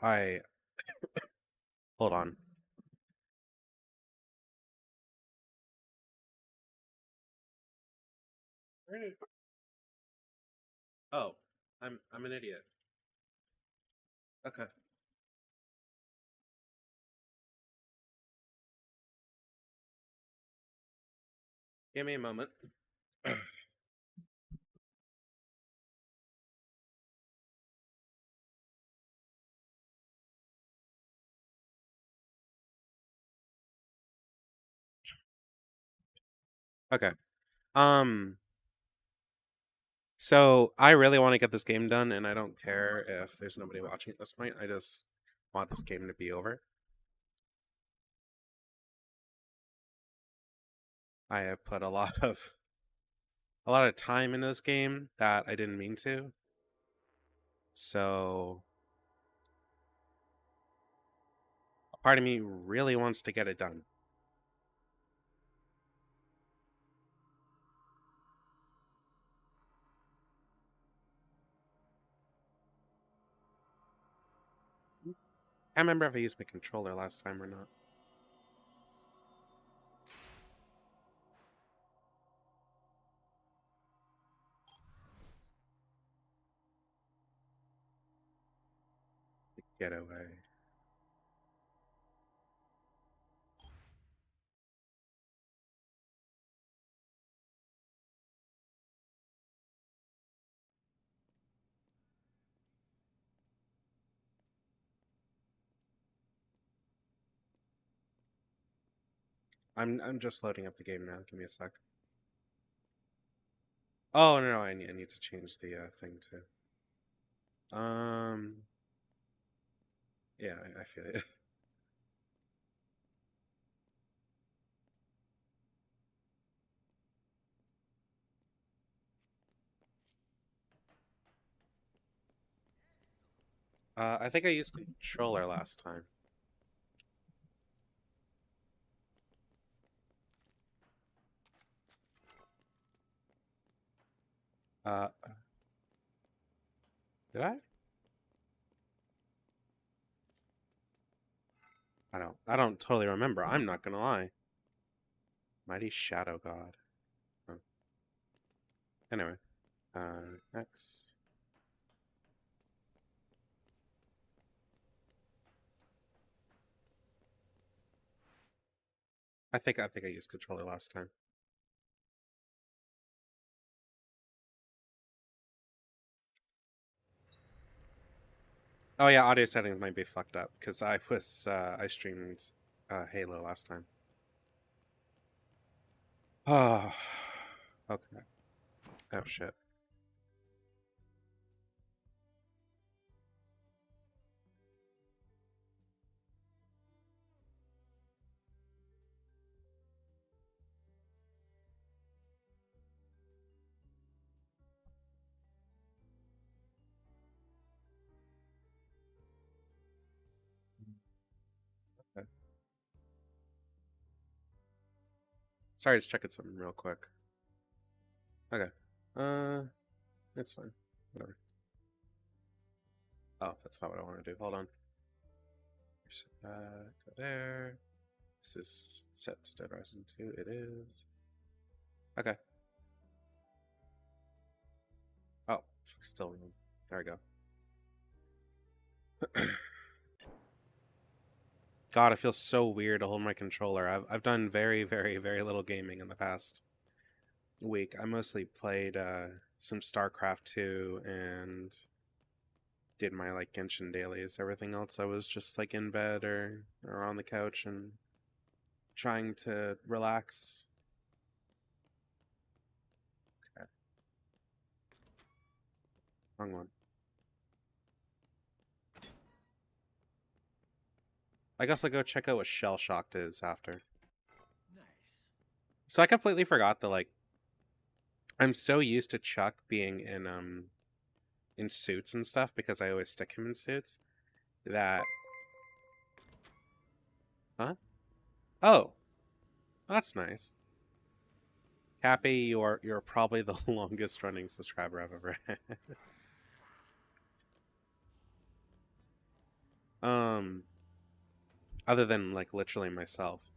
I hold on. Where did- Oh, I'm an idiot. Okay. Give me a moment. Okay. Um so I really want to get this game done and I don't care if there's nobody watching at this point. I just want this game to be over. I have put a lot of time into this game that I didn't mean to. So a part of me really wants to get it done. I remember if I used my controller last time or not. Get away. I'm just loading up the game now. Give me a sec. Oh no, I need to change the thing too. Um, yeah, I feel it. I think I used controller last time. Uh, did I? I don't totally remember. I'm not gonna lie. Mighty Shadow God. Oh. Anyway, next. I think I used controller last time. Oh yeah, audio settings might be fucked up because I streamed Halo last time. Oh, okay. Oh shit. Okay. Sorry, just checking something real quick. Okay. Uh, it's fine. Whatever. Oh, that's not what I want to do. Hold on. Go there. This is set to Dead Rising 2. It is. Okay. Oh, still wrong. There we go. God, it feels so weird to hold my controller. I've done very, very, very little gaming in the past week. I mostly played some StarCraft 2 and did my like Genshin dailies. Everything else I was just like in bed or on the couch and trying to relax. Okay, wrong one. I guess I'll go check out what Shell Shocked is after. So I completely forgot that like I'm so used to Chuck being in suits and stuff because I always stick him in suits that huh? Oh, that's nice. Happy, you're probably the longest running subscriber I've ever had. Um, other than like literally myself.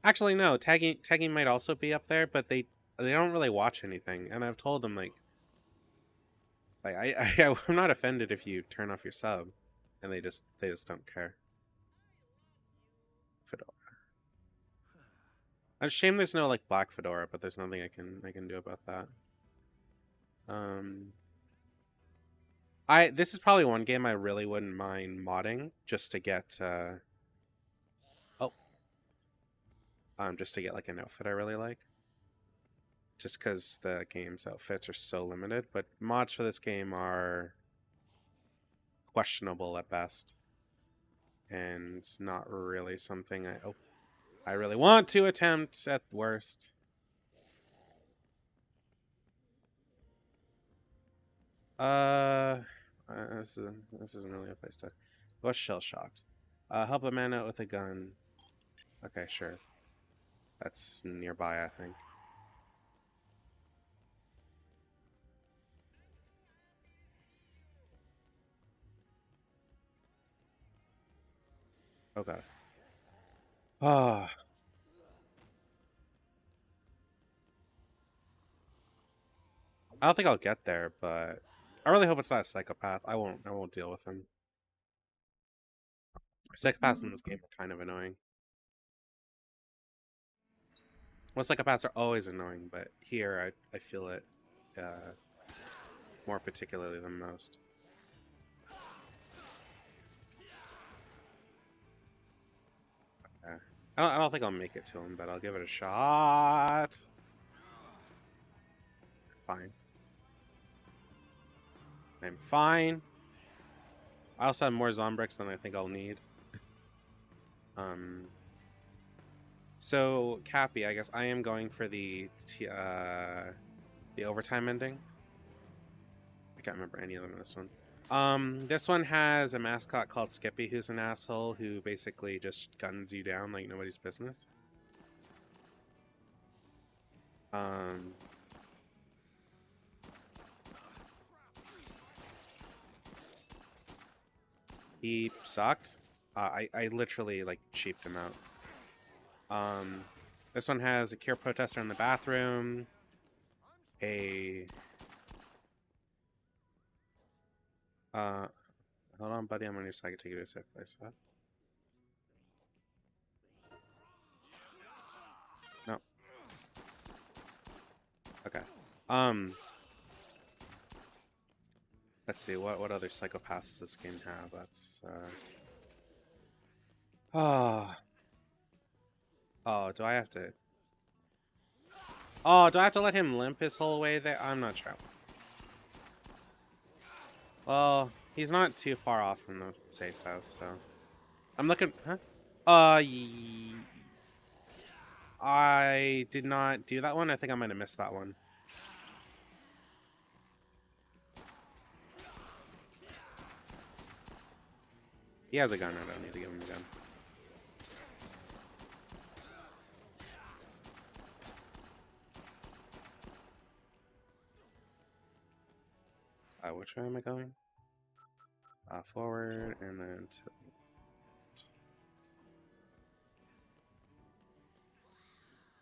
Actually, no. Tagging might also be up there, but they don't really watch anything, and I've told them like I'm not offended if you turn off your sub, and they just don't care. Fedora. It's a shame there's no like black fedora, but there's nothing I can do about that. Um, this is probably one game I really wouldn't mind modding just to get oh just to get like an outfit I really like. Just because the game's outfits are so limited, but mods for this game are questionable at best, and not really something I really want to attempt at worst. Uh, this isn't really a place to. What's shell shocked? Help a man out with a gun. Okay, sure. That's nearby, I think. Okay. Ah, I don't think I'll get there, but I really hope it's not a psychopath. I won't deal with him. Psychopaths in this game are kind of annoying. Well, psychopaths are always annoying, but here I feel it more particularly than most. Yeah. I don't think I'll make it to him, but I'll give it a shot. Fine. I'm fine. I also have more Zombricks than I think I'll need. Um. So Cappy, I guess I am going for the overtime ending. I can't remember any of them in this one. This one has a mascot called Skippy, who's an asshole who basically just guns you down like nobody's business. Um, he sucked. I literally like cheaped him out. This one has a cure protester in the bathroom. Uh, hold on, buddy. I'm on your side. I can take you to a safe place. Huh? No. Okay. Um. Let's see. What other psychopaths does this game have? That's Oh. Oh, do I have to? Oh, do I have to let him limp his whole way there? I'm not sure. Well, he's not too far off from the safe house, so I'm looking. Huh? I did not do that one. I think I might have missed that one. He has a gun. I don't need to give him a gun. Which way am I going? Forward and then to.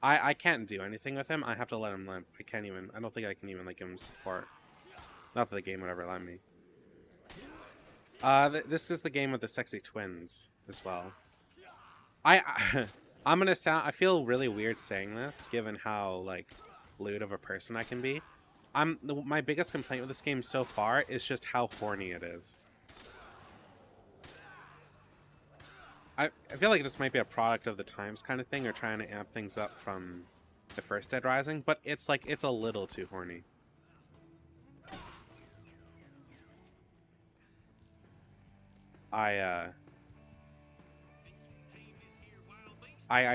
I can't do anything with him. I have to let him limp. I can't even. I don't think I can even like give him support. Not that the game would ever let me. This is the game with the sexy twins as well. I'm gonna sound. I feel really weird saying this, given how like lewd of a person I can be. My biggest complaint with this game so far is just how horny it is. I feel like this might be a product of the times kind of thing, or trying to amp things up from the first Dead Rising, but it's like it's a little too horny. I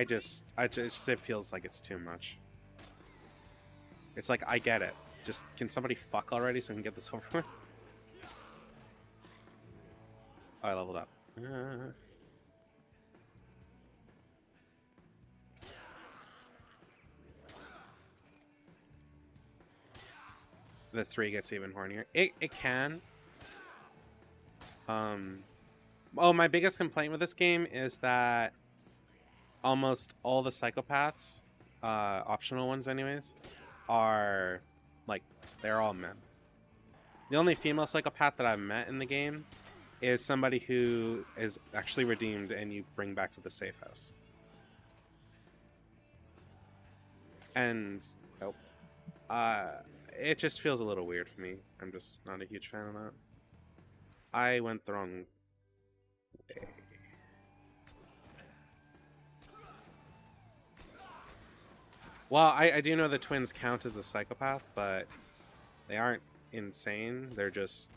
just it feels like it's too much. It's like I get it. Just can somebody fuck already so I can get this over with? Oh, I leveled up. The 3 gets even hornier. It can. Oh, my biggest complaint with this game is that almost all the psychopaths, optional ones anyways, are like they're all men. The only female psychopath that I've met in the game is somebody who is actually redeemed and you bring back to the safe house. And nope. Uh it just feels a little weird for me. I'm just not a huge fan of that. I went the wrong way. Well, I do know the twins count as a psychopath, but they aren't insane. They just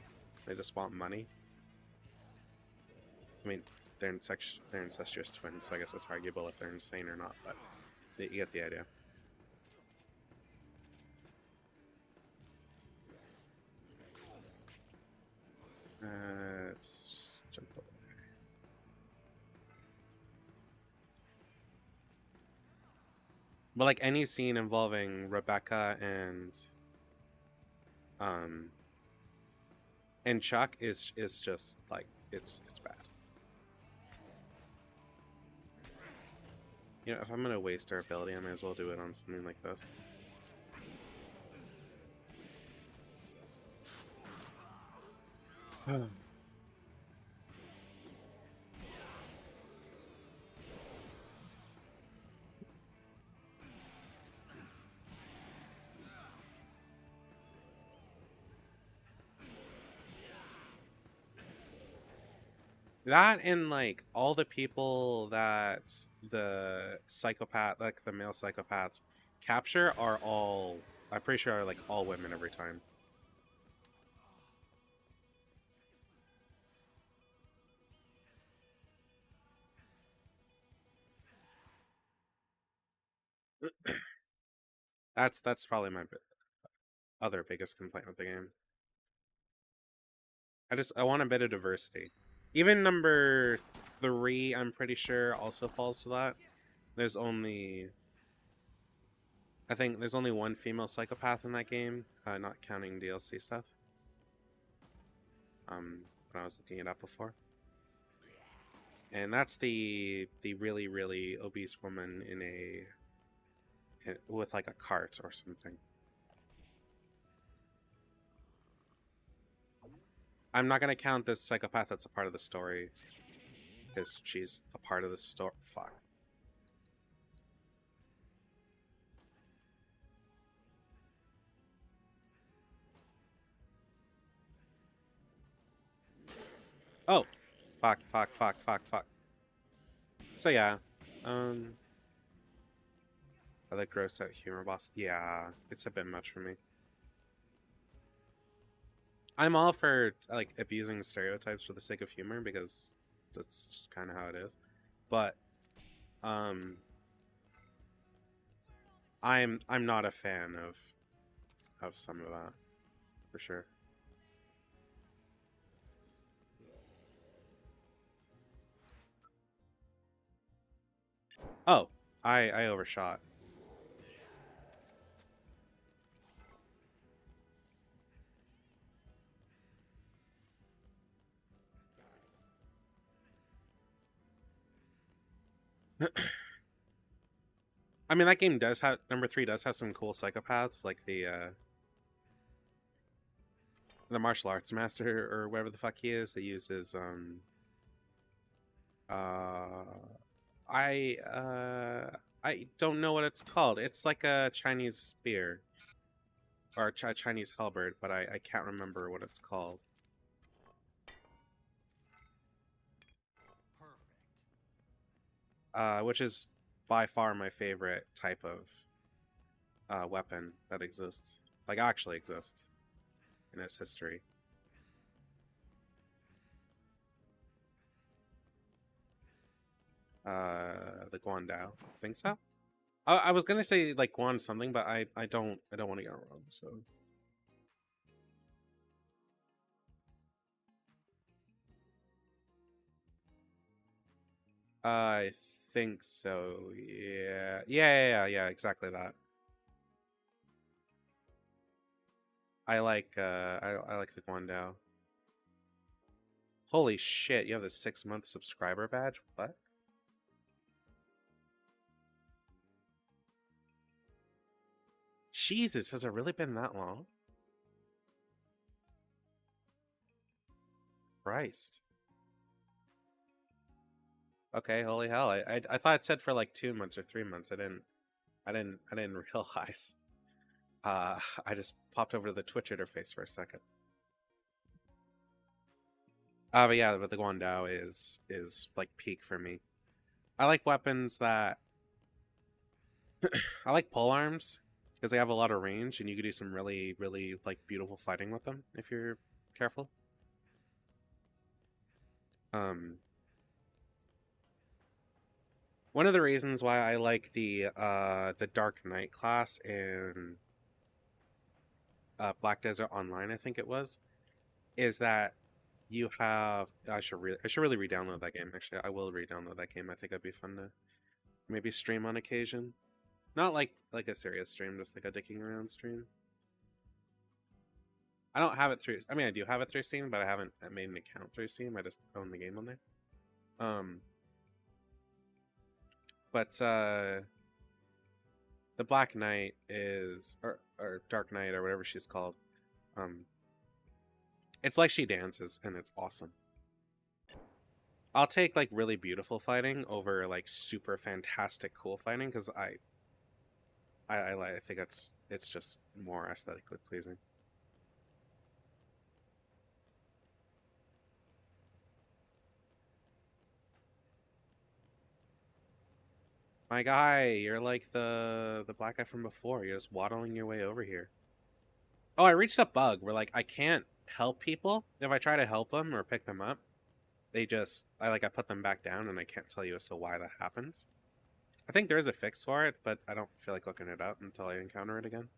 want money. I mean, they're incestuous twins, so I guess it's arguable if they're insane or not. But you get the idea. Let's just jump away. But like any scene involving Rebecca um and Chuck is just like it's bad. You know, if I'm gonna waste our ability, I might as well do it on something like this. That and like all the people that the psychopath, like the male psychopaths, capture are all, I'm pretty sure, are like all women every time. That's probably my other biggest complaint with the game. I want a bit of diversity. Even number 3, I'm pretty sure, also falls to that. There's only, I think there's only one female psychopath in that game, not counting DLC stuff. When I was looking it up before. And that's the really really obese woman in a with like a cart or something. I'm not gonna count this psychopath that's a part of the story because she's a part of the story. Fuck. Oh, fuck. So yeah, um, I like gross out humor boss. Yeah, it's a bit much for me. I'm all for like abusing stereotypes for the sake of humor because that's just kind of how it is. But um, I'm not a fan of some of that for sure. Oh, I overshot. I mean, that game does have number 3 does have some cool psychopaths like the martial arts master or whatever the fuck he is that uses uh I don't know what it's called. It's like a Chinese spear or a Chinese halberd, but I can't remember what it's called. Which is by far my favorite type of weapon that exists, like actually exists in its history. The Guandao. Think so? I was gonna say like Guan something, but I don't want to get it wrong. So I think so. Yeah. Exactly that. I like the Guandao. Holy shit, you have the 6-month subscriber badge? What? Jesus, has it really been that long? Christ. Okay, holy hell. I thought it said for like 2 months or 3 months. I didn't realize. I just popped over to the Twitch interface for a second. But yeah, but the Guandao is like peak for me. I like weapons that I like pole arms because they have a lot of range and you can do some really, really like beautiful fighting with them if you're careful. Um, one of the reasons why I like the Dark Knight class in Black Desert Online, I think it was, is that you have I should really re-download that game. Actually, I will re-download that game. I think it'd be fun to maybe stream on occasion. Not like a serious stream, just like a dicking around stream. I don't have it through. I mean, I do have it through Steam, but I haven't made an account through Steam. I just own the game on there. Um, but the Black Knight is or Dark Knight or whatever she's called. Um, it's like she dances, and it's awesome. I'll take like really beautiful fighting over like super fantastic cool fighting because I think it's just more aesthetically pleasing. My guy, you're like the black guy from before. You're just waddling your way over here. Oh, I reached a bug where like I can't help people if I try to help them or pick them up. They just I put them back down and I can't tell you as to why that happens. I think there is a fix for it, but I don't feel like looking it up until I encounter it again.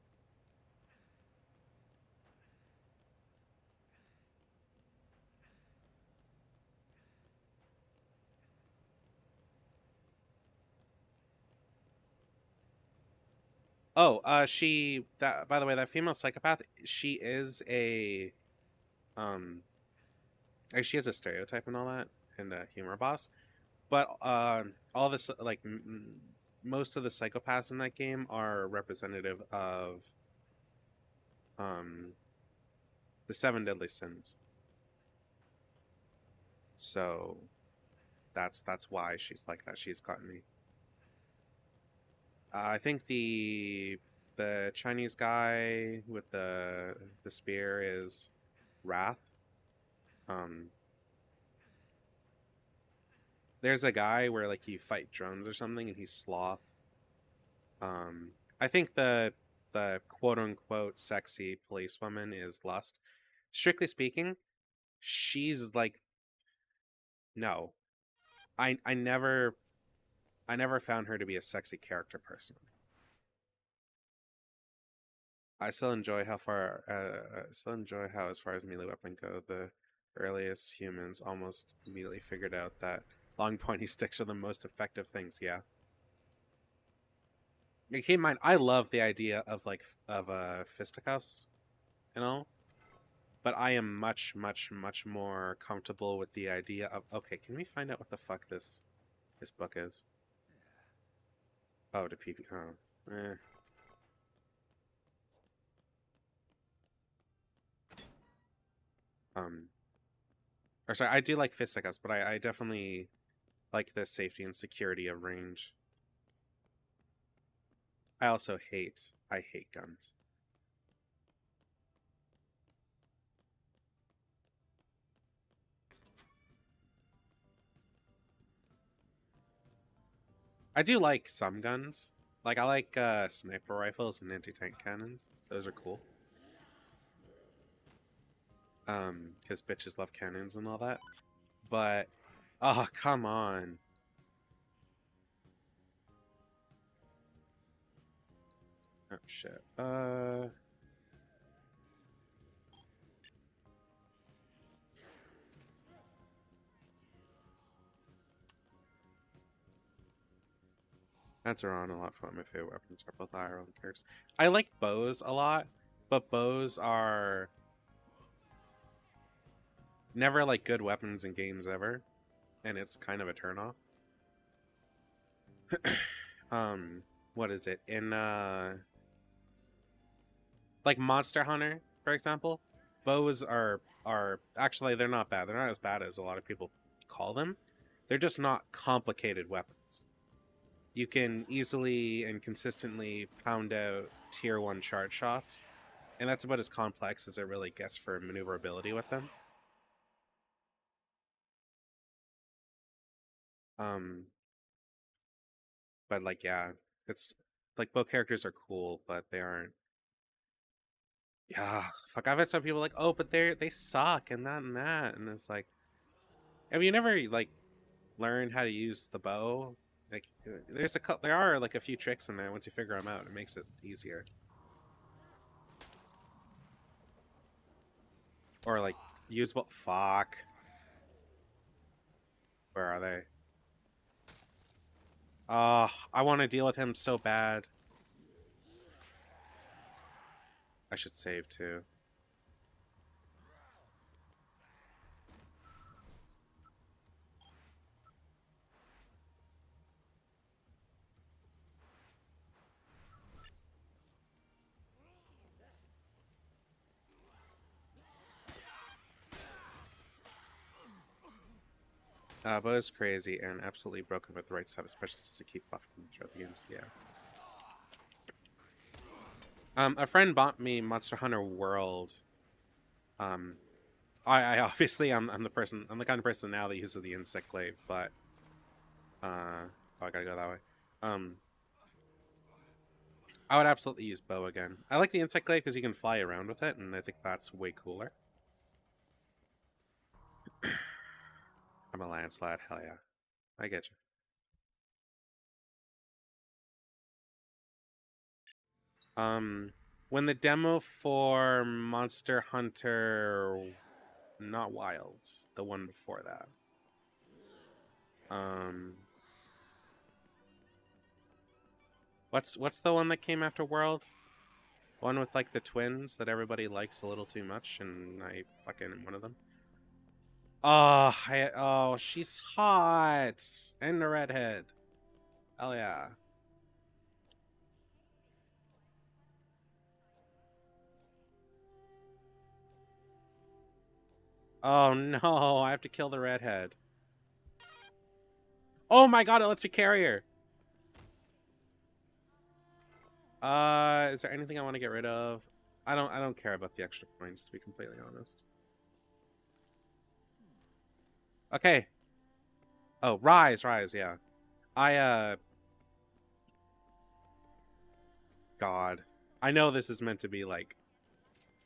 Oh, she that by the way, that female psychopath, she is a um she is a stereotype and all that and a humor boss. But all this like most of the psychopaths in that game are representative of um the seven deadly sins. So that's why she's like that. She's gotten me. I think the Chinese guy with the spear is Wrath. Um, there's a guy where like you fight drones or something, and he's Sloth. I think the quote unquote sexy policewoman is Lust. Strictly speaking, she's like no. I never found her to be a sexy character personally. I still enjoy how as far as melee weapon go, the earliest humans almost immediately figured out that long pointy sticks are the most effective things. Yeah. Keep in mind, I love the idea of fisticuffs and all, but I am much, much, much more comfortable with the idea of okay, can we find out what the fuck this book is? Oh, the PP. Oh, um, or sorry, I do like fisticuffs, but I definitely like the safety and security of range. I hate guns. I do like some guns. Like I like sniper rifles and anti-tank cannons. Those are cool. Because bitches love cannons and all that. But oh, come on. Oh shit. That's around a lot for my favorite weapons are both IRL and curves. I like bows a lot, but bows are Never like good weapons in games ever, and it's kind of a turnoff. What is it? In like Monster Hunter, for example, bows are actually they're not bad. They're not as bad as a lot of people call them. They're just not complicated weapons. You can easily and consistently pound out tier 1 charge shots, and that's about as complex as it really gets for maneuverability with them. Um, but like yeah, it's like bow characters are cool, but they aren't. Yeah, fuck. I've had some people like, oh, but they suck and that, and it's like, have you never like learned how to use the bow? Like, there are like a few tricks in there. Once you figure them out, it makes it easier. Or like use what? Fuck. Where are they? Oh, I want to deal with him so bad. I should save too. Bo is crazy and absolutely broken with the right stuff, especially since they keep buffing him throughout the games. Yeah. A friend bought me Monster Hunter World. Um, I obviously I'm the kind of person now that uses the insect glaive, but oh, I gotta go that way. Um, I would absolutely use bow again. I like the insect glaive because you can fly around with it, and I think that's way cooler. I'm a landslide, hell yeah. I get you. When the demo for Monster Hunter, not Wilds, the one before that. Um, what's the one that came after World? One with like the twins that everybody likes a little too much, and I fucking am one of them. Oh, she's hot and a redhead. Hell yeah. Oh no, I have to kill the redhead. Oh my god, it lets me carry her. Is there anything I want to get rid of? I don't care about the extra points, to be completely honest. Okay. Oh, Rise, yeah. I God. I know this is meant to be like,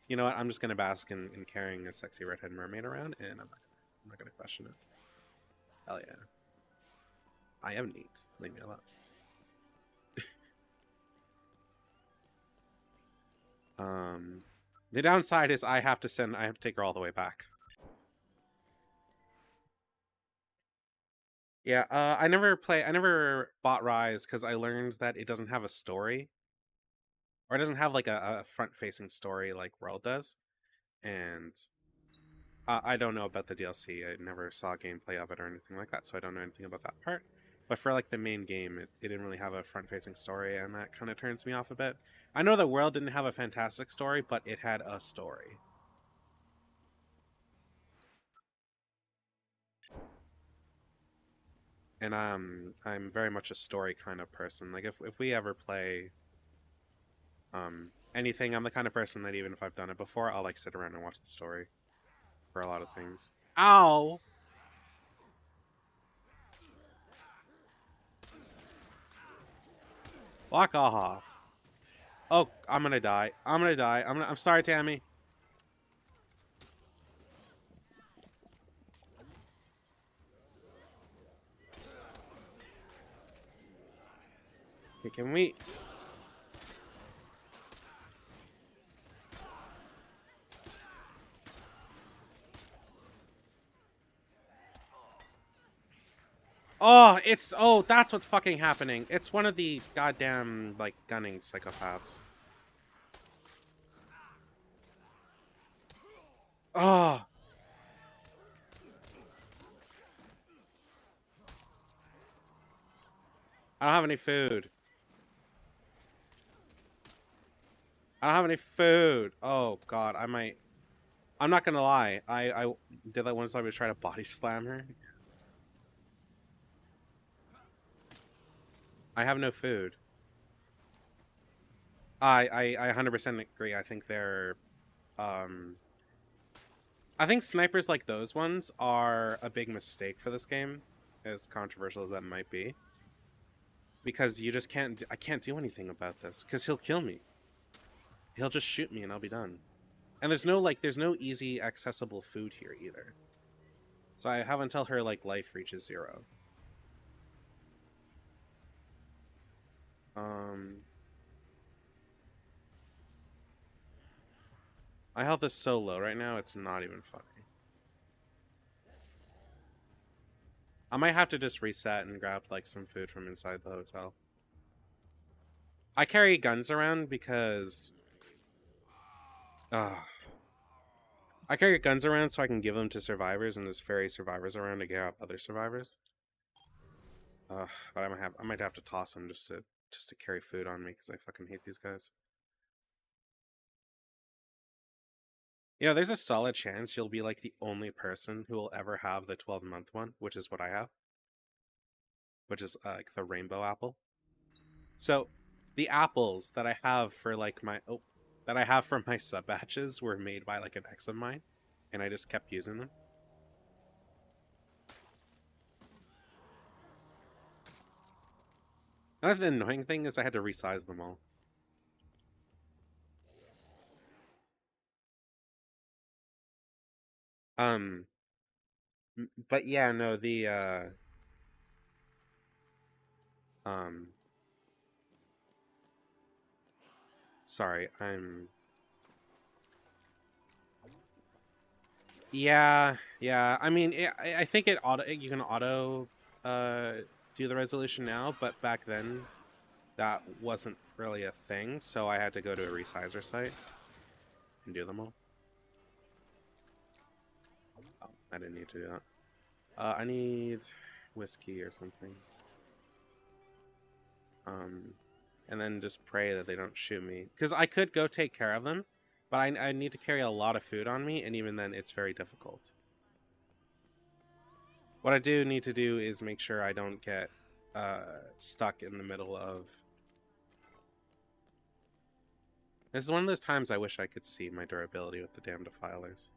you know what, I'm just gonna bask in carrying a sexy redhead mermaid around, and I'm not gonna question it. Hell yeah. I am neat. Leave me alone. Um, the downside is I have to take her all the way back. Yeah, I never bought Rise because I learned that it doesn't have a story, or it doesn't have like a front-facing story like World does, and I don't know about the DLC. I never saw gameplay of it or anything like that, so I don't know anything about that part. But for like the main game, it didn't really have a front-facing story, and that kind of turns me off a bit. I know that World didn't have a fantastic story, but it had a story. And I'm very much a story kind of person. Like if we ever play anything, I'm the kind of person that even if I've done it before, I'll like sit around and watch the story for a lot of things. Ow! Walk off. Oh, I'm gonna die. I'm gonna die. I'm sorry, Tammy. Okay, can we? Oh, that's what's fucking happening. It's one of the goddamn like gunning psychopaths. Oh, I don't have any food. I don't have any food. Oh god, I might. I'm not gonna lie. I did that once. I was trying to body slam her. I have no food. I 100% agree. I think they're um I think snipers like those ones are a big mistake for this game, as controversial as that might be. Because you just can't I can't do anything about this cuz he'll kill me. He'll just shoot me and I'll be done. And there's no easy accessible food here either. So I have until her like life reaches 0. My health is so low right now, it's not even funny. I might have to just reset and grab like some food from inside the hotel. I carry guns around because I carry guns around so I can give them to survivors and just ferry survivors around to get out other survivors. But I might have to toss them just to carry food on me because I fucking hate these guys. You know, there's a solid chance you'll be like the only person who will ever have the 12-month one, which is what I have, which is like the rainbow apple. So, the apples that I have for like that I have from my sub batches were made by like an ex of mine, and I just kept using them. Another annoying thing is I had to resize them all. Um, but yeah, no, the um, sorry, yeah. I mean, I think you can auto do the resolution now, but back then that wasn't really a thing, so I had to go to a resizer site and do them all. Oh, I didn't need to do that. I need whiskey or something. And then just pray that they don't shoot me. Because I could go take care of them, but I need to carry a lot of food on me, and even then, it's very difficult. What I do need to do is make sure I don't get stuck in the middle of... This is one of those times I wish I could see my durability with the damn defilers.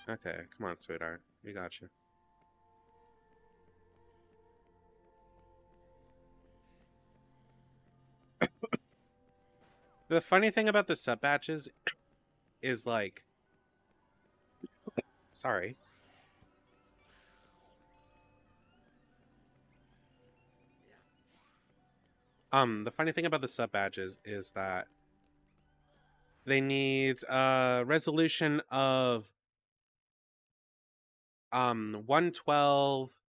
Okay, come on, sweetheart. We got you. The funny thing about the sub batches is like... Sorry. The funny thing about the sub badges is that they need a resolution of 112,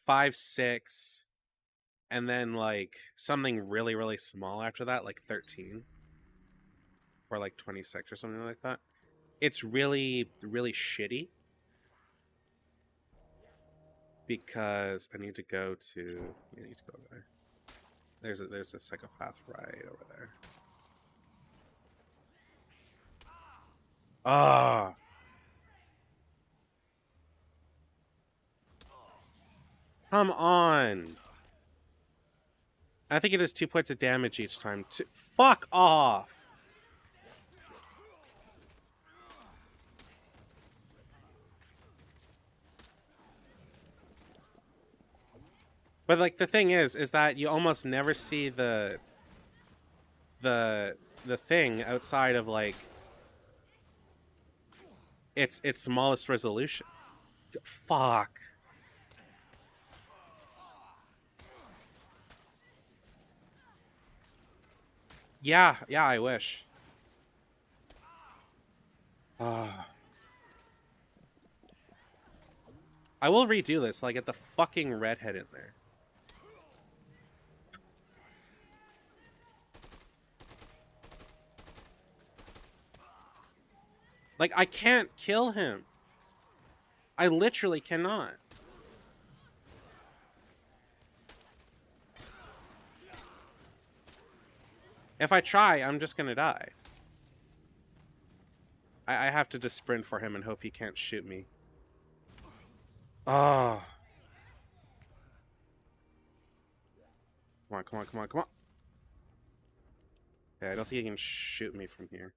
5.6, and then like something really, really small after that, like 13 or like 26 or something like that. It's really, really shitty because I need to go to... You need to go over there. There's a psychopath right over there. Ah. Come on. I think it does 2 points of damage each time. Fuck off. But like the thing is that you almost never see the thing outside of like its smallest resolution. Fuck. Yeah, I wish. I will redo this. Like, get the fucking redhead in there. Like, I can't kill him. I literally cannot. If I try, I'm just gonna die. I have to just sprint for him and hope he can't shoot me. Oh. Come on, come on, come on, come on. Yeah, I don't think he can shoot me from here.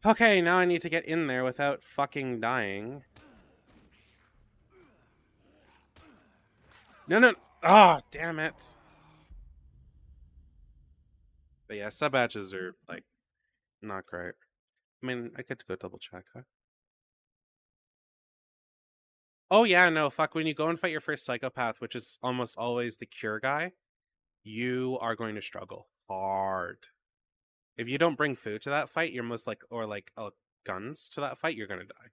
Okay, now I need to get in there without fucking dying. No, no. Oh, damn it. But yeah, sub badges are, like, not great. I mean, I could go double check, huh? Oh, yeah, no, fuck. When you go and fight your first psychopath, which is almost always the cure guy, you are going to struggle hard. If you don't bring food to that fight, you're most like, or like guns to that fight, you're gonna die.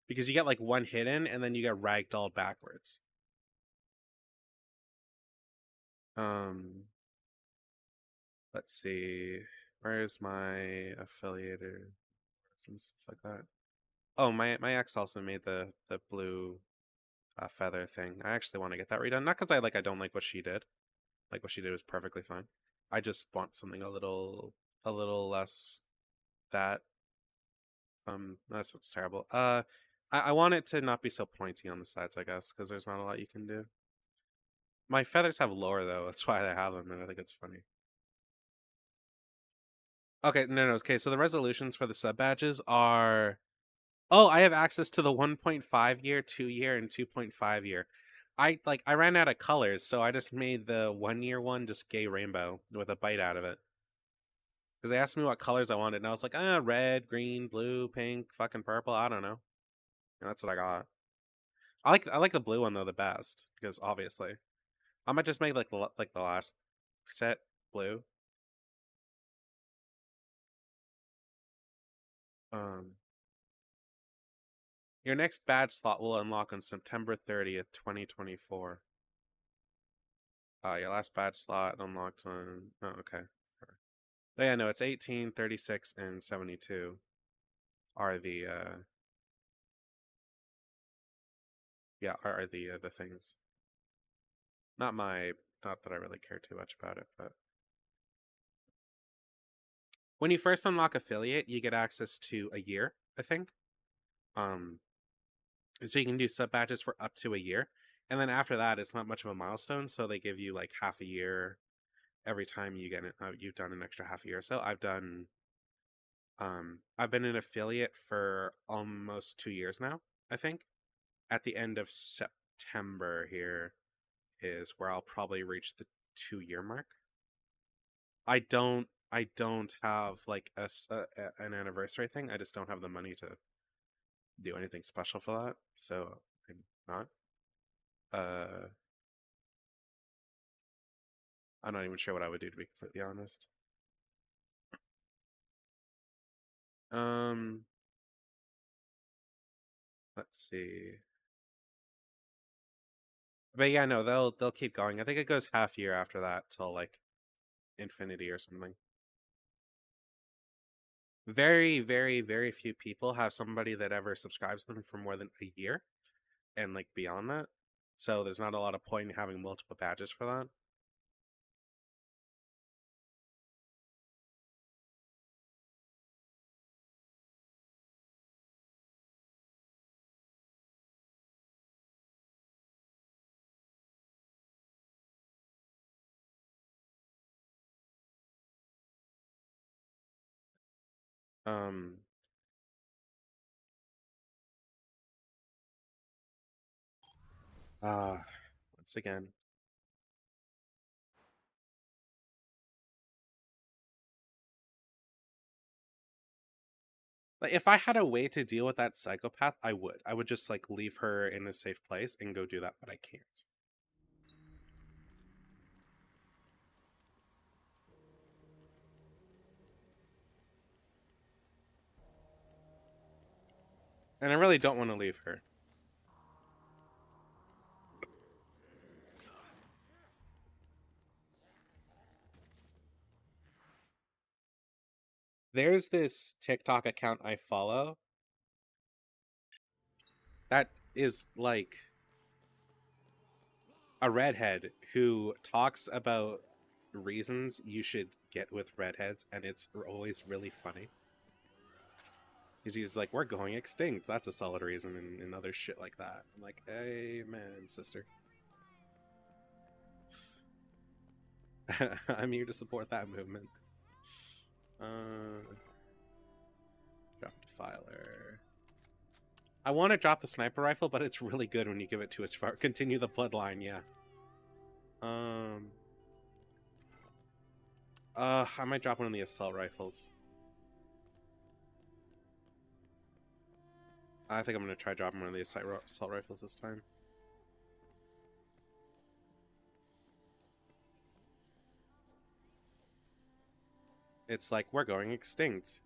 Because you get like one hit in, and then you get ragdolled backwards. Let's see. Where's my affiliator and stuff like that? Oh, my ex also made the blue feather thing. I actually want to get that redone. Not because I don't like what she did. Like what she did was perfectly fine. I just want something a little less that. That sounds terrible. I want it to not be so pointy on the sides, I guess, because there's not a lot you can do. My feathers have lore though. That's why I have them, and I think it's funny. Okay, no. Okay, so the resolutions for the sub badges are. Oh, I have access to the 1.5 year, 2 year, and 2.5 year. I ran out of colors, so I just made the 1 year one just gay rainbow with a bite out of it. Because they asked me what colors I wanted, and I was like, red, green, blue, pink, fucking purple. I don't know. And that's what I got. I like the blue one though the best because obviously I might just make like the last set blue. Um, your next badge slot will unlock on September 30th, 2024. Your last badge slot unlocked on. Oh, okay. Oh, yeah, no, it's 18, 36, and 72 are the the things. Not that I really care too much about it, but when you first unlock affiliate, you get access to a year, I think. Um, so you can do sub badges for up to a year, and then after that, it's not much of a milestone. So they give you like half a year every time you get it. You've done an extra half a year. So I've been an affiliate for almost 2 years now, I think. At the end of September here is where I'll probably reach the 2 year mark. I don't have like an anniversary thing. I just don't have the money to do anything special for that. So I'm not. Uh, I'm not even sure what I would do to be completely honest. Um, let's see. But yeah, no, they'll keep going. I think it goes half year after that till like infinity or something. Very, very, very few people have somebody that ever subscribes to them for more than a year and like beyond that. So there's not a lot of point in having multiple badges for that. Um, once again, like if I had a way to deal with that psychopath, I would. I would just like leave her in a safe place and go do that, but I can't. And I really don't want to leave her. There's this TikTok account I follow that is like a redhead who talks about reasons you should get with redheads, and it's always really funny. He's like, we're going extinct. That's a solid reason, and other shit like that. I'm like, amen, sister. I'm here to support that movement. Drop Defiler. I want to drop the sniper rifle, but it's really good when you give it to its far. Continue the bloodline, yeah. I might drop one of the assault rifles. I think I'm gonna try dropping one of the assault rifles this time. It's like, we're going extinct.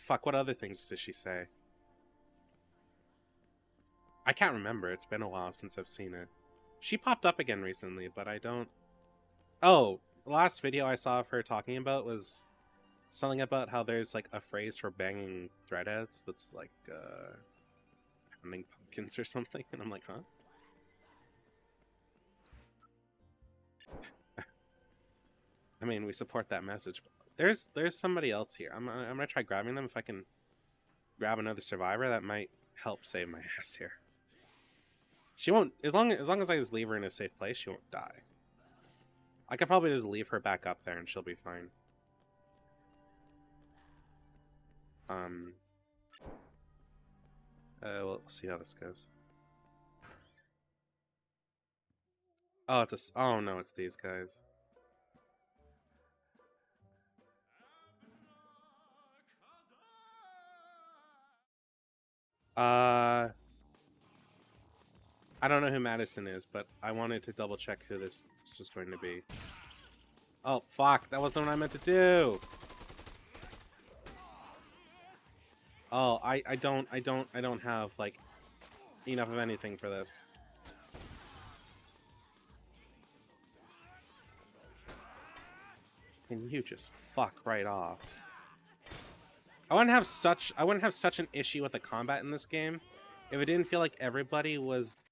Fuck, what other things does she say? I can't remember. It's been a while since I've seen it. She popped up again recently, but I don't... Oh, the last video I saw of her talking about was something about how there's, like, a phrase for banging threadheads that's, like, pounding pumpkins or something, and I'm like, huh? I mean, we support that message. There's somebody else here. I'm gonna try grabbing them. If I can grab another survivor, that might help save my ass here. She won't, as long as I just leave her in a safe place, she won't die. I could probably just leave her back up there and she'll be fine. We'll see how this goes. Oh, oh no, it's these guys. I don't know who Madison is, but I wanted to double check who this was going to be. Oh, fuck, that wasn't what I meant to do! Oh, I don't have, like, enough of anything for this. Can you just fuck right off? I wouldn't have such an issue with the combat in this game if it didn't feel like everybody was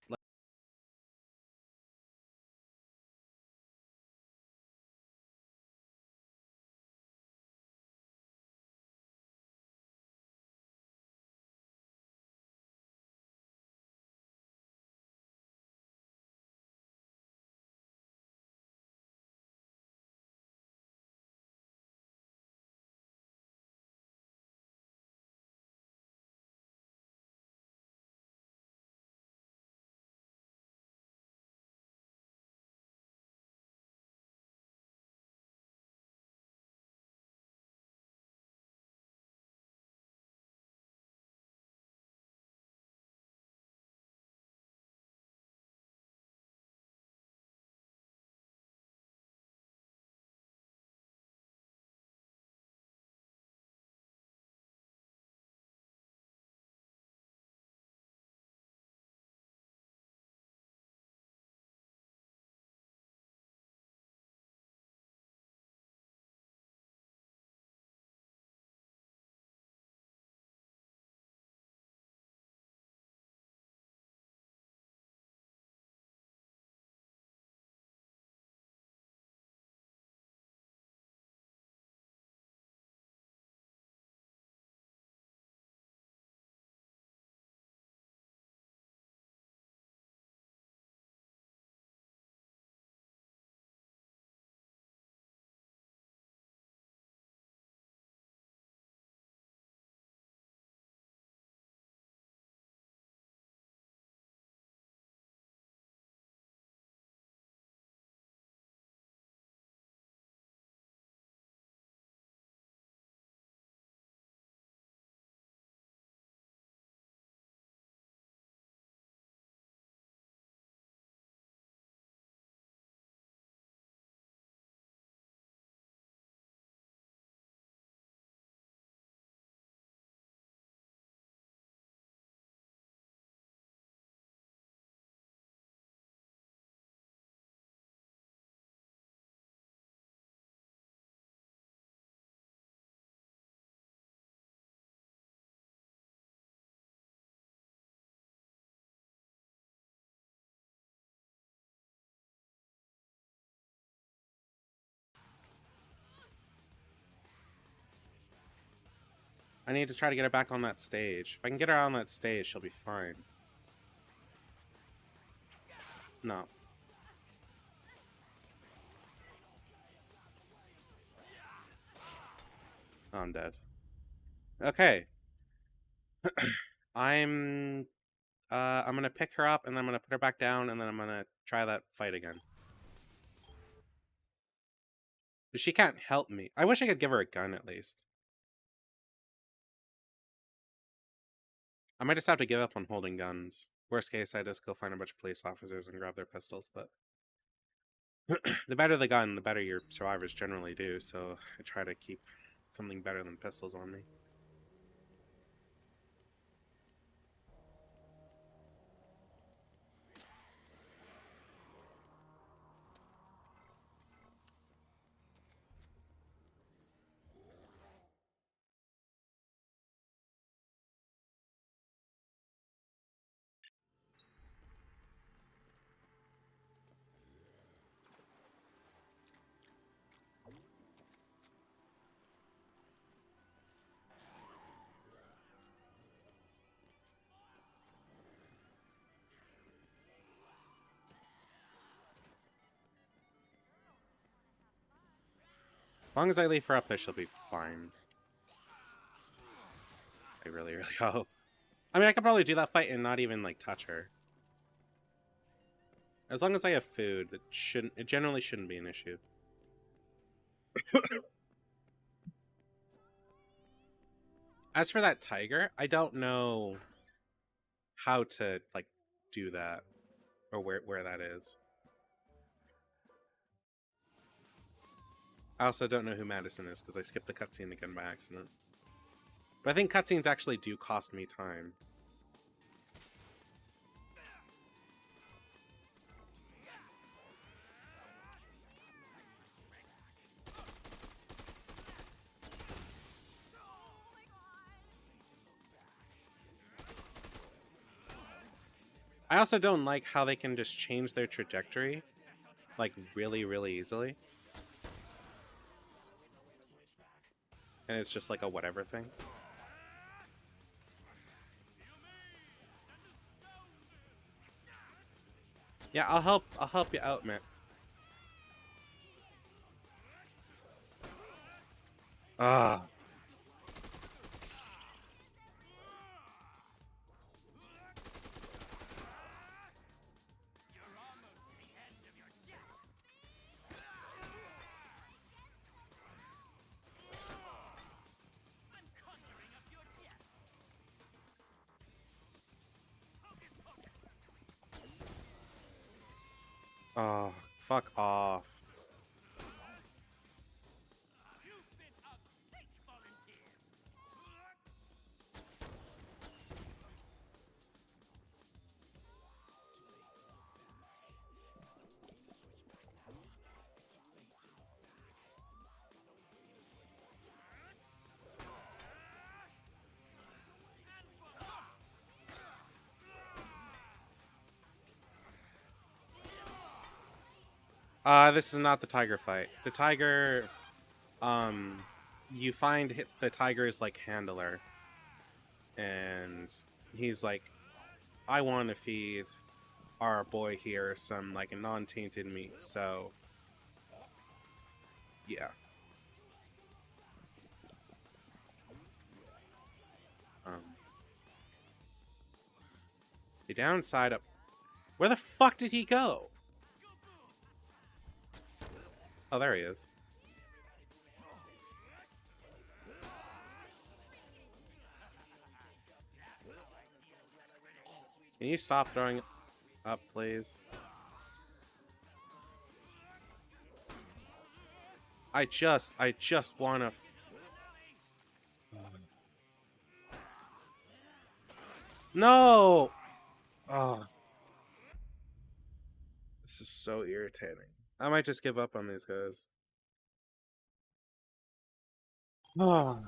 I need to try to get her back on that stage. If I can get her on that stage, she'll be fine. No. Oh, I'm dead. Okay. I'm gonna pick her up and then I'm gonna put her back down and then I'm gonna try that fight again. But she can't help me. I wish I could give her a gun at least. I might just have to give up on holding guns. Worst case, I just go find a bunch of police officers and grab their pistols, but the better the gun, the better your survivors generally do, so I try to keep something better than pistols on me. As long as I leave her up there, she'll be fine. I really, really hope. I mean, I could probably do that fight and not even, like, touch her. As long as I have food, it generally shouldn't be an issue. As for that tiger, I don't know how to, like, do that. Or where that is. I also don't know who Madison is, because I skipped the cutscene again by accident. But I think cutscenes actually do cost me time. I also don't like how they can just change their trajectory, like, really, really easily. And it's just like a whatever thing. Yeah, I'll help you out, man. Ah. Oh, fuck off. This is not the tiger fight. The tiger, you find the tiger's, like, handler. And he's like, I want to feed our boy here some, like, non-tainted meat, so... Yeah. Um... The downside of... Where the fuck did he go? Oh, there he is. Can you stop throwing up, please? I just wanna... No! Oh. This is so irritating. I might just give up on these guys. Oh.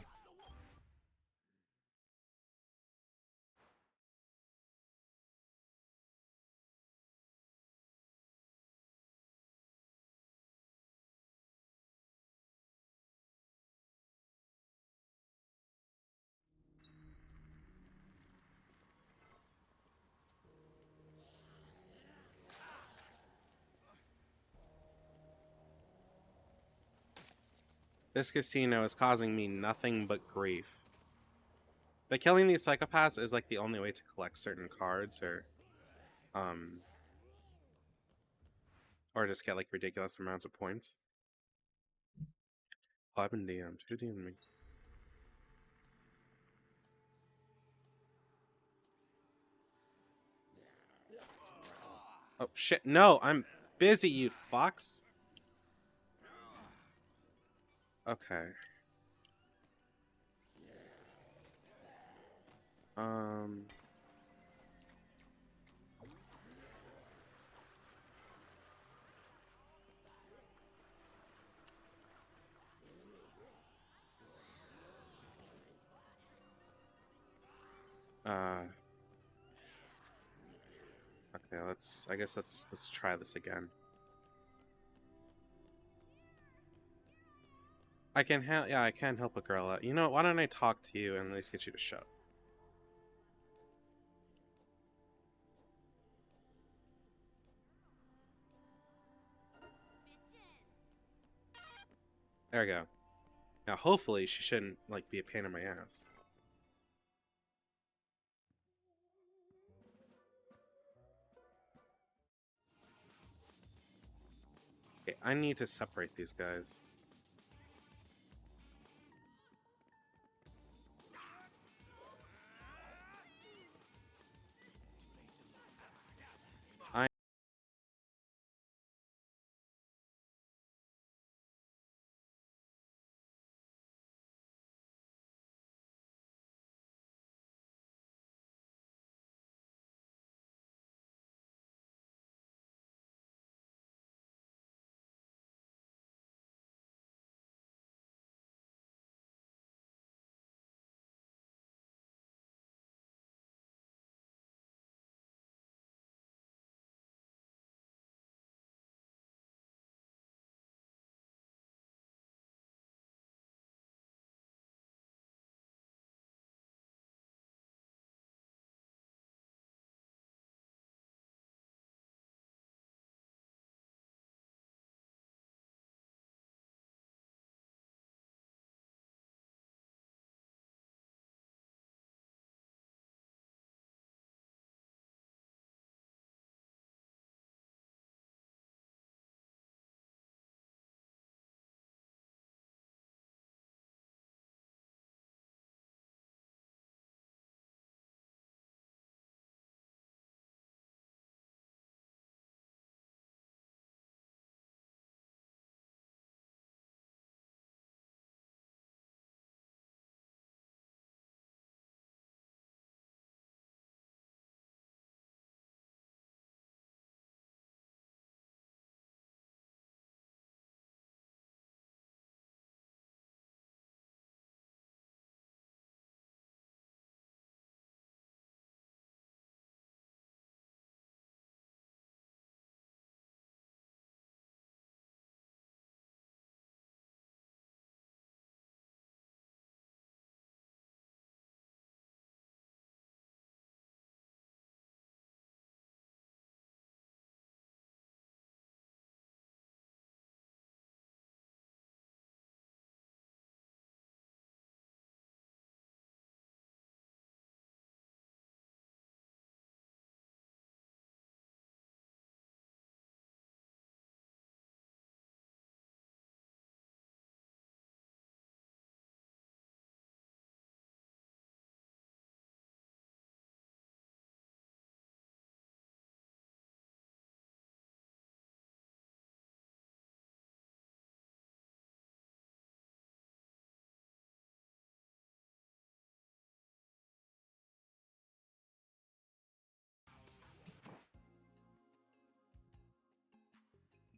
This casino is causing me nothing but grief. But killing these psychopaths is like the only way to collect certain cards or just get like ridiculous amounts of points. Oh, I've been DM'd. Who DM'd me? Oh shit, no, I'm busy, you fox. Okay. Um okay, I guess let's try this again. I can help, yeah, I can help a girl out. You know what, why don't I talk to you and at least get you to shut up? There we go. Now hopefully she shouldn't like be a pain in my ass. Okay, I need to separate these guys.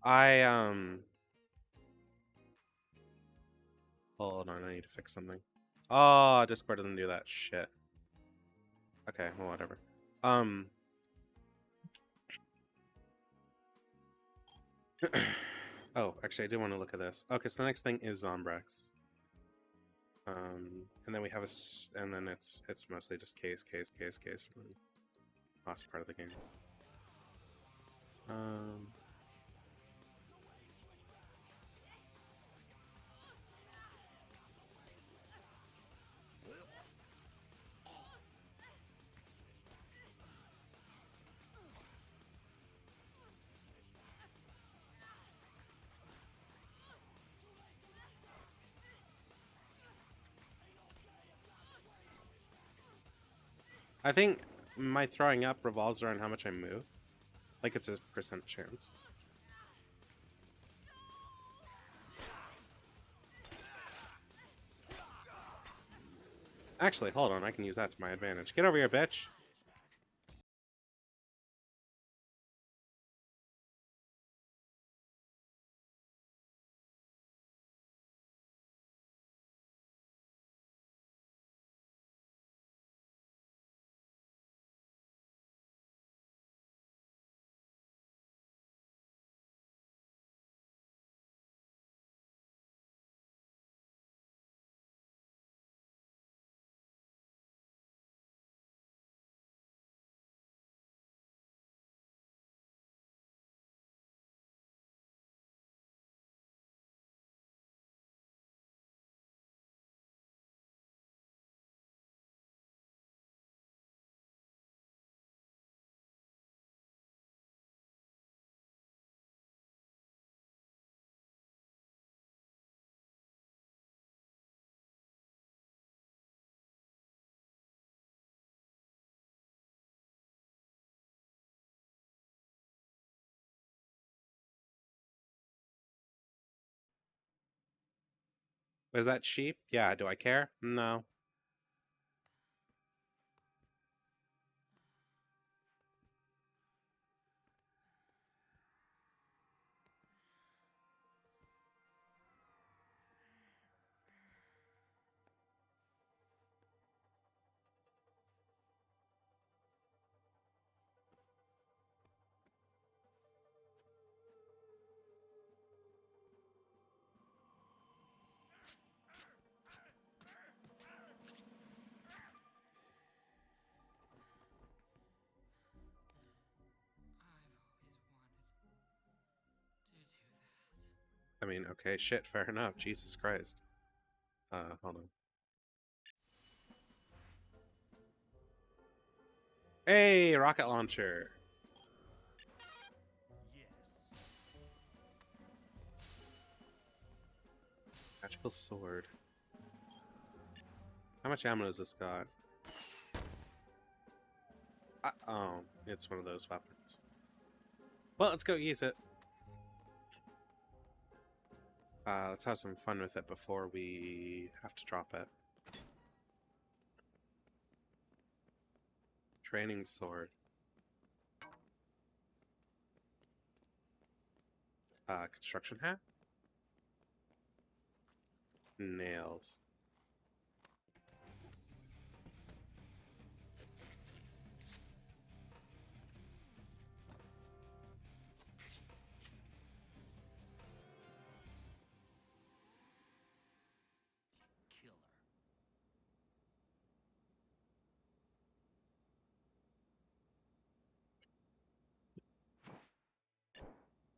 I hold on, I need to fix something. Oh, Discord doesn't do that shit. Okay, well, whatever. Oh, actually, I do want to look at this. Okay, so the next thing is Zombrex. And then we have and then it's mostly just case, and then last part of the game. I think my throwing up revolves around how much I move. Like it's a percent chance. Actually, hold on. I can use that to my advantage. Get over here, bitch. Was that sheep? Yeah, do I care? No. I mean, okay, shit, fair enough. Jesus Christ. Hold on. Hey, rocket launcher. Magical sword. How much ammo has this got? Oh, it's one of those weapons. Well, let's go use it. Let's have some fun with it before we have to drop it. Training sword. Construction hat? Nails.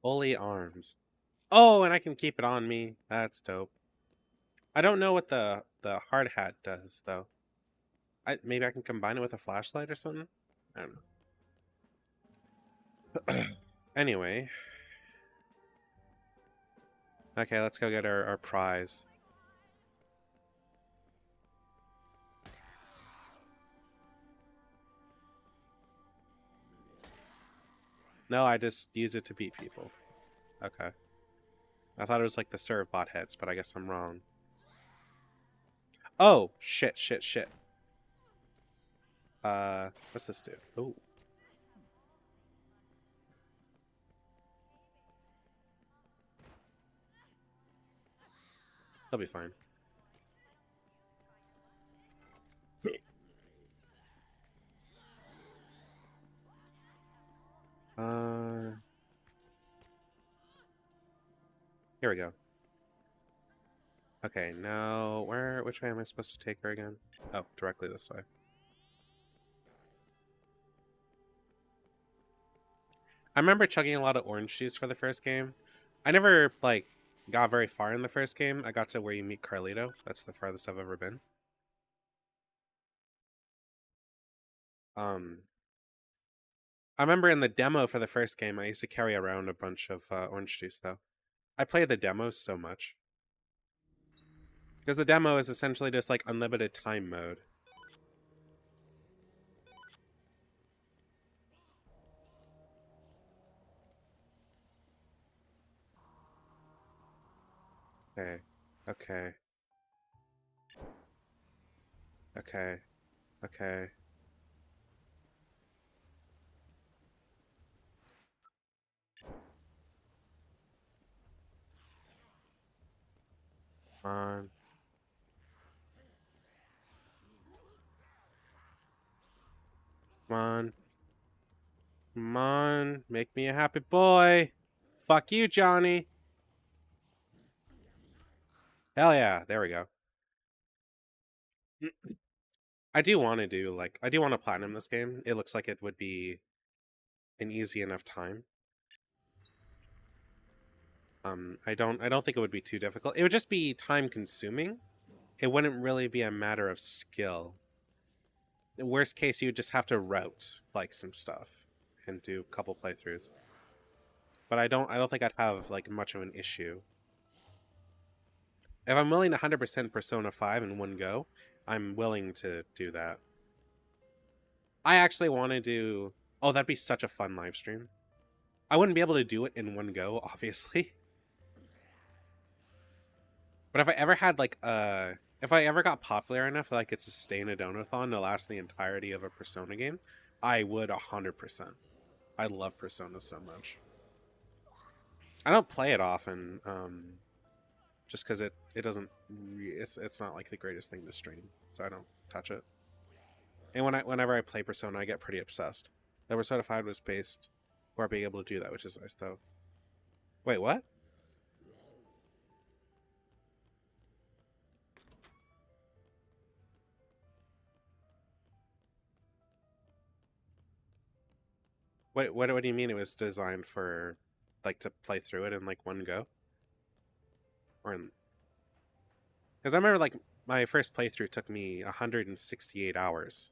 Holy arms. Oh, and I can keep it on me. That's dope. I don't know what the hard hat does though. Maybe I can combine it with a flashlight or something. I don't know. Anyway, okay, let's go get our prize. No, I just use it to beat people. Okay. I thought it was like the serve bot heads, but I guess I'm wrong. Oh, shit, shit, shit. What's this do? Oh. He'll be fine. Uh, Here we go. Okay, now which way am I supposed to take her again? Oh, directly this way. I remember chugging a lot of orange juice for the first game. I never, like, got very far in the first game. I got to where you meet Carlito. That's the farthest I've ever been. Um, I remember in the demo for the first game, I used to carry around a bunch of orange juice, though. I play the demos so much. Because the demo is essentially just, like, unlimited time mode. Okay. Okay. Okay. Okay. Come on. Come on. Come on. Make me a happy boy. Fuck you, Johnny. Hell yeah. There we go. I do want to do, like, I do want to platinum this game. It looks like it would be an easy enough time. I don't think it would be too difficult. It would just be time consuming. It wouldn't really be a matter of skill. In worst case, you would just have to route like some stuff and do a couple playthroughs. But I don't think I'd have like much of an issue. If I'm willing to 100% Persona 5 in one go, I'm willing to do that. I actually want to do... Oh, that'd be such a fun live stream. I wouldn't be able to do it in one go, obviously. But if I ever had like a... If I ever got popular enough that I could sustain a donathon to last the entirety of a Persona game, I would 100%. I love Persona so much. I don't play it often, just because it doesn't... It's not like the greatest thing to stream, so I don't touch it. And whenever I play Persona, I get pretty obsessed. The Persona 5 was based where being able to do that, which is nice, though. Wait, what? What do you mean it was designed for, like, to play through it in, like, one go? Or in... Because I remember, like, my first playthrough took me 168 hours.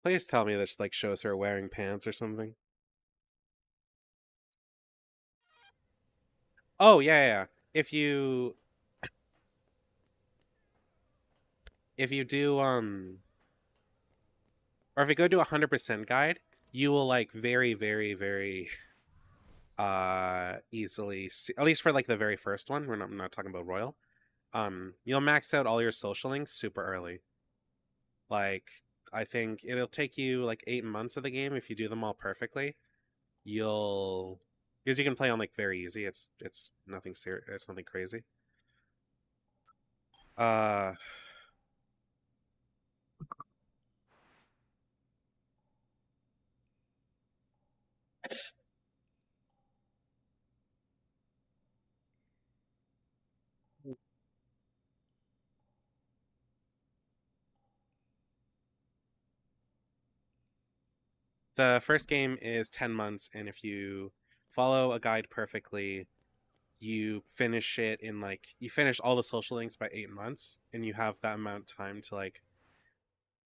Please tell me this, like, shows her wearing pants or something. Oh, yeah. If you... If you do, or if you go to 100% guide, you will, like, very easily see, at least for, like, the very first one, I'm not talking about Royal, you'll max out all your social links super early. Like, I think it'll take you, like, 8 months of the game if you do them all perfectly. You'll... Because you can play on, like, very easy. It's nothing serious. It's nothing crazy. Uh... The first game is 10 months, and if you follow a guide perfectly, you finish it in, like, you finish all the social links by 8 months, and you have that amount of time to, like,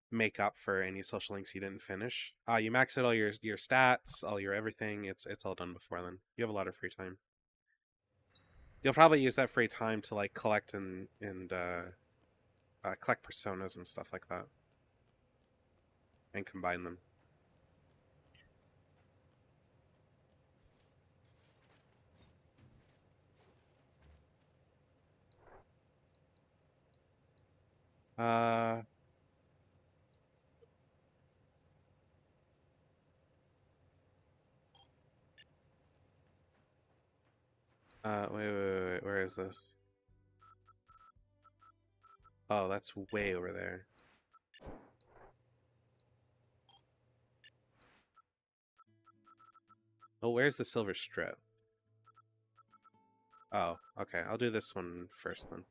make up for any social links you didn't finish. You max out all your stats, all your everything. It's all done before then. You have a lot of free time. You'll probably use that free time to, like, collect and collect personas and stuff like that, and combine them. Uh, wait. Where is this? Oh, that's way over there. Oh, where's the silver strip? Oh, okay. I'll do this one first then.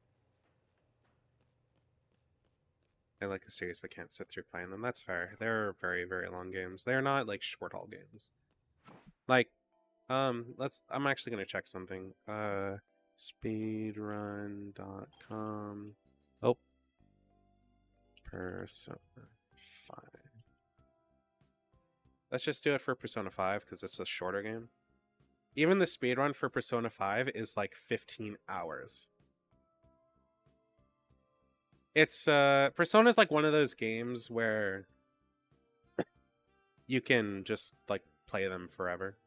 I like the series but can't sit through playing them. That's fair. They're very long games. They're not like short haul games. Like, I'm actually gonna check something. Speedrun.com. Oh, Persona 5. Let's just do it for Persona 5 because it's a shorter game. Even the speedrun for Persona 5 is like 15 hours. It's Persona's like one of those games where you can just like play them forever.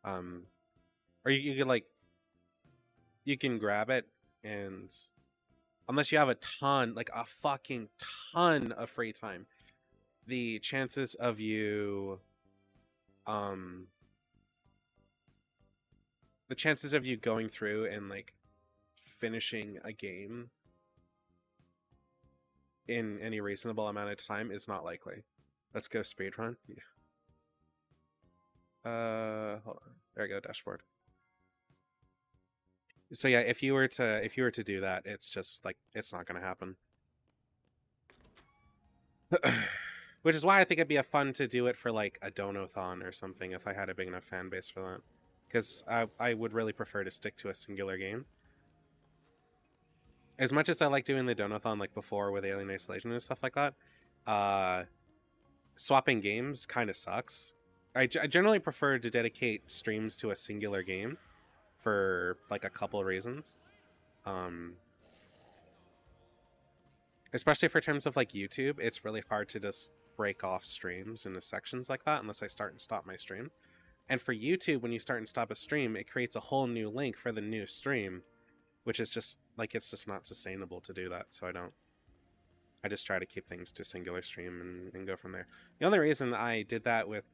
Or you could like, you can grab it, and unless you have a ton, like a fucking ton of free time, the chances of you the chances of you going through and like finishing a game in any reasonable amount of time is not likely. Let's go speedrun. Yeah. Hold on. There we go, dashboard. So yeah, if you were to do that, it's just like, it's not gonna happen. Which is why I think it'd be a fun to do it for like a donathon or something if I had a big enough fan base for that. Because I would really prefer to stick to a singular game. As much as I like doing the donathon like before with Alien Isolation and stuff like that, swapping games kind of sucks. I generally prefer to dedicate streams to a singular game for like a couple of reasons. Especially for terms of like YouTube, it's really hard to just break off streams into sections like that unless I start and stop my stream. And for YouTube, when you start and stop a stream, it creates a whole new link for the new stream, which is just like, it's just not sustainable to do that. So I just try to keep things to singular stream and go from there. The only reason I did that with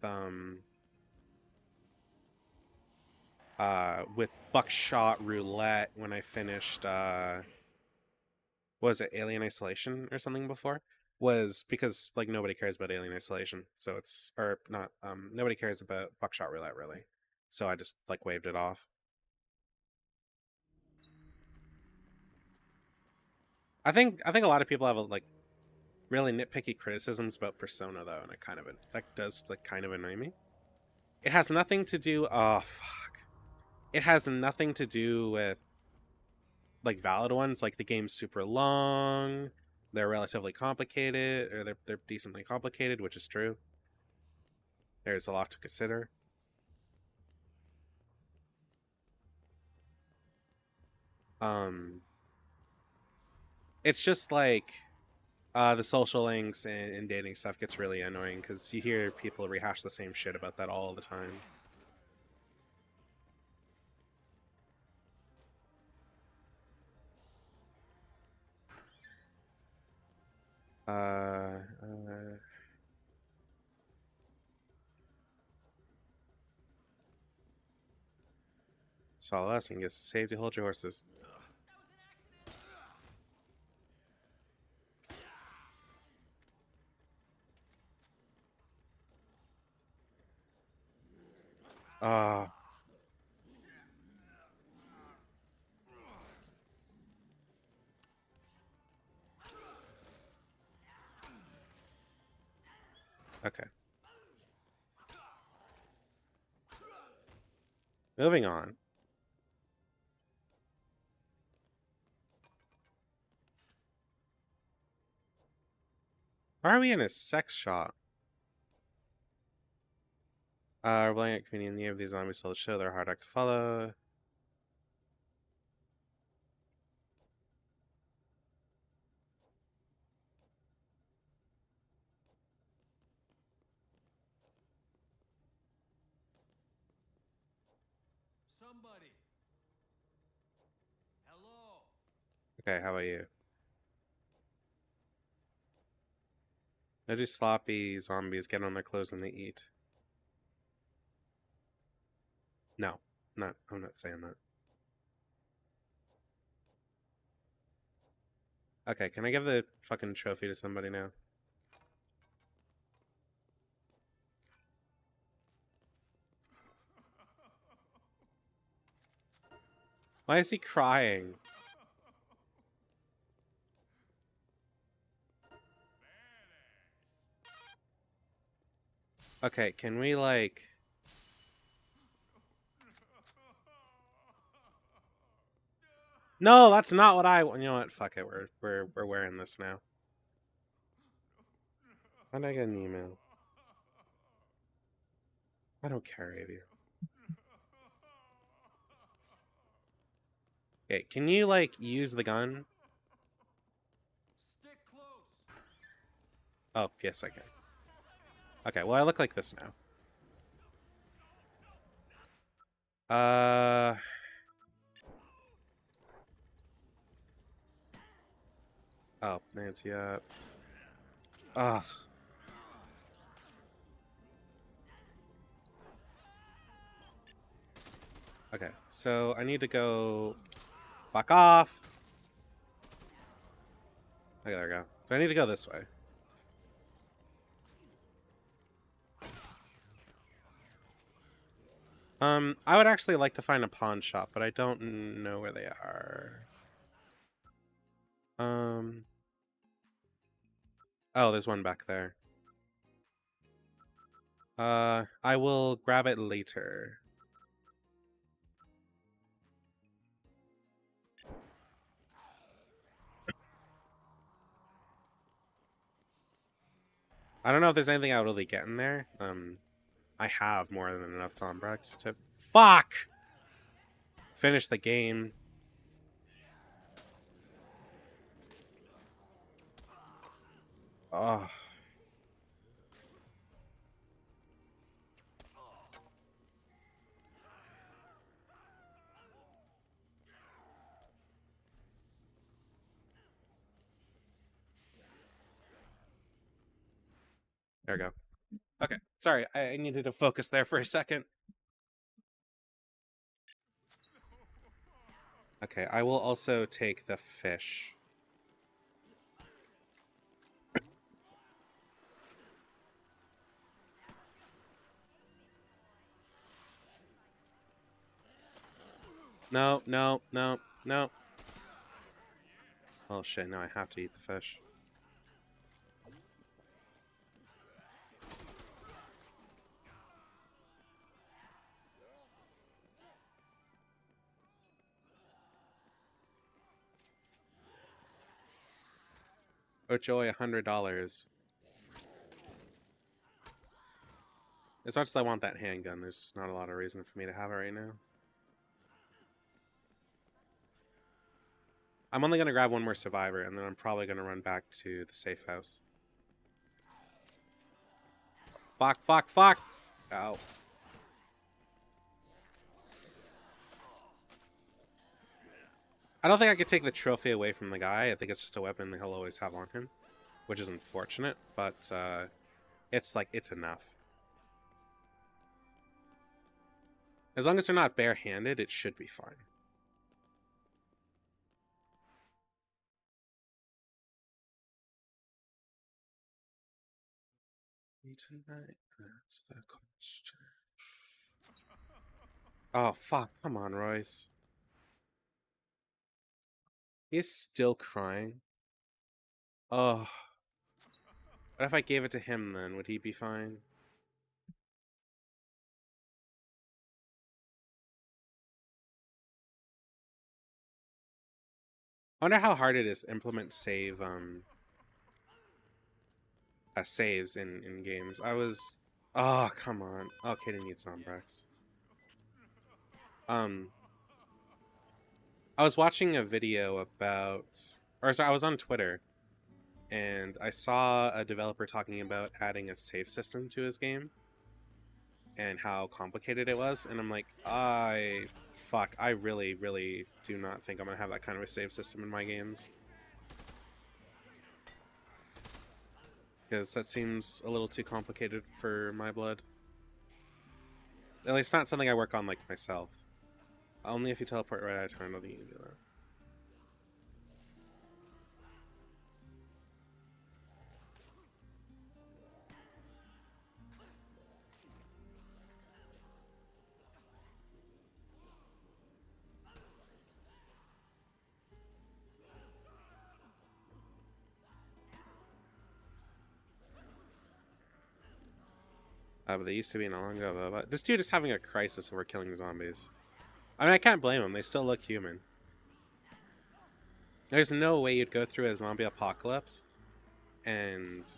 Buckshot Roulette when I finished was it Alien Isolation or something before, was because like nobody cares about Alien Isolation, so it's, or not, nobody cares about Buckshot Roulette really, so I just like waved it off. I think a lot of people have like really nitpicky criticisms about Persona though, and it kind of, that does like kind of annoy me. It has nothing to do, oh fuck, it has nothing to do with like valid ones. Like the game's super long, they're relatively complicated, or they're decently complicated, which is true. There's a lot to consider. It's just like the social links and dating stuff gets really annoying because you hear people rehash the same shit about that all the time. So all asking is safety, hold your horses. Okay. Moving on. Why are we in a sex shop? We're playing at community in the of these zombies still show they're hard act to follow. Somebody. Hello. Okay, how about you? They do sloppy zombies get on their clothes and they eat. No, I'm not saying that. Okay, can I give the fucking trophy to somebody now? Why is he crying? Okay, can we like... No, that's not what I want. You know what? Fuck it. We're wearing this now. How did I get an email? I don't care, Avia. Okay, can you like use the gun? Stick close. Oh, yes I can. Okay, well, I look like this now. Uh... Oh, Nancy up. Ugh. Okay, so I need to go... Fuck off! Okay, there we go. So I need to go this way. I would actually like to find a pawn shop, but I don't know where they are. Oh, there's one back there. I will grab it later. I don't know if there's anything I'll really get in there. I have more than enough Zombrex to... Fuck! Finish the game. Oh. There we go. Okay, sorry, I needed to focus there for a second. Okay, I will also take the fish. No, no, no, no. Oh shit, now I have to eat the fish. Oh joy, $100. As much as I want that handgun, there's not a lot of reason for me to have it right now. I'm only gonna grab one more survivor, and then I'm probably gonna run back to the safe house. Fuck, fuck, fuck! Ow. I don't think I could take the trophy away from the guy. I think it's just a weapon that he'll always have on him, which is unfortunate, but it's like, it's enough. As long as they're not barehanded, it should be fine. Tonight, that's the question. Oh, fuck. Come on, Royce. He's still crying. Oh. What if I gave it to him then? Would he be fine? I wonder how hard it is to implement saves in games. Oh, come on. Okay, didn't need Zombrex. I was watching a video about... Or sorry, I was on Twitter, and I saw a developer talking about adding a save system to his game and how complicated it was, and I'm like, fuck, I really, really do not think I'm gonna have that kind of a save system in my games. Because that seems a little too complicated for my blood. At least not something I work on, like, myself. Only if you teleport right out of time, I don't think you can do that. But they used to be in Alonga. This dude is having a crisis over killing zombies. I mean, I can't blame him. They still look human. There's no way you'd go through a zombie apocalypse and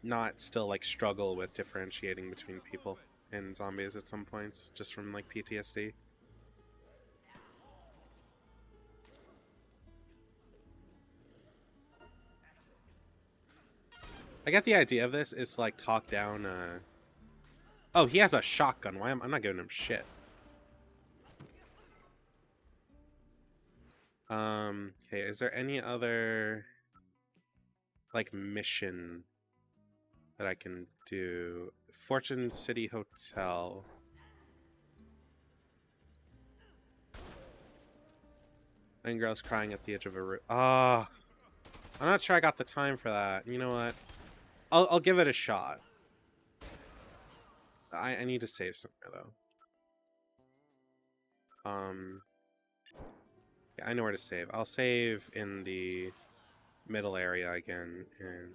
not still, like, struggle with differentiating between people and zombies at some points, just from, like, PTSD. I get the idea of this is to, like, talk down, Oh, he has a shotgun. Why am I'm not giving him shit. Okay, is there any other, like, mission that I can do? Fortune City Hotel. And girls crying at the edge of a room. Ah, I'm not sure I got the time for that. You know what? I'll give it a shot. I need to save somewhere though. Yeah, I know where to save. I'll save in the middle area again and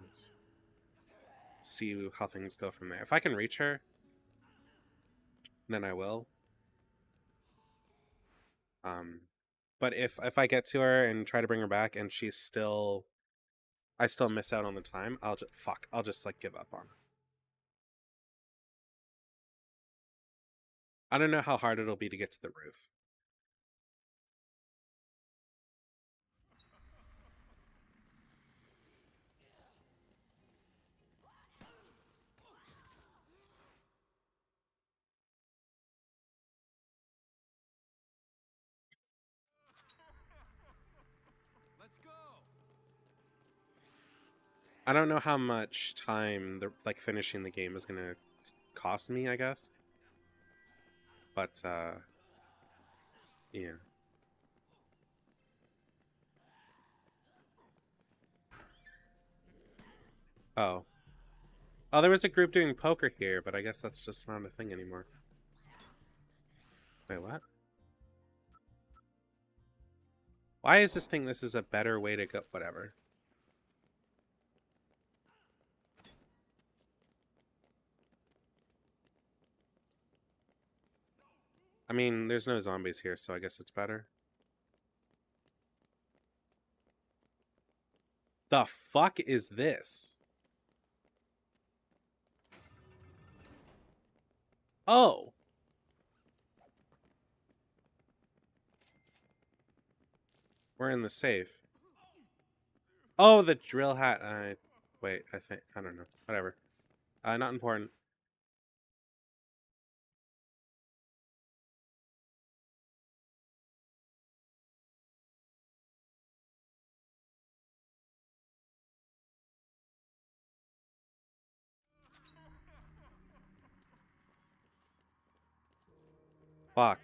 see how things go from there. If I can reach her, then I will. But if I get to her and try to bring her back and she's still, I still miss out on the time, I'll just like give up on her. I don't know how hard it'll be to get to the roof. I don't know how much time the like finishing the game is gonna cost me, I guess. But yeah. Oh. Oh, there was a group doing poker here, but I guess that's just not a thing anymore. Wait, what? Why is this thing? This is a better way to go. Whatever. I mean, there's no zombies here, so I guess it's better. The fuck is this? Oh. We're in the safe. Oh, the drill hat. Wait, I don't know. Whatever. Not important. Fuck.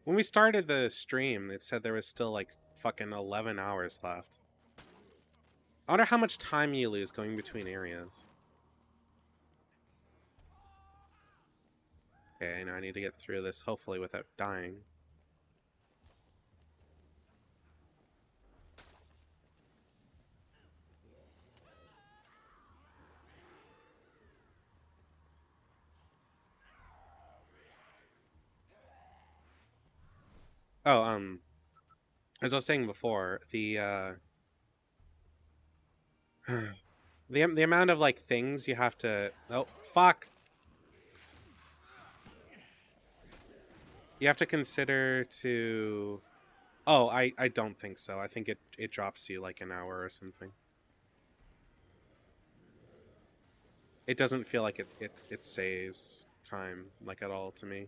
When we started the stream, it said there was still like fucking 11 hours left. I wonder how much time you lose going between areas. Okay, now I need to get through this, hopefully without dying. Oh, as I was saying before, the amount of like things you have to, oh fuck, you have to consider to, oh, I don't think so. I think it drops you like an hour or something. It doesn't feel like it saves time like at all to me.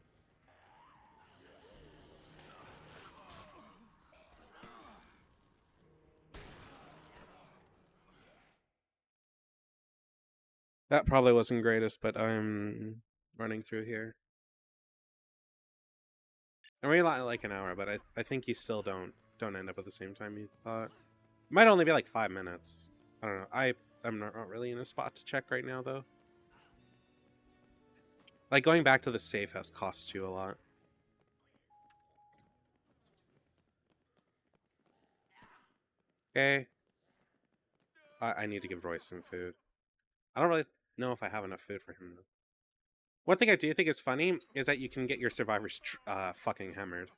That probably wasn't greatest, but I'm running through here. I really like an hour, but I think you still don't end up at the same time you thought. It might only be like 5 minutes. I don't know. I'm not really in a spot to check right now though. Like going back to the safe house costs you a lot. Okay. I need to give Royce some food. I don't really know if I have enough food for him though. One thing I do think is funny is that you can get your survivors fucking hammered,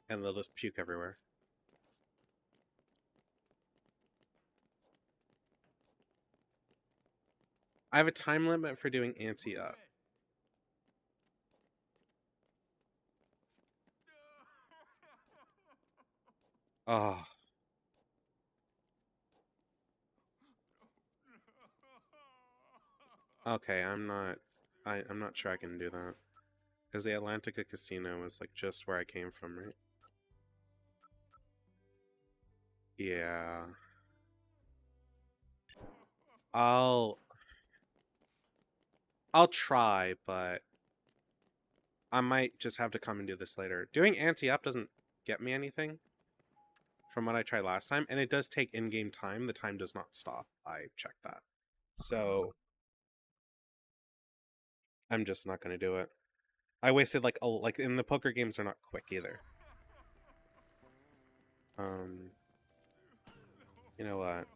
and they'll just puke everywhere. I have a time limit for doing anti-up. Oh. Okay, I'm not sure I can do that. Because the Atlantica Casino is like just where I came from, right? Yeah. I'll I'll try, but I might just have to come and do this later. Doing anti-up doesn't get me anything from what I tried last time, and it does take in-game time. The time does not stop. I checked that. So I'm just not gonna do it. I wasted like in the poker games are not quick either. Um you know what?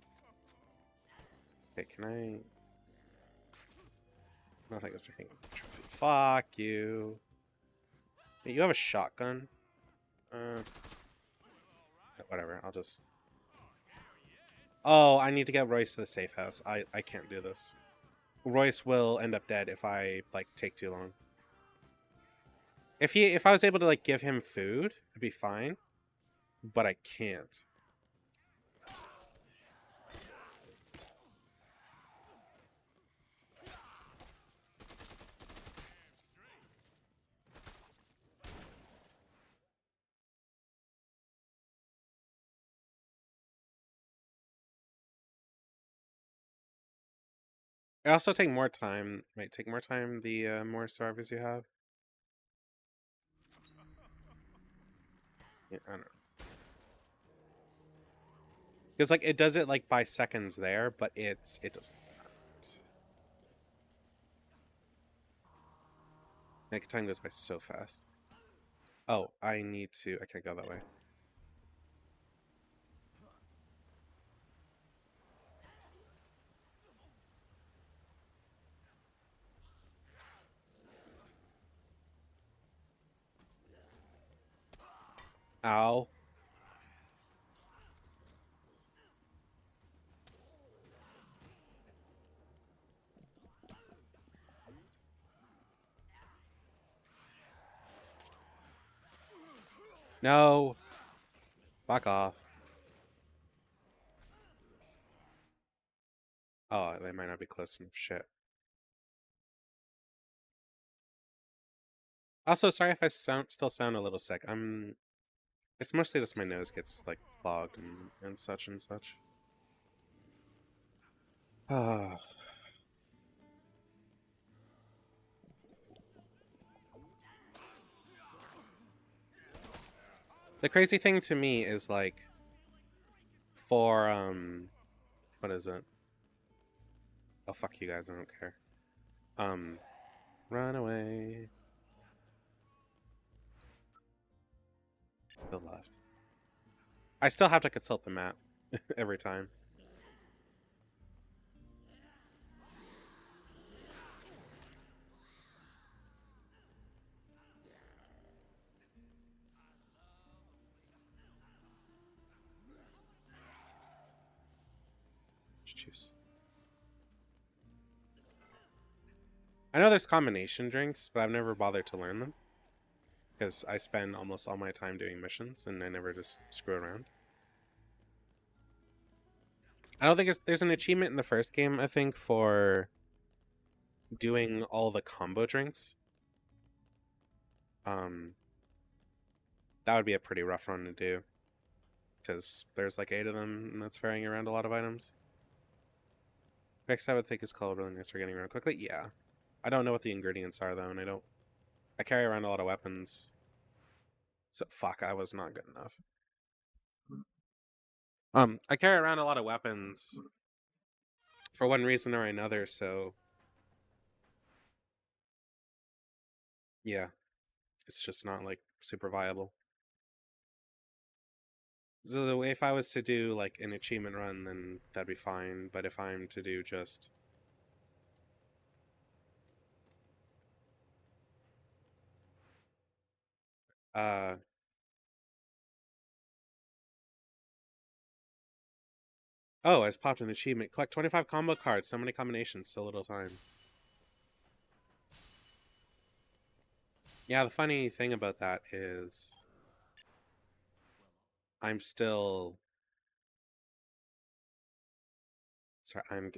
Okay, can I nothing is hitting trophy. Fuck you. Hey, you have a shotgun? Uh whatever, I'll just Oh, I need to get Royce to the safe house. I can't do this. Royce will end up dead if I like take too long. If I was able to like give him food, it'd be fine. But I can't. It also take more time. Might take more time the more survivors you have. Yeah, I don't know. Because like it does it like by seconds there, but it does not. Like time goes by so fast. Oh, I need to. I can't go that way. Ow. No. Fuck off. Oh, they might not be close enough. Shit. Also, sorry if I still sound a little sick. It's mostly just my nose gets like clogged and such and such. Ah. The crazy thing to me is like for what is it? Oh fuck you guys, I don't care. Um Run away. To the left. I still have to consult the map every time. Just choose. I know there's combination drinks, but I've never bothered to learn them. Because I spend almost all my time doing missions and I never just screw around. I don't think there's an achievement in the first game, I think, for doing all the combo drinks. Um that would be a pretty rough run to do. Because there's like 8 of them and that's varying around a lot of items. Fix I would think is called really nice for getting around quickly. Yeah. I don't know what the ingredients are though, and I carry around a lot of weapons. So fuck, I was not good enough. I carry around a lot of weapons for one reason or another, so yeah, it's just not like super viable. So if I was to do like an achievement run, then that'd be fine. But if I'm to do just uh oh, I just popped an achievement. Collect 25 combo cards, so many combinations, so little time. Yeah, the funny thing about that is I'm still sorry, I'm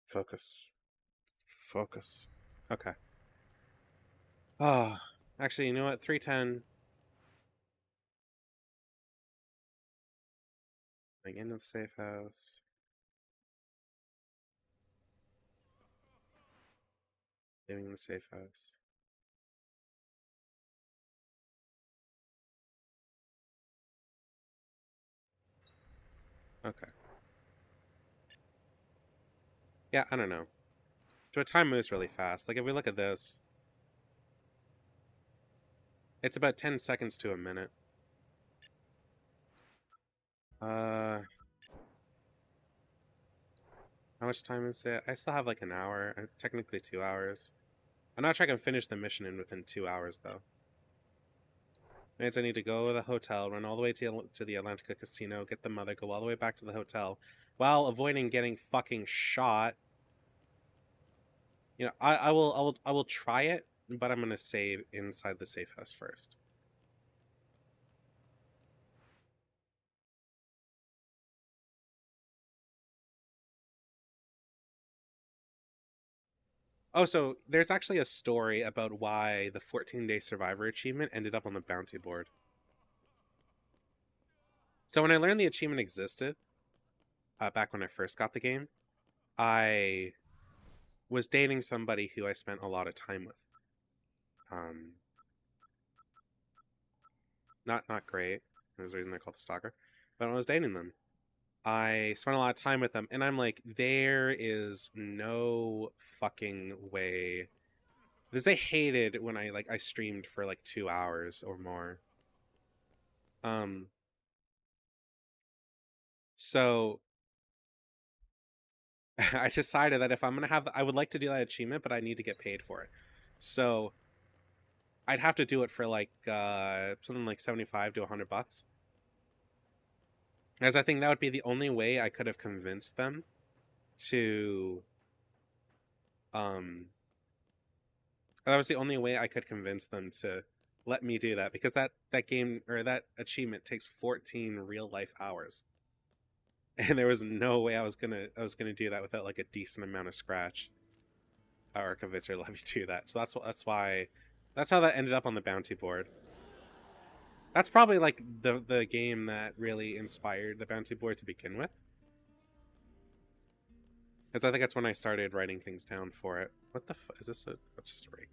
focus. Focus. Okay. Oh, actually, you know what? 310. Going into the safe house. Leaving the safe house. Okay. Yeah, I don't know. So time moves really fast. Like if we look at this, it's about 10 seconds to a minute. Uh, how much time is it? I still have like an hour, technically 2 hours. I'm not sure I can finish the mission in within 2 hours though. Means I need to go to the hotel, run all the way to the Atlantica Casino, get the mother, go all the way back to the hotel, while avoiding getting fucking shot. You know, I will try it, but I'm gonna save inside the safe house first. Oh, so there's actually a story about why the 14-day survivor achievement ended up on the bounty board. So when I learned the achievement existed, back when I first got the game, I was dating somebody who I spent a lot of time with. Um, not great. There's the reason they're called the stalker. But when I was dating them, I spent a lot of time with them, and I'm like, there is no fucking way. Because they hated when I streamed for like 2 hours or more. Um, so I decided that if I'm gonna have, I would like to do that achievement, but I need to get paid for it. So I'd have to do it for like something like 75 to 100 bucks. As I think that would be the only way I could have convinced them to um that was the only way I could convince them to let me do that, because that game or that achievement takes 14 real life hours. And there was no way I was gonna do that without like a decent amount of scratch. Or convince her to let me do that. So that's how that ended up on the bounty board. That's probably like the game that really inspired the bounty board to begin with. Because I think that's when I started writing things down for it. What the is this? What's just a rake?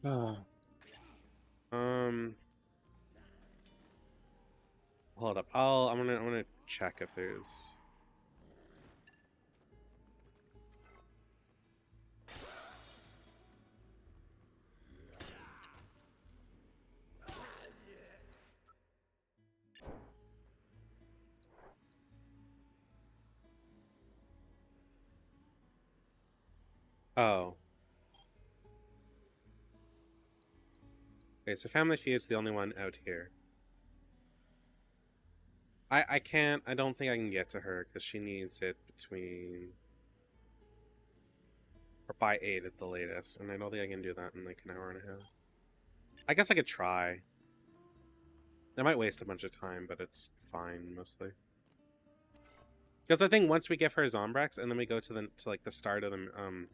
Oh. Um. Hold up. I'm gonna check if there's. Oh. Okay. So Family Feud's the only one out here. I can't. I don't think I can get to her because she needs it between or by 8 at the latest, and I don't think I can do that in like an hour and a half. I guess I could try. I might waste a bunch of time, but it's fine mostly. Because I think once we give her Zombrex and then we go to like the start of the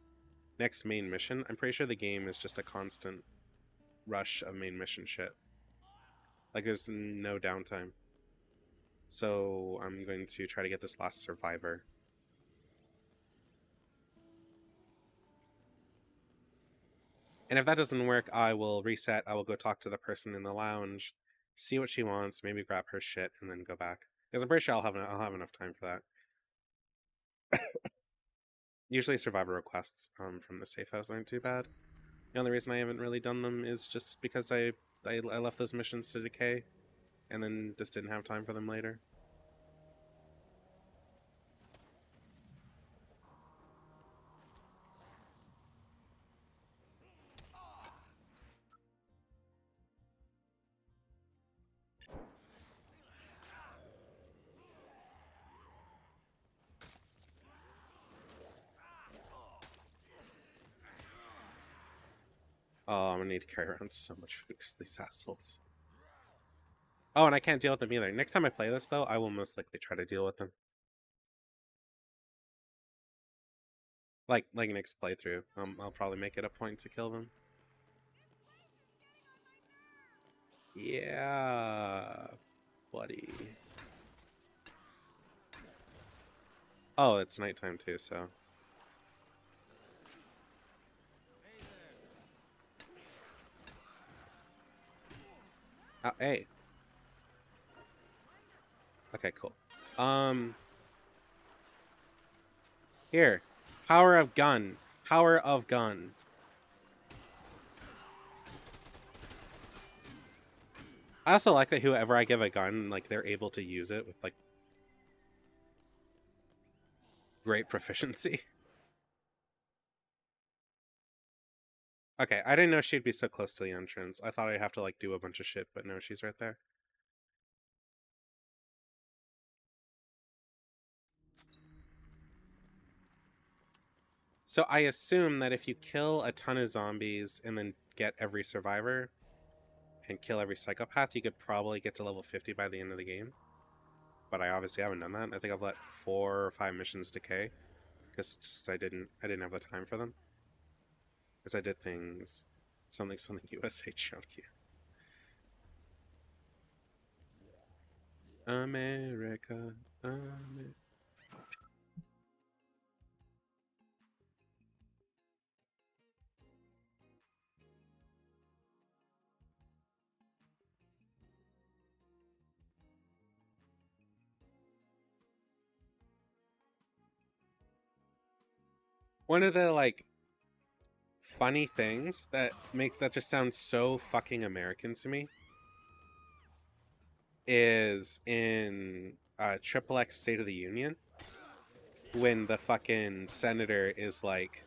next main mission, I'm pretty sure the game is just a constant rush of main mission shit. Like there's no downtime. So I'm going to try to get this last survivor. And if that doesn't work, I will reset. I will go talk to the person in the lounge, see what she wants, maybe grab her shit, and then go back. Because I'm pretty sure I'll have enough time for that. Usually survivor requests from the safe house aren't too bad. The only reason I haven't really done them is just because I left those missions to decay, and then just didn't have time for them later. Oh, I'm gonna need to carry around so much food because these assholes. Oh, and I can't deal with them either. Next time I play this, though, I will most likely try to deal with them. Like next playthrough. I'll probably make it a point to kill them. Yeah, buddy. Oh, it's nighttime too, so. Hey. Okay, cool. Here. Power of gun. Power of gun. I also like that whoever I give a gun, like, they're able to use it with, like, great proficiency. Okay, I didn't know she'd be so close to the entrance. I thought I'd have to, like, do a bunch of shit, but no, she's right there. So I assume that if you kill a ton of zombies and then get every survivor and kill every psychopath, you could probably get to level 50 by the end of the game. But I obviously haven't done that. I think I've let 4 or 5 missions decay because just I didn't have the time for them. Because I did things something USA chunky. America, America. One of the like funny things that makes that just sound so fucking American to me is in Triple X State of the Union when the fucking senator is like,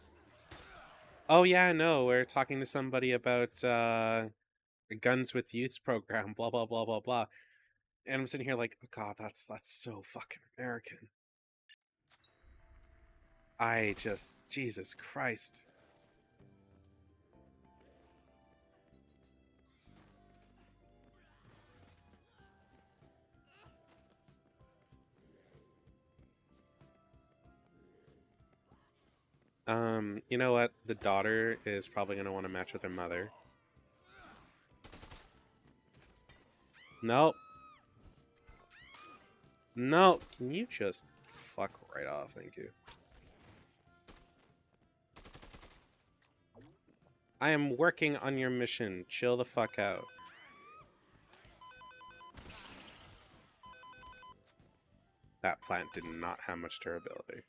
"Oh yeah, no, we're talking to somebody about Guns with Youth program, blah blah blah blah blah," and I'm sitting here like, oh, God, that's so fucking American. I just, Jesus Christ. You know what? The daughter is probably gonna want to match with her mother. Nope. No, can you just fuck right off? Thank you. I am working on your mission. Chill the fuck out. That plant did not have much durability.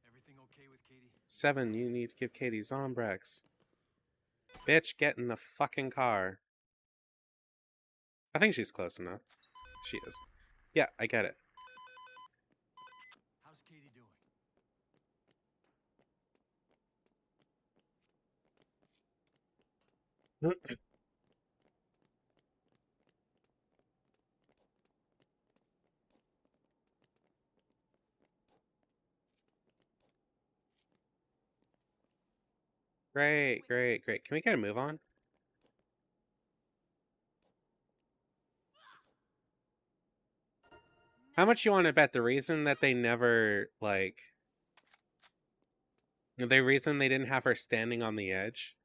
Everything okay with Katie? 7, you need to give Katie Zombrex. Bitch, get in the fucking car. I think she's close enough. She is. Yeah, I get it. How's Katie doing? Great, great, great. Can we get a move on? How much you want to bet the reason that they never, like... The reason they didn't have her standing on the edge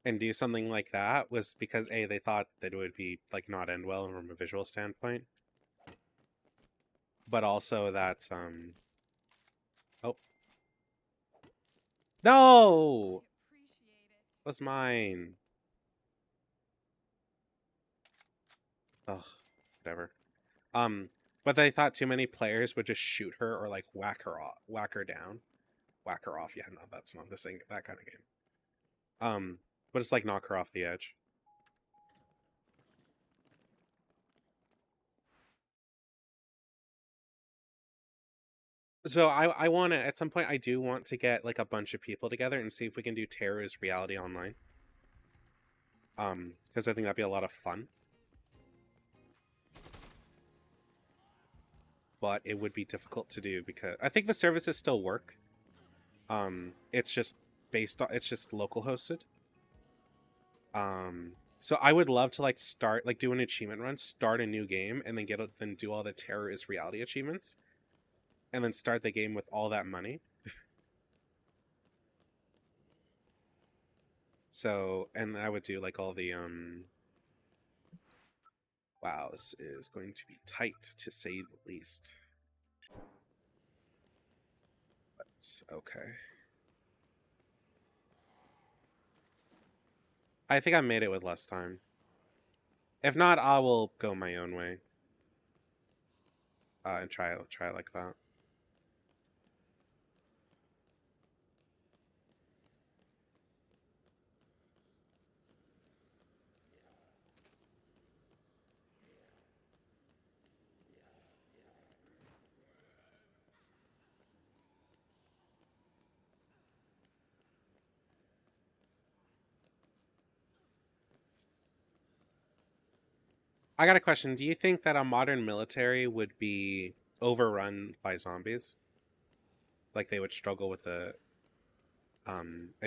and do something like that was because, A, they thought that it would be, like, not end well from a visual standpoint. But also that, Oh. No! That's mine. Ugh, whatever. But they thought too many players would just shoot her or like whack her off, whack her down, whack her off. Yeah, no, that's not the same that kind of game. But it's like knock her off the edge. So I want to at some point I do want to get like a bunch of people together and see if we can do Terror's Reality online. Because I think that'd be a lot of fun. But it would be difficult to do because I think the services still work. It's just it's just local hosted. So I would love to like start like do an achievement run, start a new game, and then then do all the Terror is Reality achievements, and then start the game with all that money. So, and I would do like all the wow, this is going to be tight to say the least. But okay. I think I made it with less time. If not, I will go my own way. And try it like that. I got a question. Do you think that a modern military would be overrun by zombies? Like they would struggle with a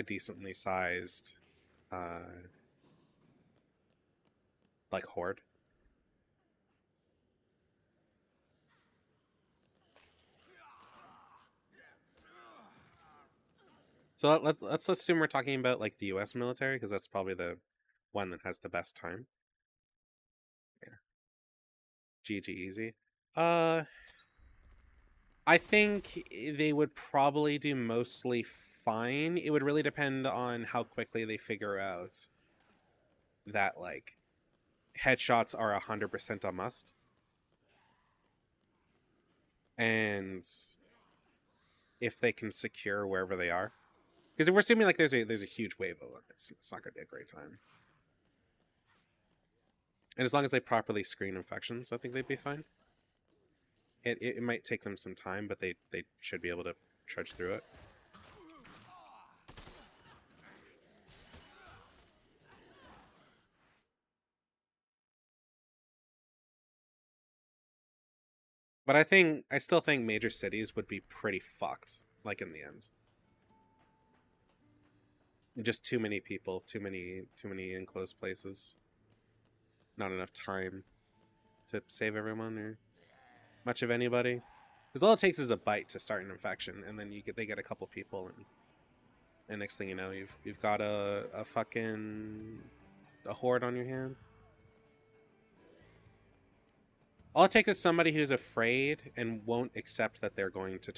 decently sized like horde? So let's assume we're talking about like the U.S. military because that's probably the one that has the best time. Yeah, GG easy. Uh, I think they would probably do mostly fine. It would really depend on how quickly they figure out that like headshots are 100% a must, and if they can secure wherever they are. Because if we're assuming like there's a huge wave of them, it's not going to be a great time. And as long as they properly screen infections, I think they'd be fine. It might take them some time, but they should be able to trudge through it. But I still think major cities would be pretty fucked, like in the end. Just too many people, too many enclosed places. Not enough time to save everyone or much of anybody. Because all it takes is a bite to start an infection, and then they get a couple people, and next thing you know, you've got a fucking a horde on your hand. All it takes is somebody who's afraid and won't accept that they're going to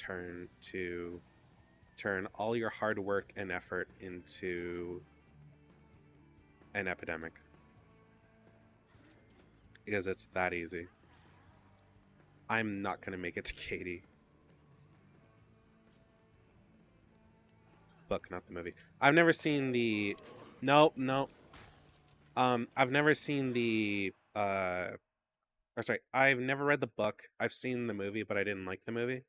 turn all your hard work and effort into an epidemic. Because it's that easy. I'm not going to make it to Katie. Book, not the movie. I've never seen the... No. I've never seen the... Or sorry, I've never read the book. I've seen the movie, but I didn't like the movie.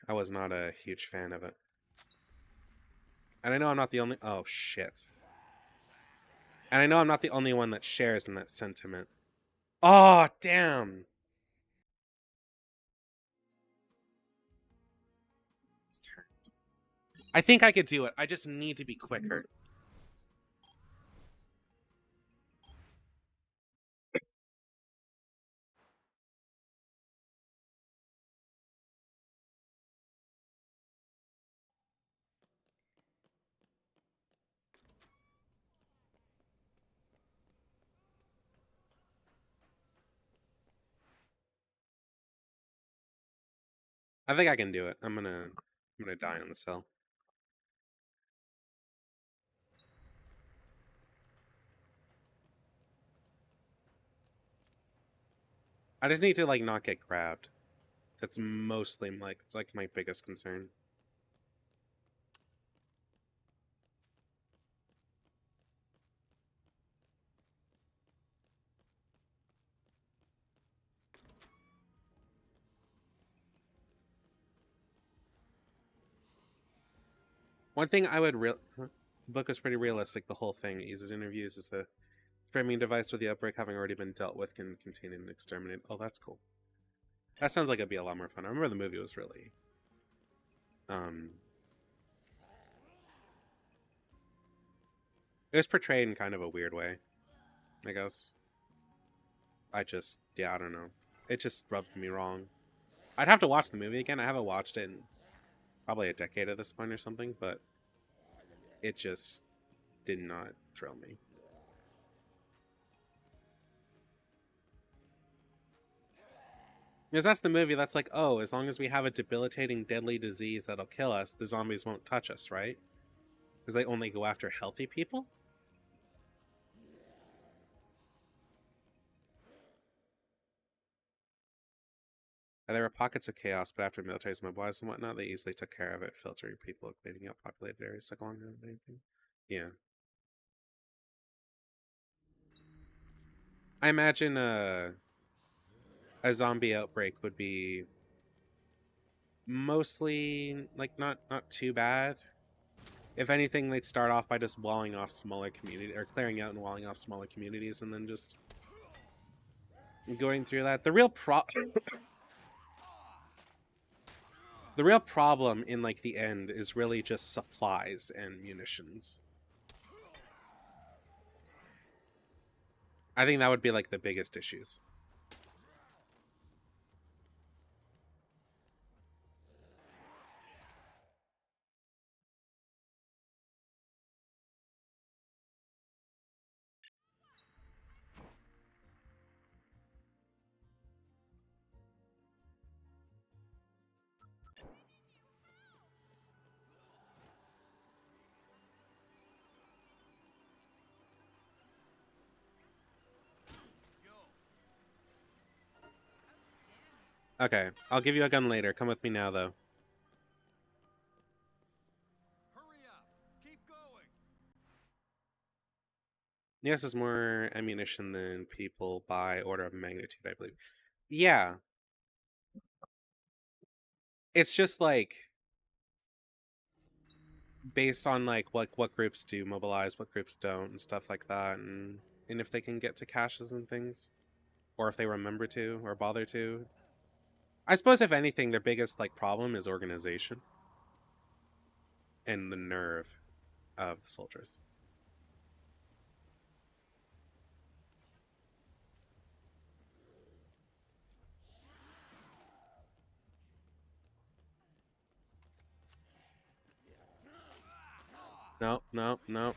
I was not a huge fan of it. And I know I'm not the only... Oh, shit. And I know I'm not the only one that shares in that sentiment. Oh, damn! I think I could do it. I just need to be quicker. I think I can do it. I'm gonna die on this hill. I just need to like not get grabbed. That's mostly like it's like my biggest concern. One thing I would the book is pretty realistic. The whole thing uses interviews as the framing device with the outbreak having already been dealt with can contain and exterminate. Oh, that's cool. That sounds like it'd be a lot more fun. I remember the movie was really it was portrayed in kind of a weird way, I guess. I don't know. It just rubbed me wrong. I'd have to watch the movie again. I haven't watched it in probably a decade at this point or something, but it just did not thrill me. Because that's the movie that's like, oh, as long as we have a debilitating, deadly disease that'll kill us, the zombies won't touch us, right? Because they only go after healthy people? There were pockets of chaos, but after militaries mobilized and whatnot, they easily took care of it, filtering people, cleaning out populated areas, took longer than anything. Yeah. I imagine a zombie outbreak would be mostly like not too bad. If anything, they'd start off by just walling off smaller community or clearing out and walling off smaller communities, and then just going through that. The real the real problem in like the end is really just supplies and munitions. I think that would be like the biggest issues. Okay, I'll give you a gun later. Come with me now, though. Hurry up! Keep going! Yes, is more ammunition than people by order of magnitude, I believe. Yeah, it's just like based on like what groups do mobilize, what groups don't, and stuff like that, and if they can get to caches and things, or if they remember to or bother to. I suppose if anything, their biggest like problem is organization and the nerve of the soldiers. No, no, no.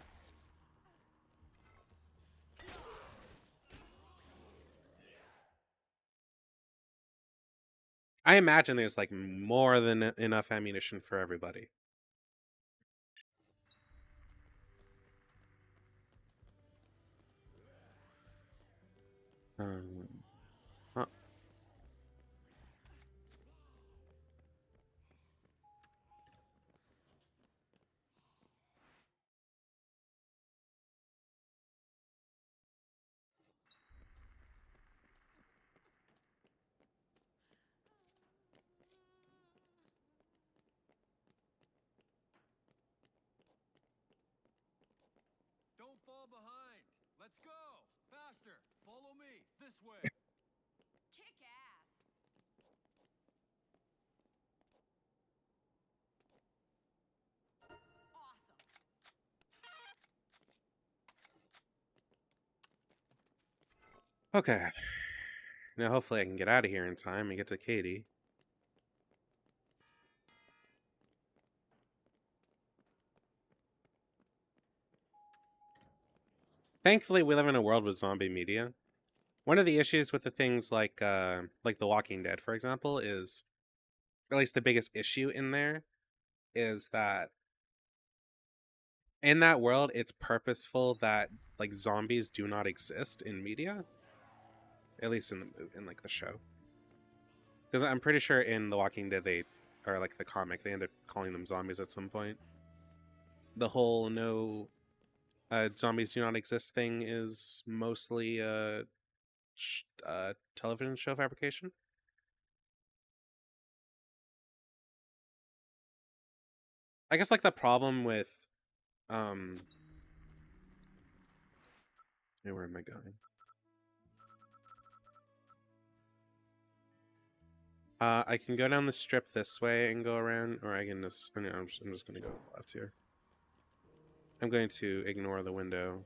I imagine there's like more than enough ammunition for everybody. Huh. Don't fall behind! Let's go! Faster! Follow me! This way! Kick ass. Awesome. Okay. Now hopefully I can get out of here in time and get to Katie. Thankfully, we live in a world with zombie media. One of the issues with the things like The Walking Dead, for example, is at least the biggest issue in there is that in that world, it's purposeful that like zombies do not exist in media, at least in like the show. Because I'm pretty sure in The Walking Dead they or like the comic they end up calling them zombies at some point. The whole no zombies do not exist thing is mostly television show fabrication. I guess like the problem with where am I going? I can go down the strip this way and go around, or I can just, no, I'm just gonna go left here. I'm going to ignore the window.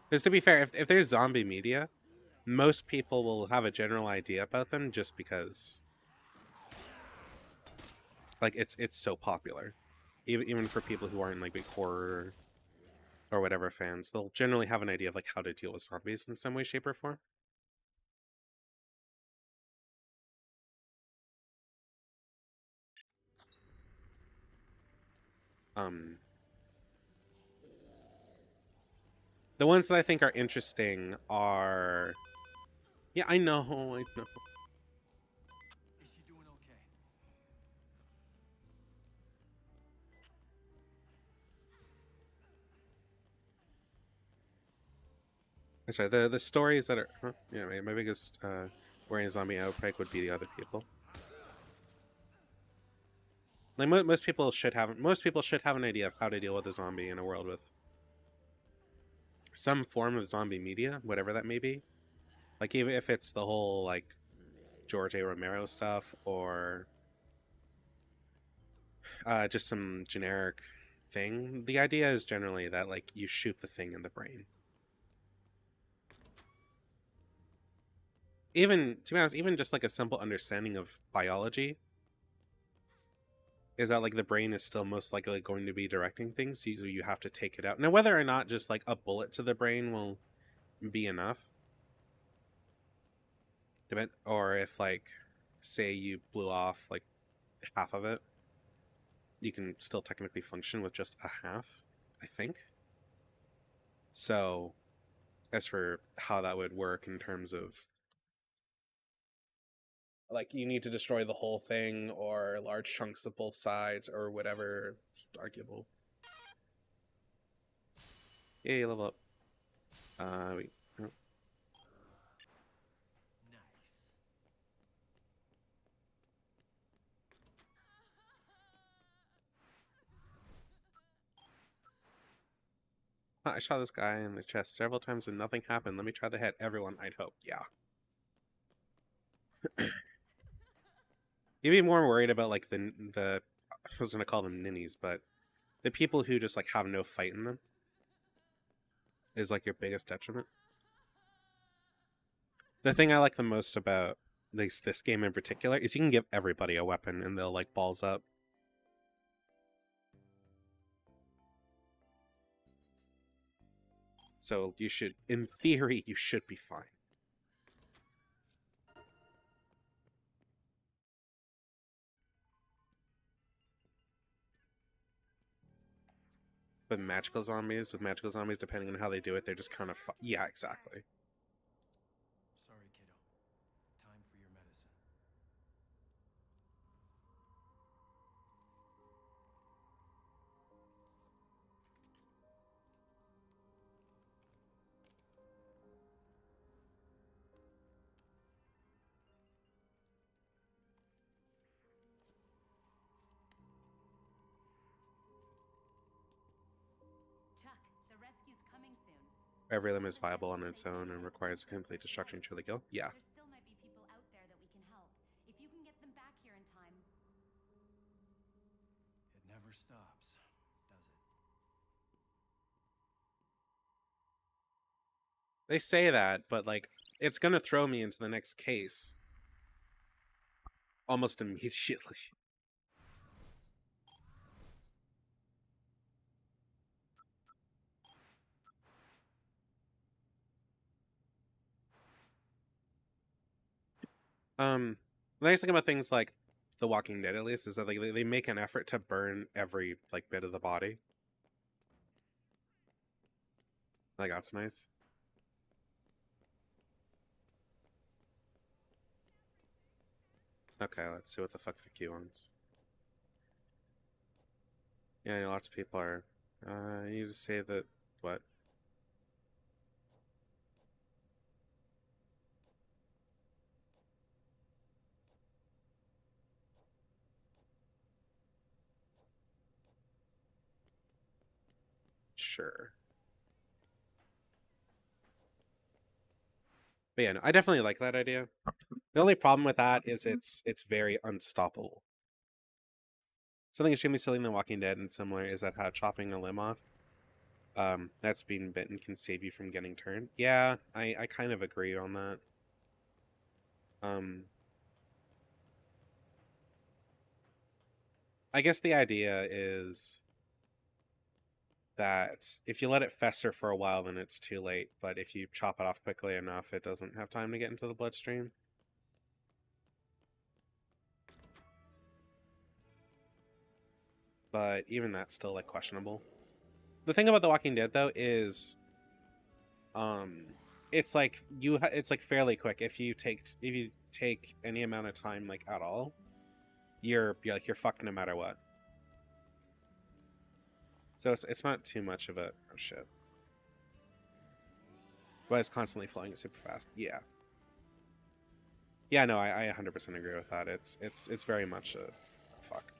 Because to be fair, if there's zombie media, most people will have a general idea about them just because, like, it's so popular. Even for people who aren't like big horror or whatever fans, they'll generally have an idea of like how to deal with zombies in some way, shape, or form. Um, the ones that I think are interesting are, yeah, I know. Is she doing okay? Sorry, the stories that are, huh? Yeah, my biggest worry in zombie outbreak would be the other people. Like most people should have an idea of how to deal with a zombie in a world with some form of zombie media, whatever that may be. Like even if it's the whole like George A. Romero stuff or just some generic thing. The idea is generally that like you shoot the thing in the brain. Even to be honest, even just like a simple understanding of biology is that like the brain is still most likely going to be directing things, so you have to take it out. Now, whether or not just like a bullet to the brain will be enough, or if like say you blew off like half of it, you can still technically function with just a half, I think. So, as for how that would work in terms of like you need to destroy the whole thing or large chunks of both sides or whatever, it's arguable. Yeah, level up. Wait. Oh. Nice. I shot this guy in the chest several times and nothing happened. Let me try the head. Everyone, I'd hope. Yeah. You'd be more worried about like the I was gonna call them ninnies, but the people who just like have no fight in them is like your biggest detriment. The thing I like the most about this game in particular is you can give everybody a weapon and they'll like balls up. So you should, in theory, you should be fine. With magical zombies, depending on how they do it, they're just kind of yeah, exactly. Sorry, kiddo. Time for your medicine. Chuck, the rescue's coming soon. Every limb is viable on its own and requires a complete destruction to truly kill. Yeah. There still might be people out there that we can help. If you can get them back here in time. It never stops, does it? They say that, but like it's gonna throw me into the next case almost immediately. The nice thing about things like The Walking Dead, at least, is that like they make an effort to burn every like bit of the body. Like that's nice. Okay, let's see what the fuck Vicky wants. Yeah, I know lots of people are. You need to say that what? Sure. But yeah, no, I definitely like that idea. The only problem with that is it's very unstoppable. Something extremely silly in The Walking Dead and similar is that how chopping a limb off that's being bitten can save you from getting turned. Yeah, I kind of agree on that. I guess the idea is that if you let it fester for a while, then it's too late. But if you chop it off quickly enough, it doesn't have time to get into the bloodstream. But even that's still like questionable. The thing about The Walking Dead though is, it's like it's like fairly quick. If you take any amount of time like at all, you're like you're fucked no matter what. So it's not too much of a oh shit. But it's constantly flowing super fast. Yeah. Yeah, no, I 100% agree with that. It's very much a fuck.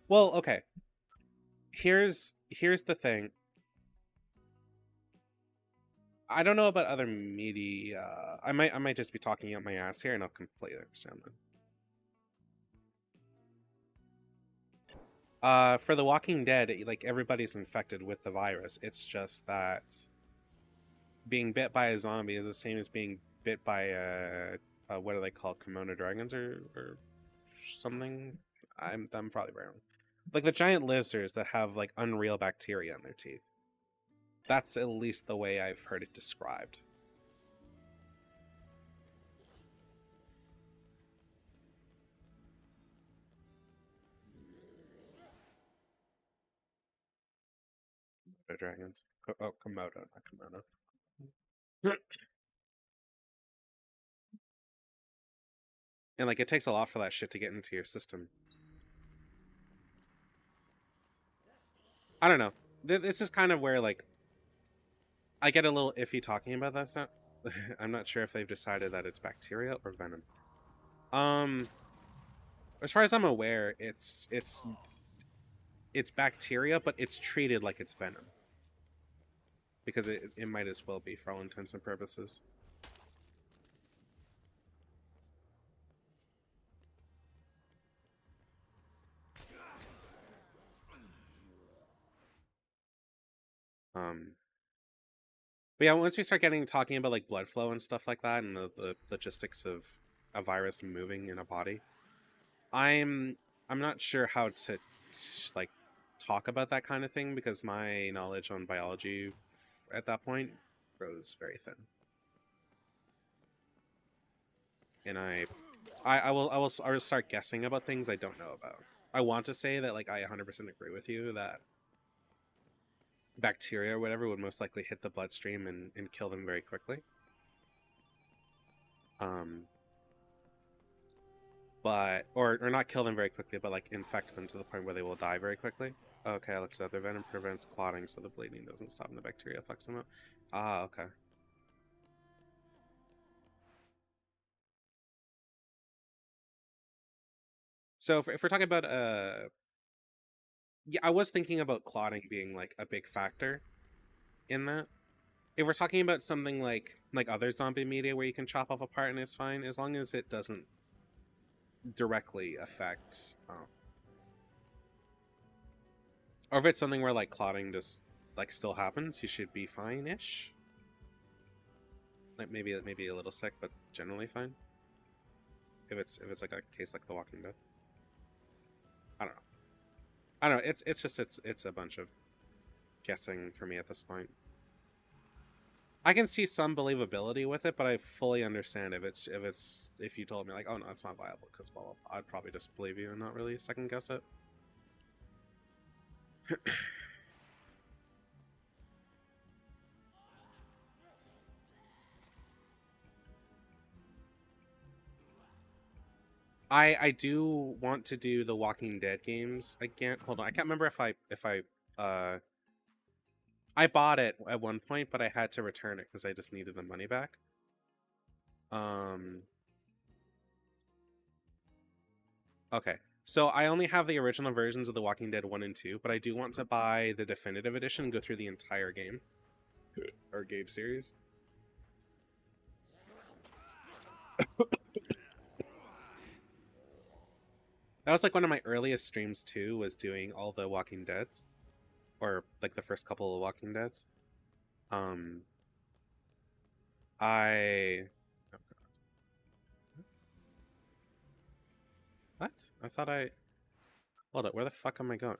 Well, okay. Here's the thing. I don't know about other media. I might just be talking out my ass here, and I'll completely understand that. For The Walking Dead, like everybody's infected with the virus. It's just that being bit by a zombie is the same as being bit by what are they called, Komodo dragons or something. I'm probably wrong. Like the giant lizards that have like unreal bacteria in their teeth. That's at least the way I've heard it described. Komodo dragons. Oh, Komodo, not Komodo. And like it takes a lot for that shit to get into your system. I don't know. This is kind of where like I get a little iffy talking about that stuff. I'm not sure if they've decided that it's bacteria or venom. As far as I'm aware, it's bacteria, but it's treated like it's venom because it might as well be for all intents and purposes. But yeah, once we start talking about like blood flow and stuff like that, and the logistics of a virus moving in a body, I'm not sure how to like talk about that kind of thing because my knowledge on biology at that point grows very thin, and I will start guessing about things I don't know about. I want to say that like I 100% agree with you that bacteria or whatever would most likely hit the bloodstream and kill them very quickly. But or not kill them very quickly, but like infect them to the point where they will die very quickly. Okay, I looked it up. The venom prevents clotting, so the bleeding doesn't stop and the bacteria fucks them up. Ah, okay. So if we're talking about yeah, I was thinking about clotting being like a big factor in that. If we're talking about something like other zombie media where you can chop off a part and it's fine, as long as it doesn't directly affect, or if it's something where like clotting just like still happens, you should be fine-ish. Like maybe a little sick, but generally fine. If it's like a case like The Walking Dead. I don't know. I don't know. It's a bunch of guessing for me at this point. I can see some believability with it, but I fully understand if you told me like, oh no, it's not viable because blah, blah, blah, I'd probably just believe you and not really second guess it. I do want to do the Walking Dead games again. Hold on, I can't remember if I bought it at one point, but I had to return it because I just needed the money back. Okay. So I only have the original versions of The Walking Dead 1 and 2, but I do want to buy the definitive edition and go through the entire game or game series. That was like one of my earliest streams too, was doing all the Walking Deads. Or like the first couple of Walking Deads. Um I What? I thought I hold up, where the fuck am I going?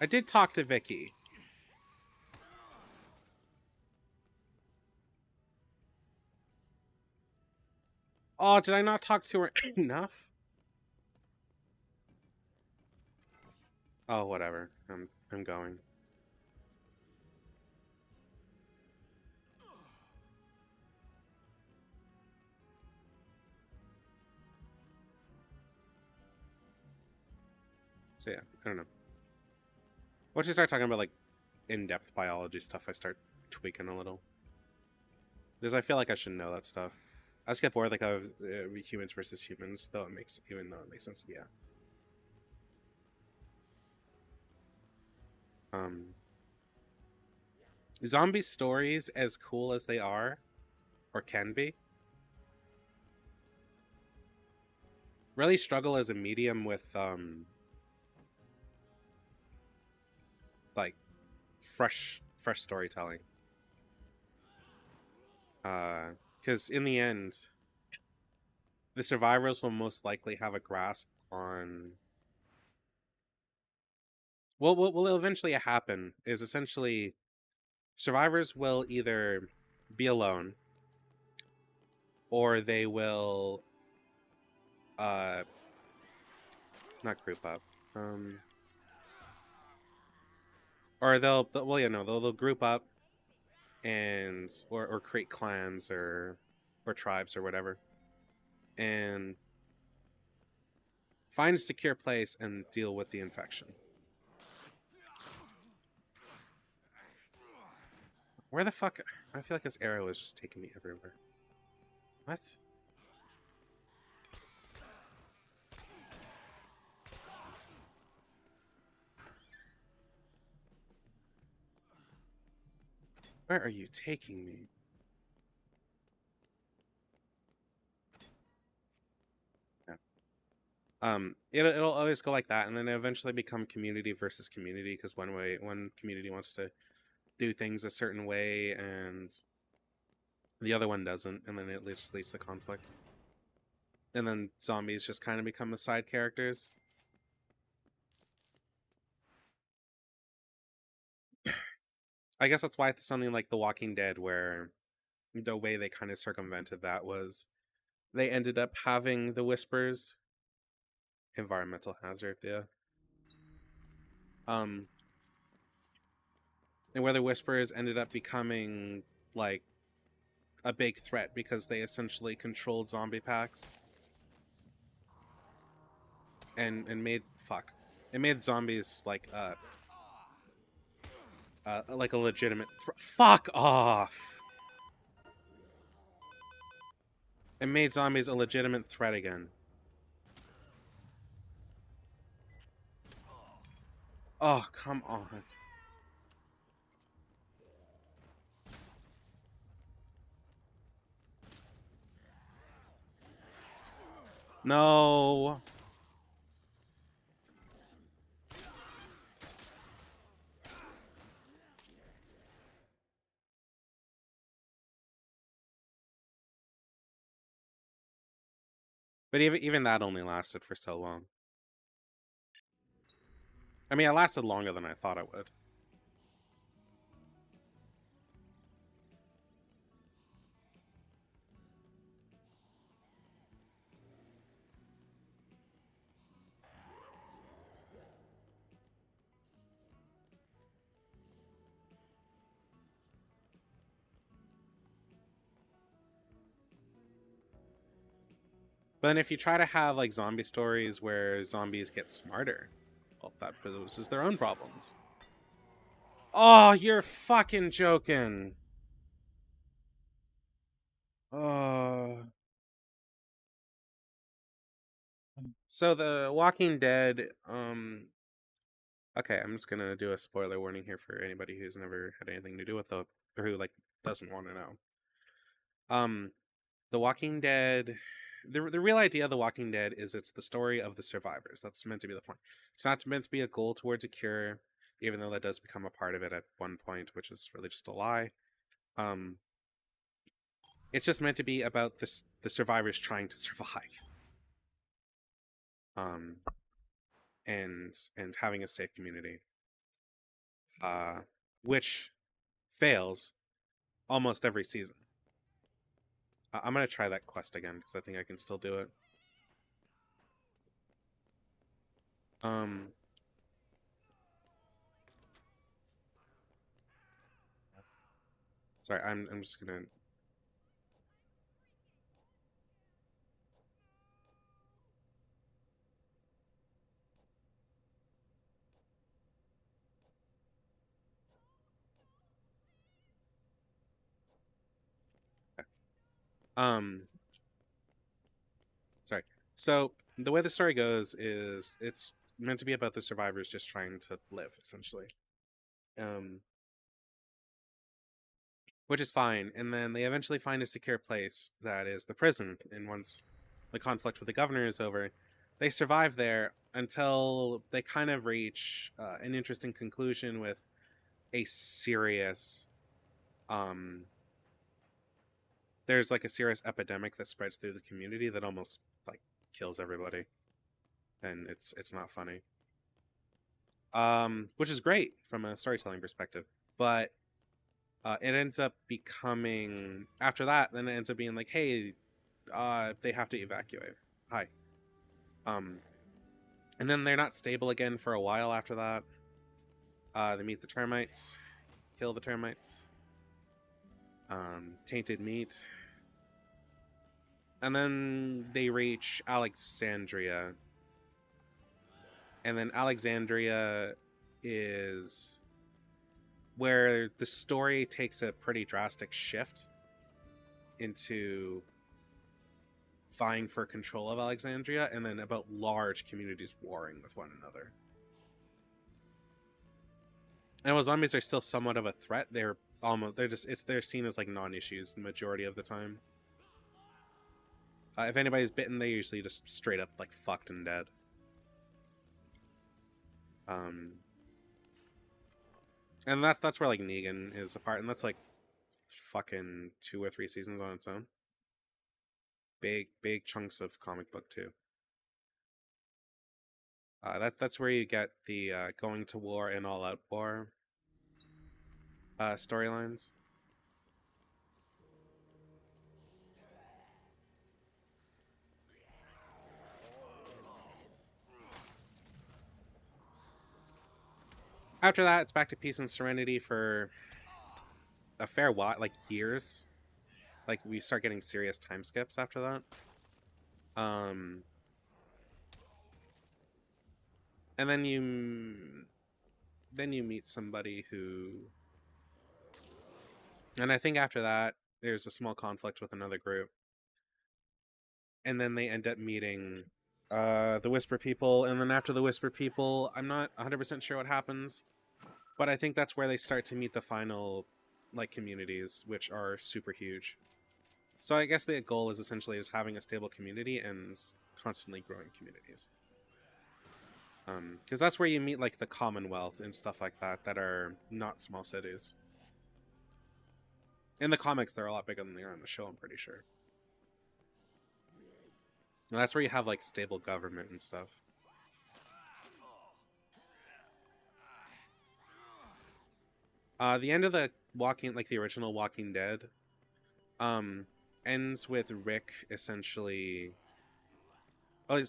I did talk to Vicky. Oh, did I not talk to her enough? Oh, whatever. I'm going. So yeah, I don't know. Once you start talking about like in-depth biology stuff, I start tweaking a little. Because I feel like I should know that stuff. I just get bored like of humans versus humans, even though it makes sense. Yeah. Zombie stories, as cool as they are, or can be, really struggle as a medium with like fresh storytelling. Because in the end, the survivors will most likely have a grasp on. What will eventually happen is essentially survivors will either be alone, or they will not group up, or they'll group up and or create clans or tribes or whatever, and find a secure place and deal with the infection. Where the fuck? I feel like this arrow is just taking me everywhere. What? Where are you taking me? It'll always go like that, and then eventually become community versus community, because one community wants to do things a certain way and the other one doesn't, and then it just leads to conflict. And then zombies just kind of become the side characters. I guess that's why it's something like The Walking Dead, where the way they kind of circumvented that was they ended up having the Whispers. Environmental hazard, yeah. And where the Whispers ended up becoming like a big threat because they essentially controlled zombie packs and made it made zombies like a legitimate fuck off. It made zombies a legitimate threat again. Oh, come on. No. But even that only lasted for so long. I mean, it lasted longer than I thought it would. But then if you try to have like zombie stories where zombies get smarter Well, that poses their own problems. Oh, you're fucking joking. So the Walking Dead, okay, I'm just gonna do a spoiler warning here for anybody who's never had anything to do with the, or who like doesn't want to know. Um, The Walking Dead, the real idea of The Walking Dead is it's the story of the survivors. That's meant to be the point. It's not meant to be a goal towards a cure, even though that does become a part of it at one point, which is really just a lie. Um, it's just meant to be about the survivors trying to survive. Um, and having a safe community. Which fails almost every season. I'm gonna try that quest again because I think I can still do it. Um, sorry, I'm just gonna. Um, sorry. So the way the story goes is it's meant to be about the survivors just trying to live, essentially. Um, which is fine. And then they eventually find a secure place that is the prison. And once the conflict with the governor is over, they survive there until they kind of reach an interesting conclusion with a serious there's like a serious epidemic that spreads through the community that almost like kills everybody, and it's not funny, which is great from a storytelling perspective, but it ends up becoming after that, then it ends up being like, hey, they have to evacuate. Hi. um and then they're not stable again for a while after that. They meet the termites, kill the termites, tainted meat, and then they reach Alexandria. And then Alexandria is where the story takes a pretty drastic shift into vying for control of Alexandria, and then about large communities warring with one another. And while zombies are still somewhat of a threat, they're seen as like non-issues the majority of the time. If anybody's bitten, they're usually just straight up like fucked and dead. And that's where like Negan is apart, and that's like fucking 2 or 3 seasons on its own. Big chunks of comic book too. That's where you get the going to war and all out war storylines. After that, it's back to peace and serenity for a fair while, like years. Like we start getting serious time skips after that. And then you meet somebody who, and I think after that there's a small conflict with another group, and then they end up meeting the Whisper People, and then after the Whisper People, I'm not 100% sure what happens, but I think that's where they start to meet the final like communities, which are super huge. So I guess the goal is essentially just having a stable community and constantly growing communities. Because that's where you meet like the Commonwealth and stuff like that are not small cities. In the comics, they're a lot bigger than they are in the show, I'm pretty sure. And that's where you have like stable government and stuff. The end of the the original Walking Dead, ends with Rick essentially. Oh,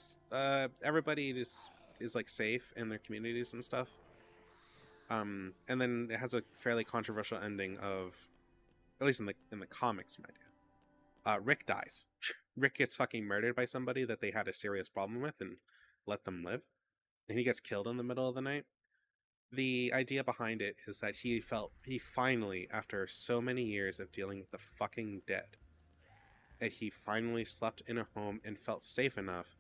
everybody is like safe in their communities and stuff. And then it has a fairly controversial ending of, at least in the comics, my dear. Rick dies. Rick gets fucking murdered by somebody that they had a serious problem with and let them live. and he gets killed in the middle of the night. The idea behind it is that he finally, after so many years of dealing with the fucking dead, that he finally slept in a home and felt safe enough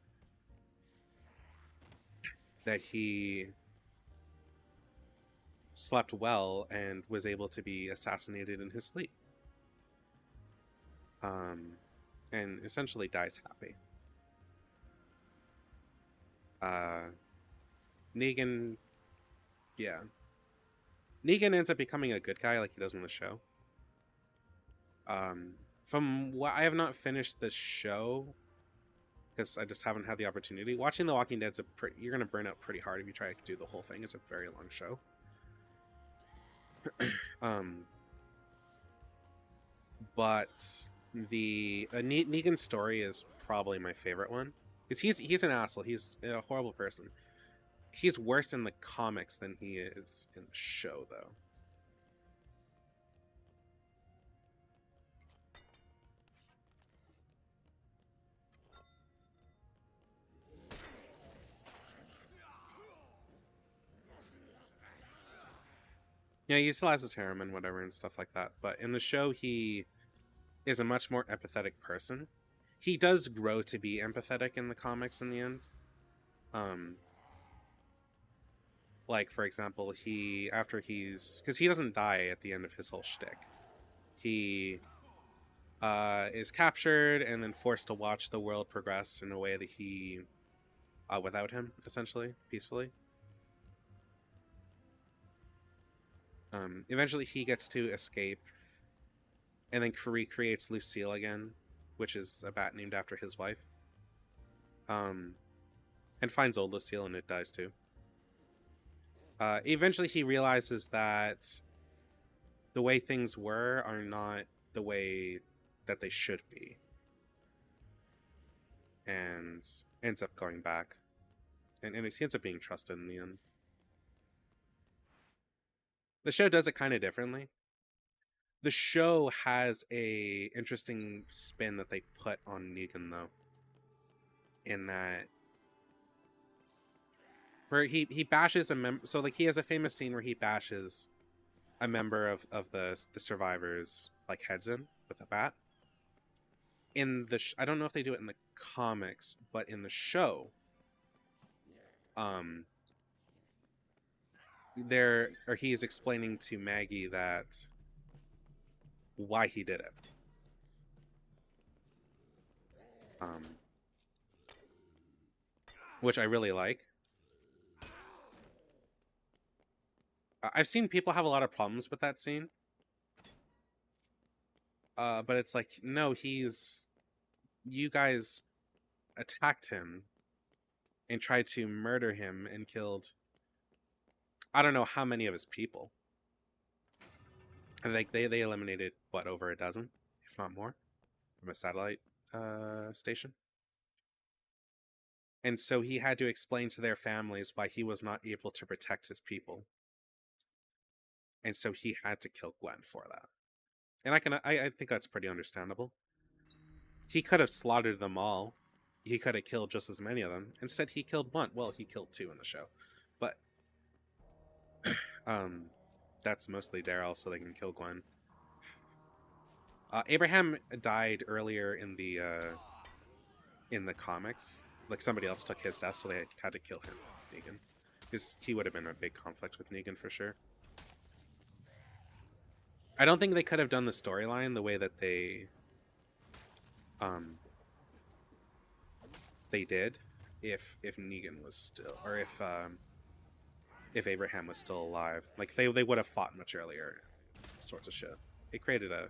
that he slept well and was able to be assassinated in his sleep. And essentially dies happy. Negan, yeah. Negan ends up becoming a good guy like he does in the show. From what I have not finished the show because I just haven't had the opportunity. Watching The Walking Dead's you're gonna burn out pretty hard if you try to do the whole thing. It's a very long show. But the Negan's story is probably my favorite one because he's an asshole. He's a horrible person. He's worse in the comics than he is in the show, though. Yeah, he still has his harem and whatever and stuff like that. But in the show, he is a much more empathetic person. He does grow to be empathetic in the comics in the end. Like, for example, because he doesn't die at the end of his whole shtick. He is captured and then forced to watch the world progress in a way that he, without him, essentially, peacefully. Eventually he gets to escape and then recreates Lucille again, which is a bat named after his wife. And finds old Lucille and it dies too. Eventually he realizes that the way things were are not the way that they should be. And ends up going back. And he ends up being trusted in the end. The show does it kind of differently. The show has a interesting spin that they put on Negan, though. In that he bashes a member, so like he has a famous scene where he bashes a member of the survivors, like heads in with a bat. In the I don't know if they do it in the comics, but in the show, he is explaining to Maggie that why he did it. Which I really like. I've seen people have a lot of problems with that scene. But it's like, no, you guys attacked him and tried to murder him and killed I don't know how many of his people. I think they eliminated, what, over a dozen, if not more, from a satellite station. And so he had to explain to their families why he was not able to protect his people. And so he had to kill Glenn for that. And I think that's pretty understandable. He could have slaughtered them all. He could have killed just as many of them. Instead, he killed one. Well, he killed two in the show. But that's mostly Daryl so they can kill Glenn. Abraham died earlier in the comics. Like, somebody else took his death, so they had to kill him, Negan. Because he would have been a big conflict with Negan for sure. I don't think they could have done the storyline the way that they did if Negan was still, or if Abraham was still alive. Like, they would have fought much earlier, sorts of shit. It created a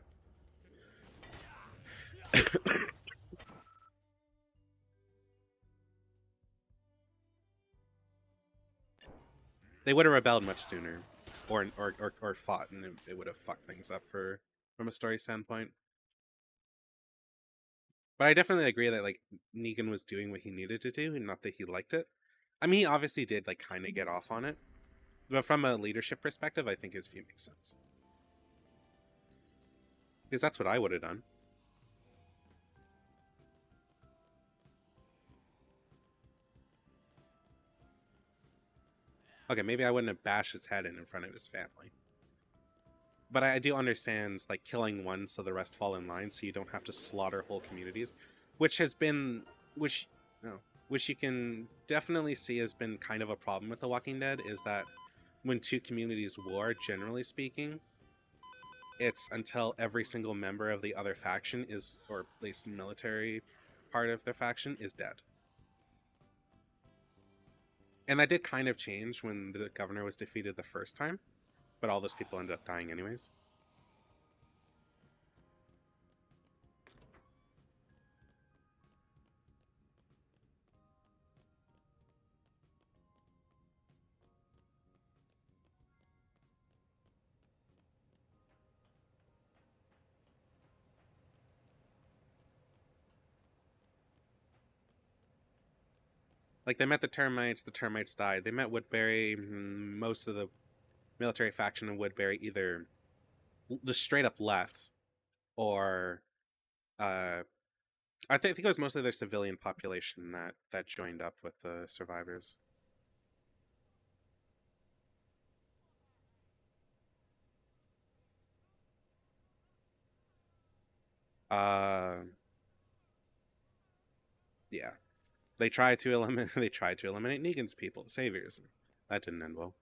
they would have rebelled much sooner, or fought, and it would have fucked things up from a story standpoint. But I definitely agree that, like, Negan was doing what he needed to do, and not that he liked it. I mean, he obviously did, like, kind of get off on it. But from a leadership perspective, I think his view makes sense. Because that's what I would have done. Okay, maybe I wouldn't have bashed his head in front of his family. But I do understand, like, killing one so the rest fall in line so you don't have to slaughter whole communities, which has been, which, no, which you can definitely see has been kind of a problem with The Walking Dead, is that when two communities war, generally speaking, it's until every single member of the other faction is, or at least military part of their faction, is dead. And that did kind of change when the governor was defeated the first time, but all those people ended up dying anyways. Like, they met the termites died. They met Woodbury. Most of the military faction in Woodbury either just straight up left, or I think it was mostly their civilian population that joined up with the survivors. Uh, yeah, they tried to eliminate Negan's people, the Saviors. That didn't end well.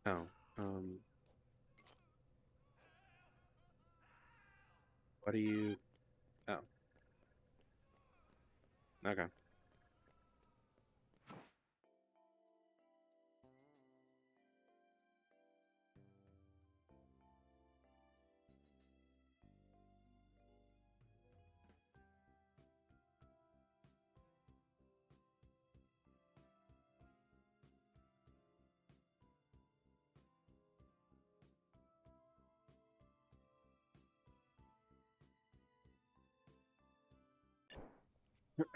Oh, what do you? Oh, okay. Ready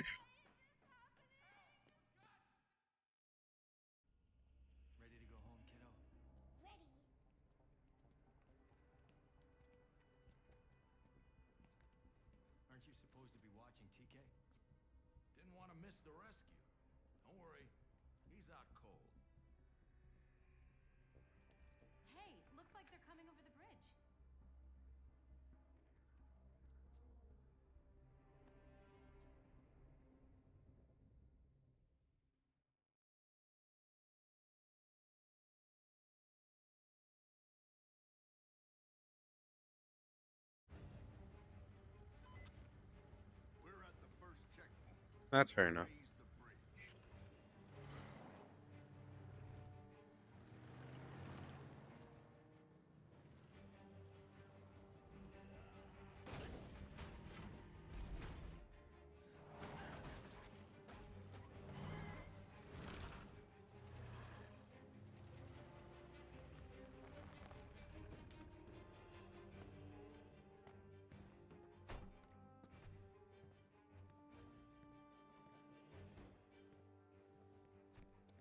to go home, kiddo? Ready. Aren't you supposed to be watching TK? Didn't want to miss the rescue. Don't worry, he's out cold. Hey, looks like they're coming over the bridge. We're at the first checkpoint. That's fair enough. Raise the bridge.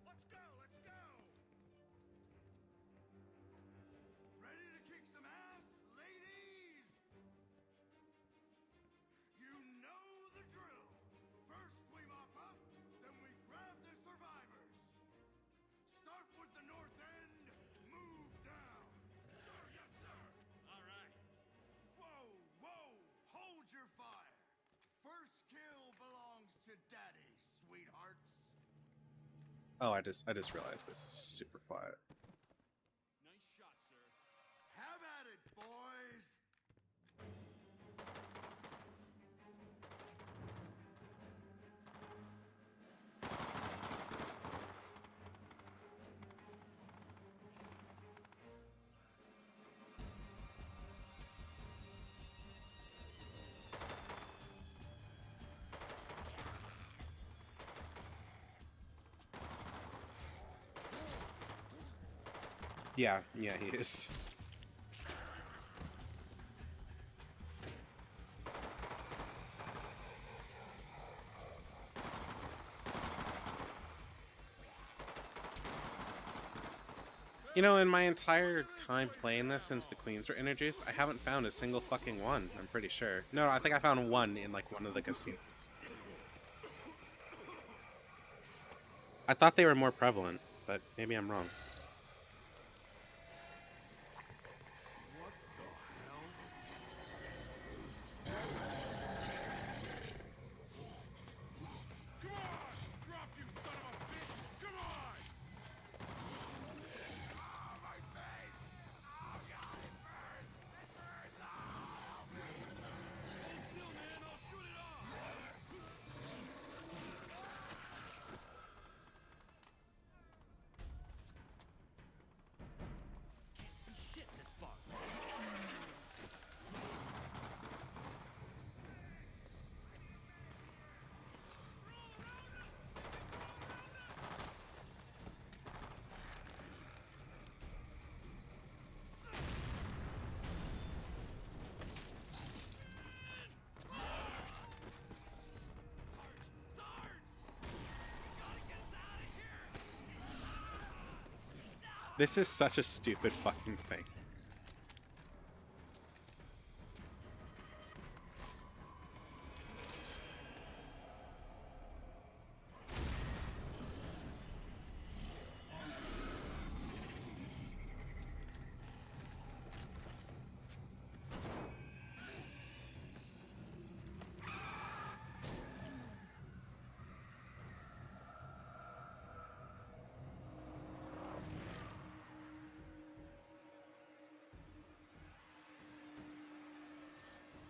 Let's go! Let's go! Ready to kick some ass, ladies? You know the drill. First we mop up, then we grab the survivors. Start with the north end, move down. Sir, yes, sir. All right. Whoa, whoa, hold your fire. First kill belongs to Daddy, sweethearts. Oh, I just realized this is super quiet. Nice shot, sir. Have at it, boys. Yeah, he is. You know, in my entire time playing this since the queens were introduced, I haven't found a single fucking one, I'm pretty sure. No, I think I found one in, like, one of the casinos. I thought they were more prevalent, but maybe I'm wrong. What the hell? Come on! Drop, you son of a bitch! Come on! Ah, my face! Oh god, it burns! It burns! Oh! Hold still, man! I'll shoot it off! Can't see shit in this fog. This is such a stupid fucking thing.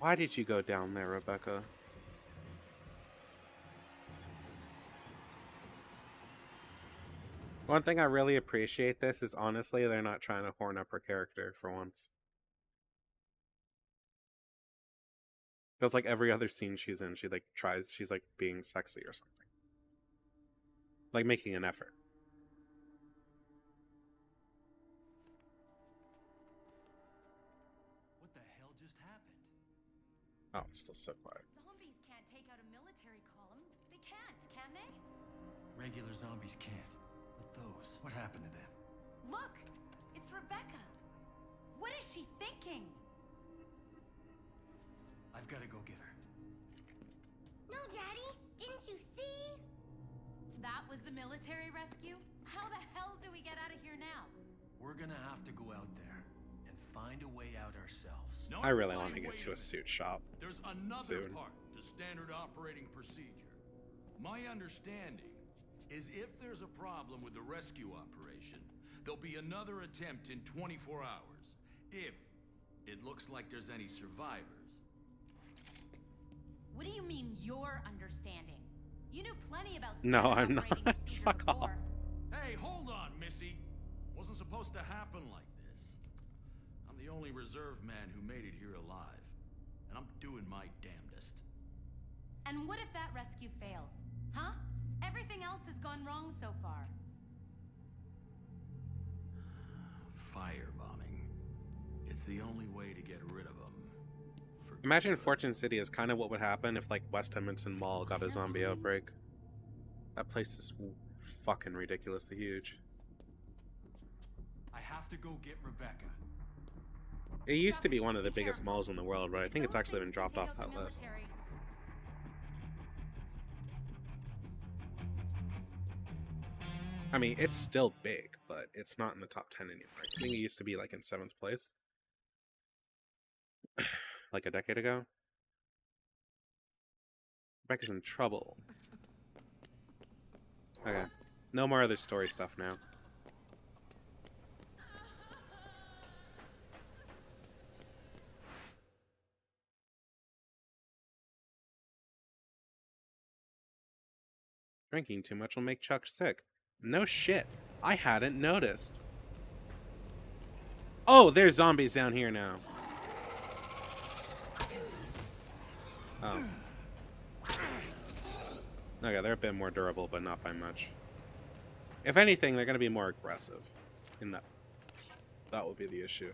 Why did you go down there, Rebecca? One thing I really appreciate this is honestly they're not trying to horn up her character for once. Feels like every other scene she's in, she like tries, she's like being sexy or something. Like making an effort. What the hell just happened? Oh, it's still so quiet. Zombies can't take out a military column. They can't, can they? Regular zombies can't. But those, what happened to them? Look! It's Rebecca! What is she thinking? I've got to go get her. No, Daddy! Didn't you see? That was the military rescue? How the hell do we get out of here now? We're gonna have to go out there and find a way out ourselves. I really want to get to a suit shop. There's another soon. part, the standard operating procedure. My understanding is if there's a problem with the rescue operation, there'll be another attempt in 24 hours. If it looks like there's any survivors. What do you mean, your understanding? You knew plenty about No, standard I'm not. operating procedure Fuck off. before. Hey, hold on, Missy. Wasn't supposed to happen like this. I'm the only reserve man who made it here alive. And I'm doing my damnedest. And what if that rescue fails? Huh? Everything else has gone wrong so far. Firebombing. It's the only way to get rid of them. Imagine Fortune City is kind of what would happen if like West Edmonton Mall got a zombie outbreak. That place is fucking ridiculously huge. I have to go get Rebecca. It used to be one of the biggest malls in the world, but I think it's actually been dropped off that list. I mean, it's still big, but it's not in the top 10 anymore. I think it used to be like in 7th place. Like a decade ago. Rebecca's in trouble. Okay. No more other story stuff now. Drinking too much will make Chuck sick. No shit. I hadn't noticed. Oh, there's zombies down here now. Oh. Okay, they're a bit more durable, but not by much. If anything, they're going to be more aggressive. In that. That would be the issue.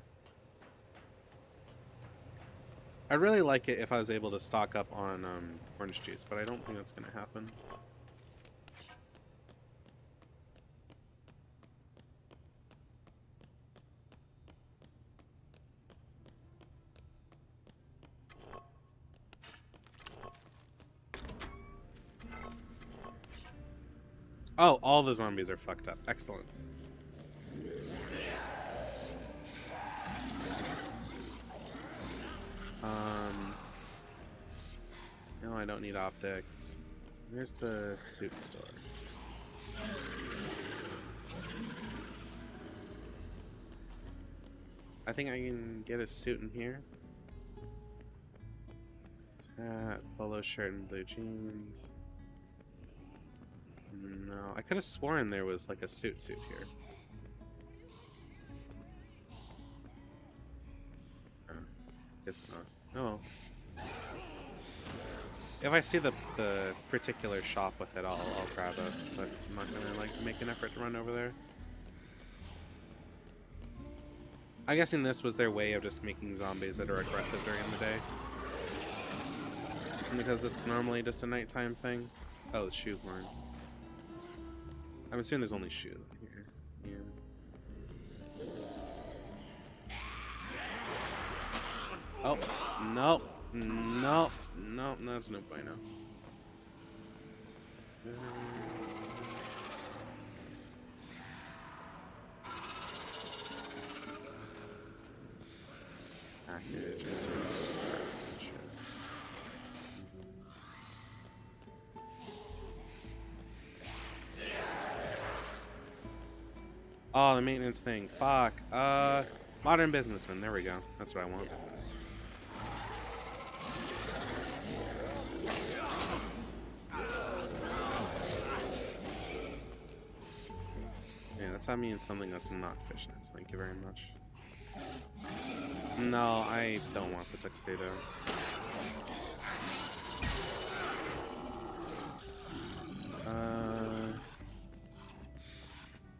I'd really like it if I was able to stock up on orange juice, but I don't think that's going to happen. Oh, all the zombies are fucked up. Excellent. No, I don't need optics. Where's the suit store? I think I can get a suit in here. Hat, polo shirt, and blue jeans. No, I could have sworn there was like a suit here. Guess not. Oh. If I see the particular shop with it, I'll grab it. But I'm not gonna like make an effort to run over there. I'm guessing this was their way of just making zombies that are aggressive during the day. Because it's normally just a nighttime thing. Oh, the shoehorn. I'm assuming there's only shoes in here. Yeah. Oh, no. No. No, that's no bueno. Package. I assume it's just the rest of the shit. Oh, the maintenance thing. Fuck. Modern businessman. There we go. That's what I want. Yeah, that's how I mean something that's not fishnets. Thank you very much. No, I don't want the tuxedo.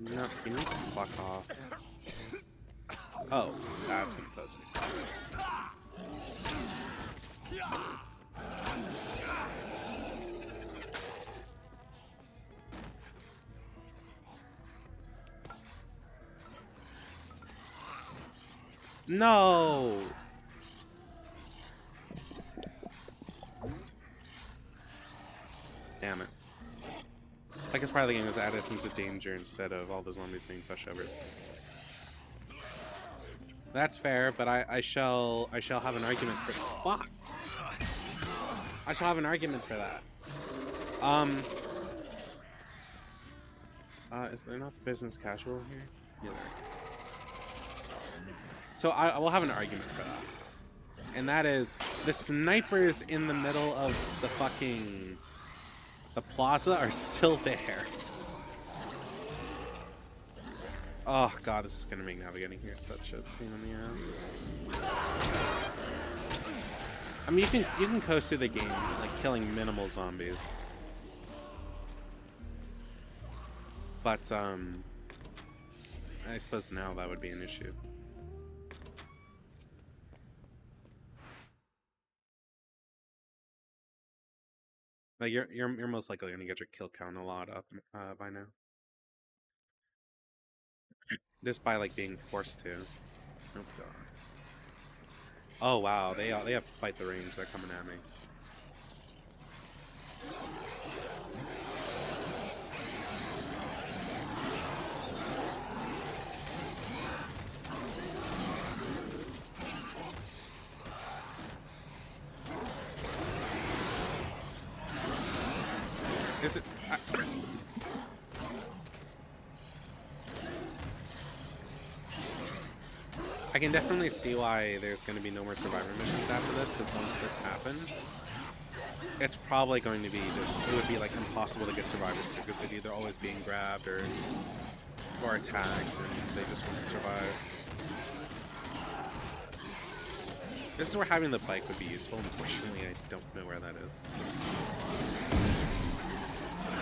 No, you need to fuck off. Oh, that's gonna pose it. No! Damn it. I guess part of the game is add us into danger instead of all the zombies being pushovers. That's fair, but I shall have an argument for fuck. I shall have an argument for that. Is there not the business casual here? Yeah, there. So I will have an argument for that. And that is the snipers in the middle of the plaza are still there. Oh god, this is gonna make navigating here such a pain in the ass. I mean, you can coast through the game like killing minimal zombies, but I suppose now that would be an issue. Like you're most likely gonna get your kill count a lot up by now. Just by like being forced to. Oh god. Oh wow, they have quite the range. They're coming at me. Is it? I can definitely see why there's going to be no more Survivor missions after this, because once this happens, it's probably going to be just, it would be like impossible to get Survivors because they'd either always being grabbed or attacked, and they just wouldn't survive. This is where having the bike would be useful. Unfortunately, I don't know where that is.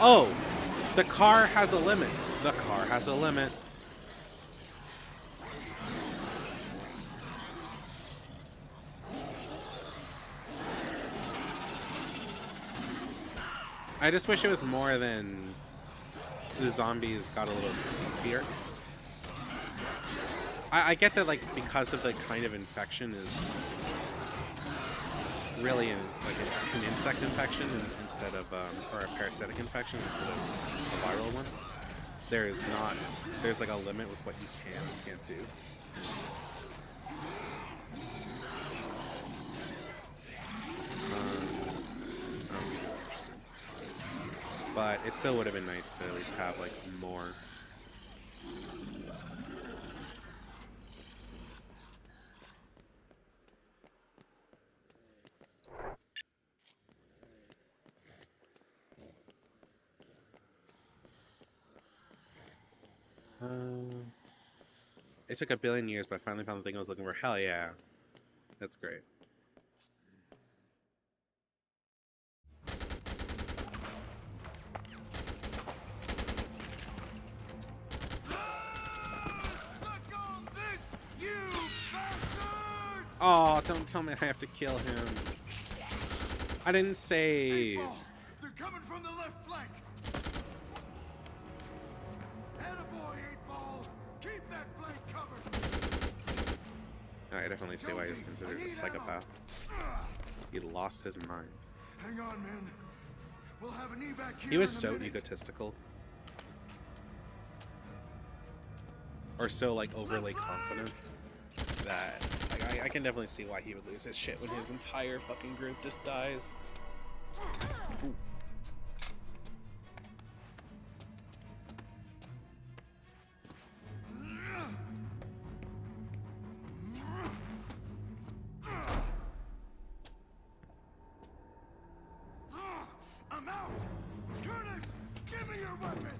Oh! The car has a limit. The car has a limit. I just wish it was more than the zombies got a little fear. I get that, like, because of the kind of infection is really like an insect infection instead of or a parasitic infection instead of a viral one. There's like a limit with what you can and can't do. That's interesting. But it still would have been nice to at least have like more. It took a billion years, but I finally found the thing I was looking for. Hell yeah. That's great. Suck on this, you bastards! Oh, don't tell me I have to kill him. I didn't save. Ball, they're coming from the left flank. Attaboy, 8-Ball. Keep that flank covered. I definitely see why he's considered a psychopath. He lost his mind. Hang on, man. We'll have an evac here He was in a so minute. egotistical. Or so, like, overly confident that I can definitely see why he would lose his shit when his entire fucking group just dies. Ooh. I'm out! Curtis, give me your weapon!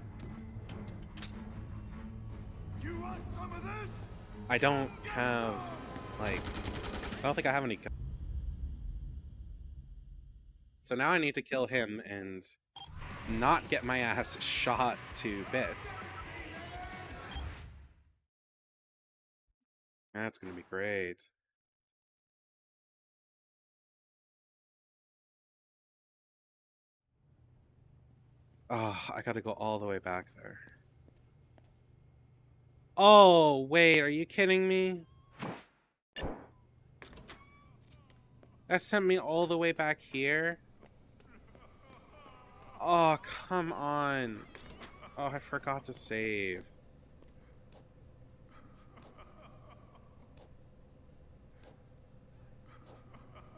You want some of this? I don't have, like, I don't think I have any. So now I need to kill him and not get my ass shot to bits. That's gonna be great. Oh, I gotta go all the way back there. Oh, wait, are you kidding me? That sent me all the way back here? Oh, come on. Oh, I forgot to save.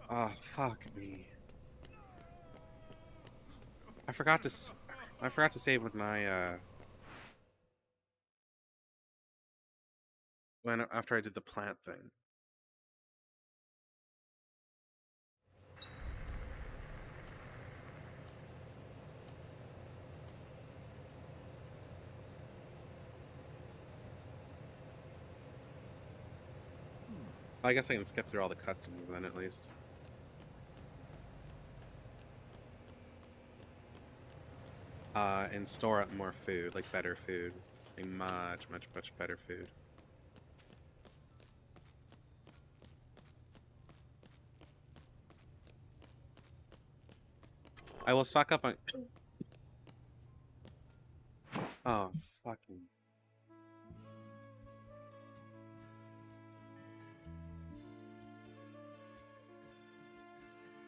Oh, fuck me. I forgot to save when after I did the plant thing. I guess I can skip through all the cutscenes then at least. And store up more food, like better food. Like much better food. I will stock up on... Oh, fucking...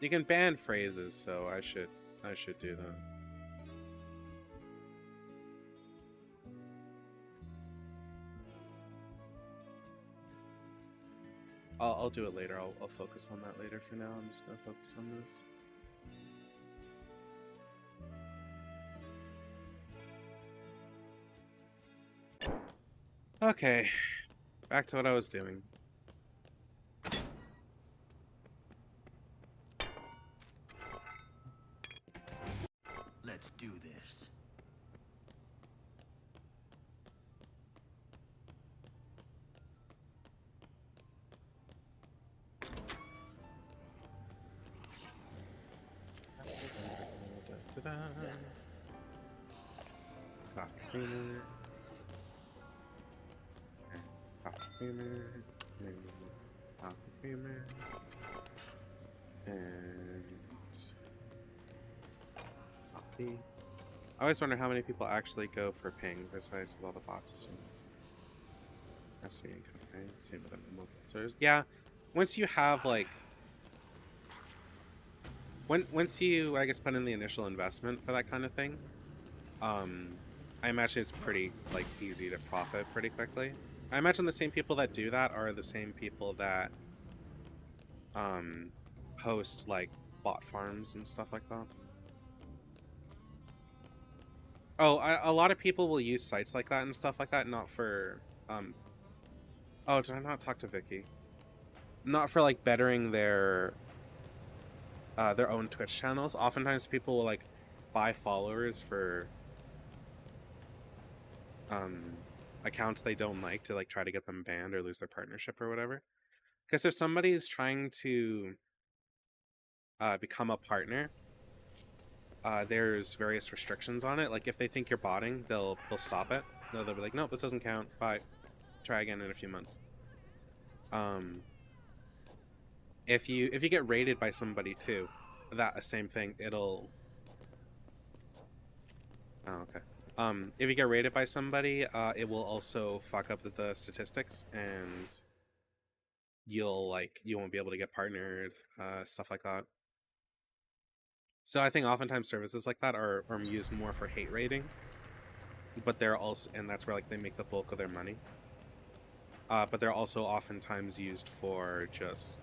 You can ban phrases, so I should do that. I'll do it later. I'll focus on that later. For now, I'm just gonna focus on this. Okay, back to what I was doing. Let's do this. Coffee creamer. Coffee creamer. And coffee creamer. And coffee. I always wonder how many people actually go for ping besides a lot of bots. SD and cocaine. Same with the mobile sensors. Yeah, once you have like Once you, I guess, put in the initial investment for that kind of thing, I imagine it's pretty like easy to profit pretty quickly. I imagine the same people that do that are the same people that host like bot farms and stuff like that. Oh, a lot of people will use sites like that and stuff like that, not for oh, did I not talk to Vicky? Not for like bettering their own Twitch channels. Oftentimes people will like buy followers for accounts they don't like to like try to get them banned or lose their partnership or whatever. Because if somebody's trying to become a partner, there's various restrictions on it. Like if they think you're botting, they'll stop it. They'll be like, nope, this doesn't count. Bye. Try again in a few months. If you get raided by somebody too, that same thing, it'll. Oh, okay. If you get raided by somebody, it will also fuck up the statistics, and you won't be able to get partnered, stuff like that. So I think oftentimes services like that are used more for hate raiding, but they're also, and that's where like they make the bulk of their money. But they're also oftentimes used for just,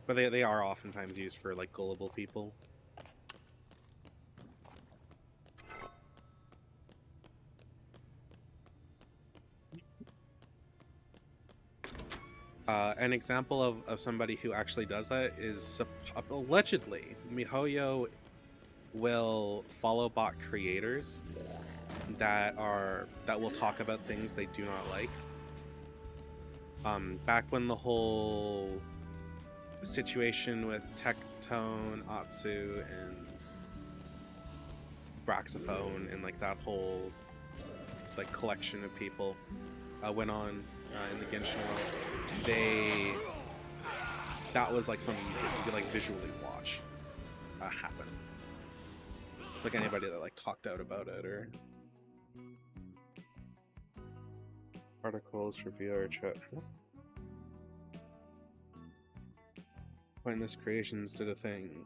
but they are oftentimes used for like gullible people. An example of somebody who actually does that is allegedly MiHoYo will follow bot creators that will talk about things they do not like. Back when the whole situation with Tectone, Atsu, and Braxophone, and like that whole like collection of people went on in the Genshin world, that was like something you could like visually watch happen. It's like anybody that like talked out about it or articles for VR chat. Pointless Creations did a thing.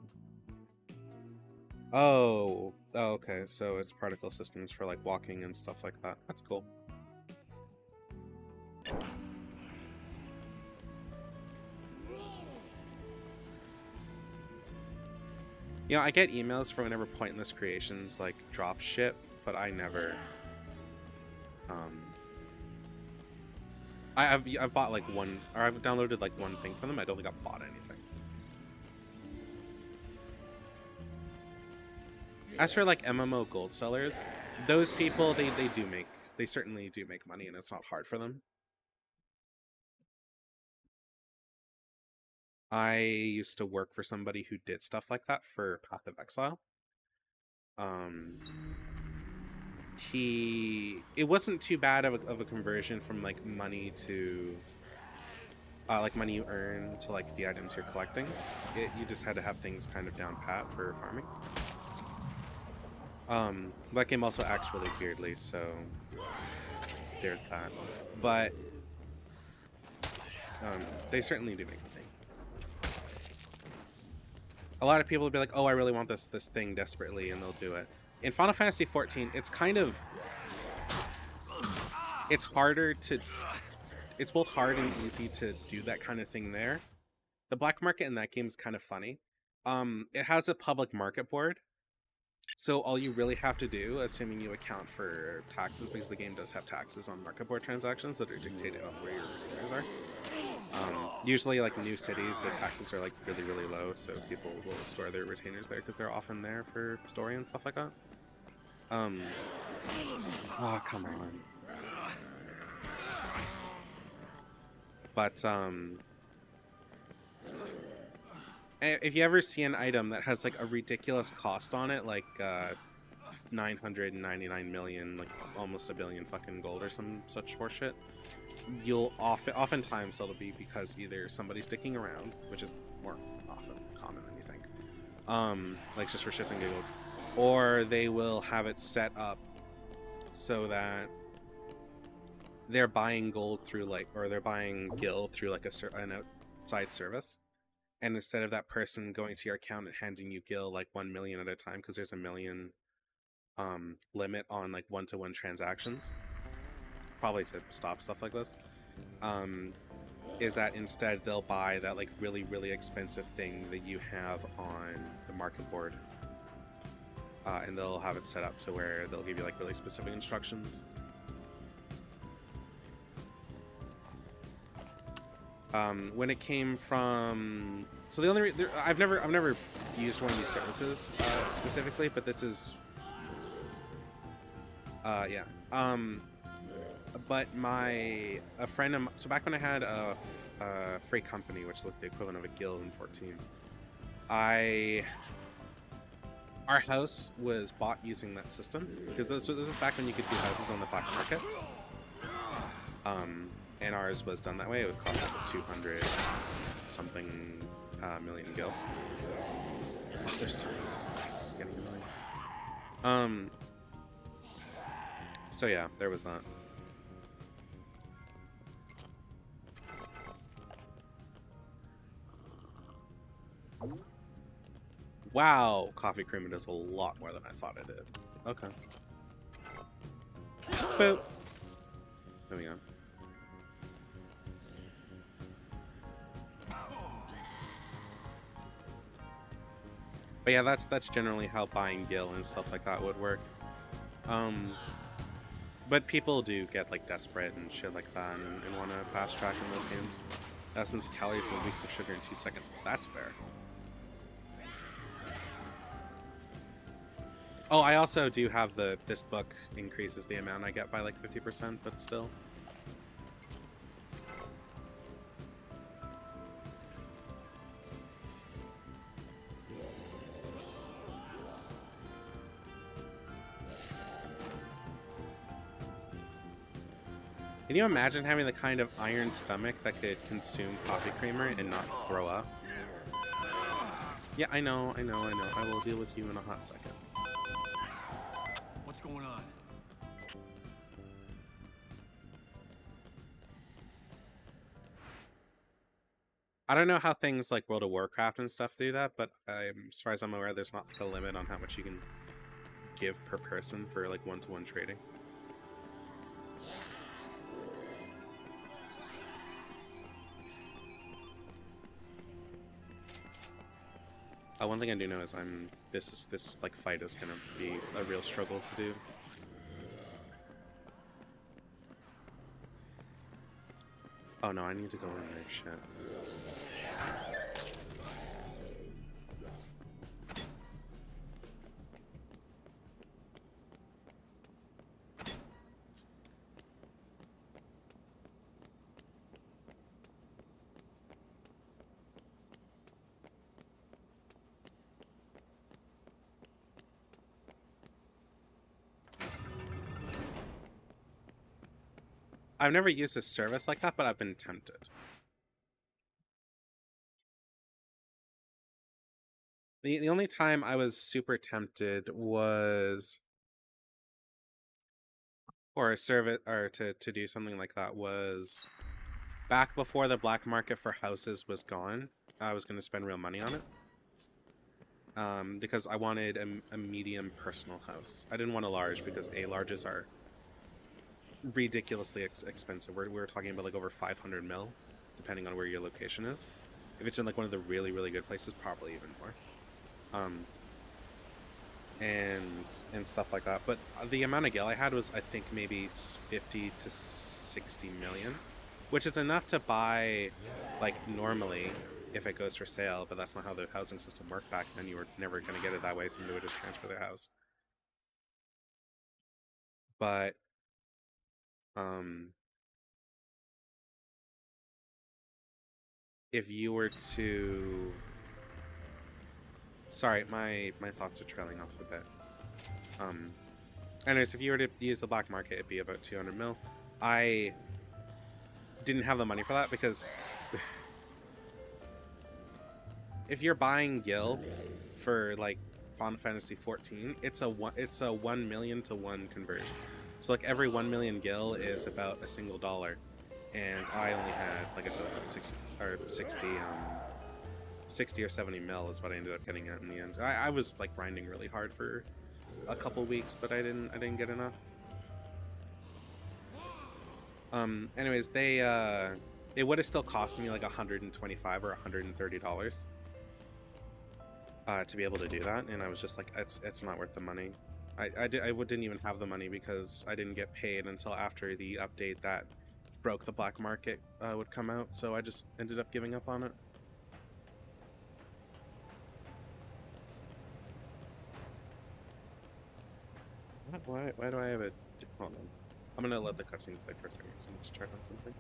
Oh, okay. So it's particle systems for like walking and stuff like that. That's cool. You know, I get emails for whenever Pointless Creations like drop shit, but I never. I've bought like one, or I've downloaded like one thing from them. I don't think I've bought anything. As for like MMO gold sellers, those people they certainly do make money, and it's not hard for them. I used to work for somebody who did stuff like that for Path of Exile. It wasn't too bad of a conversion from like money to like money you earn to like the items you're collecting. You just had to have things kind of down pat for farming. That game also acts really weirdly, so there's that. But they certainly do make money. A lot of people will be like, oh, I really want this thing desperately, and they'll do it. In Final Fantasy XIV, it's kind of... It's harder to... It's both hard and easy to do that kind of thing there. The black market in that game is kind of funny. It has a public market board, so all you really have to do, assuming you account for taxes, because the game does have taxes on market board transactions that are dictated on where your retainers are. Usually, like new cities, the taxes are like really, really low, so people will store their retainers there because they're often there for story and stuff like that. Oh, come on. But if you ever see an item that has like a ridiculous cost on it, like 999 million, like almost a billion fucking gold or some such horseshit, you'll oftentimes it'll be because either somebody's sticking around, which is more often common than you think, like just for shits and giggles, or they will have it set up so that they're buying gold through like, or they're buying gil through like an outside service, and instead of that person going to your account and handing you gil like 1 million at a time, because there's a million limit on like one-to-one transactions, probably to stop stuff like this, is that instead they'll buy that like really, really expensive thing that you have on the market board, and they'll have it set up to where they'll give you like really specific instructions. When it came from, so the only I've never used one of these services specifically, but this is yeah. But a friend of so back when I had a freight company, which looked the equivalent of a guild in 14, our house was bought using that system, because this was back when you could do houses on the black market. And ours was done that way. It would cost like 200 something million gil. Oh, there's so many. This is getting annoying. So yeah, there was that. Wow, coffee creamer does a lot more than I thought it did. Okay. Boop. There we go. But yeah, that's generally how buying gil and stuff like that would work. But people do get like desperate and shit like that and want to fast track in those games. Essence of calories and weeks of sugar in 2 seconds. That's fair. Oh, I also do have this book increases the amount I get by like 50%, but still. Can you imagine having the kind of iron stomach that could consume coffee creamer and not throw up? Yeah, I know. I will deal with you in a hot second. What's going on? I don't know how things like World of Warcraft and stuff do that, but as far as I'm aware, there's not a limit on how much you can give per person for like one-to-one trading. One thing I do know is this like fight is gonna be a real struggle to do. Oh no, I need to go in there. Shit. I've never used a service like that, but I've been tempted. The only time I was super tempted was for a service or to do something like that was back before the black market for houses was gone. I was going to spend real money on it. Because I wanted a medium personal house. I didn't want a large because larges are ridiculously expensive. We were talking about like over 500 mil, depending on where your location is. If it's in like one of the really, really good places, probably even more. And stuff like that. But the amount of gil I had was, I think, maybe 50 to 60 million, which is enough to buy like normally if it goes for sale, but that's not how the housing system worked back then. You were never going to get it that way. Somebody would just transfer their house. But if you were to, sorry, my thoughts are trailing off a bit. Anyways, if you were to use the black market, it'd be about 200 mil. I didn't have the money for that because if you're buying gil for like Final Fantasy 14, it's a 1 million to 1 conversion. So like every 1 million gil is about a single dollar, and I only had, like I said, about 60 60 or 70 mil is what I ended up getting at in the end. I was like grinding really hard for a couple weeks, but I didn't get enough. Anyways, they it would have still cost me like $125 or $130 to be able to do that, and I was just like, it's not worth the money. I didn't even have the money because I didn't get paid until after the update that broke the black market would come out, so I just ended up giving up on it. Why do I have a... Hold on. I'm gonna let the cutscene play for a second, so I'm just check on something.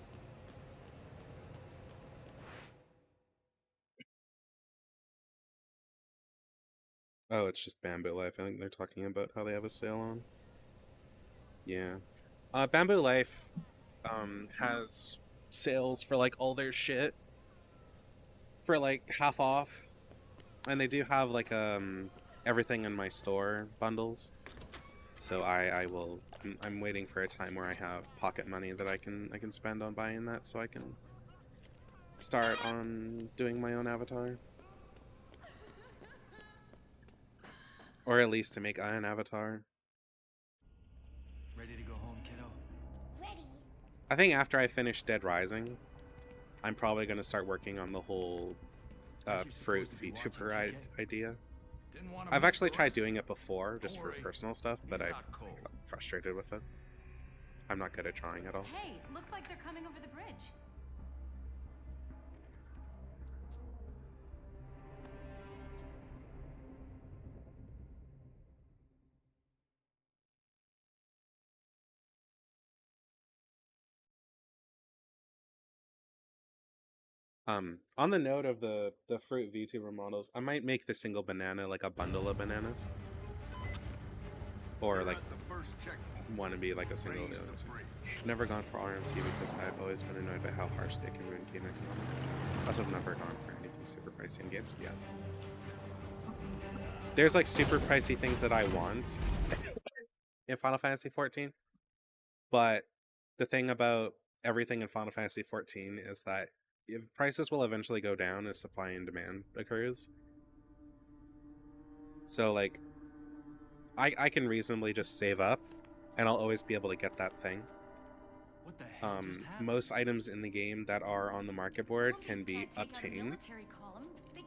Oh, it's just Bamboo Life. I think they're talking about how they have a sale on. Yeah. Bamboo Life has sales for like all their shit for like half off. And they do have like everything in my store bundles. So I'm waiting for a time where I have pocket money that I can spend on buying that, so I can start on doing my own avatar. Or at least to make an avatar. Ready to go home, kiddo? Ready. I think after I finish Dead Rising, I'm probably going to start working on the whole fruit VTuber idea. I've actually tried doing it before, just for personal stuff, but I got frustrated with it. I'm not good at drawing at all. Hey, looks like they're coming over the bridge. On the note of the fruit VTuber models, I might make the single banana like a bundle of bananas. Or like want to be like a single of the other two. Never gone for RMT because I've always been annoyed by how harsh they can ruin game economics. Also, I've never gone for anything super pricey in games yet. There's like super pricey things that I want in Final Fantasy XIV, but the thing about everything in Final Fantasy XIV is that if prices will eventually go down as supply and demand occurs. So like, I can reasonably just save up, and I'll always be able to get that thing. What the hell just happened? Most items in the game that are on the market board can be obtained.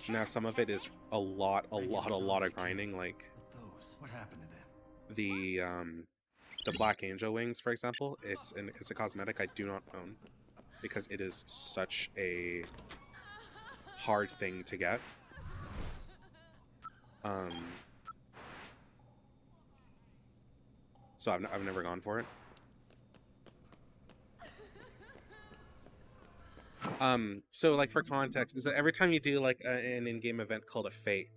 Now some of it is a lot of grinding, like What happened to them? the Black Angel wings, for example. It's a cosmetic I do not own because it is such a hard thing to get. So I've never gone for it. So like for context, is that every time you do like an in-game event called a fate,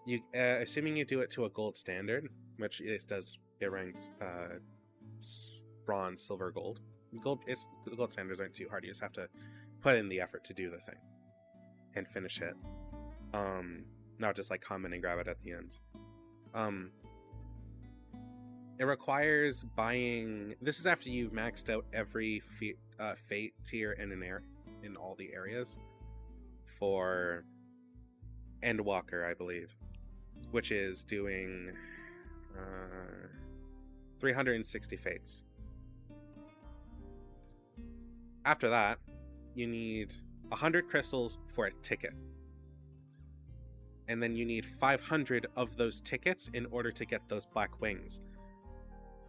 you assuming you do it to a gold standard, which it ranks bronze, silver, gold. The gold standards aren't too hard. You just have to put in the effort to do the thing and finish it. Not just like come in and grab it at the end. It requires buying. This is after you've maxed out every fate tier in all the areas for Endwalker, I believe, which is doing 360 fates. After that, you need 100 crystals for a ticket. And then you need 500 of those tickets in order to get those black wings.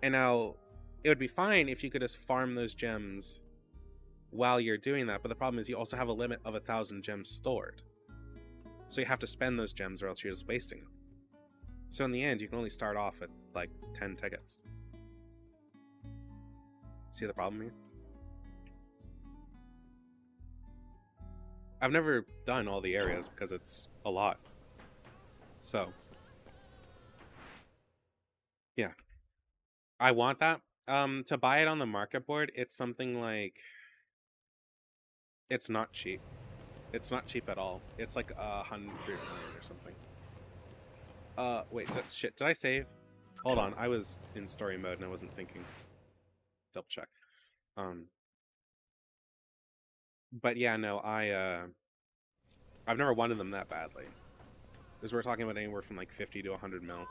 And now, it would be fine if you could just farm those gems while you're doing that, but the problem is you also have a limit of 1,000 gems stored. So you have to spend those gems or else you're just wasting them. So in the end, you can only start off with like 10 tickets. See the problem here? I've never done all the areas because it's a lot. So, yeah. I want that. To buy it on the market board, it's something like... It's not cheap. It's not cheap at all. It's like 100 million or something. Wait, shit, did I save? Hold on, I was in story mode and I wasn't thinking. Double check. But yeah, no, I've never wanted them that badly. Because we're talking about anywhere from like 50 to 100 mil.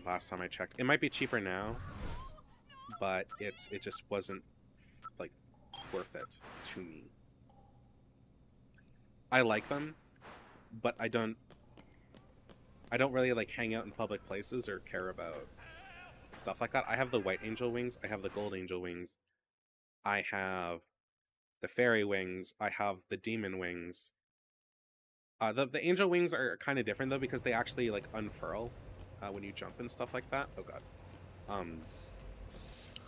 Last time I checked. It might be cheaper now, but it just wasn't like worth it to me. I like them, but I don't really like hang out in public places or care about stuff like that. I have the white angel wings, I have the gold angel wings, I have the fairy wings, I have the demon wings. The angel wings are kind of different though, because they actually like unfurl when you jump and stuff like that. Oh god.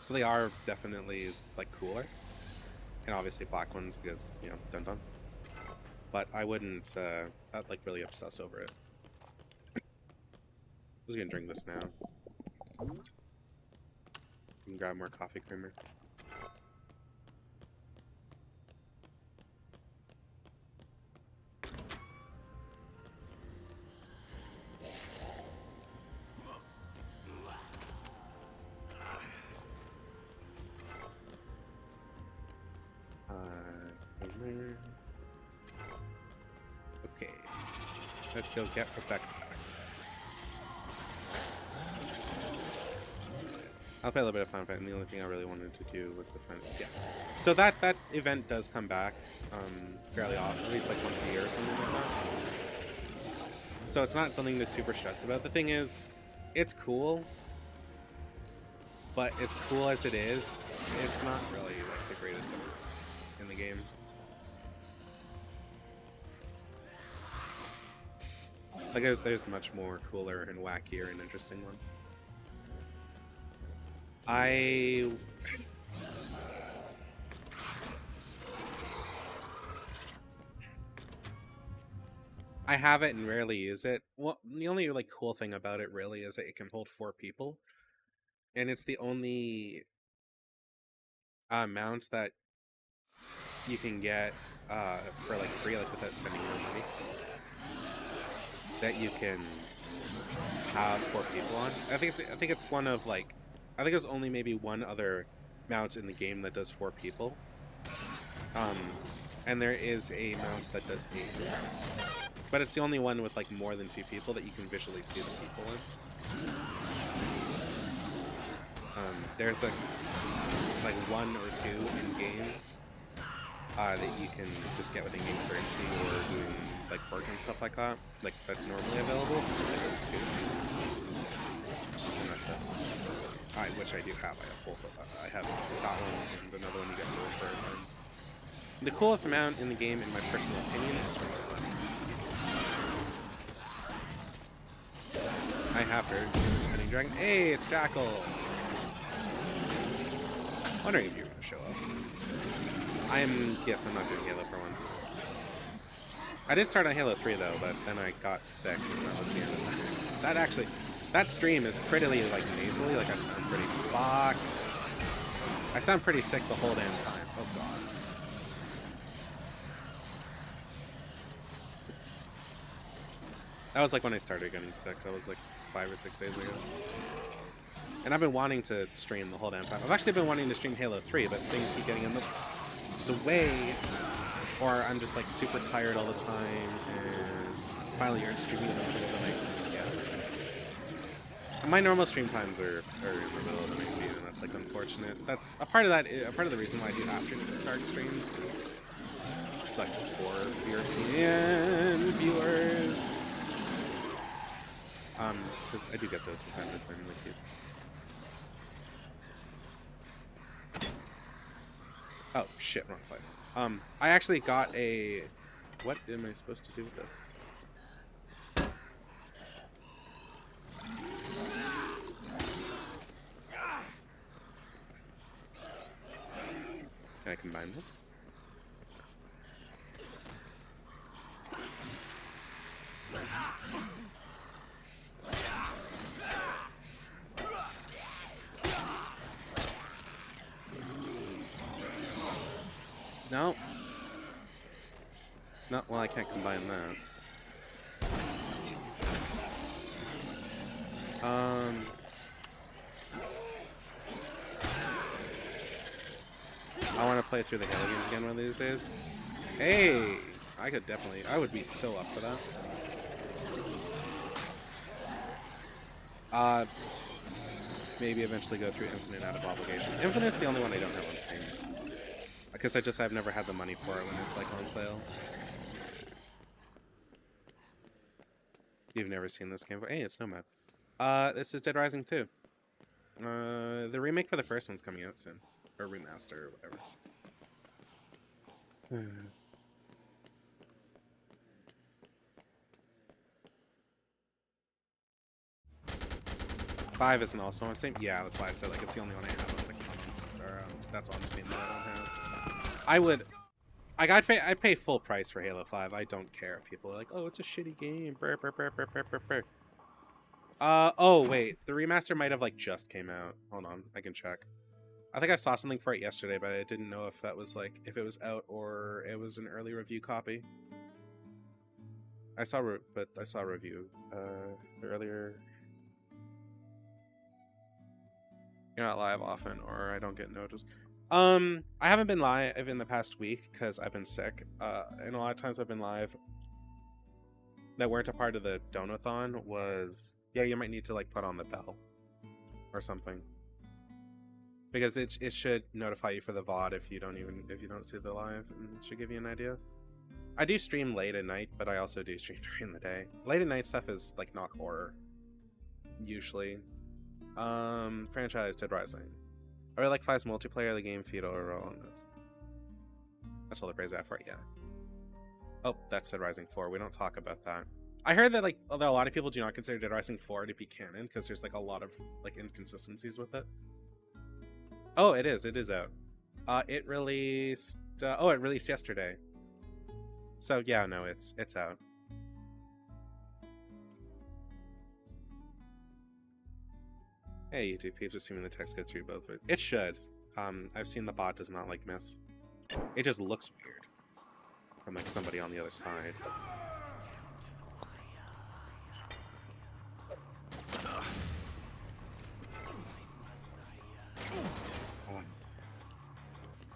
So they are definitely like cooler, and obviously black ones because, you know, dun dun. But I wouldn't like really obsess over it. I'm just gonna drink this now. And grab more coffee creamer. Okay, let's go get Rebecca back. I'll play a little bit of Final Fight, and the only thing I really wanted to do was the Final Fight. Yeah. So that event does come back fairly often, at least like once a year or something like that. So it's not something to super stress about. The thing is, it's cool, but as cool as it is, it's not really like the greatest events in the game. Like there's much more cooler and wackier and interesting ones. I have it and rarely use it. Well, the only like cool thing about it really is that it can hold 4 people, and it's the only mount that you can get for like free, like without spending your money, that you can have 4 people on. I think it's one of like, I think there's only maybe one other mount in the game that does 4 people. And there is a mount that does 8. But it's the only one with like more than 2 people that you can visually see the people in. There's like 1 or 2 in game that you can just get with in-game currency or doing like work and stuff like that. Like that's normally available. There's 2. And that's it. Which I do have. I have both of them. I have that one and another one you get for a friend. The coolest amount in the game, in my personal opinion, is 21. I have her in the Spinning Dragon. Hey, it's Jackal! Wondering if you were going to show up. Yes, I'm not doing Halo for once. I did start on Halo 3 though, but then I got sick and that was the end of that. That stream is pretty like nasally, like I sound pretty fuck. I sound pretty sick the whole damn time. Oh god. That was like when I started getting sick. That was like 5 or 6 days ago. And I've been wanting to stream the whole damn time. I've actually been wanting to stream Halo 3, but things keep getting in the way, or I'm just like super tired all the time, and finally you're streaming in the middle of the night. Yeah. My normal stream times are in the middle of the night feed, and that's like unfortunate. That's a part of that. A part of the reason why I do after dark streams is like for European viewers. Because I do get those from time to time with you. Oh shit, wrong place. I actually got a... What am I supposed to do with this? Can I combine this? No. No, well, I can't combine that. I want to play through the Halo games again one of these days. Hey! I could definitely, I would be so up for that. Maybe eventually go through Infinite out of obligation. Infinite's the only one I don't have on Steam. Because I've never had the money for it when it's like on sale. You've never seen this game before? Hey, it's Nomad. This is Dead Rising 2. The remake for the first one's coming out soon. Or remaster or whatever. 5 isn't also on Steam? Yeah, that's why I said like it's the only one I have that's like that's on Steam that I don't have. I would like I'd pay full price for Halo 5. I don't care if people are like, oh, it's a shitty game. Burr, burr, burr, burr, burr, burr, burr. Oh wait, the remaster might have like just came out. Hold on, I can check. I think I saw something for it yesterday, but I didn't know if that was like if it was out or it was an early review copy. I saw a review earlier. You're not live often, or I don't get noticed. I haven't been live in the past week because I've been sick. And a lot of times I've been live that weren't a part of the Donathon was, yeah, you might need to like put on the bell or something. Because it should notify you for the VOD if you don't see the live, and it should give you an idea. I do stream late at night, but I also do stream during the day. Late at night stuff is like not horror. Usually. Franchise Dead Rising. I really like 5's multiplayer, the game feed overall. That's all the praise I have for it, yeah. Oh, that's Dead Rising 4. We don't talk about that. I heard that like although a lot of people do not consider Dead Rising 4 to be canon because there's like a lot of like inconsistencies with it. Oh, it is out. It released it released yesterday. So yeah, no, it's out. Hey YouTube peeps, assuming the text goes through both ways. It should. I've seen the bot does not like miss. It just looks weird from like somebody on the other side.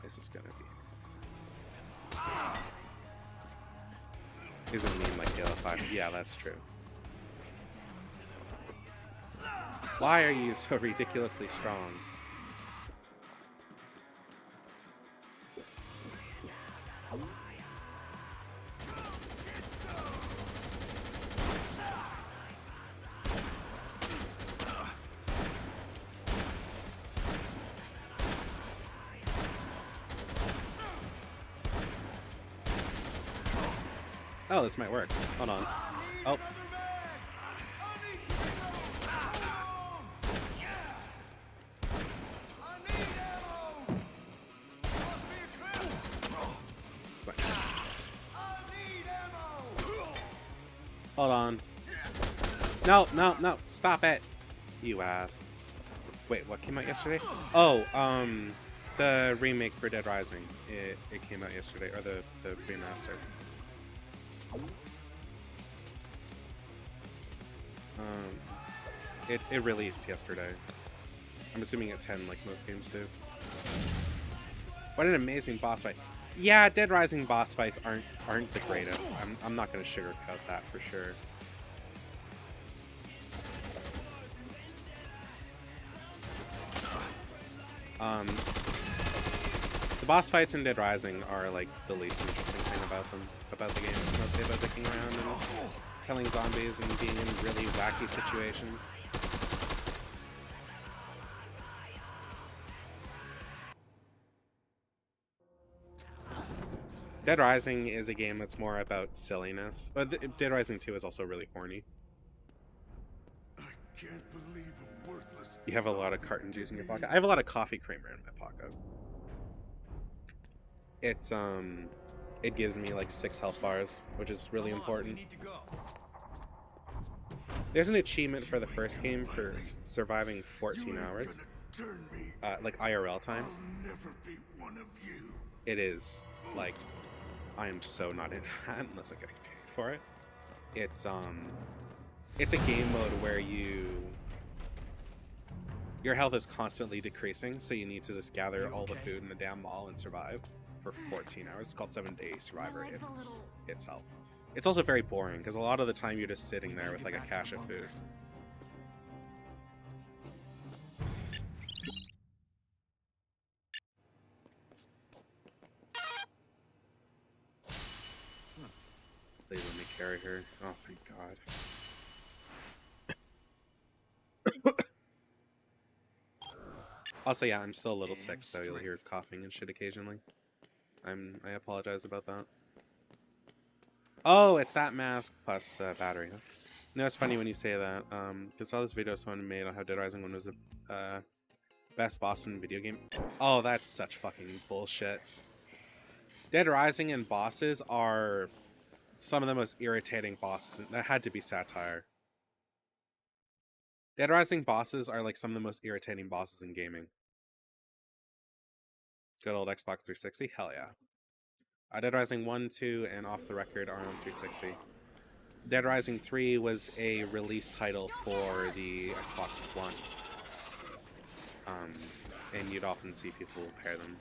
This is gonna be. Isn't mean like Halo 5? Yeah, that's true. Why are you so ridiculously strong? Oh, this might work. Hold on. Oh. Hold on. No, no, no. Stop it. You ass. Wait, what came out yesterday? Oh, the remake for Dead Rising. It came out yesterday, or the remaster. It released yesterday. I'm assuming at 10, like most games do. What an amazing boss fight. Yeah, Dead Rising boss fights aren't the greatest. I'm not gonna sugarcoat that for sure. The boss fights in Dead Rising are like the least interesting thing about them, about the game. It's mostly about dicking around and killing zombies and being in really wacky situations. Dead Rising is a game that's more about silliness, but Dead Rising 2 is also really horny. I can't believe a worthless. You have a lot of carton juice in your pocket. I have a lot of coffee creamer in my pocket. It gives me like 6 health bars, which is really important. There's an achievement for the first game for surviving 14 hours. Like IRL time. I'll never be one of you. It is like I am so not in that unless I'm getting paid for it. It's a game mode where your health is constantly decreasing, so you need to just gather all the food in the damn mall and survive for 14 hours. It's called 7 Day Survivor. it's hell. It's also very boring because a lot of the time you're just sitting there with like a cache of food. Please let me carry her. Oh, thank God. Also, yeah, I'm still a little sick, so you'll hear coughing and shit occasionally. I apologize about that. Oh, it's that mask plus battery. Huh? No, it's funny when you say that. I saw this video someone made on how Dead Rising 1 was the best boss in video game. Oh, that's such fucking bullshit. Dead Rising and bosses are some of the most irritating bosses. That had to be satire. Dead Rising bosses are like some of the most irritating bosses in gaming. Good old Xbox 360? Hell yeah. Dead Rising 1, 2, and Off the Record are on 360. Dead Rising 3 was a release title for the Xbox One. And you'd often see people pair them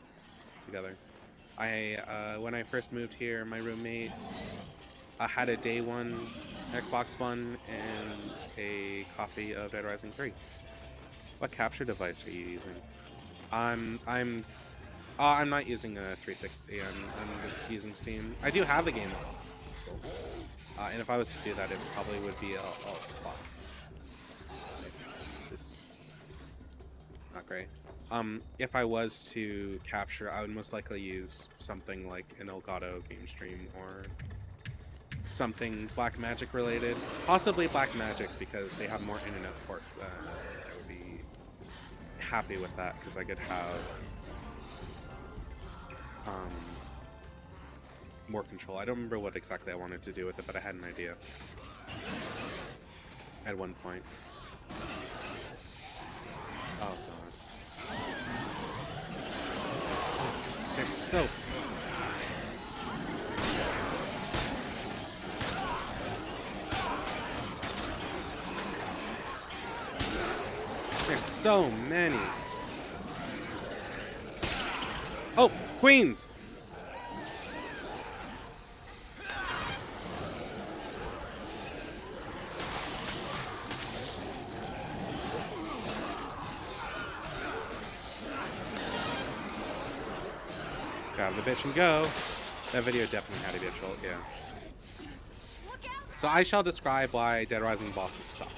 together. When I first moved here, my roommate had a day one Xbox One and a copy of Dead Rising 3. What capture device are you using? I'm not using a 360. I'm just using Steam. I do have the game on console. And if I was to do that, it probably would be oh fuck. This is not great. If I was to capture, I would most likely use something like an Elgato Game Stream or something Blackmagic related. Possibly Blackmagic because they have more internet ports. I would be happy with that because I could have more control. I don't remember what exactly I wanted to do with it, but I had an idea at one point. Oh god. They're so... There's so many. Oh, queens! Grab the bitch and go. That video definitely had to be a troll, yeah. So I shall describe why Dead Rising bosses suck.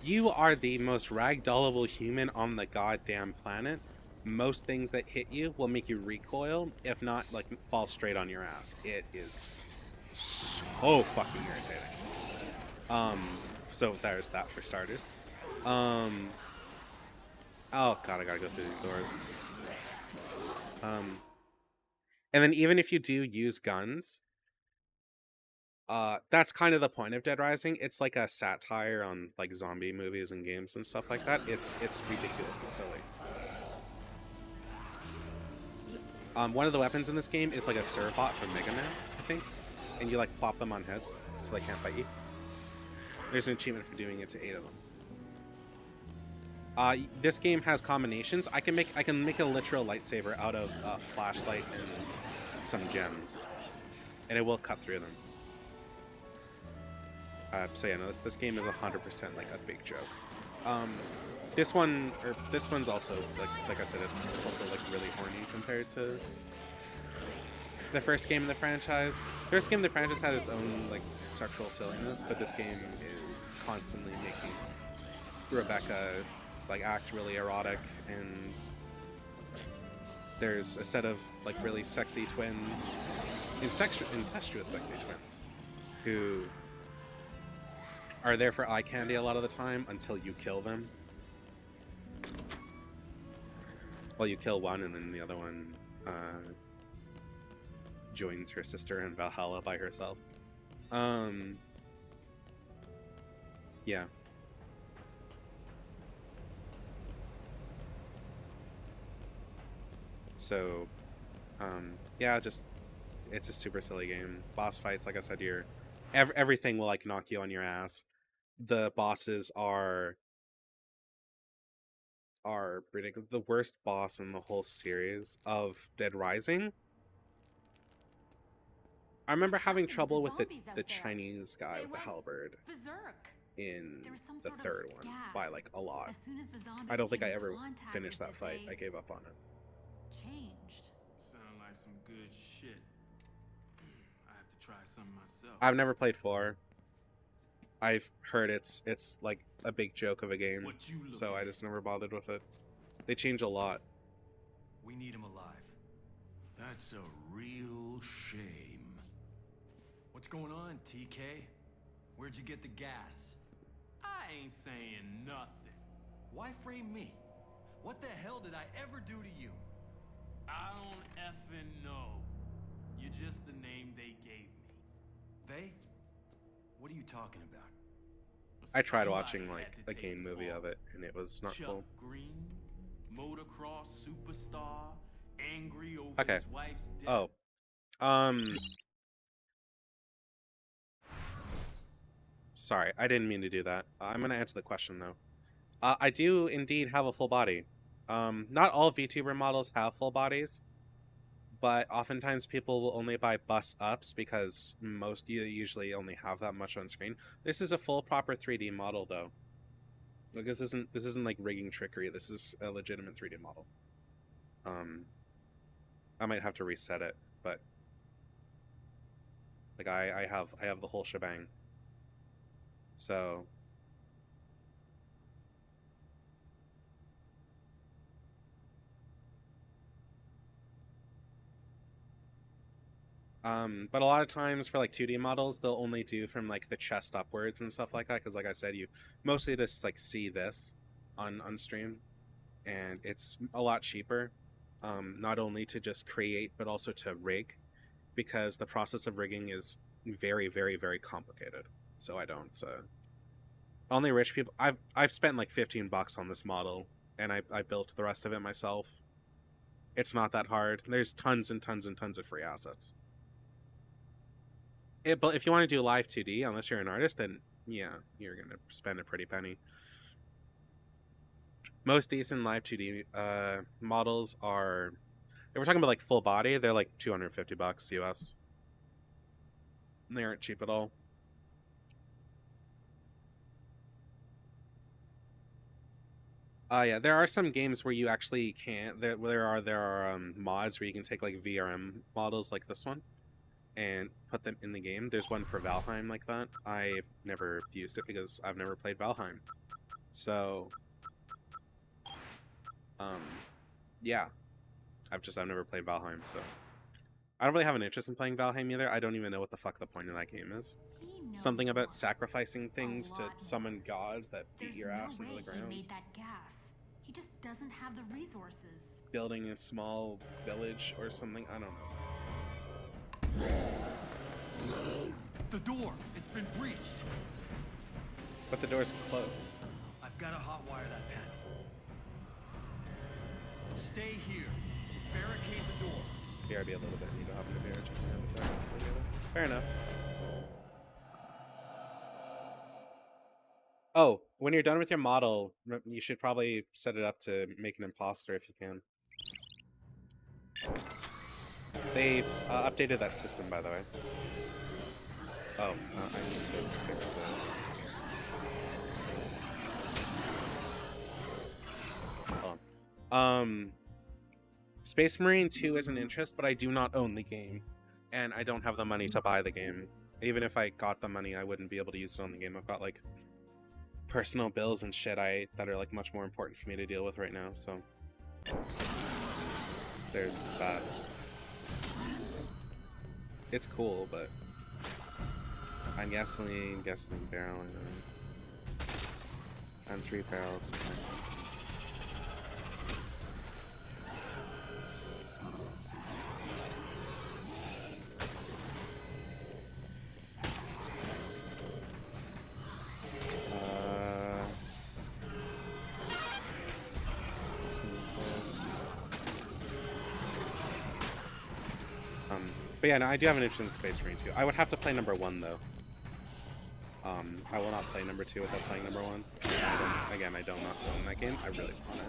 You are the most ragdollable human on the goddamn planet. Most things that hit you will make you recoil, if not, like, fall straight on your ass. It is so fucking irritating. So there's that for starters. Oh god, I gotta go through these doors. And then even if you do use guns, that's kind of the point of Dead Rising. It's like a satire on like zombie movies and games and stuff like that. It's ridiculously silly. One of the weapons in this game is like a Cerebot from Mega Man, I think, and you like plop them on heads so they can't bite you. There's an achievement for doing it to 8 of them. This game has combinations. I can make a literal lightsaber out of a flashlight and some gems, and it will cut through them. So yeah, no, this game is 100% like a big joke. This one's also like I said, it's also like really horny compared to the first game in the franchise. First game in the franchise had its own like sexual silliness, but this game is constantly making Rebecca like act really erotic, and there's a set of like really sexy twins, incestuous sexy twins, who are there for eye candy a lot of the time until you kill them. Well, you kill one and then the other one joins her sister in Valhalla by herself. Yeah. So, yeah, just it's a super silly game. Boss fights, like I said, everything will like knock you on your ass. The bosses are ridiculous. The worst boss in the whole series of Dead Rising I remember having happened to trouble the with zombies out the there? Chinese guy They with the went halberd berserk. in There was some the sort of third one by gas. like a lot. As soon as the zombies I don't think came I in ever contact finished with that it, fight. I they gave up on it. changed. Sound like some good shit. I have to try some myself. I've never played 4. I've heard it's like a big joke of a game, What you looking so I at? just never bothered with it. They change a lot. We need him alive. That's a real shame. What's going on, TK? Where'd you get the gas? I ain't saying nothing. Why frame me? What the hell did I ever do to you? I don't effing know. You're just the name they gave me. They? What are you talking about? I tried Somebody watching had like to a take game the movie fall. of it, and it was not Chuck cool. Green, motocross superstar, angry over Okay. his wife's death. Oh, sorry, I didn't mean to do that. I'm gonna answer the question though. I do indeed have a full body. Not all VTuber models have full bodies, but oftentimes people will only buy bust ups because most you usually only have that much on screen. This is a full proper 3D model though. Like this isn't like rigging trickery. This is a legitimate 3D model. I might have to reset it, but like I have the whole shebang. So but a lot of times for like 2D models, they'll only do from like the chest upwards and stuff like that. Because like I said, you mostly just like see this on stream, and it's a lot cheaper. Not only to just create, but also to rig, because the process of rigging is very, very, very complicated. So I don't. Only rich people. I've spent like $15 on this model, and I built the rest of it myself. It's not that hard. There's tons and tons and tons of free assets. But if you want to do live 2D, unless you're an artist, then yeah, you're gonna spend a pretty penny. Most decent live 2D models are, if we're talking about like full body, they're like $250 US. They aren't cheap at all. Yeah, there are some games where you actually can't. There are mods where you can take like VRM models like this one and put them in the game. There's one for Valheim like that. I've never used it because I've never played Valheim. So, yeah, I've never played Valheim, so I don't really have an interest in playing Valheim either. I don't even know what the fuck the point of that game is. He knows Something about more. sacrificing things to lot more. summon gods that beat There's your ass no into the way he ground. made that gas. He just doesn't have the resources. Building a small village or something. I don't know. The door! It's been breached! But the door's closed. I've got to hotwire that panel. Stay here. Barricade the door. BRB a little bit. You don't happen to be able to together. Fair enough. Oh, when you're done with your model, you should probably set it up to make an imposter if you can. They updated that system, by the way. Oh, I need to fix the... Hold on. Space Marine 2 is an interest, but I do not own the game. And I don't have the money to buy the game. Even if I got the money, I wouldn't be able to use it on the game. I've got, like, personal bills and shit that are, like, much more important for me to deal with right now, so... There's that. It's cool, but... I'm gasoline barrel, and 3 barrels. But yeah, no, I do have an interest in Space Marine 2. I would have to play number 1 though. I will not play number 2 without playing number 1. I don't not own that game. I really want it.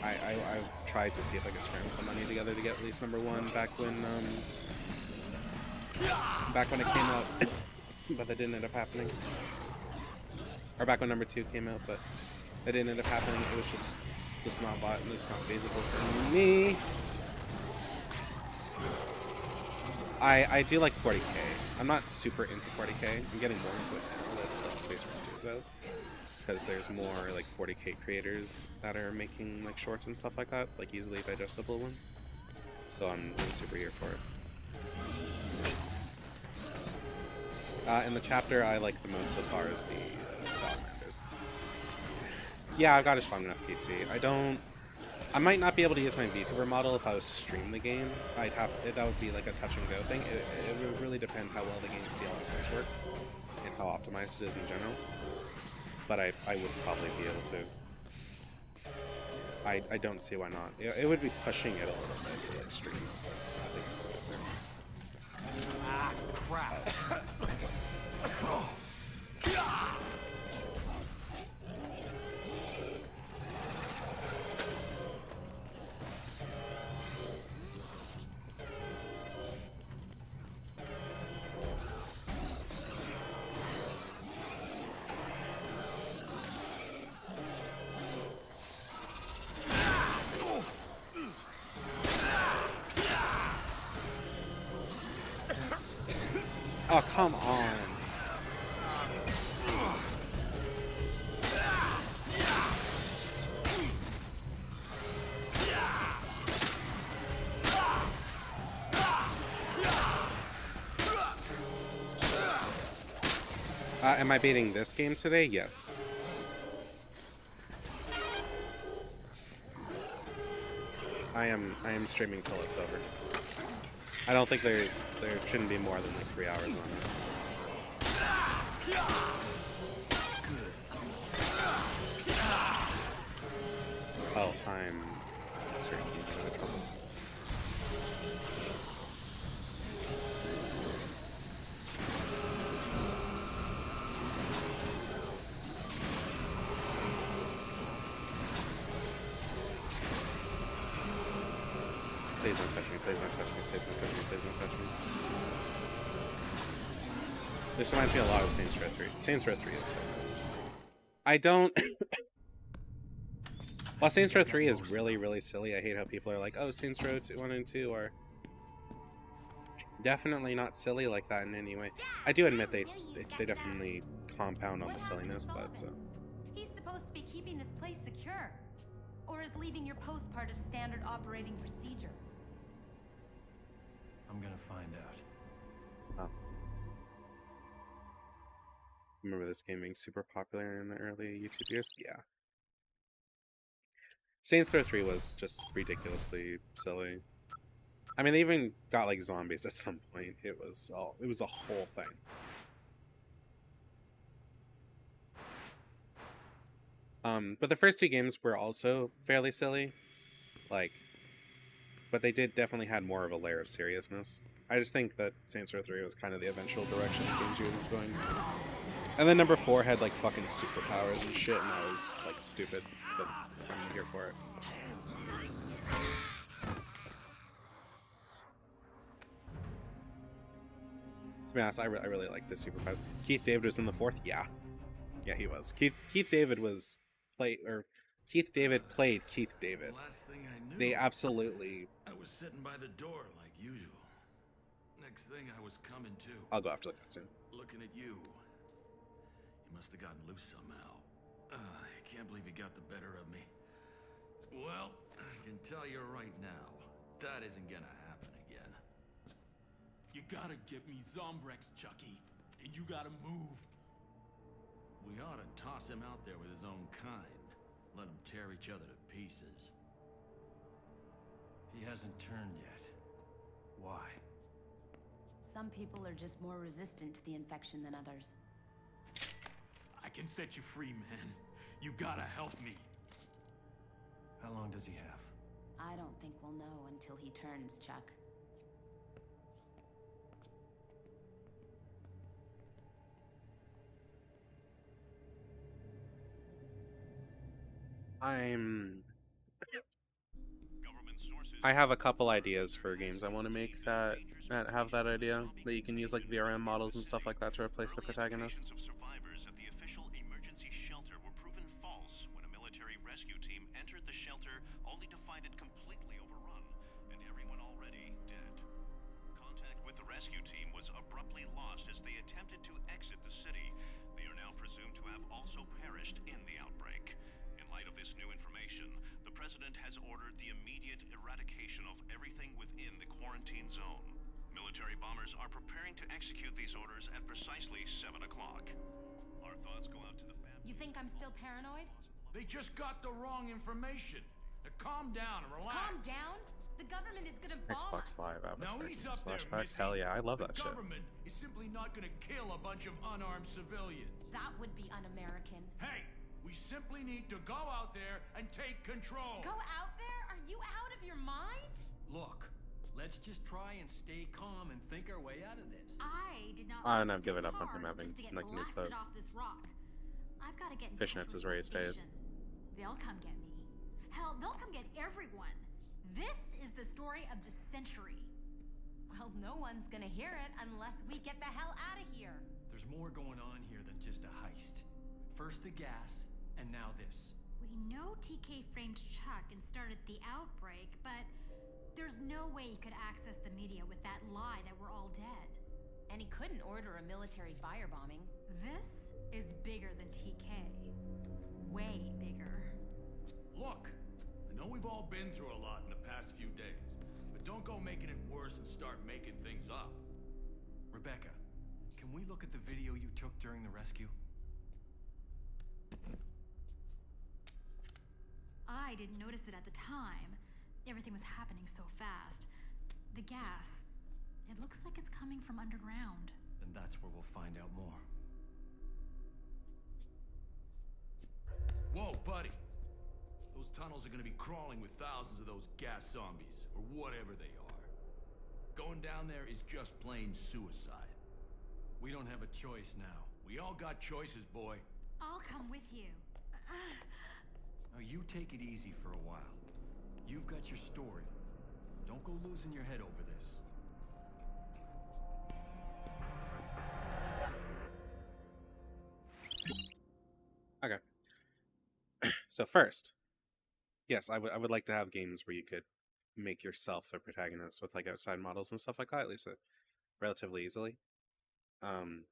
But I tried to see if I could scrounge the money together to get at least number 1 back when back when it came out, but that didn't end up happening. Or back when number 2 came out, but that didn't end up happening. It was just not it's not feasible for me. I do like 40k. I'm not super into 40k. I'm getting more into it now that like, Space Marine 2 is out. Because there's more like 40k creators that are making like shorts and stuff like that, like easily digestible ones. So I'm really super here for it. And the chapter I like the most so far is the Salamanders. Yeah, I've got a strong enough PC. I might not be able to use my VTuber model if I was to stream the game. That would be like a touch and go thing. It would really depend how well the game's DLSS works and how optimized it is in general. But I would probably be able to. I don't see why not. It would be pushing it a little bit to like stream. Ah, crap. Oh, come on. Am I beating this game today? Yes. I am streaming till it's over. I don't think there shouldn't be more than like 3 hours on it. Oh, I'm streaming. Please don't touch me, please don't touch me, please don't touch me, please don't touch me. This reminds me a lot of Saints Row 3. Saints Row 3 is so good. I don't... While Saints Row 3 is really, really silly, I hate how people are like, oh, Saints Row 1 and 2 are definitely not silly like that in any way. I do admit they definitely compound on the silliness, but... He's supposed to be keeping this place secure. Or is leaving your post part of standard operating procedure? I'm gonna find out. Oh. Remember this game being super popular in the early YouTube years? Yeah. Saints Row 3 was just ridiculously silly. I mean, they even got like zombies at some point. It was a whole thing. But the first 2 games were also fairly silly. Like, but they definitely had more of a layer of seriousness. I just think that Saints Row 3 was kind of the eventual direction the game was going. And then number 4 had like fucking superpowers and shit, and that was like stupid, but I'm here for it. To be honest, I really like the superpowers. Keith David was in the 4th? Yeah. Yeah, he was. Keith David played Keith David. Last thing I knew, They absolutely... I was sitting by the door like usual. Next thing I was coming to, I'll go after the cutscene. looking at you. You must have gotten loose somehow. I can't believe you got the better of me. Well, I can tell you right now, that isn't gonna happen again. You gotta get me Zombrex, Chucky. And you gotta move. We ought to toss him out there with his own kind. Let him tear each other to pieces. He hasn't turned yet. Why? Some people are just more resistant to the infection than others. I can set you free, man. You gotta help me. How long does he have? I don't think we'll know until he turns, Chuck. I'm... Government sources I have a couple ideas for games I want to make that have that idea, that you can use like VRM models and stuff like that to replace the protagonist. Of survivors at the official emergency shelter were proven false when a military rescue team entered the shelter only to find it completely overrun and everyone already dead. Contact with the rescue team was abruptly lost as they attempted to exit the city. They are now presumed to have also perished in the outbreak. In light of this new information, the president has ordered the immediate eradication of everything within the quarantine zone. Military bombers are preparing to execute these orders at precisely 7 o'clock. Our thoughts go out to the family. You think I'm still paranoid? They just got the wrong information. Now calm down and relax. Calm down? The government is gonna bomb Xbox us. Live Now Avatar he's up there, flashbacks. Missy. Hell yeah, I love that The shit. government is simply not gonna kill a bunch of unarmed civilians. That would be un-American. Hey, we simply need to go out there and take control. Go out there? Are you out of your mind? Look, let's just try and stay calm and think our way out of this. I did not. And work I've given this up on him hard having, just to get like, new blasted clothes. off this rock. I've got to get in Fishnets touch is with where he the stays. station. They'll come get me. Hell, they'll come get everyone. This is the story of the century. Well, no one's gonna hear it unless we get the hell out of here. There's more going on here than just a heist. First the gas, and now this. We know TK framed Chuck and started the outbreak, but there's no way he could access the media with that lie that we're all dead. And he couldn't order a military firebombing. This is bigger than TK. Way bigger. Look, I know we've all been through a lot in the past few days, but don't go making it worse and start making things up. Rebecca, can we look at the video you took during the rescue? I didn't notice it at the time. Everything was happening so fast. The gas, it looks like it's coming from underground. Then that's where we'll find out more. Whoa, buddy. Those tunnels are gonna be crawling with thousands of those gas zombies, or whatever they are. Going down there is just plain suicide. We don't have a choice now. We all got choices, boy. I'll come with you. Now you take it easy for a while. You've got your story. Don't go losing your head over this. Okay. So first, yes, I would like to have games where you could make yourself a protagonist with like outside models and stuff like that, at least relatively easily. I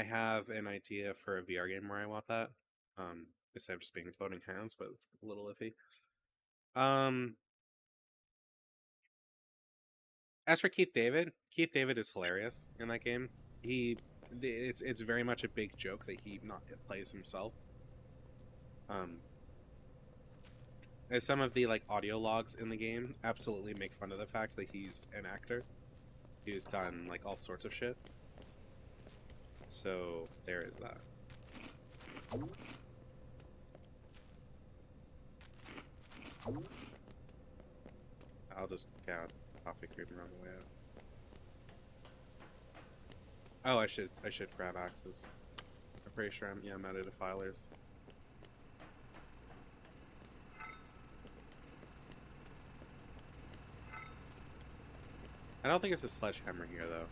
have an idea for a VR game where I want that. Instead of just being floating hands, but it's a little iffy. As for Keith David is hilarious in that game. It's very much a big joke that he not plays himself. As some of the like audio logs in the game absolutely make fun of the fact that he's an actor who's done like all sorts of shit. So there is that. I'll just get coffee creeping around the way out. Oh, I should grab axes. I'm pretty sure I'm out of defilers. I don't think it's a sledgehammer here though.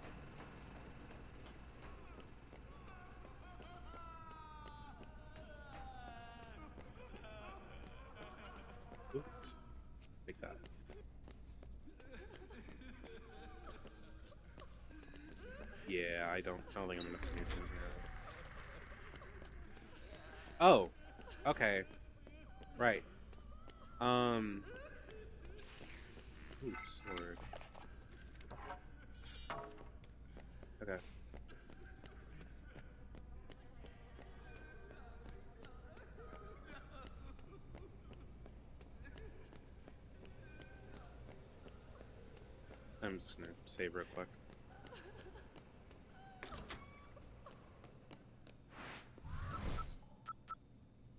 Oop. Take that. Yeah, I don't think I'm gonna put anything here. Oh, okay, right. Ooh, sword. Okay. I'm just gonna save real quick.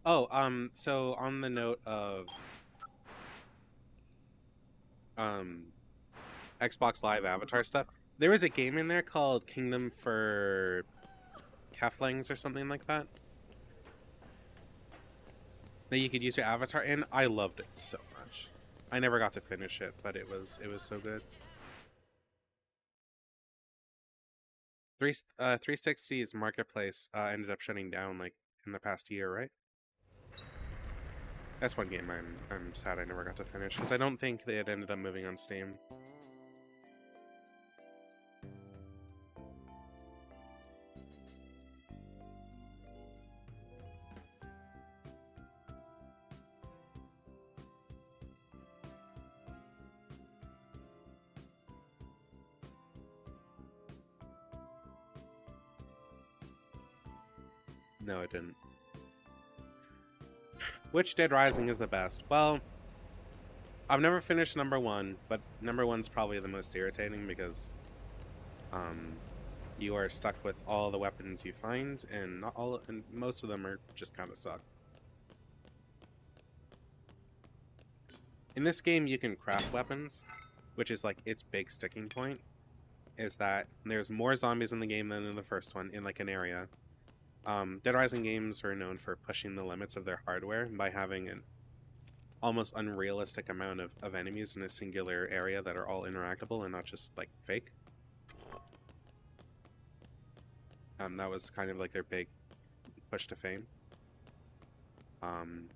Oh, so on the note of Xbox Live Avatar stuff, there was a game in there called Kingdom for Keflings or something like that that you could use your avatar in. I loved it so much. I never got to finish it, but it was so good. 360's marketplace ended up shutting down like in the past year, right? That's one game I'm sad I never got to finish because I don't think they had ended up moving on Steam. No, it didn't. Which Dead Rising is the best? Well, I've never finished number 1, but number 1's probably the most irritating because you are stuck with all the weapons you find, and not all, and most of them are just kind of suck. In this game, you can craft weapons, which is like its big sticking point. Is that there's more zombies in the game than in the first one in like an area. Dead Rising games are known for pushing the limits of their hardware by having an almost unrealistic amount of enemies in a singular area that are all interactable and not just like fake. That was kind of like their big push to fame.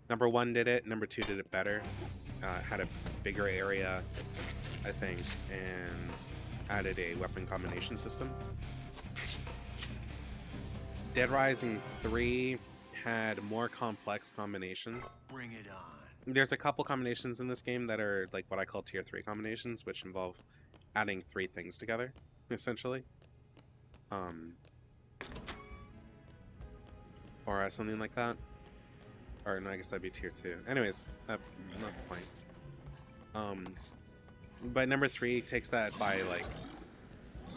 Number 1 did it, number 2 did it better. Had a bigger area, I think, and added a weapon combination system. Dead Rising 3 had more complex combinations. Bring it on. There's a couple combinations in this game that are like what I call tier 3 combinations, which involve adding 3 things together, essentially. Or something like that. Or no, I guess that'd be tier 2. Anyways, not the point. But number 3 takes that by like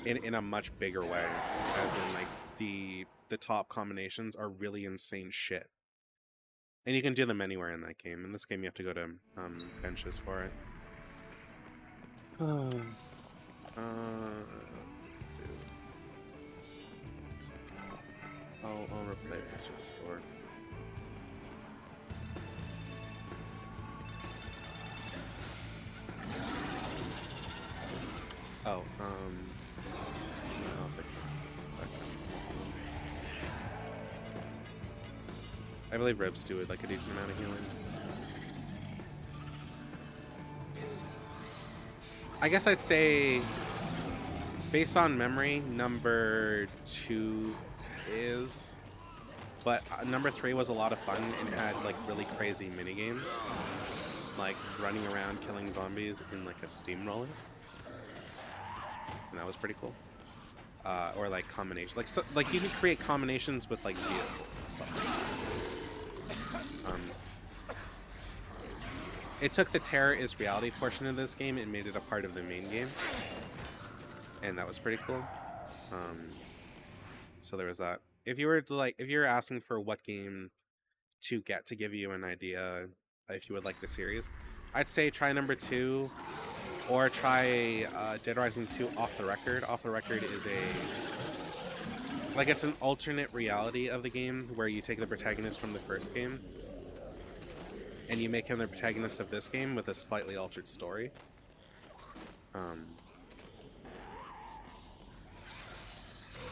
in a much bigger way, as in like the top combinations are really insane shit. And you can do them anywhere in that game. In this game, you have to go to benches for it. I'll replace this with a sword. Oh, I'll take this. That counts in this one. I believe ribs do like a decent amount of healing. I guess I'd say, based on memory, number 2 is, but number 3 was a lot of fun and had like really crazy mini games, like running around killing zombies in like a steamroller, and that was pretty cool. Or like combination, like you could create combinations with like vehicles and stuff. It took the Terror is Reality portion of this game and made it a part of the main game, and that was pretty cool. So there was that. If you were asking for what game to get to give you an idea if you would like the series, I'd say try number 2, or try Dead Rising 2 Off the Record. Off the Record is it's an alternate reality of the game where you take the protagonist from the first game and you make him the protagonist of this game with a slightly altered story.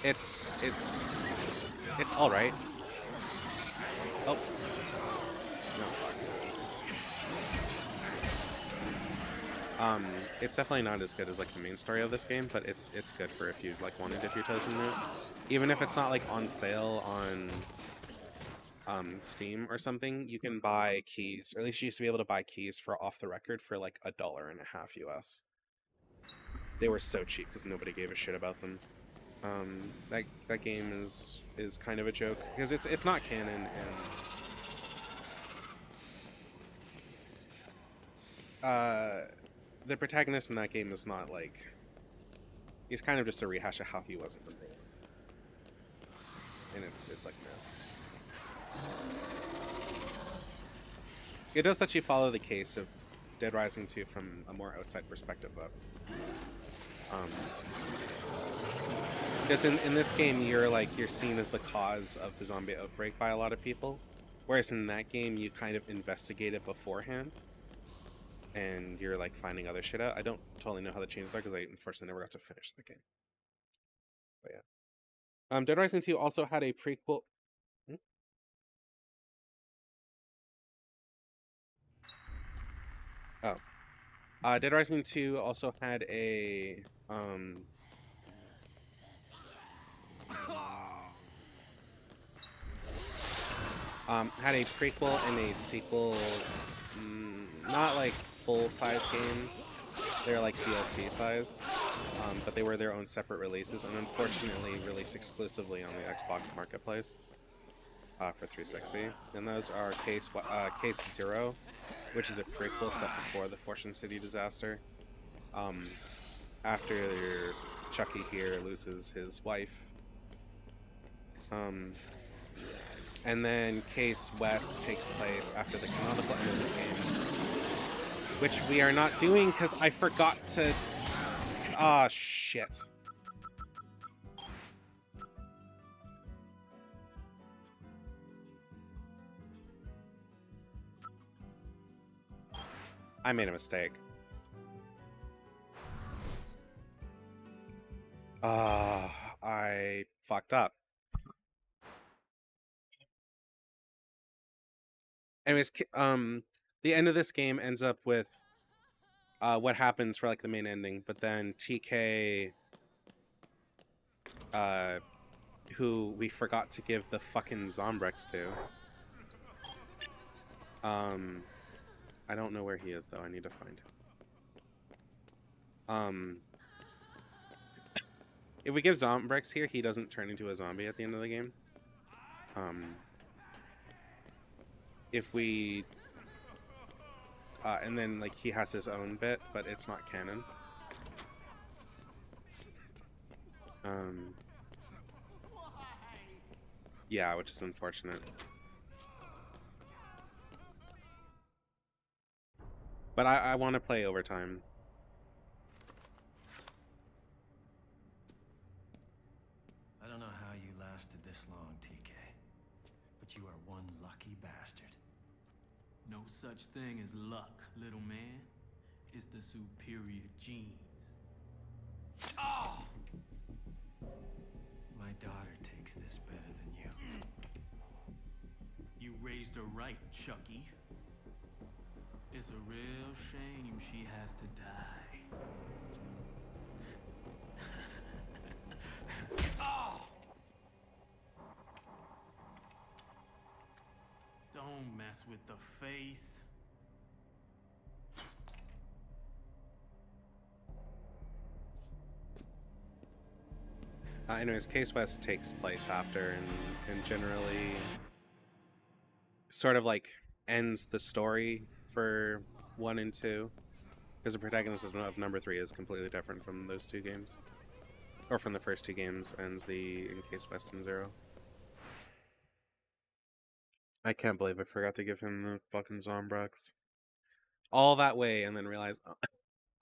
It's all right. Oh. No. It's definitely not as good as like the main story of this game, but it's good for if you like want to dip your toes into it. Even if it's not like on sale on Steam or something, you can buy keys, or at least you used to be able to buy keys for Off the Record for like $1.50 US. They were so cheap because nobody gave a shit about them. That game is kind of a joke because it's not canon, and the protagonist in that game is not like, he's kind of just a rehash of how he was in the game, and it's like no. It does let you follow the case of Dead Rising 2 from a more outside perspective, though. Because in this game, you're seen as the cause of the zombie outbreak by a lot of people, whereas in that game, you kind of investigate it beforehand. and you're like finding other shit out. I don't totally know how the changes are because I unfortunately never got to finish the game. But yeah, Dead Rising 2 also had a prequel. Hmm? Oh, Dead Rising 2 also had a had a prequel and a sequel, not like full-size game. They're like DLC sized, but they were their own separate releases, and unfortunately released exclusively on the Xbox Marketplace for 360. And those are Case Zero, which is a prequel set before the Fortune City disaster. After Chucky here loses his wife. And then Case West takes place after the canonical end of this game, which we are not doing because I forgot to... Ah, shit. I made a mistake. I fucked up. Anyways, the end of this game ends up with what happens for like the main ending, but then TK, who we forgot to give the fucking Zombrex to. I don't know where he is though. I need to find him. If we give Zombrex here, he doesn't turn into a zombie at the end of the game. If we... and then, like, he has his own bit, but it's not canon. Yeah, which is unfortunate. But I want to play Overtime. I don't know how you lasted this long, TK, but you are one lucky bastard. No such thing as luck, little man. It's the superior genes. Oh! My daughter takes this better than you. You raised her right, Chucky. It's a real shame she has to die. Oh! Don't mess with the face. Anyways, Case West takes place after and generally sort of like ends the story for 1 and 2, because the protagonist of number 3 is completely different from those 2 games, or from the first 2 games, ends in Case West and 0. I can't believe I forgot to give him the fucking Zombrex. All that way and then realize,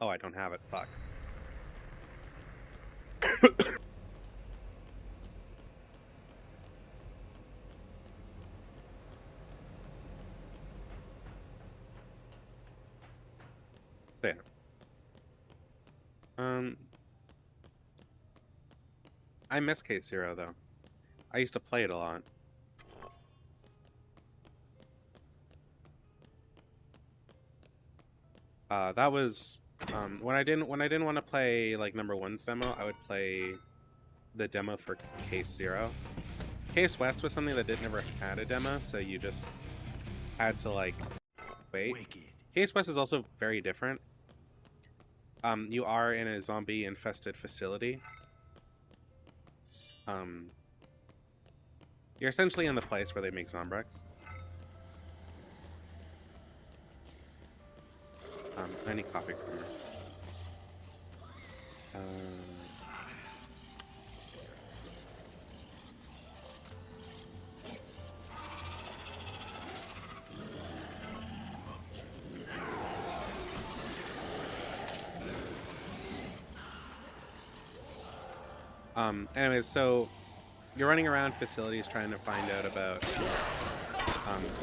oh, I don't have it. Fuck. So yeah. I miss Case Zero though. I used to play it a lot. That was when I didn't want to play like number 1's demo, I would play the demo for Case Zero. Case West was something that never had a demo, so you just had to like wait. Wicked. Case West is also very different. You are in a zombie infested facility. You're essentially in the place where they make Zombrex. I need coffee creamer. Anyways, so you're running around facilities trying to find out about,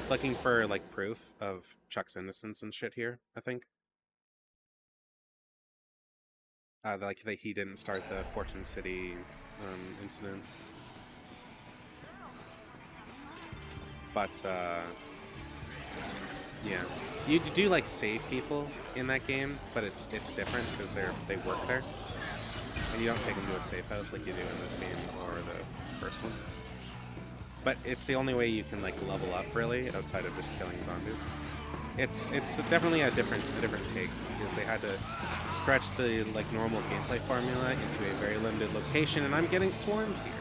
looking for like proof of Chuck's innocence and shit here, I think. like that he didn't start the Fortune City incident. But yeah, you do like save people in that game, but it's different because they work there, and you don't take them to a safe house like you do in this game or the first one. But it's the only way you can like level up really outside of just killing zombies. It's definitely a different take because they had to stretch the like normal gameplay formula into a very limited location, and I'm getting swarmed here.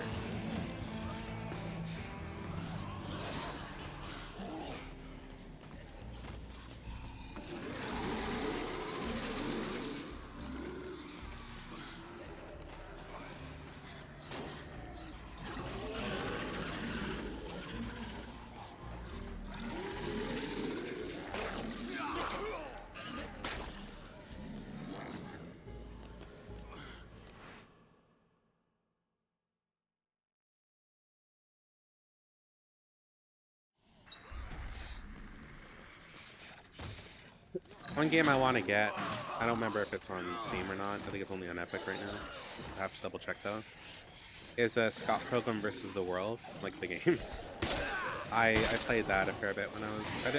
One game I want to get, I don't remember if it's on Steam or not, I think it's only on Epic right now, I have to double check though, is Scott Pilgrim vs. the World, like the game. I played that a fair bit when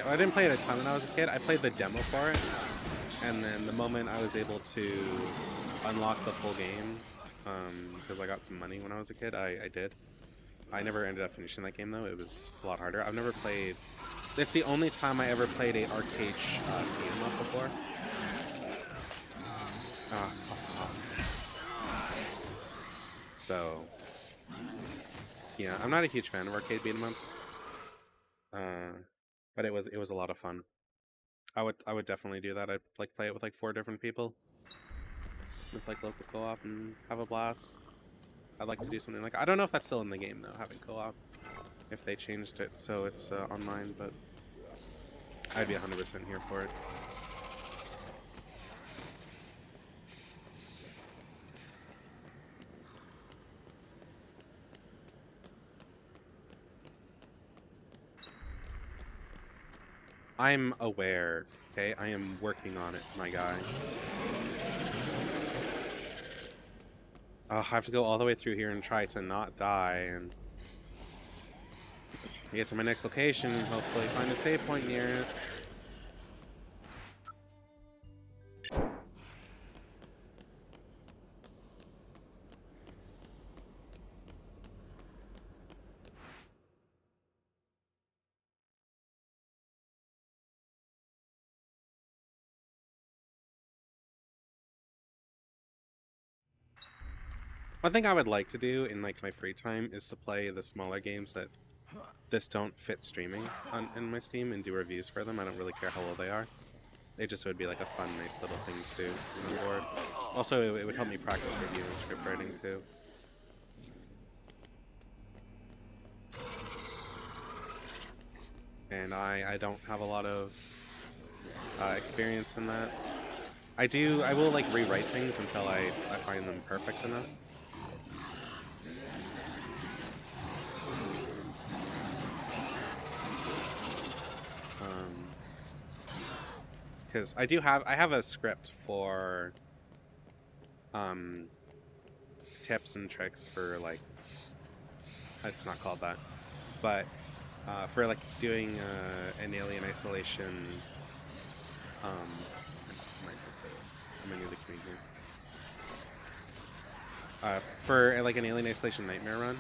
I didn't play it a ton when I was a kid, I played the demo for it, and then the moment I was able to unlock the full game, because I got some money when I was a kid, I did. I never ended up finishing that game though, it was a lot harder. I've never played... It's the only time I ever played a arcade beat 'em up before. Ah, fuck off. So, yeah, I'm not a huge fan of arcade beat 'em ups, but it was a lot of fun. I would definitely do that. I'd like play it with like 4 different people, with like local co-op and have a blast. I'd like to do something like, I don't know if that's still in the game though, having co-op. If they changed it so it's online, but I'd be 100% here for it. I'm aware, okay? I am working on it, my guy. I have to go all the way through here and try to not die, and get to my next location and hopefully find a save point near it. One thing I would like to do in like my free time is to play the smaller games that don't fit streaming in my Steam and do reviews for them. I don't really care how old they are. It just would be like a fun, nice little thing to do when I'm bored. Also, it would help me practice review and script writing too. And I don't have a lot of experience in that. I will like rewrite things until I find them perfect enough. Because I have a script for tips and tricks for like, it's not called that, but for like doing an Alien Isolation I'm gonna do the queen here. For like an Alien Isolation Nightmare run,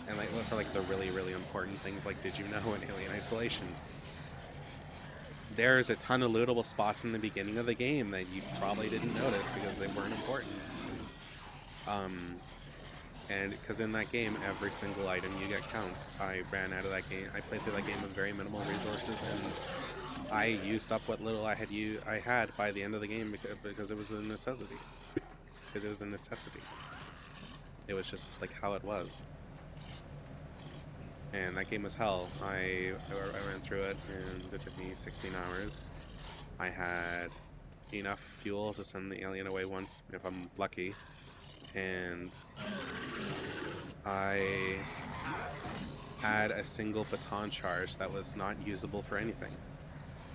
and like for like the really important things like, did you know in Alien Isolation there's a ton of lootable spots in the beginning of the game that you probably didn't notice because they weren't important. And because in that game, every single item you get counts. I ran out of that game. I played through that game with very minimal resources, and I used up what little I had by the end of the game because it was a necessity. Because it was a necessity. It was just like how it was. And that game was hell. I ran through it, and it took me 16 hours. I had enough fuel to send the alien away once, if I'm lucky. And I had a single baton charge that was not usable for anything.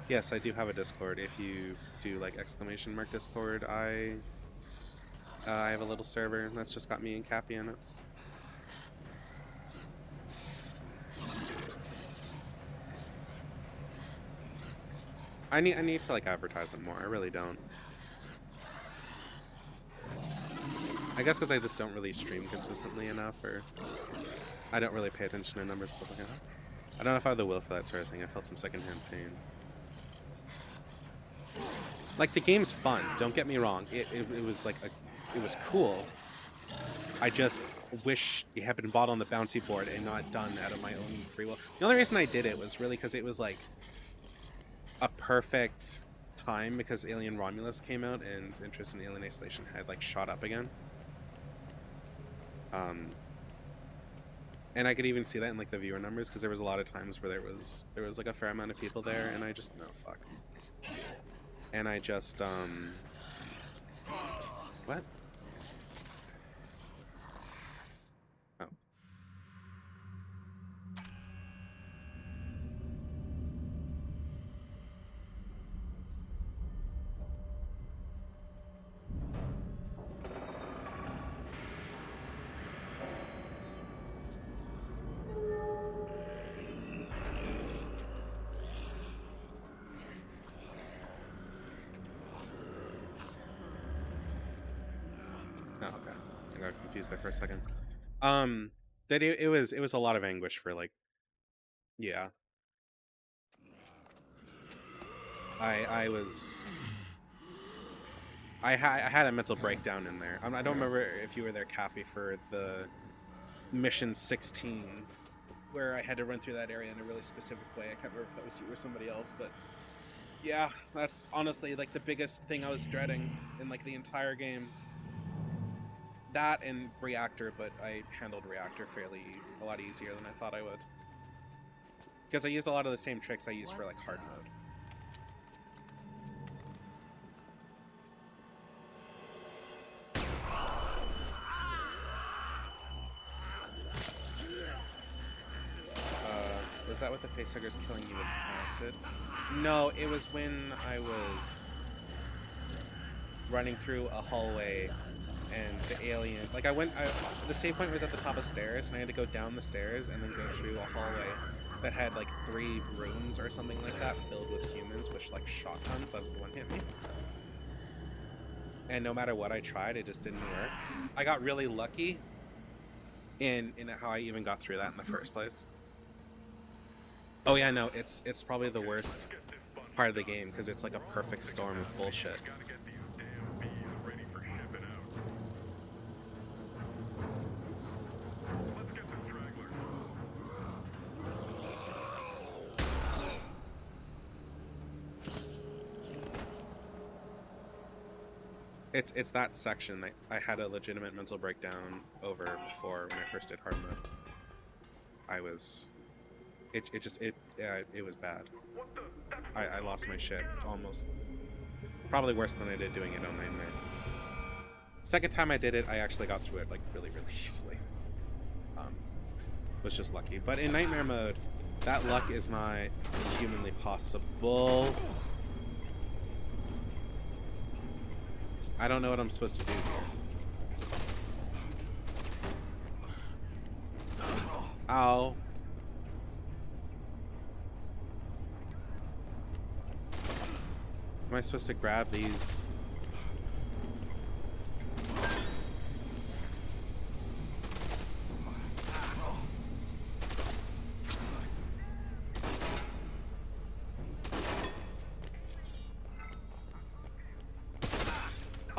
Yes, I do have a Discord. If you do like !Discord, I I have a little server that's just got me and Cappy in it. I need to like advertise it more. I really don't. I guess because I just don't really stream consistently enough, or I don't really pay attention to numbers stuff like that. I don't know if I have the will for that sort of thing. I felt some secondhand pain. Like, the game's fun. Don't get me wrong. It was like it was cool. I just wish it had been bought on the bounty board and not done out of my own free will. The only reason I did it was really because it was like a perfect time, because Alien Romulus came out and interest in Alien Isolation had like shot up again. And I could even see that in like the viewer numbers, because there was a lot of times where there was like a fair amount of people there, and I just, no, fuck. And I just what? Oh. Oh, okay. I got confused there for a second. That it was a lot of anguish for like, yeah. I had a mental breakdown in there. I don't remember if you were there, Cappy, for the mission 16, where I had to run through that area in a really specific way. I can't remember if that was you or somebody else, but yeah, that's honestly like the biggest thing I was dreading in like the entire game. That and Reactor, but I handled Reactor a lot easier than I thought I would. Because I used a lot of the same tricks I used for like hard mode. Was that with the facehuggers killing you with acid? No, it was when I was running through a hallway and the alien, like the save point was at the top of stairs, and I had to go down the stairs and then go through a hallway that had like 3 rooms or something like that filled with humans, which like shotguns that one hit me. And no matter what I tried, it just didn't work. I got really lucky in how I even got through that in the first place. Oh yeah, no, it's probably the worst part of the game, because it's like a perfect storm of bullshit. It's that section that I had a legitimate mental breakdown over before when I first did hard mode. It was bad. I lost my shit almost. Probably worse than I did doing it on Nightmare. Second time I did it, I actually got through it like really easily. Was just lucky. But in Nightmare mode, that luck is not humanly possible. I don't know what I'm supposed to do here. Ow. Am I supposed to grab these?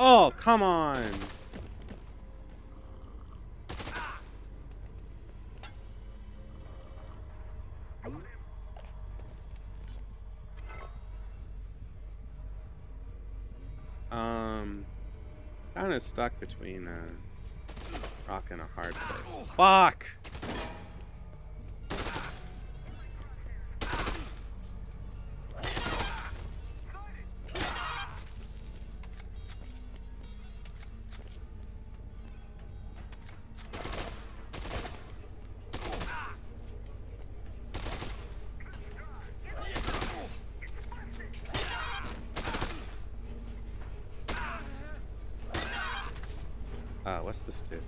Oh, come on! Kind of stuck between a rock and a hard place. Fuck! What's this do?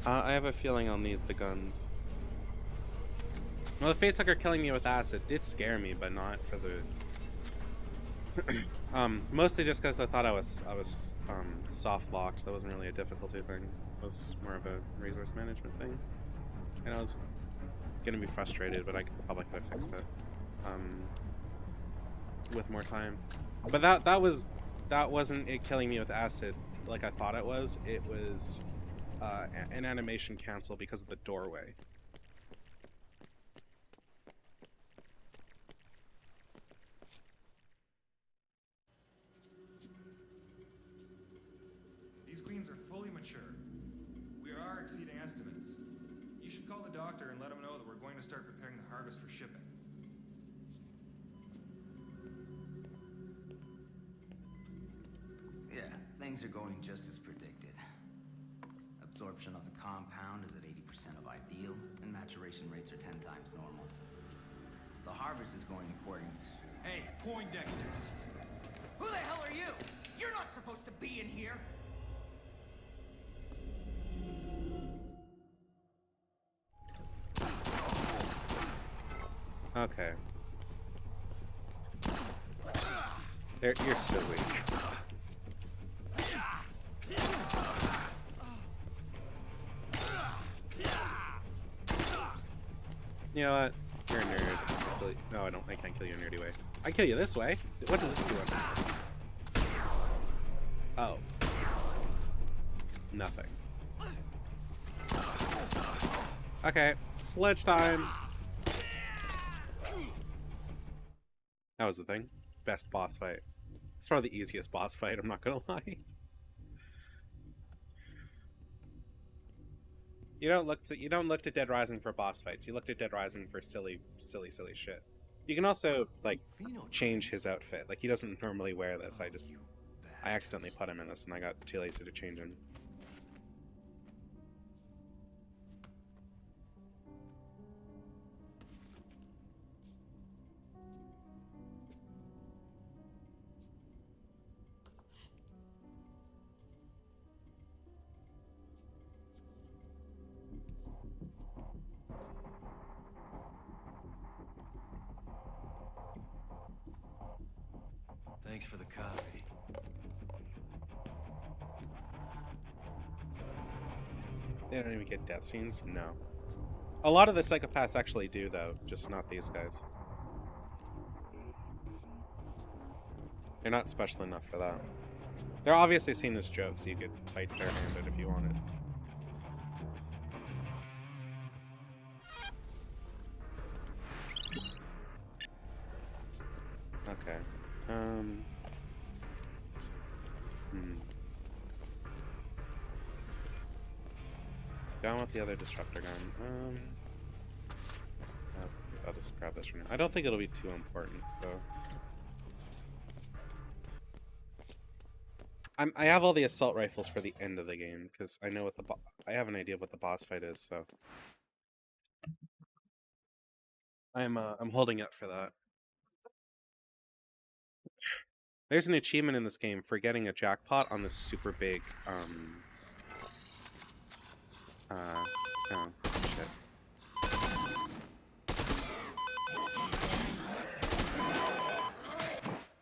I have a feeling I'll need the guns. Well, the facehugger killing me with acid did scare me, but not for the... mostly just because I thought I was soft locked. That wasn't really a difficulty thing. It was more of a resource management thing. And I was gonna be frustrated, but I probably could have fixed it with more time. But that wasn't it killing me with acid like I thought it was. It was an animation cancel because of the doorway. These queens are fully mature. We are exceeding estimates. You should call the doctor and let him know that we're going to start preparing the harvest for shipping. Yeah, things are going just as predicted. Absorption of the compound is at 80% of ideal, and maturation rates are 10 times normal. The harvest is going according to... Hey, Poindexters! Who the hell are you? You're not supposed to be in here! Okay. You're so weak. You know what? You're a nerd. No, I don't. I can't kill you a nerdy way. I kill you this way. What does this do? Oh. Nothing. Okay. Sledge time. That was the thing. Best boss fight. It's probably the easiest boss fight, I'm not gonna lie. You don't look to Dead Rising for boss fights. You looked at Dead Rising for silly shit. You can also like change his outfit. Like he doesn't normally wear this. I accidentally put him in this and I got too lazy to change him. Thanks for the coffee. They don't even get death scenes? No. A lot of the psychopaths actually do, though, just not these guys. They're not special enough for that. They're obviously seen as jokes, so you could fight barehanded if you wanted. Okay. Down with the other disruptor gun. I'll just grab this for now. I don't think it'll be too important, so. I have all the assault rifles for the end of the game because I know what I have an idea of what the boss fight is, so. I'm holding up for that. There's an achievement in this game for getting a jackpot on this super big oh, shit.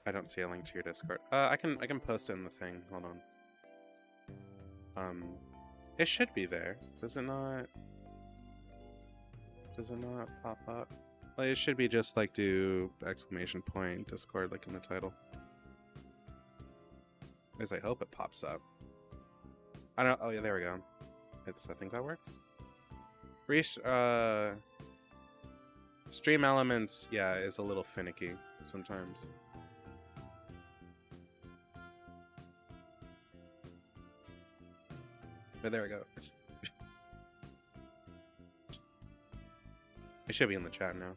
I don't see a link to your Discord. I can post it in the thing. Hold on. It should be there. Does it not? Does it not pop up? Well, it should be just like do exclamation point Discord like in the title. At least I hope it pops up. I don't. Oh yeah, there we go. I think that works. Stream elements, yeah, is a little finicky sometimes. But there we go. It should be in the chat now.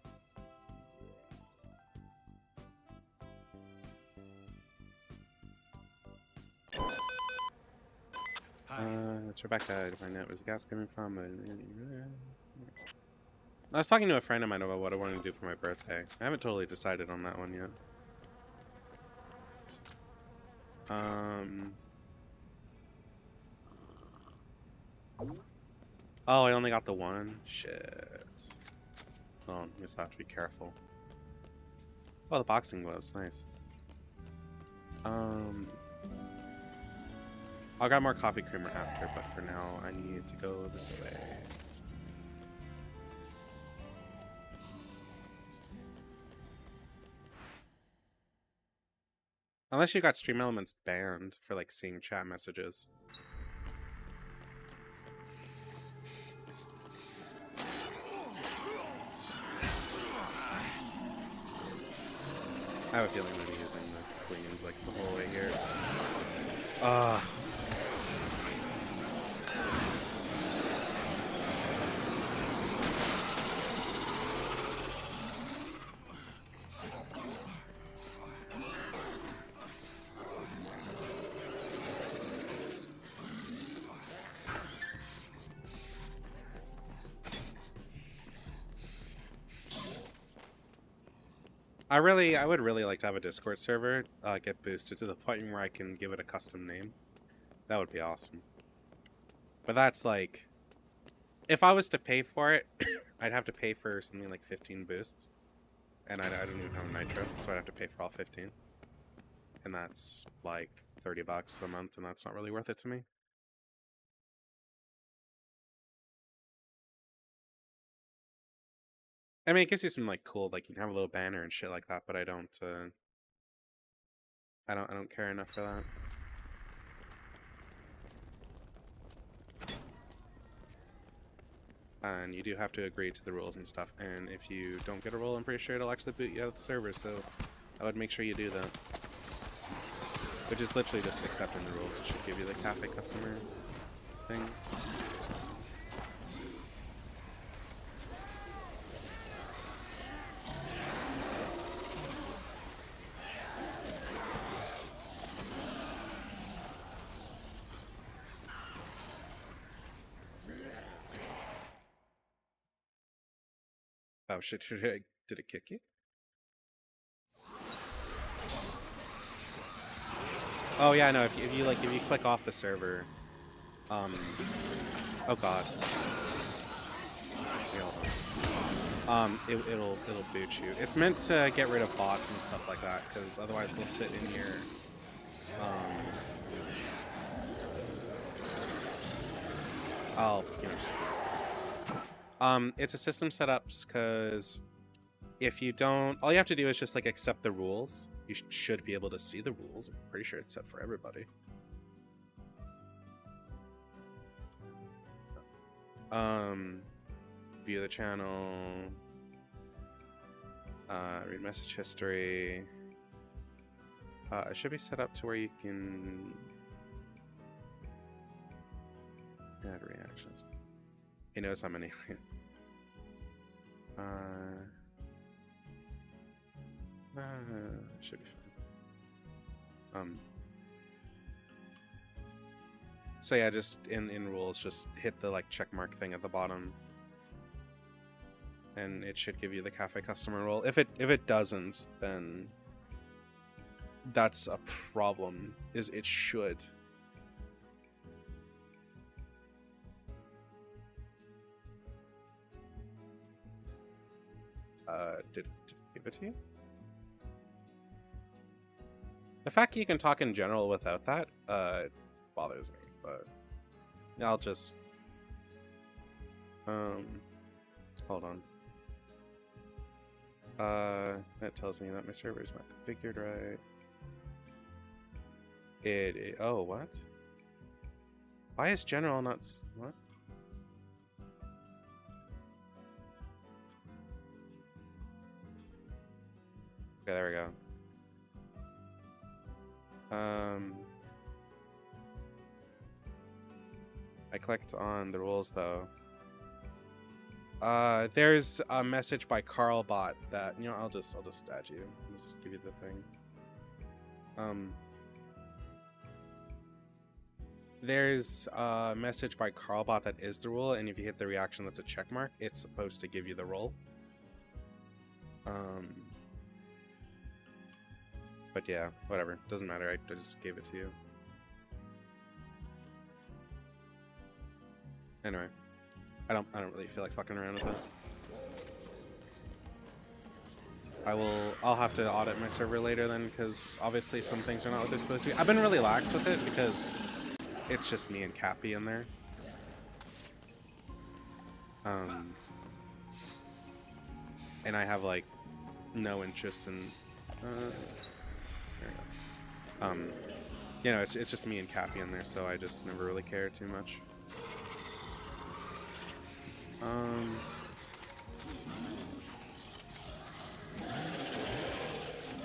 It's Rebecca. To find out where's the gas coming from. I was talking to a friend of mine about what I wanted to do for my birthday. I haven't totally decided on that one yet. Oh, I only got the one? Shit. Oh, I guess I have to be careful. Oh, the boxing gloves, nice. I'll grab more coffee creamer after, but for now I need to go this way. Unless you got Stream Elements banned for like seeing chat messages. I have a feeling I'm gonna be using the queens like the whole way here. I would really like to have a Discord server get boosted to the point where I can give it a custom name. That would be awesome. But that's like, if I was to pay for it, I'd have to pay for something like 15 boosts. And I don't even have Nitro, so I'd have to pay for all 15. And that's like $30 a month, and that's not really worth it to me. I mean, it gives you some like cool, like you can have a little banner and shit like that, but I don't care enough for that. And you do have to agree to the rules and stuff, and if you don't get a role, I'm pretty sure it'll actually boot you out of the server, so I would make sure you do that. Which is literally just accepting the rules. It should give you the cafe customer thing. Oh shit, did it kick you? Oh yeah, no, if you click off the server, oh god. It'll boot you. It's meant to get rid of bots and stuff like that, because otherwise they'll sit in your I'll just it's a system setups, because if you don't, all you have to do is just like accept the rules. You should be able to see the rules. I'm pretty sure it's set for everybody. View the channel, read message history. It should be set up to where you can add reactions. He knows I'm an alien. Should be fine. So yeah, just in rules, just hit the like check mark thing at the bottom, and it should give you the cafe customer role. If it doesn't, then that's a problem. It should. Did it give it to you? The fact you can talk in general without that bothers me, but I'll just hold on. That tells me that my server is not configured right. Oh, what? Why is general not what? Okay, there we go. I clicked on the rules though. There's a message by Carlbot that, you know, I'll just add you. I'll just give you the thing. There's a message by Carlbot that is the rule, and if you hit the reaction that's a check mark, it's supposed to give you the role. But yeah, whatever. Doesn't matter. I just gave it to you. Anyway, I don't really feel like fucking around with it. I'll have to audit my server later then, because obviously some things are not what they're supposed to be. I've been really lax with it because it's just me and Cappy in there. And I have like no interest in you know, it's just me and Cappy in there, so I just never really care too much.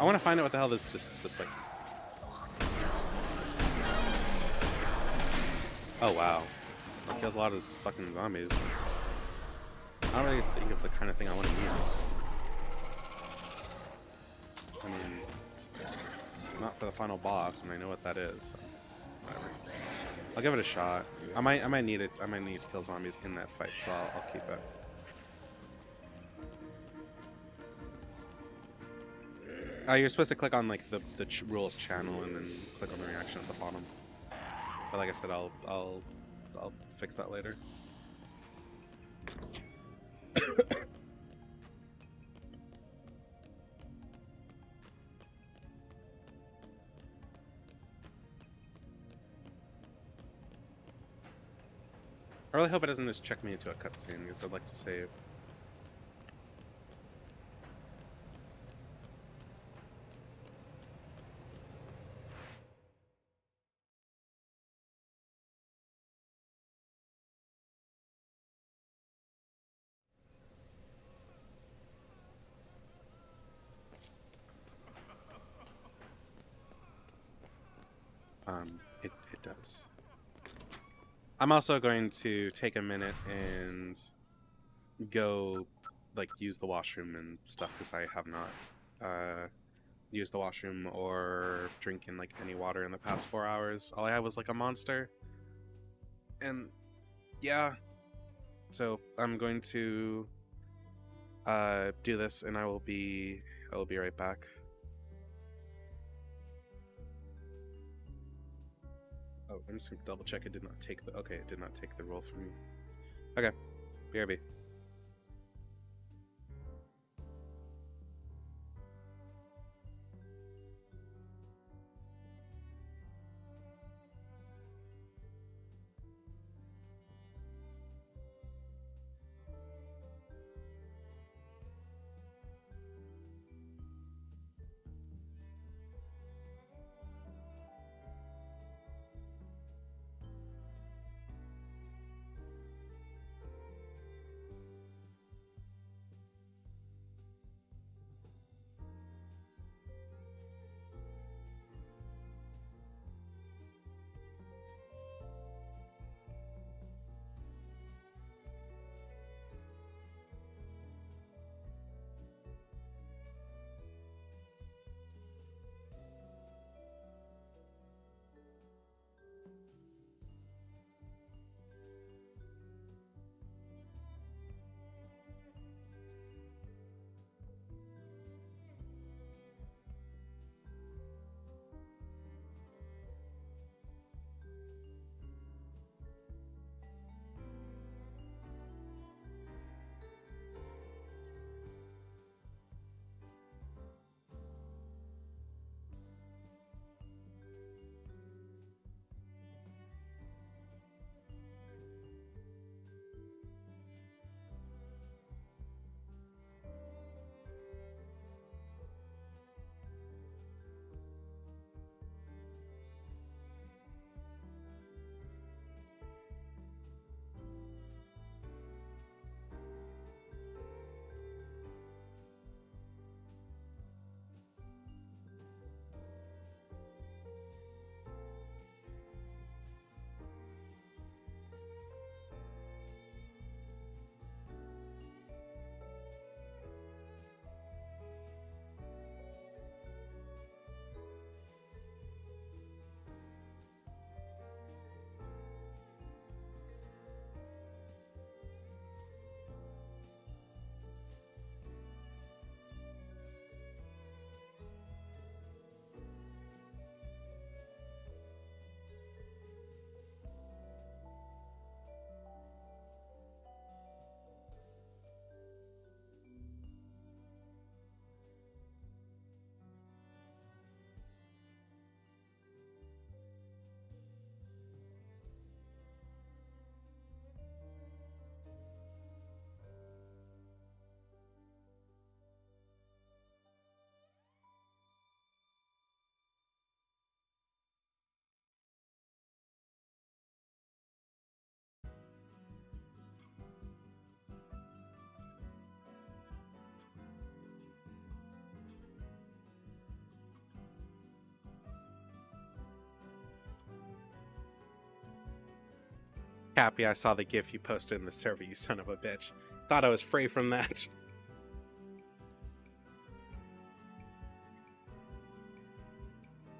I want to find out what the hell this like. Oh wow, that kills a lot of fucking zombies. I don't really think it's the kind of thing I want to use. I mean, not for the final boss, and I know what that is. So whatever. I'll give it a shot. I might need it. I might need to kill zombies in that fight, so I'll keep it. You're supposed to click on like the rules channel and then click on the reaction at the bottom. But like I said, I'll fix that later. I really hope it doesn't just check me into a cutscene because I'd like to save. It does. I'm also going to take a minute and go, like, use the washroom and stuff, because I have not used the washroom or drinking, like, any water in the past 4 hours. All I had was, like, a monster. And, yeah. So, I'm going to do this, and I will be right back. Oh, I'm just gonna double check it did not take the, okay, it did not take the roll from me. Okay, BRB. Cappy, I saw the GIF you posted in the server, you son of a bitch. Thought I was free from that.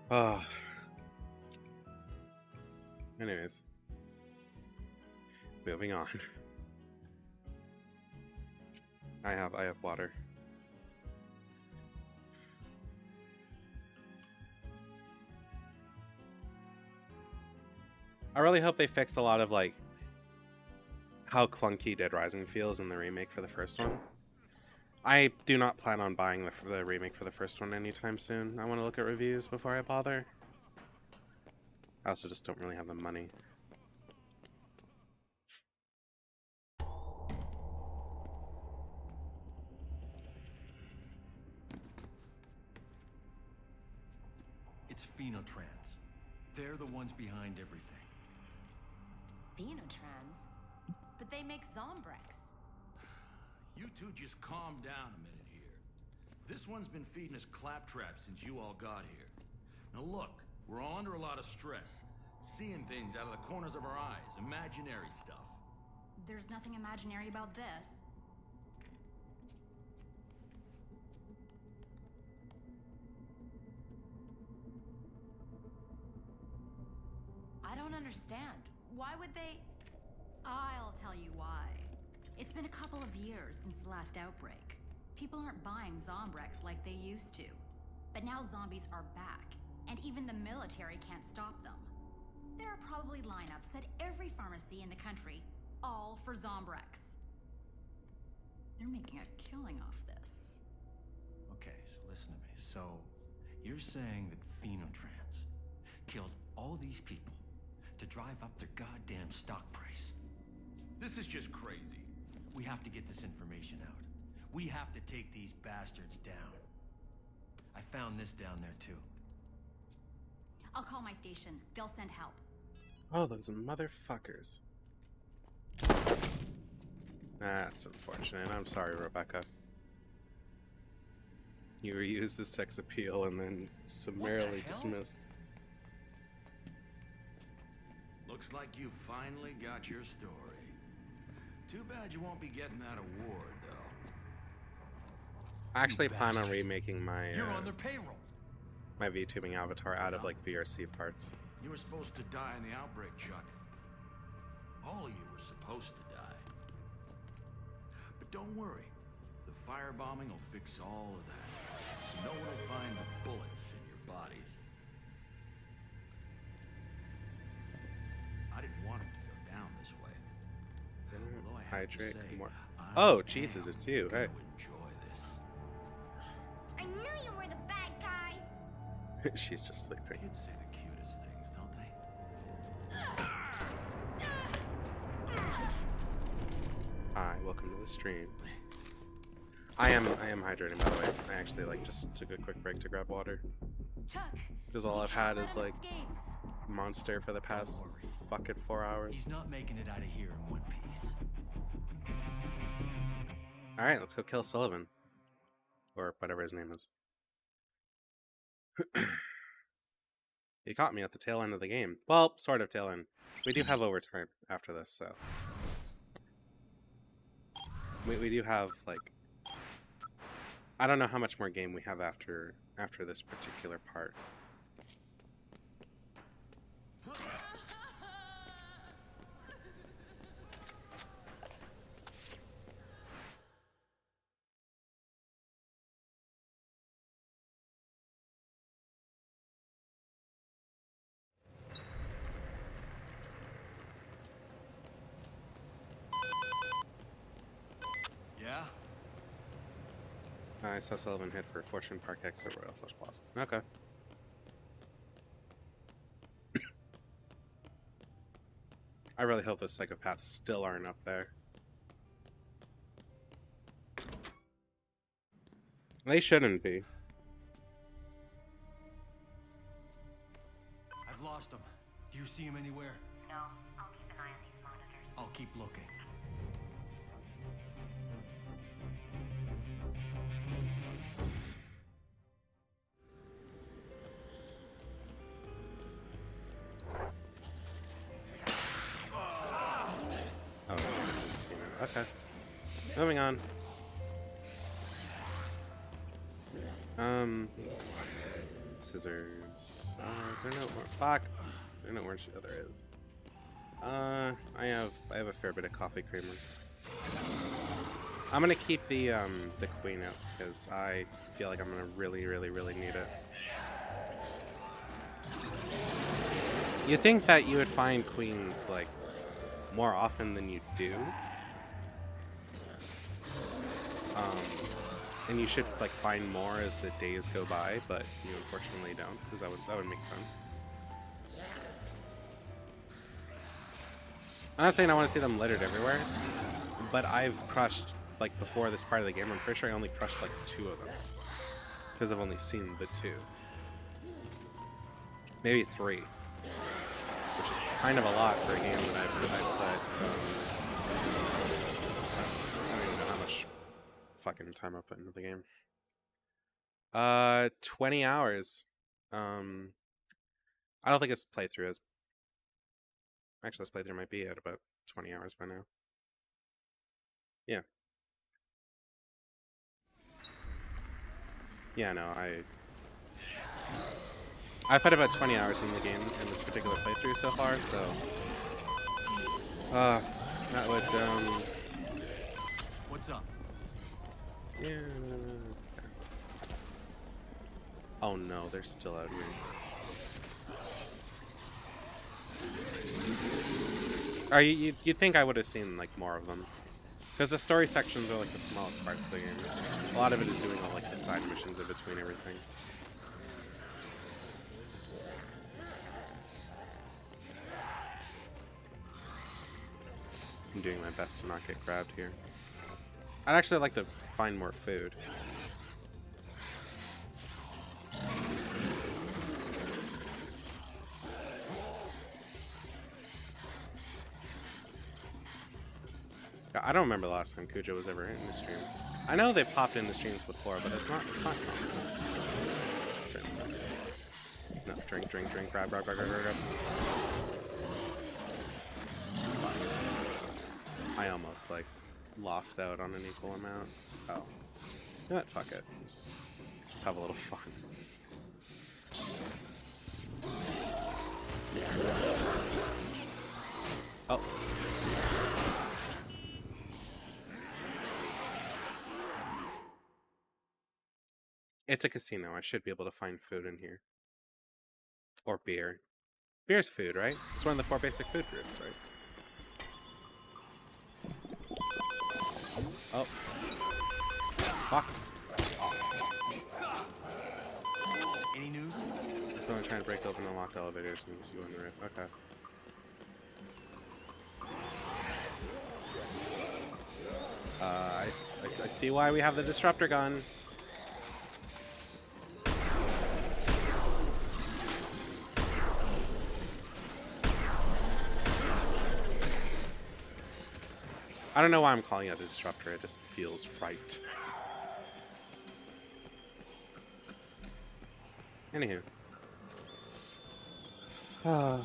Oh. Anyways. Moving on. I have water. I really hope they fix a lot of like how clunky Dead Rising feels in the remake for the first one. I do not plan on buying the remake for the first one anytime soon. I want to look at reviews before I bother. I also just don't really have the money. It's Phenotrans. They're the ones behind everything. Phenotrans? But they make Zombrex. You two just calm down a minute here. This one's been feeding us claptrap since you all got here. Now look, we're all under a lot of stress. Seeing things out of the corners of our eyes, imaginary stuff. There's nothing imaginary about this. I don't understand. Why would they... I'll tell you why. It's been a couple of years since the last outbreak. People aren't buying Zombrex like they used to. But now zombies are back, and even the military can't stop them. There are probably lineups at every pharmacy in the country, all for Zombrex. They're making a killing off this. Okay, so listen to me. So, you're saying that Phenotrans killed all these people to drive up their goddamn stock price? This is just crazy. We have to get this information out. We have to take these bastards down. I found this down there too. I'll call my station. They'll send help. Oh, those motherfuckers. That's unfortunate. I'm sorry, Rebecca. You were used as sex appeal and then summarily dismissed. Looks like you finally got your story. Too bad you won't be getting that award, though. I actually plan on remaking my You're on their payroll. my VTubing avatar out of like VRC parts. You were supposed to die in the outbreak, Chuck. All of you were supposed to die. But don't worry. The firebombing will fix all of that. No one will find the bullets in your bodies. I didn't want it to go down this way. Although I have to Hydrate say, more. I Oh, Jesus, it's you. gonna Hey. enjoy this. I knew you were the bad guy. She's just sleeping. Kids say the cutest things, don't they? Hi, welcome to the stream. I am hydrating, by the way. I actually like just took a quick break to grab water. Chuck! Because all I've had is like Escape. Monster for the past fucking 4 hours. He's not making it out of here in one piece. Alright, let's go kill Sullivan. Or whatever his name is. He caught me at the tail end of the game. Well, sort of tail end. We do have overtime after this, so. We do have, like... I don't know how much more game we have after this particular part. Yeah? I saw Sullivan hit for Fortune Park exit Royal Flush Plaza. Okay. I really hope the psychopaths still aren't up there. They shouldn't be. I've lost him. Do you see him anywhere? No, I'll keep an eye on these monitors. I'll keep looking. Moving on. Scissors. Is there no more? Fuck. I know where she. Oh, there is. I have a fair bit of coffee creamer. I'm gonna keep the queen out because I feel like I'm gonna really need it. You think that you would find queens like more often than you do, and you should like find more as the days go by, but you unfortunately don't, because that would make sense. I'm not saying I want to see them littered everywhere, but I've crushed, like before this part of the game, I'm pretty sure I only crushed like 2 of them, because I've only seen the 2. Maybe 3. Which is kind of a lot for a game that I've played, so I don't even know how much fucking time I put into the game. 20 hours. I don't think this playthrough is. Actually, this playthrough might be at about 20 hours by now. Yeah. Yeah, no, I've put about 20 hours in the game in this particular playthrough so far, so that would What's up? Yeah. Oh no, they're still out here. Or you'd think I would have seen like more of them, because the story sections are like the smallest parts of the game. A lot of it is doing all like the side missions in between everything. I'm doing my best to not get grabbed here. I'd actually like to find more food. I don't remember the last time Kuja was ever in the stream. I know they've popped in the streams before, but it's not common. Certainly. No, drink, grab. I almost like lost out on an equal amount. Oh. You know what? Fuck it. Let's have a little fun. Oh. It's a casino. I should be able to find food in here. Or beer. Beer's food, right? It's one of the 4 basic food groups, right? Oh. Fuck. Any news? Someone trying to break open unlocked elevators and you on the roof. Okay. I see why we have the disruptor gun. I don't know why I'm calling it a disruptor, it just feels right. Anywho. I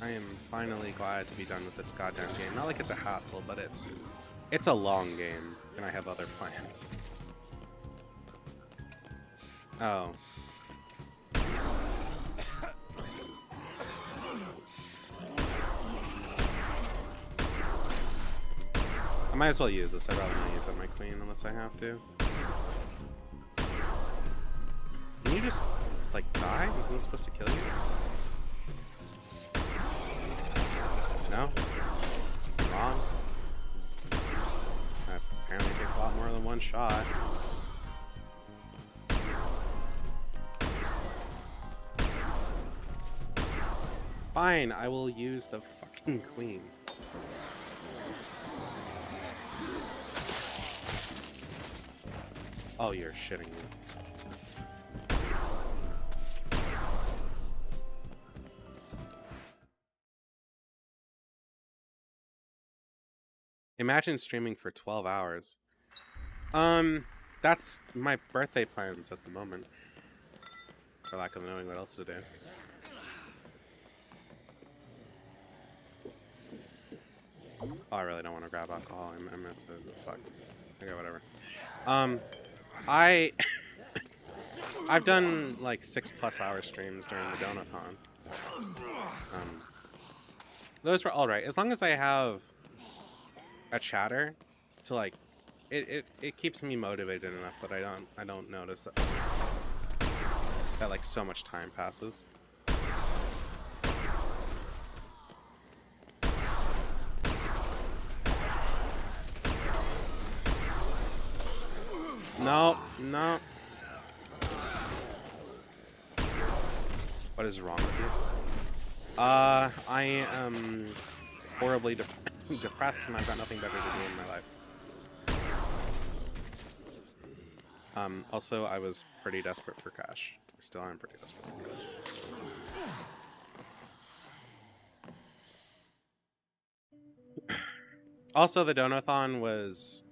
am finally glad to be done with this goddamn game. Not like it's a hassle, but it's a long game, and I have other plans. Oh. I might as well use this. I'd rather not use up my queen unless I have to. Can you just, like, die? Isn't this supposed to kill you? No? Wrong. That apparently takes a lot more than one shot. Fine, I will use the fucking queen. Oh, you're shitting me. Imagine streaming for 12 hours. That's my birthday plans at the moment. For lack of knowing what else to do. Oh, I really don't want to grab alcohol. I meant to. Fuck. Okay, whatever. I've done like 6+ hour streams during the Donathon. Those were all right, as long as I have a chatter to like, it keeps me motivated enough that I don't notice that like so much time passes. No, no. What is wrong with you? I am horribly depressed, and I've got nothing better to do in my life. Also, I was pretty desperate for cash. Still am pretty desperate for cash. Also, the Donathon was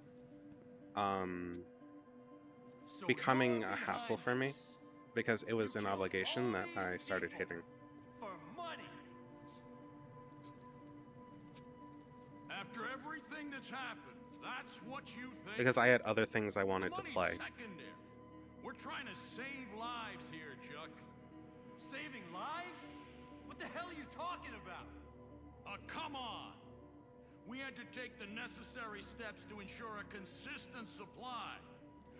becoming a hassle for me because it was an obligation that I started hitting. After everything that's happened, that's what you think? Because I had other things I wanted to play. Secondary. We're trying to save lives here, Chuck. Saving lives? What the hell are you talking about? Come on! We had to take the necessary steps to ensure a consistent supply.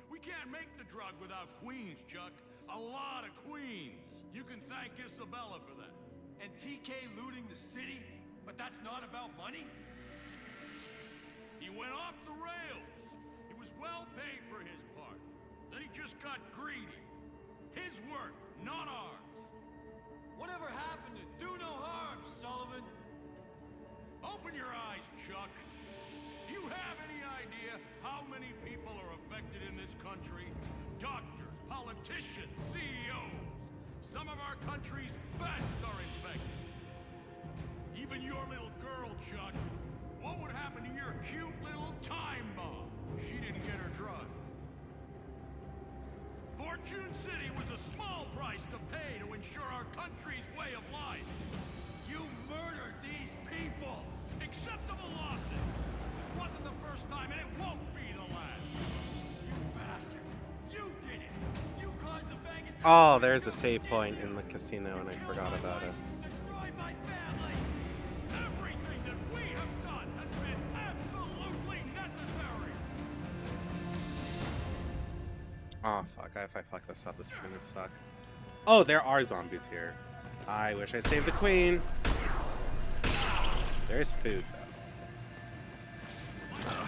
We can't make the drug without queens, Chuck. A lot of queens. You can thank Isabella for that. And TK looting the city? But that's not about money? He went off the rails. He was well paid for his part. Then he just got greedy. His work, not ours. Whatever happened to do no harm, Sullivan? Open your eyes, Chuck. Do you have any idea how many people are affected in this country? Doctors, politicians, CEOs. Some of our country's best are infected. Even your little girl, Chuck. What would happen to your cute little time bomb if she didn't get her drug? Fortune City was a small price to pay to ensure our country's way of life. You murdered these people! Acceptable losses. This wasn't the first time, and it won't be the last. You bastard! You did it! You caused the Vegas... Oh, there's a save point in the casino, and I forgot about it. Destroyed my family! Everything that we have done has been absolutely necessary! Oh, fuck. If I fuck this up, this is gonna suck. Oh, there are zombies here. I wish I saved the queen. There's food, though.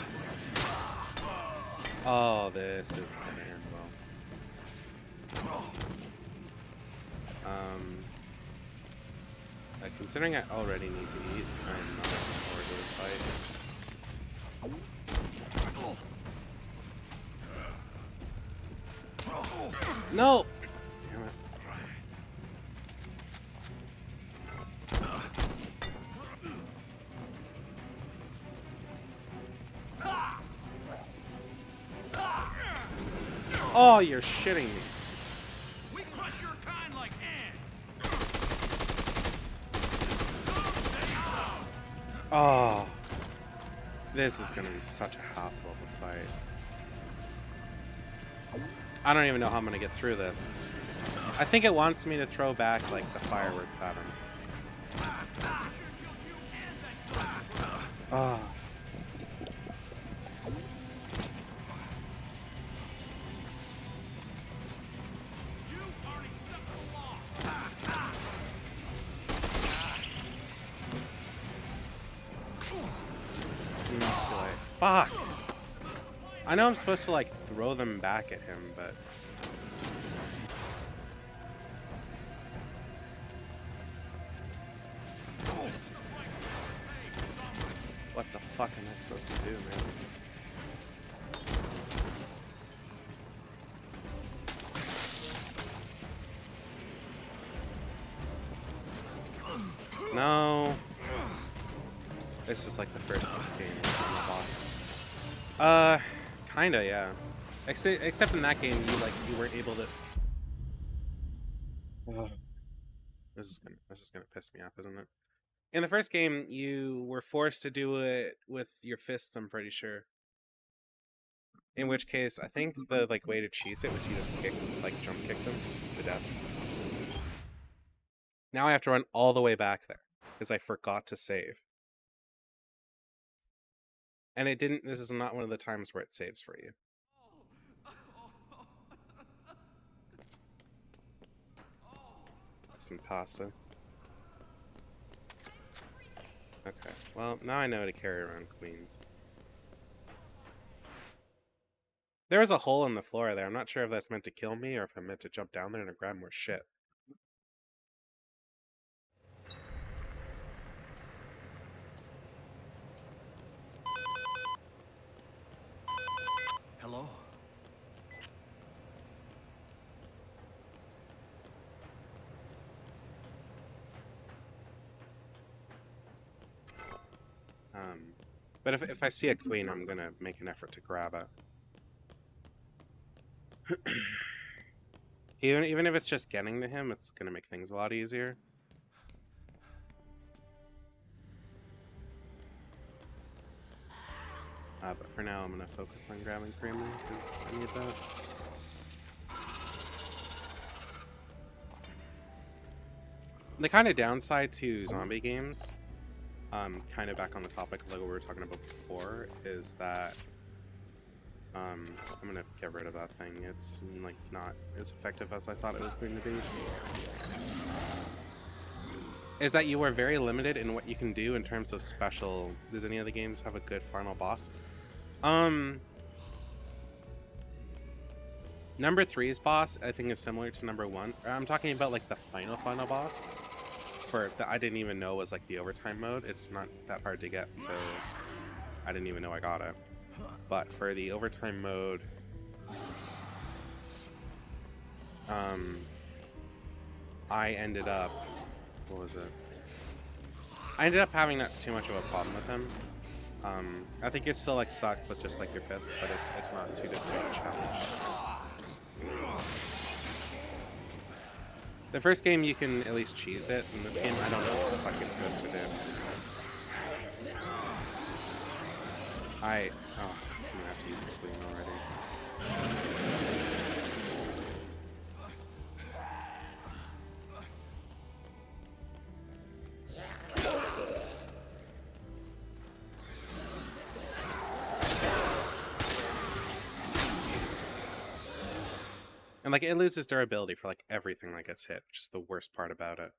Oh, this isn't gonna end well. Considering I already need to eat, I'm not looking forward to this fight. No! Damn it. Oh, you're shitting me. We crush your kind like ants. Oh. This is gonna be such a hassle of a fight. I don't even know how I'm gonna get through this. I think it wants me to throw back like the fireworks happen. Oh. Fuck! I know I'm supposed to like throw them back at him, but... What the fuck am I supposed to do, man? No. This is like the first game I'm the boss. Kinda, yeah. Except in that game, you weren't able to. This is gonna piss me off, isn't it? In the first game, you were forced to do it with your fists, I'm pretty sure. In which case, I think the way to cheese it was you just jump kicked him to death. Now I have to run all the way back there because I forgot to save. And it didn't. This is not one of the times where it saves for you. Some pasta. Okay, well, now I know to carry around queens. There was a hole in the floor there. I'm not sure if that's meant to kill me or if I'm meant to jump down there and grab more shit. Hello? But if I see a queen, I'm gonna make an effort to grab it. Even if it's just getting to him, it's gonna make things a lot easier. But for now, I'm gonna focus on grabbing Kramer because I need that. The kind of downside to zombie games, kind of back on the topic of what we were talking about before, is that I'm gonna get rid of that thing. It's not as effective as I thought it was going to be. Is that you are very limited in what you can do in terms of special. Does any of the games have a good final boss? Number 3's boss, I think, is similar to number 1. I'm talking about the final boss. I didn't even know was the overtime mode. It's not that hard to get, so I didn't even know I got it. But for the overtime mode, I ended up, what was it? I ended up having not too much of a problem with him. I think it's still suck with just your fist, but it's not too difficult a challenge. The first game you can at least cheese it. In this game, I don't know what the fuck you're supposed to do. I'm gonna have to use my queen already. And it loses durability for everything that gets hit, which is the worst part about it.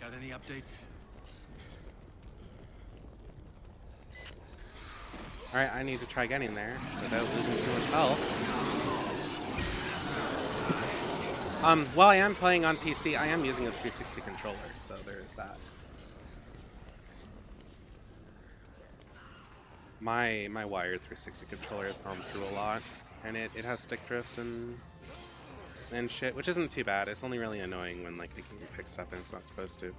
Got any updates? Alright, I need to try getting there without losing too much health. While I am playing on PC, I am using a 360 controller, so there is that. My wired 360 controller has gone through a lot, and it has stick drift and shit, which isn't too bad. It's only really annoying when it can be fixed up and it's not supposed to.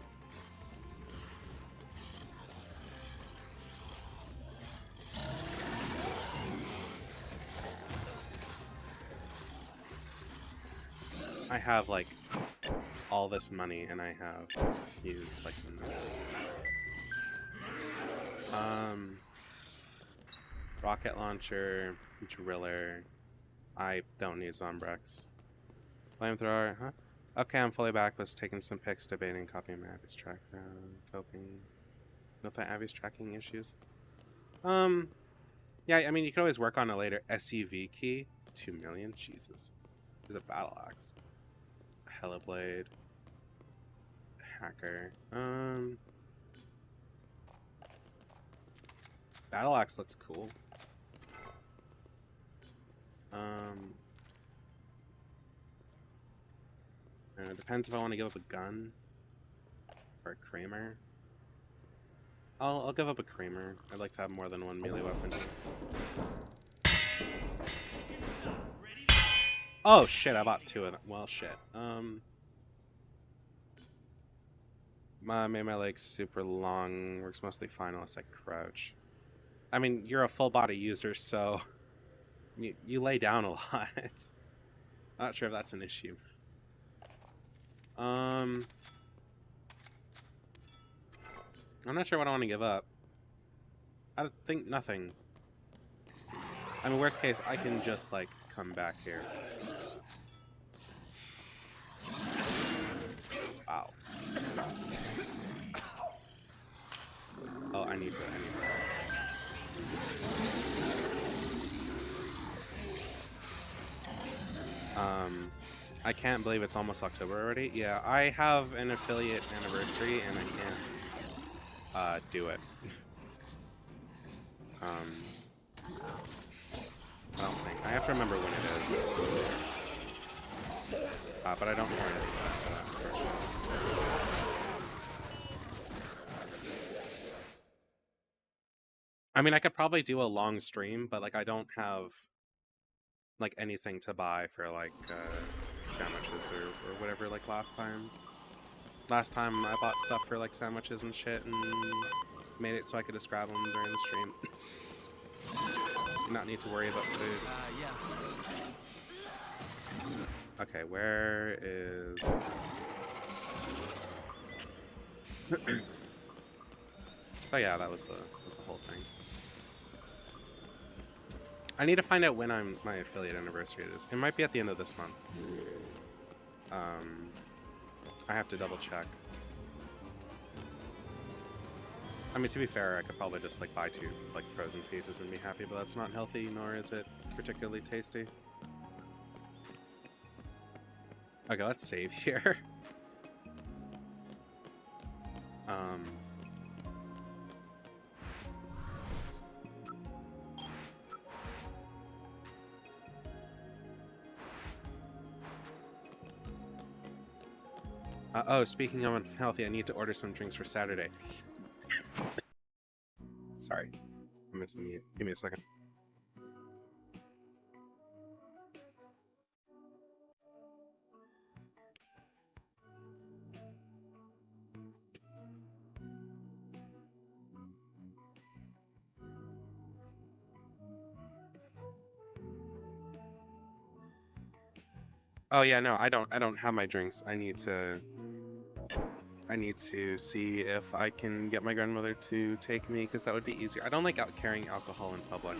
I have all this money, and I have used rocket launcher, driller. I don't need Zombrex. Flamethrower, huh? Okay, I'm fully back. Was taking some pics, debating, copying Abby's track down, coping. Nothing Abby's tracking issues. Yeah, I mean, you can always work on it later. SUV key, 2 million. Jesus, there's a battle axe. Hellblade, hacker. Battle axe looks cool. It depends if I want to give up a gun or a Kramer. I'll give up a Kramer. I'd like to have more than one melee weapon. Oh shit! I bought 2 of them. Well, shit. Made my legs super long. Works mostly fine unless I crouch. I mean, you're a full body user, so you lay down a lot. Not sure if that's an issue. I'm not sure what I want to give up. I think nothing. I mean, worst case, I can just, like, come back here. Wow. That's awesome. Oh, I need to. I can't believe it's almost October already. Yeah, I have an affiliate anniversary and I can't do it. I don't think. I have to remember when it is. But I don't know anything about that. I mean, I could probably do a long stream, but like I don't have like anything to buy for like sandwiches or whatever like last time. Last time I bought stuff for like sandwiches and shit and made it so I could just grab them during the stream. Not need to worry about food. Okay, where is... So yeah, that was the whole thing. I need to find out when my affiliate anniversary is. It might be at the end of this month. I have to double check. I mean, to be fair, I could probably just like buy 2 like frozen pizzas and be happy, but that's not healthy, nor is it particularly tasty. Okay, let's save here. Oh, speaking of unhealthy, I need to order some drinks for Saturday. Sorry. I'm going to mute. Give me a second. Oh yeah, no, I don't have my drinks. I need to see if I can get my grandmother to take me, because that would be easier. I don't like carrying alcohol in public.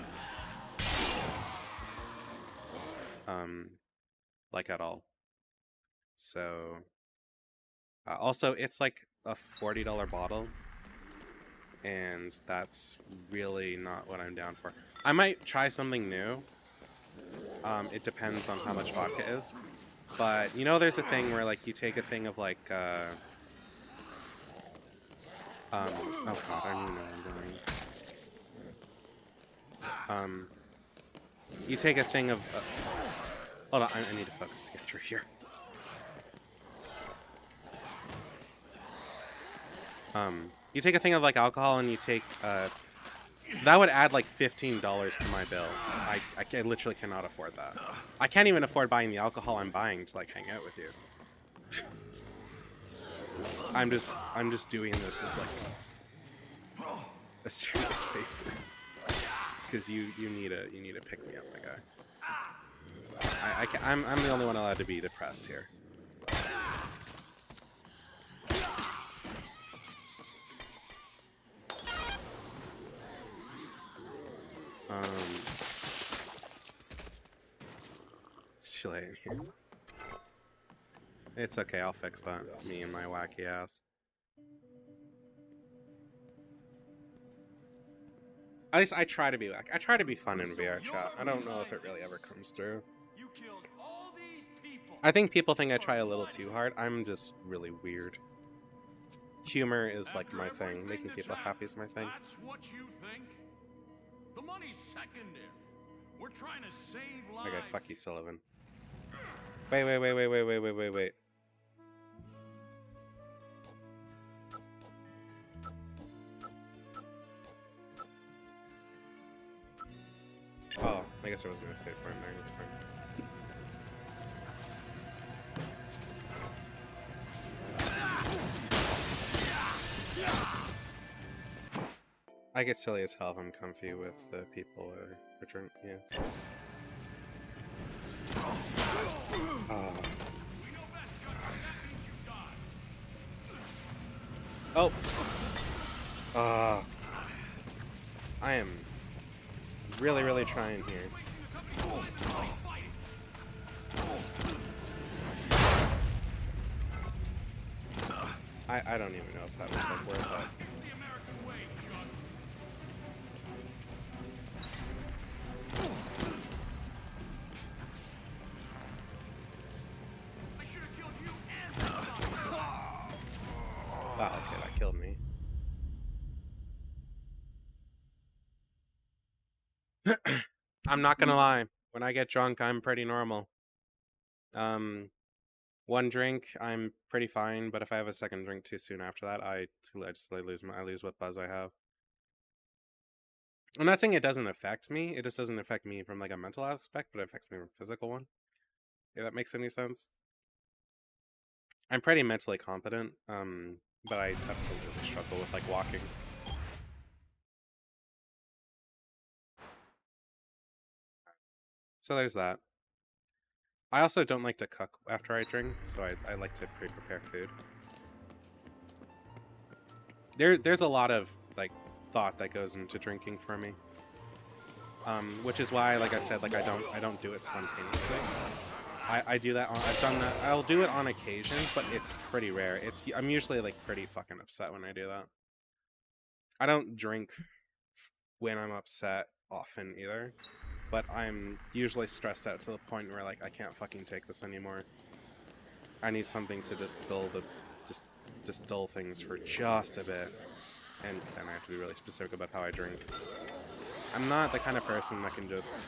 Like at all. So, also it's like a $40 bottle, and that's really not what I'm down for. I might try something new. It depends on how much vodka is. But, you know, there's a thing where, like, you take a thing of, like, oh god, I don't even know what I'm doing. You take a thing of, hold on, I need to focus to get through here. You take a thing of, like, alcohol and you take, that would add like $15 to my bill. I literally cannot afford that. I can't even afford buying the alcohol I'm buying to like hang out with you. I'm just doing this as like a serious favor, because you need to pick me up, my guy. I'm the only one allowed to be depressed here. It's too late here. It's okay, I'll fix that. Me and my wacky ass. At least I try to be wacky. I try to be fun in VR chat. I don't know if it really ever comes through. I think people think I try a little too hard. I'm just really weird. Humor is like my thing. Making people happy is my thing. That's what you think? The money's secondary. We're trying to save lives. Okay, fuck you, Sullivan. Wait. Oh, I guess I was gonna save point there, that's fine. I get silly as hell if I'm comfy with people or drink. Yeah. Oh. I am really, really trying here. I don't even know if that was like worth it. Wow, okay, that killed me. I'm not gonna lie. When I get drunk, I'm pretty normal. One drink, I'm pretty fine, but if I have a second drink too soon after that, I lose what buzz I have. I'm not saying it doesn't affect me. It just doesn't affect me from like a mental aspect, but it affects me from a physical one. If that makes any sense. I'm pretty mentally competent, but I absolutely struggle with like walking. So there's that. I also don't like to cook after I drink, so I like to pre-prepare food. There's a lot of like thought that goes into drinking for me, which is why, like I said, like I don't do it spontaneously. I do that. I've done that. I'll do it on occasions, but it's pretty rare. I'm usually like pretty fucking upset when I do that. I don't drink when I'm upset often either. But I'm usually stressed out to the point where like I can't fucking take this anymore. I need something to just dull things for just a bit, and I have to be really specific about how I drink. I'm not the kind of person that can just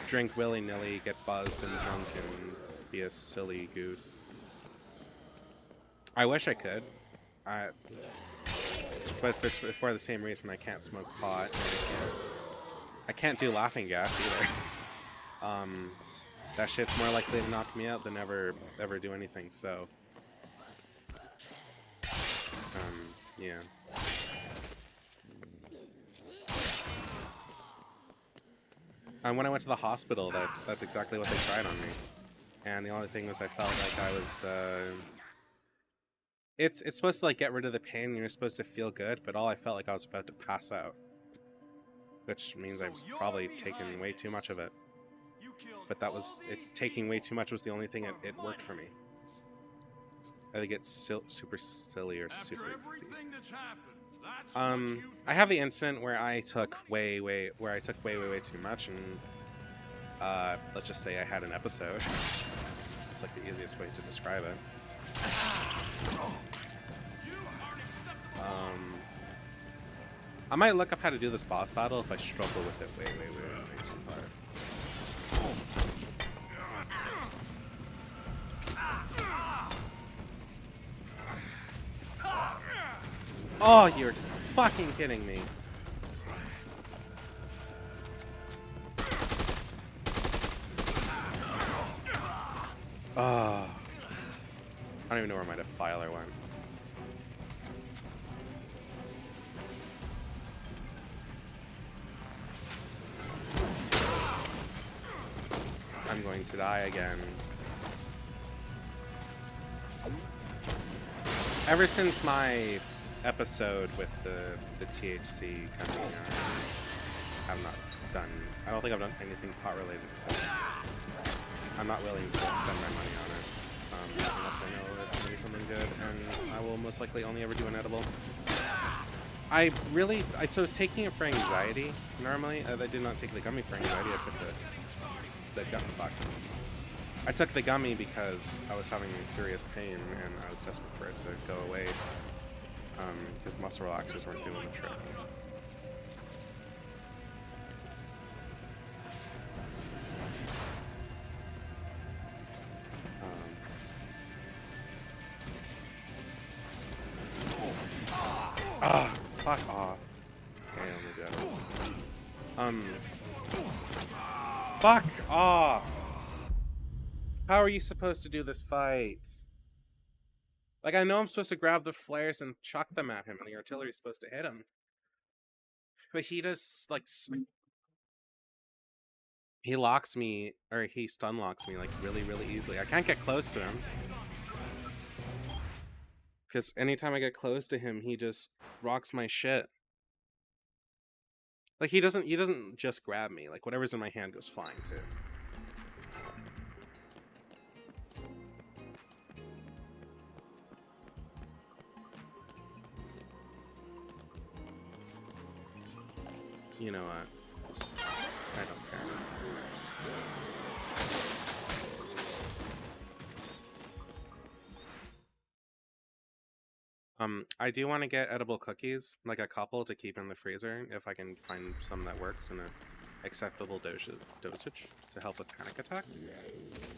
drink willy-nilly, get buzzed and drunk, and be a silly goose. I wish I could. But for the same reason, I can't smoke pot. And I can't do laughing gas either. That shit's more likely to knock me out than ever do anything, so yeah. And when I went to the hospital, that's exactly what they tried on me. And the only thing was I felt like I was it's supposed to like get rid of the pain and you're supposed to feel good, but all I felt like I was about to pass out. Which means I was probably taking way too much of it. But that was it. Taking way too much was the only thing it worked for me. I think it's super silly or super. I have the incident where I took way too much, and let's just say I had an episode. It's like the easiest way to describe it. I might look up how to do this boss battle if I struggle with it way too hard. Oh, you're fucking kidding me. I don't even know where my defiler went. I'm going to die again. Ever since my episode with the THC company, I have not done. I don't think I've done anything pot related since. I'm not willing to spend my money on it unless I know it's gonna be something good, and I will most likely only ever do an edible. I was taking it for anxiety normally. I did not take the gummy for anxiety. I took I took the gummy because I was having serious pain and I was desperate for it to go away. Because muscle relaxers weren't doing the trick. Fuck off. Okay, oh my god. Fuck off! How are you supposed to do this fight? Like, I know I'm supposed to grab the flares and chuck them at him, and the artillery's supposed to hit him. But he does like he locks me, or he stun locks me like really easily. I can't get close to him because anytime I get close to him, he just rocks my shit. Like he doesn't just grab me. Like whatever's in my hand goes flying too. You know what? I don't care. I do want to get edible cookies, like a couple to keep in the freezer, if I can find some that works in a acceptable dosage to help with panic attacks,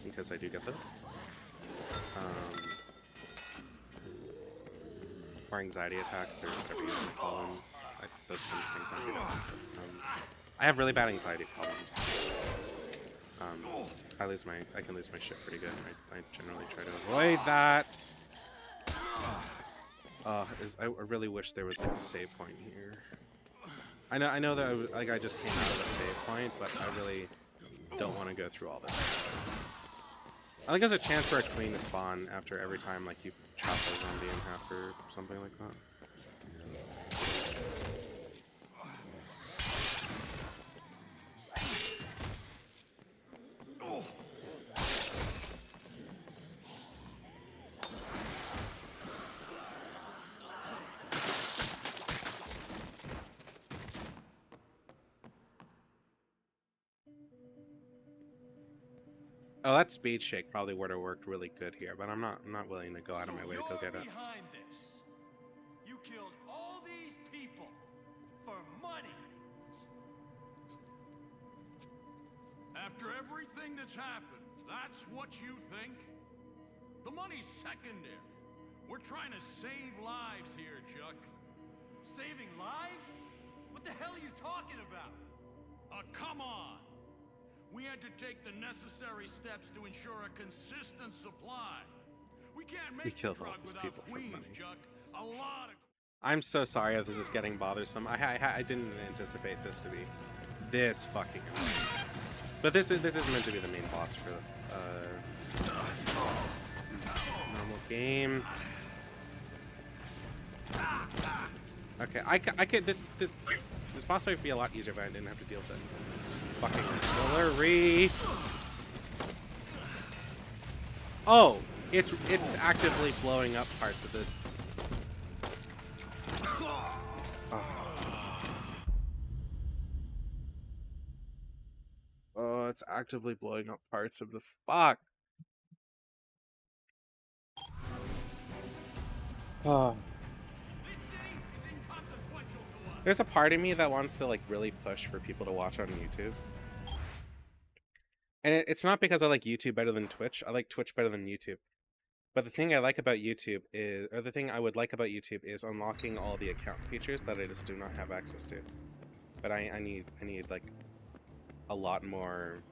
because I do get those. Or anxiety attacks, or whatever you want to call them. Those two things I do. But, I have really bad anxiety problems. I can lose my shit pretty good. I generally try to avoid that. I really wish there was like a save point here. I know that I just came out of a save point, but I really don't want to go through all this. I think there's a chance for a queen to spawn after every time like you chop a zombie in half or something like that. Oh, that speed shake probably would have worked really good here, but I'm not willing to go out of my way to go get it. Behind this. You killed all these people for money. After everything that's happened, that's what you think? The money's secondary. We're trying to save lives here, Chuck. Saving lives? What the hell are you talking about? Come on! We had to take the necessary steps to ensure a consistent supply. We can't make killed the all drug these without people for queens, money. Chuck. A lot of... I'm so sorry if this is getting bothersome. I didn't anticipate this to be this fucking annoying. But this is meant to be the main boss for normal game. Okay, I could this boss fight would be a lot easier if I didn't have to deal with it. Fucking artillery. Oh, it's actively blowing up parts of the. Oh, it's actively blowing up parts of the fuck. Oh. There's a part of me that wants to like really push for people to watch on YouTube. And it's not because I like YouTube better than Twitch. I like Twitch better than YouTube. But the thing I like about YouTube is, or the thing I would like about YouTube is unlocking all the account features that I just do not have access to. But I need like a lot more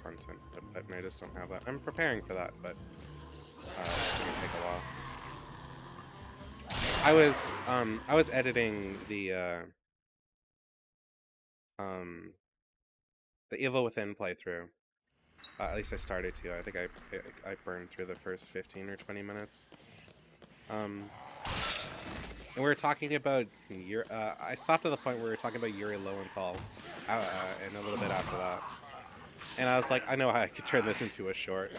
content, but I just don't have that. I'm preparing for that, but it's gonna take a while. I was editing the Evil Within playthrough. At least I started to. I think I burned through the first 15 or 20 minutes. And we were talking about I stopped at the point where we were talking about Yuri Lowenthal, and a little bit after that. And I was like, I know how I could turn this into a short.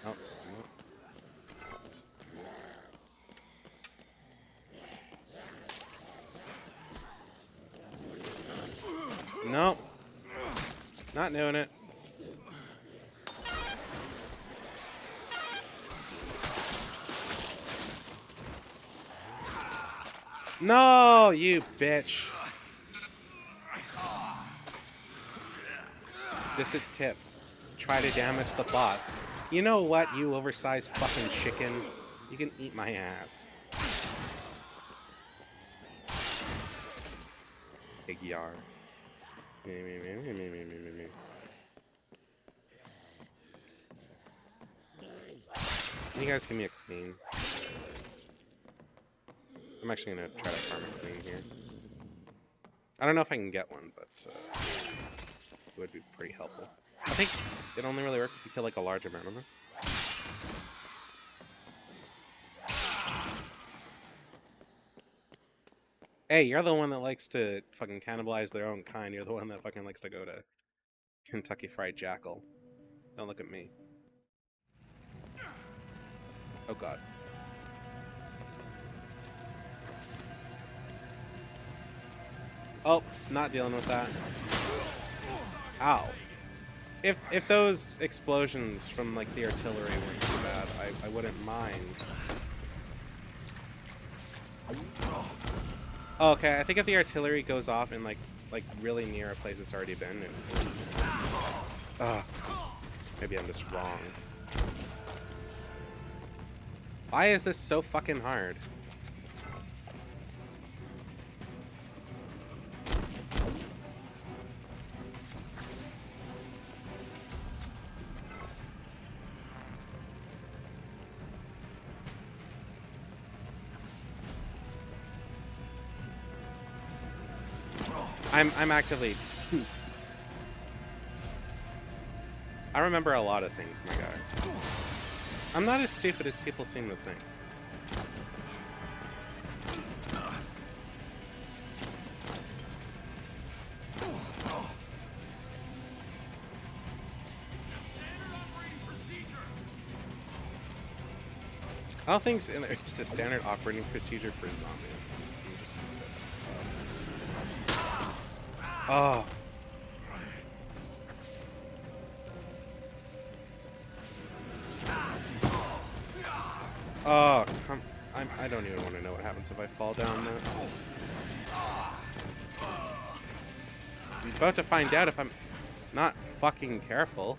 Oh, no. Nope. Not doing it. No, you bitch. Just a tip. Try to damage the boss. You know what, you oversized fucking chicken? You can eat my ass. Big yar. Can you guys give me a queen? I'm actually gonna try to farm a queen here. I don't know if I can get one, but it would be pretty helpful. I think it only really works if you kill like a large amount of them. Hey, you're the one that likes to fucking cannibalize their own kind. You're the one that fucking likes to go to Kentucky Fried Jackal. Don't look at me. Oh god. Oh, not dealing with that. Ow. If those explosions from like the artillery weren't too bad, I wouldn't mind. Oh, okay, I think if the artillery goes off in like really near a place it's already been, maybe I'm just wrong. Why is this so fucking hard? I'm actively... I remember a lot of things, my guy. I'm not as stupid as people seem to think. I don't think it's a standard operating procedure for zombies. I'm just gonna say that. Oh. Oh, come. I don't even want to know what happens if I fall down there. I'm about to find out if I'm not fucking careful.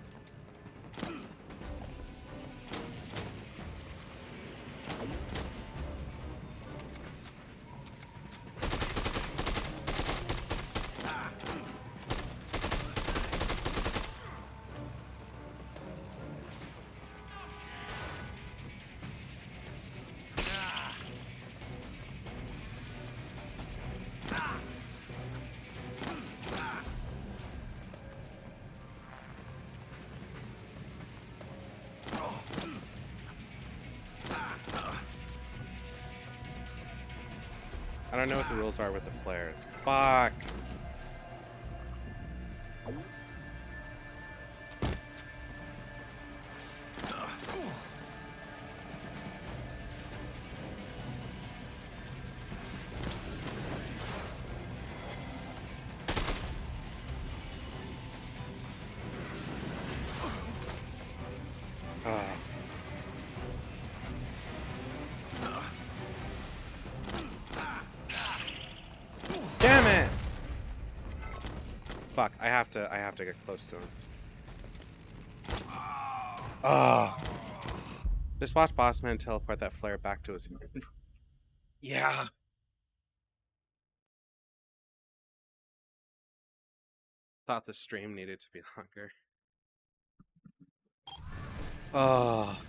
I don't know what the rules are with the flares. Fuck! Damn it! Fuck, I have to get close to him. Oh. Just watch Bossman teleport that flare back to his hand. Yeah. Thought the stream needed to be longer. Oh.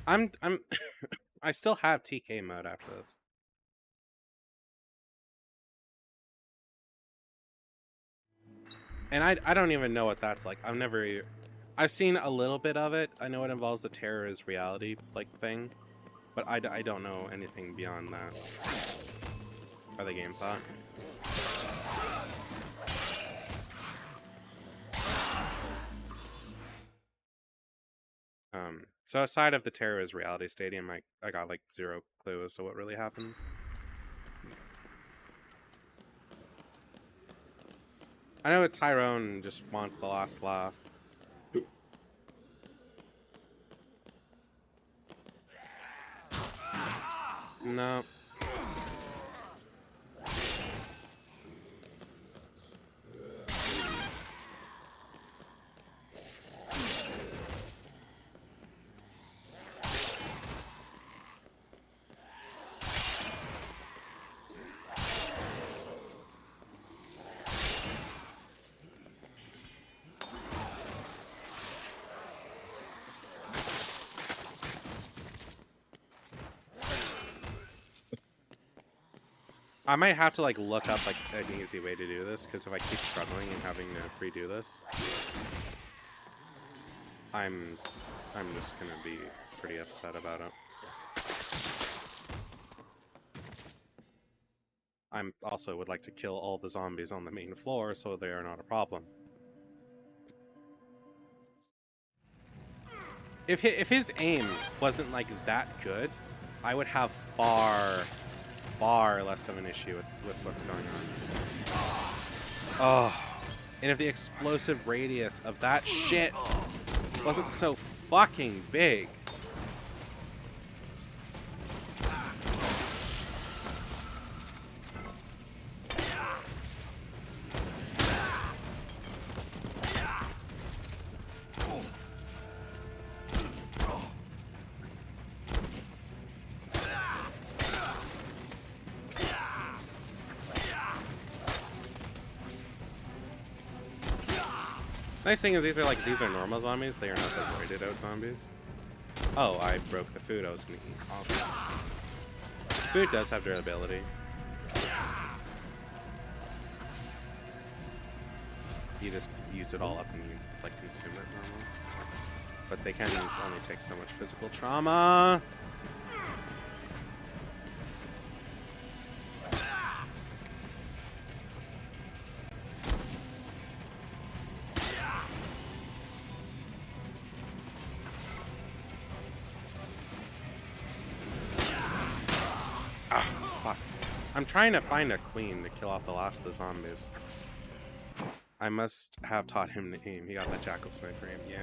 I'm I still have TK mode after this. And I don't even know what that's like. I've seen a little bit of it. I know it involves the terror is reality like thing, but I don't know anything beyond that. Or the game thought. So aside of the terror is reality stadium, I got like zero clue as to what really happens. I know Tyrone just wants the last laugh. No. I might have to like look up like an easy way to do this, because if I keep struggling and having to redo this, I'm just gonna be pretty upset about it. I'm also would like to kill all the zombies on the main floor so they are not a problem. If his aim wasn't like that good, I would have far less of an issue with what's going on. Oh, and if the explosive radius of that shit wasn't so fucking big. Nice thing is these are normal zombies. They are not the rated out zombies. Oh, I broke the food I was gonna eat. Awesome. Food does have durability. You just use it all up and you like consume it normally. But they can only take so much physical trauma. I'm trying to find a queen to kill off the last of the zombies. I must have taught him to aim. He got that jackal sniper aim, yeah.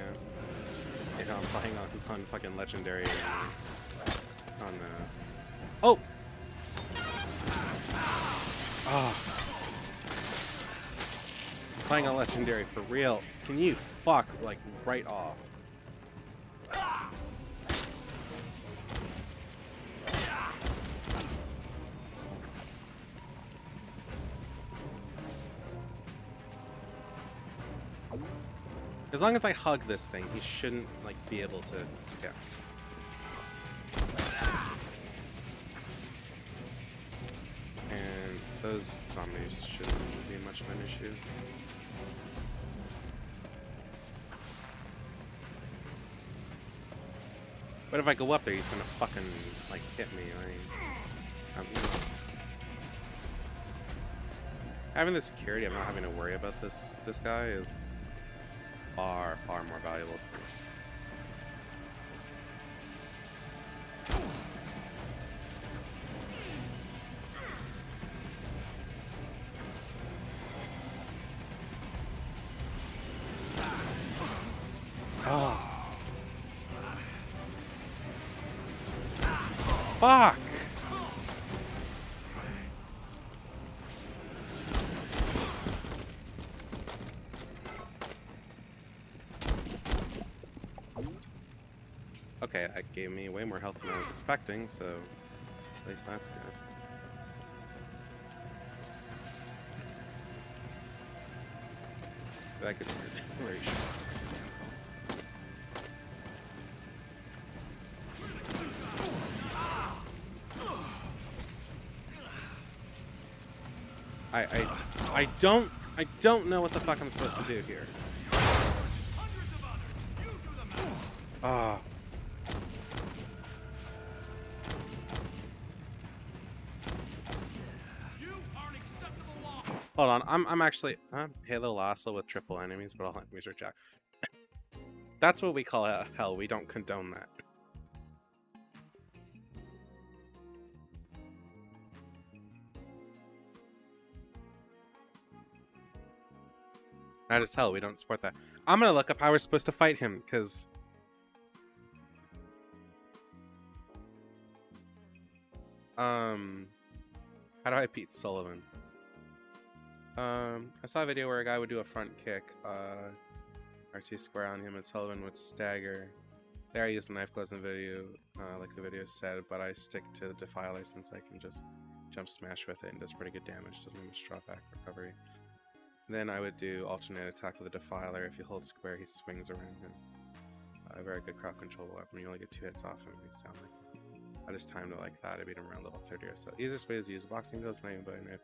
Yeah, I'm playing on fucking legendary on oh! Oh. I'm playing on legendary for real. Can you fuck like right off? As long as I hug this thing, he shouldn't like be able to. Yeah. And those zombies shouldn't be much of an issue. But if I go up there, he's gonna fucking like hit me. Having the security, I'm not having to worry about this guy is far more valuable to me. Oh. Fuck! Okay, that gave me way more health than I was expecting, so at least that's good. That gets very short. I don't know what the fuck I'm supposed to do here. Ah. Hold on, I'm actually Halo Lasso with triple enemies, but I'll enemies are jack. That's what we call hell. We don't condone that. That is hell. We don't support that. I'm gonna look up how we're supposed to fight him, because how do I beat Sullivan? I saw a video where a guy would do a front kick, RT square on him, and Sullivan would stagger. There I used the knife gloves in the video, like the video said, but I stick to the Defiler since I can just jump smash with it and does pretty good damage, doesn't have much drawback recovery. Then I would do alternate attack with the Defiler. If you hold square, he swings around, and a very good crowd control weapon. You only get 2 hits off him, he's down like that. I just timed it like that. I beat him around level 30 or so. Easiest way is to use boxing gloves, knifing bow, knife.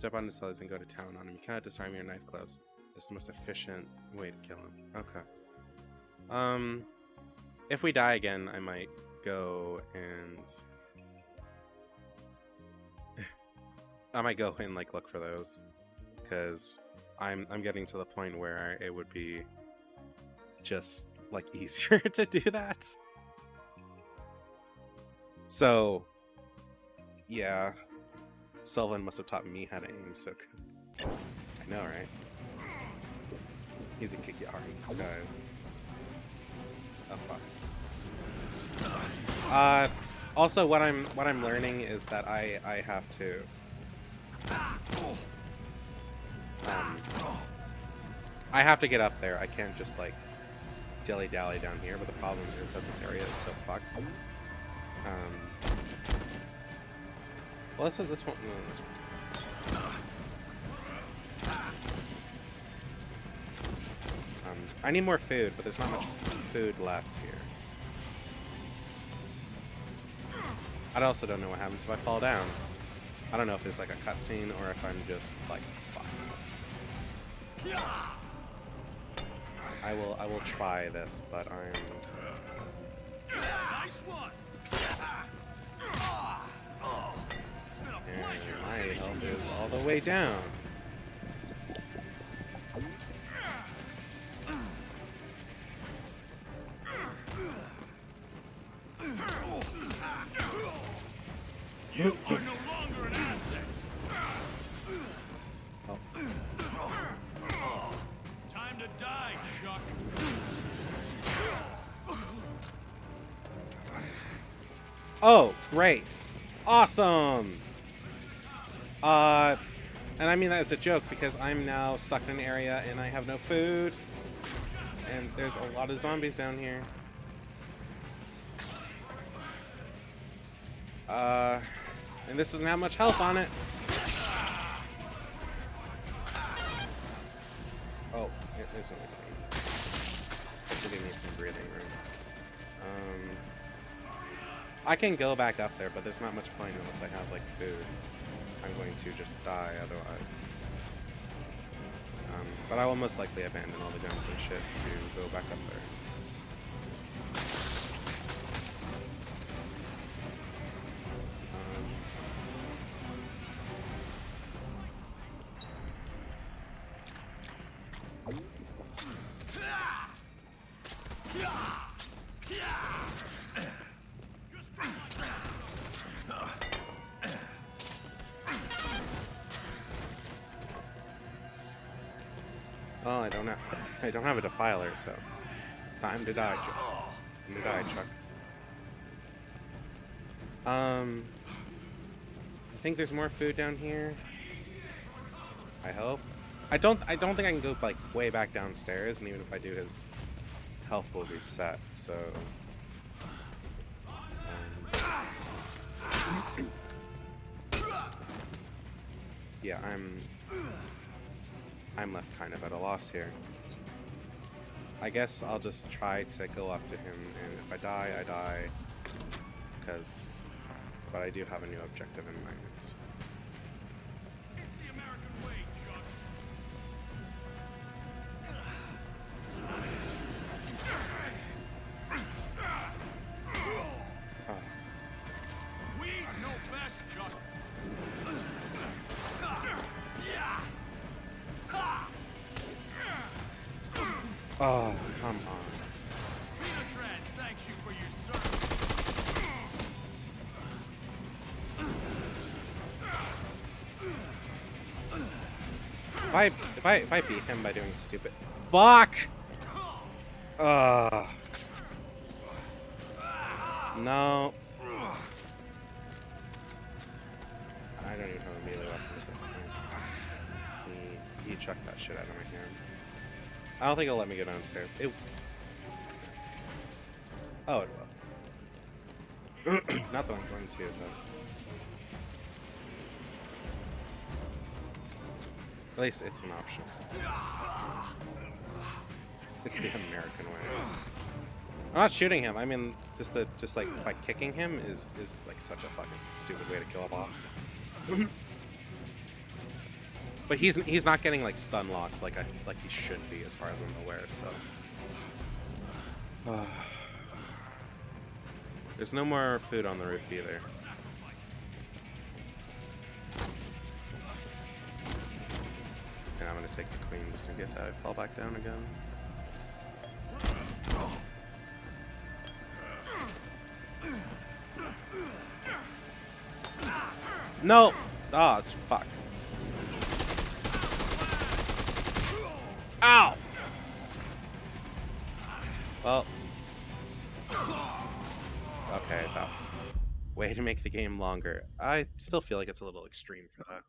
Jump onto cells and go to town on him. You cannot disarm your knife gloves. This is the most efficient way to kill him. Okay. If we die again, I might go and like look for those, because I'm getting to the point where it would be just like easier to do that. So yeah, Sylvan must have taught me how to aim so good. I know, right? He's a Kiki-R in disguise. Oh fuck. Also, what I'm learning is that I have to I have to get up there. I can't just like dilly-dally down here, but the problem is that this area is so fucked. Well, this one. No, this one. I need more food, but there's not much food left here. I also don't know what happens if I fall down. I don't know if it's like a cutscene or if I'm just like fucked. I will try this, but I'm. Nice one. And my health is all the way down. You are no longer an asset. Oh. Time to die, Chuck. Oh, great. Awesome. And I mean that as a joke because I'm now stuck in an area and I have no food. And there's a lot of zombies down here. And this doesn't have much health on it. Oh, there's only one. This will give me some breathing room. I can go back up there, but there's not much point unless I have like food. I'm going to just die otherwise. But I will most likely abandon all the guns and shit to go back up there. Oh, I don't have a defiler, so time to die, Chuck. Time to die, Chuck. I think there's more food down here. I hope. I don't think I can go like way back downstairs, and even if I do, his health will reset. So. Yeah, I'm left kind of at a loss here. I guess I'll just try to go up to him, and if I die, I die. But I do have a new objective in mind. So. It's the American way, Chuck. We know best, Chuck. Oh, come on. Phoenotrans thanks you for your service. If I beat him by doing stupid fuck. No. I don't even have a melee weapon at this point. He chucked that shit out of my hands. I don't think it'll let me go downstairs. Oh, it will. Not that I'm going to, but at least it's an option. It's the American way. I'm not shooting him. I mean, just like by kicking him is like such a fucking stupid way to kill a boss. But he's not getting like stun locked like he should be as far as I'm aware. So there's no more food on the roof either. And I'm gonna take the queen just in case I fall back down again. No! Oh, fuck. Ow! Well. Okay, that way to make the game longer. I still feel like it's a little extreme for that.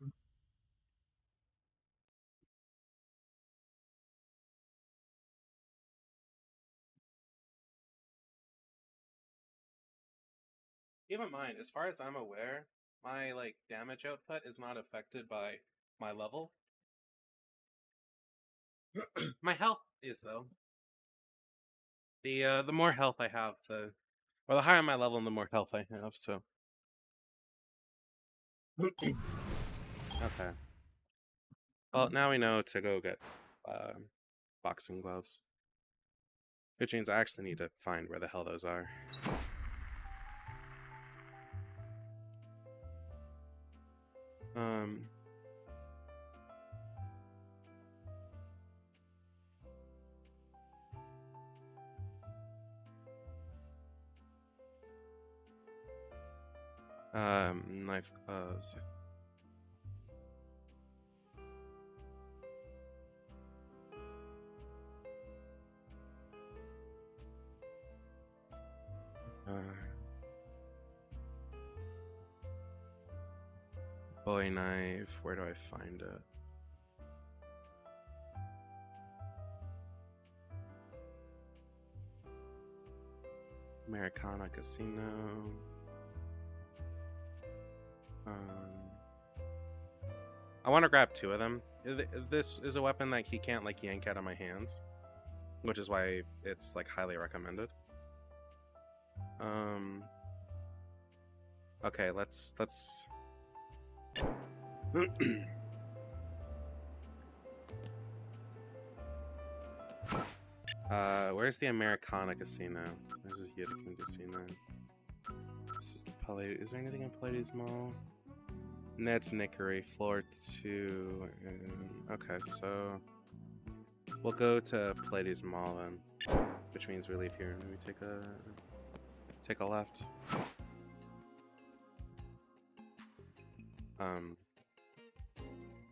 Keep in mind, as far as I'm aware, my like damage output is not affected by my level. My health is though. The more health I have, the higher my level and the more health I have, so. Okay. Well, now we know to go get boxing gloves. Which means I actually need to find where the hell those are. Knife gloves. Bowie knife, where do I find it? Americana Casino. I want to grab 2 of them. This is a weapon that he can't like yank out of my hands, which is why it's like highly recommended. Okay, let's where's the Americana Casino? This is Yidkin Casino. This is the Palladium. Is there anything in Palladium Mall? Ned's Nickery, floor 2. Okay, so we'll go to Palladium Mall then, which means we leave here and we take a left.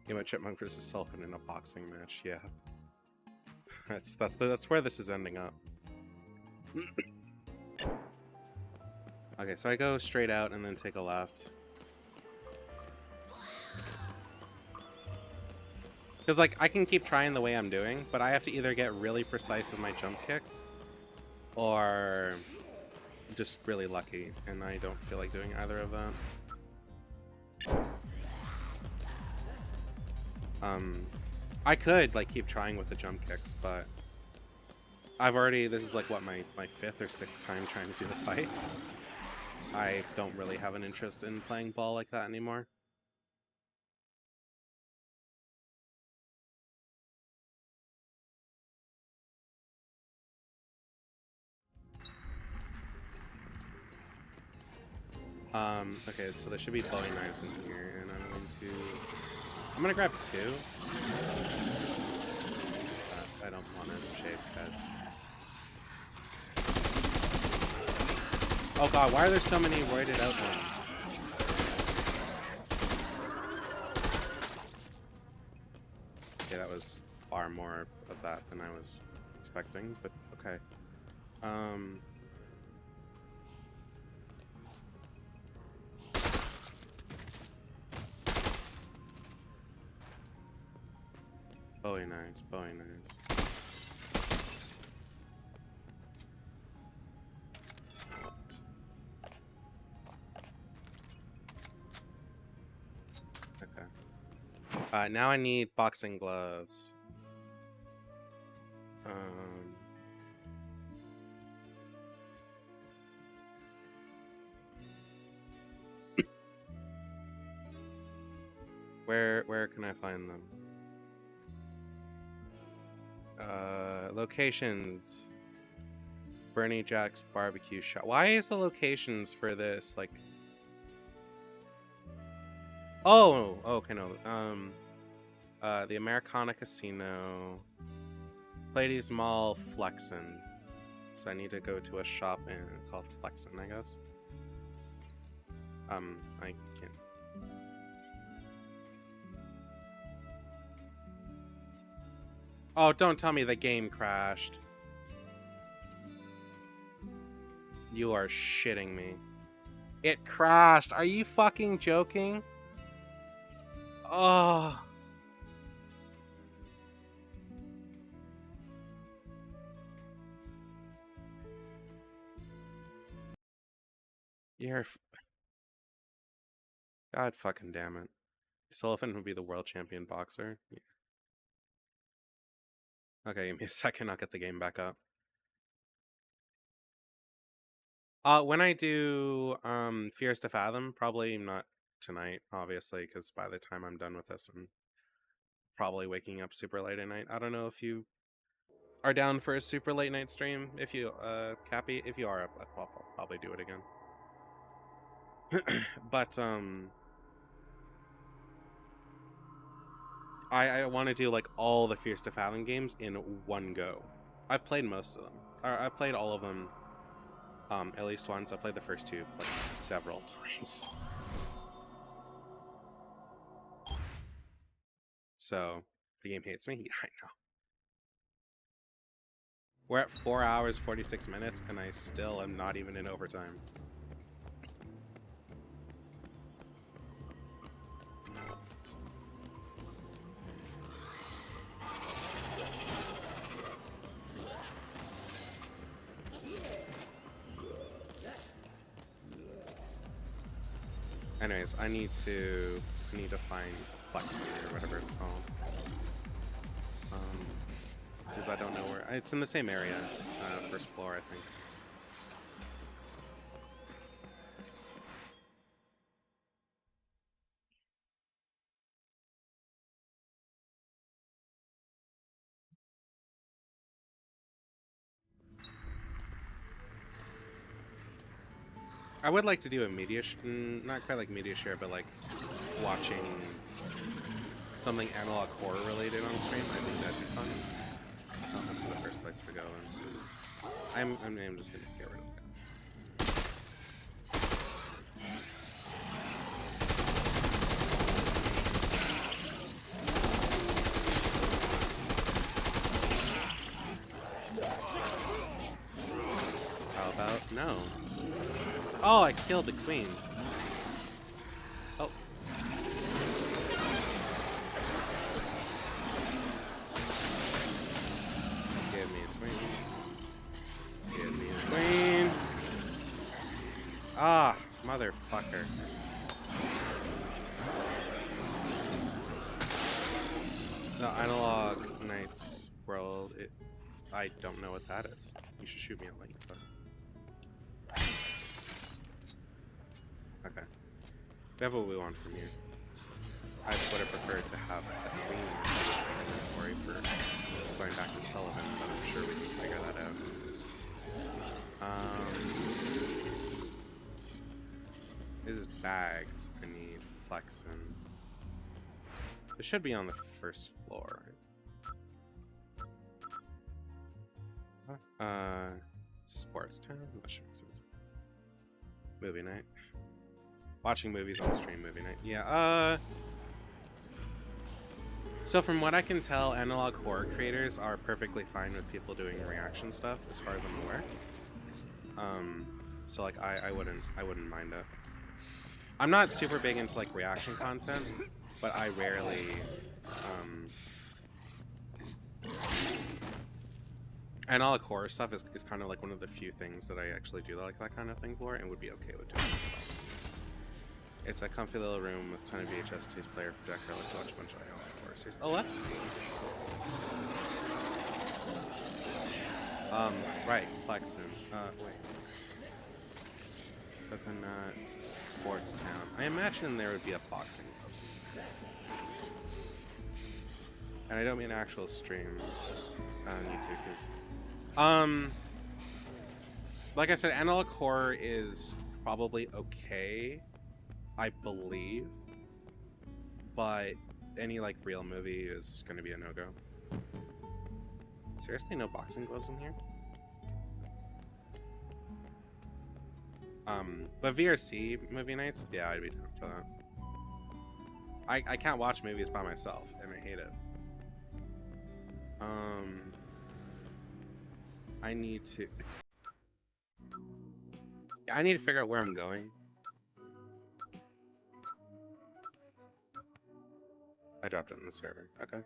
Game of Chipmunk versus Sulkin in a boxing match. Yeah, that's where this is ending up. Okay, so I go straight out and then take a left. Because, like, I can keep trying the way I'm doing, but I have to either get really precise with my jump kicks or just really lucky, and I don't feel like doing either of that. I could, like, keep trying with the jump kicks, but I've already, this is like, what, my 5th or 6th time trying to do the fight. I don't really have an interest in playing ball like that anymore. Okay, so there should be Bowie knives in here, and I'm gonna grab 2. I don't want a shaved head. Oh god, why are there so many roided out ones? Okay, that was far more of that than I was expecting, but okay. Bowie knives, Bowie knives. Okay. Now I need boxing gloves. Where can I find them? Locations. Bernie Jack's barbecue shop. Why is the locations for this like? Oh, okay, no. The Americana Casino, Pleiades Mall, Flexen. So I need to go to a shop called Flexen, I guess. I can't. Oh, don't tell me the game crashed. You are shitting me. It crashed. Are you fucking joking? Oh. You're... God fucking damn it. Sullivan would be the world champion boxer. Yeah. Okay, give me a second. I'll get the game back up. When I do Fears to Fathom, probably not tonight, obviously, because by the time I'm done with this, I'm probably waking up super late at night. I don't know if you are down for a super late night stream. If you, Cappy, if you are, I'll probably do it again. But I want to do like all the Fears to Fathom games in one go. I've played most of them. I've played all of them. At least once. I played the first two like several times. So the game hates me. Yeah, I know. We're at 4 hours 46 minutes, and I still am not even in overtime. Anyways, I need to find Flexi or whatever it's called. Because I don't know where. It's in the same area, first floor, I think. I would like to do a media, not quite like media share, but like watching something analog horror related on stream. I think that'd be fun. Oh, this is the first place to go. And I'm just gonna get rid of guns. How about no? Oh, I killed the queen. Oh. Give me a queen. Give me a queen. Ah, motherfucker. The Analog Knights World, I don't know what that is. You should shoot me a link, but... Okay. We have what we want from you. I would have preferred to have the queen inventory for going back to Sullivan, but I'm sure we can figure that out. This is bags. I need Flexen. It should be on the first floor. Sports Town? That should make sense. Movie night. Watching movies on stream movie night. Yeah, so from what I can tell, analog horror creators are perfectly fine with people doing reaction stuff, as far as I'm aware. So like I wouldn't mind it. I'm not super big into like reaction content, but I rarely analog horror stuff is kind of like one of the few things that I actually do like that kind of thing for, and would be okay with doing myself. It's a comfy little room with a ton of VHS tapes, player, projector. Let's watch a bunch of horror series. Oh, that's cool. Right, Flexen. Wait. Coconuts, Sports Town. I imagine there would be a boxing gloves. And I don't mean actual stream on YouTube, because like I said, analog horror is probably okay, I believe, but any like real movie is going to be a no-go. Seriously, no boxing gloves in here? But VRC movie nights, yeah, I'd be down for that. I can't watch movies by myself, and I hate it. I need to figure out where I'm going. I dropped it on the server. Okay.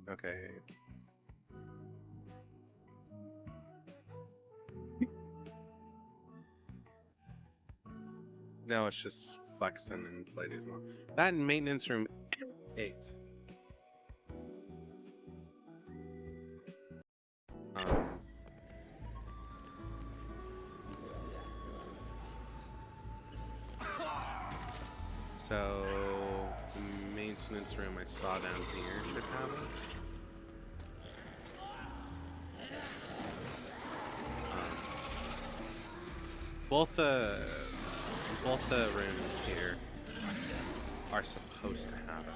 Okay. No, it's just flexing and play these more. That in maintenance room 8. So the maintenance room I saw down here should have it. Both the rooms here are supposed to have it.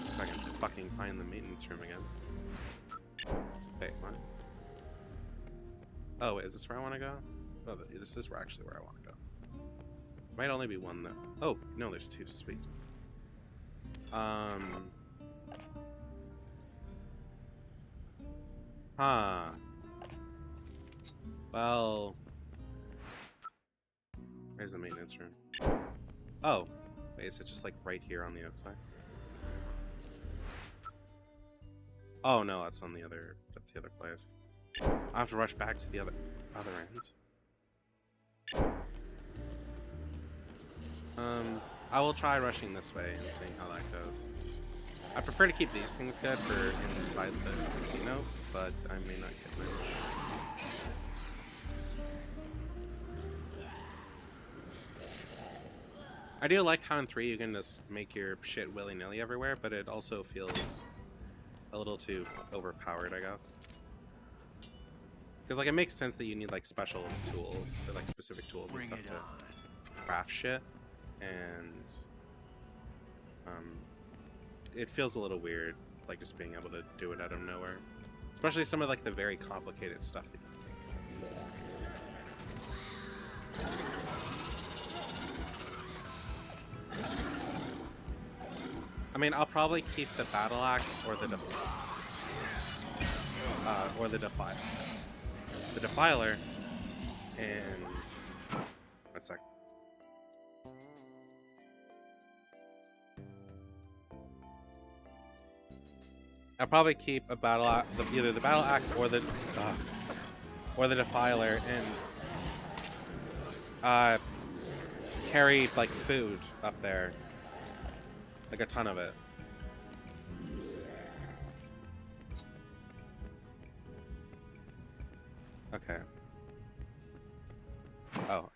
If I can fucking find the maintenance room again. Wait, what? Oh, wait, is this where I want to go? Oh, this is actually where I want to go. Might only be one though. Oh, no, there's 2. Sweet. Huh. Well, where's the maintenance room? Oh, wait, is it just like right here on the outside? Oh no, that's on the other. That's the other place. I have to rush back to the other end. I will try rushing this way and seeing how that goes. I prefer to keep these things good for inside the casino, but I may not get them. I do like how in 3 you can just make your shit willy-nilly everywhere, but it also feels a little too overpowered, I guess. Because like it makes sense that you need like special tools, or like specific tools and stuff to craft shit, and it feels a little weird, like just being able to do it out of nowhere. Especially some of like the very complicated stuff that you make. I mean, I'll probably keep the battle axe or the defiler, and one sec. I'll probably keep a either the battle axe or the defiler, and carry like food up there, like a ton of it. Okay. Oh,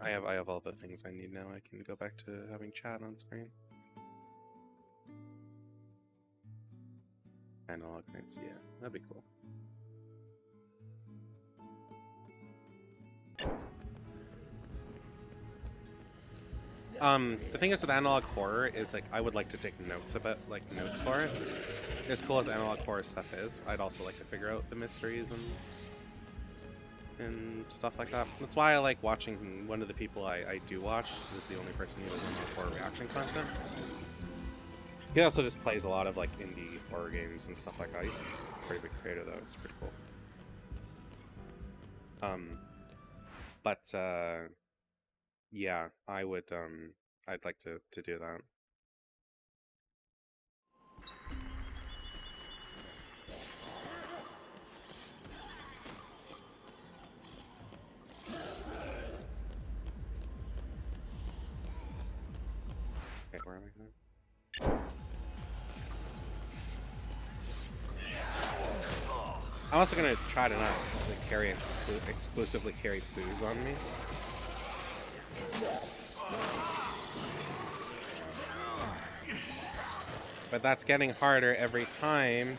I have all the things I need now. I can go back to having chat on screen. Analog nights, yeah, that'd be cool. The thing is with analog horror is like I would like to take notes for it. As cool as analog horror stuff is, I'd also like to figure out the mysteries and stuff like that. That's why I like watching. One of the people I do watch is the only person who does analog horror reaction content. He also just plays a lot of like indie horror games and stuff like that. He's a pretty big creator though. It's pretty cool. Yeah, I would. I'd like to do that. Okay, where am I now? I'm also gonna try to not like, carry exclusively carry booze on me. But that's getting harder every time.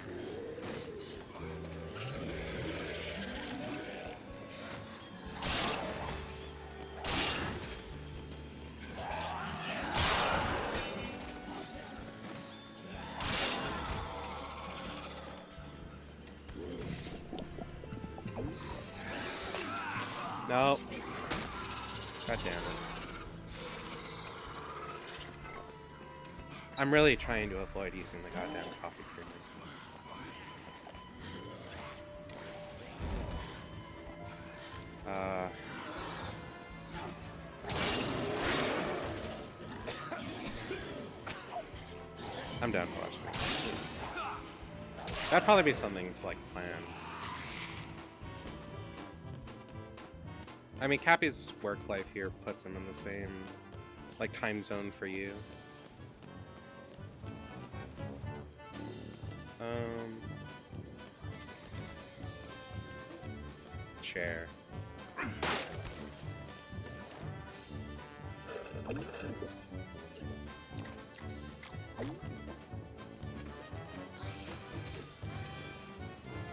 Nope. God damn it. I'm really trying to avoid using the goddamn coffee creamers. I'm down for watching. That'd probably be something to like plan. I mean, Cappy's work life here puts him in the same like time zone for you. Chair.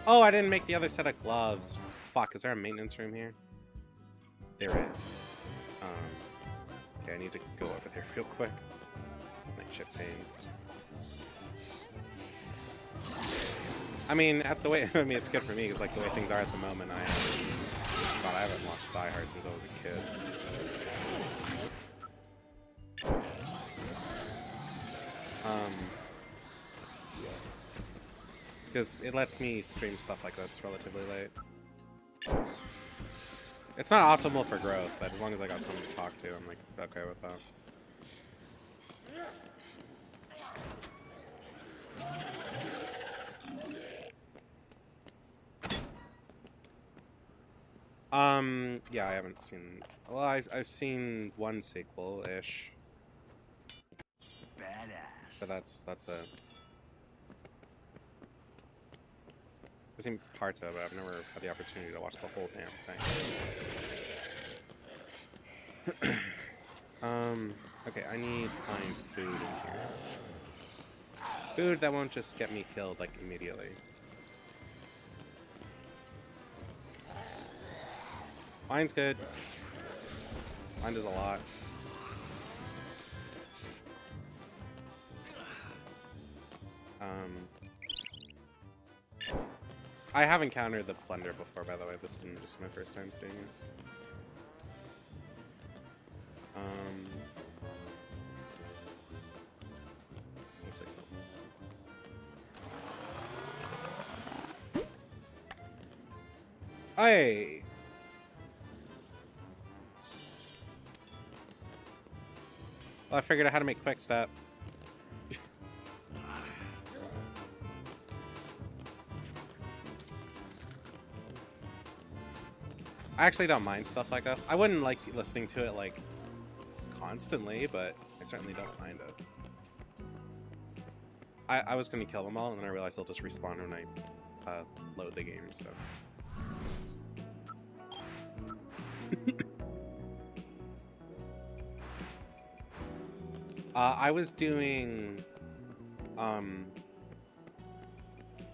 Oh, I didn't make the other set of gloves. Fuck, is there a maintenance room here? There is. Okay, I need to go over there real quick. Night shift pain. I mean, it's good for me because like the way things are at the moment, I haven't watched Die Hard since I was a kid. Because it lets me stream stuff like this relatively late. It's not optimal for growth, but as long as I got someone to talk to, I'm like okay with that. Yeah, I haven't seen. Well, I've seen one sequel-ish. Badass. But that's a. I've seen parts of it. I've never had the opportunity to watch the whole damn thing. Okay, I need to find food in here. Food that won't just get me killed like immediately. Mine's good. Mine does a lot. I have encountered the blender before, by the way. This isn't just my first time seeing it. What's it called? Hey! Well, I figured out how to make quick step. I actually don't mind stuff like this. I wouldn't like listening to it like constantly, but I certainly don't mind it. I was gonna kill them all, and then I realized they'll just respawn when I load the game, so. I was doing,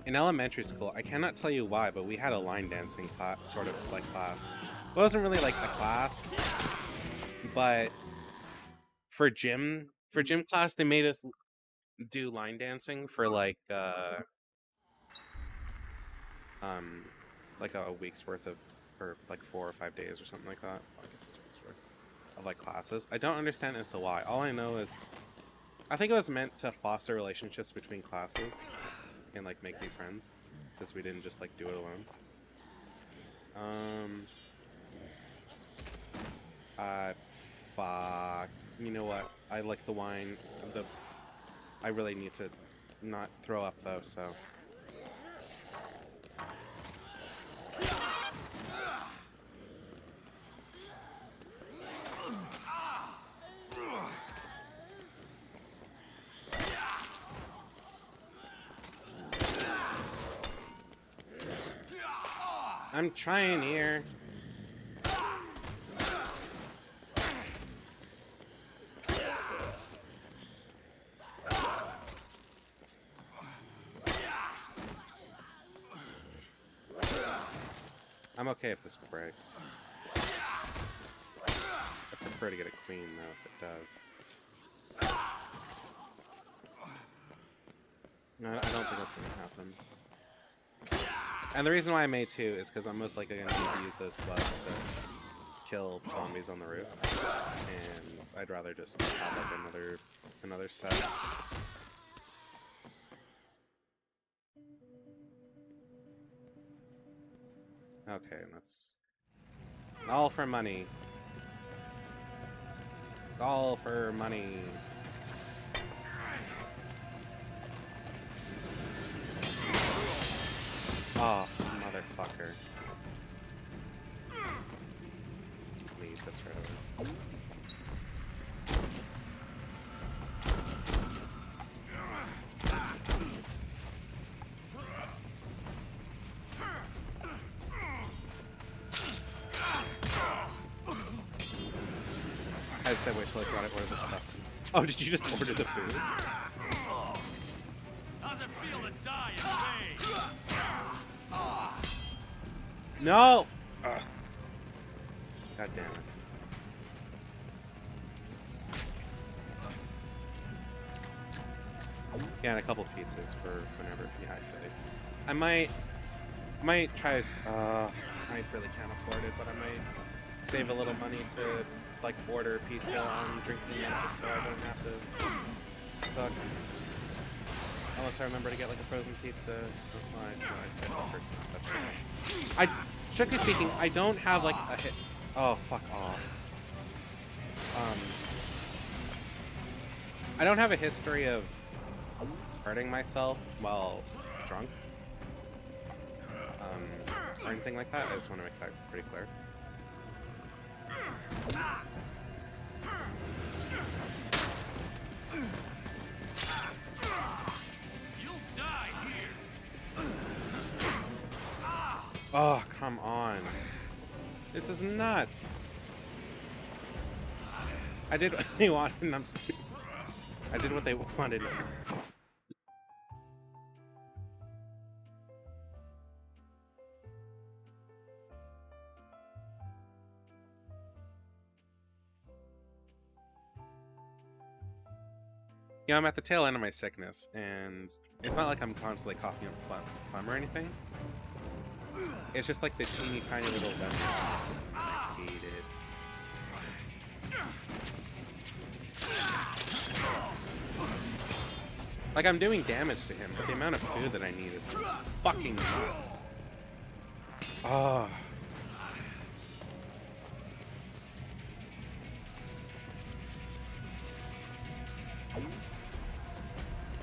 in elementary school, I cannot tell you why, but we had a line dancing class, sort of like class. It wasn't really like a class, but for gym class, they made us do line dancing for like a week's worth of, or like 4 or 5 days or something like that. I guess it's a week's worth of like classes. I don't understand as to why. All I know is, I think it was meant to foster relationships between classes and like make new friends, because we didn't just like do it alone. Fuck. You know what? I like the wine. I really need to not throw up though, so. I'm trying here. I'm okay if this breaks. I prefer to get it clean though if it does. No, I don't think that's gonna happen. And the reason why I made two is because I'm most likely gonna need to use those gloves to kill zombies on the roof. And I'd rather just have like another set. Okay, and that's all for money. All for money. Oh, motherfucker. Let me eat this right away. I said wait till I gotta order the stuff. Oh, did you just order the booze? How's it feel to die in vain? No! Ugh. God damn it. Yeah, and a couple pizzas for whenever. Yeah, I feel like I might try. I really can't afford it, but I might save a little money to like order pizza on drinking milk just so I don't have to cook. Unless I remember to get like a frozen pizza. I prefer to not touch it. Strictly speaking, I don't have like a hit. Oh, fuck off. I don't have a history of hurting myself while drunk. Or anything like that. I just want to make that pretty clear. You'll die here. Oh, come on. This is nuts. I did what they wanted and I did what they wanted. You know, I'm at the tail end of my sickness, and it's not like I'm constantly coughing up phlegm or anything. It's just like the teeny tiny little remnants in the system. I hate it. Like, I'm doing damage to him, but the amount of food that I need is fucking nuts. Oh.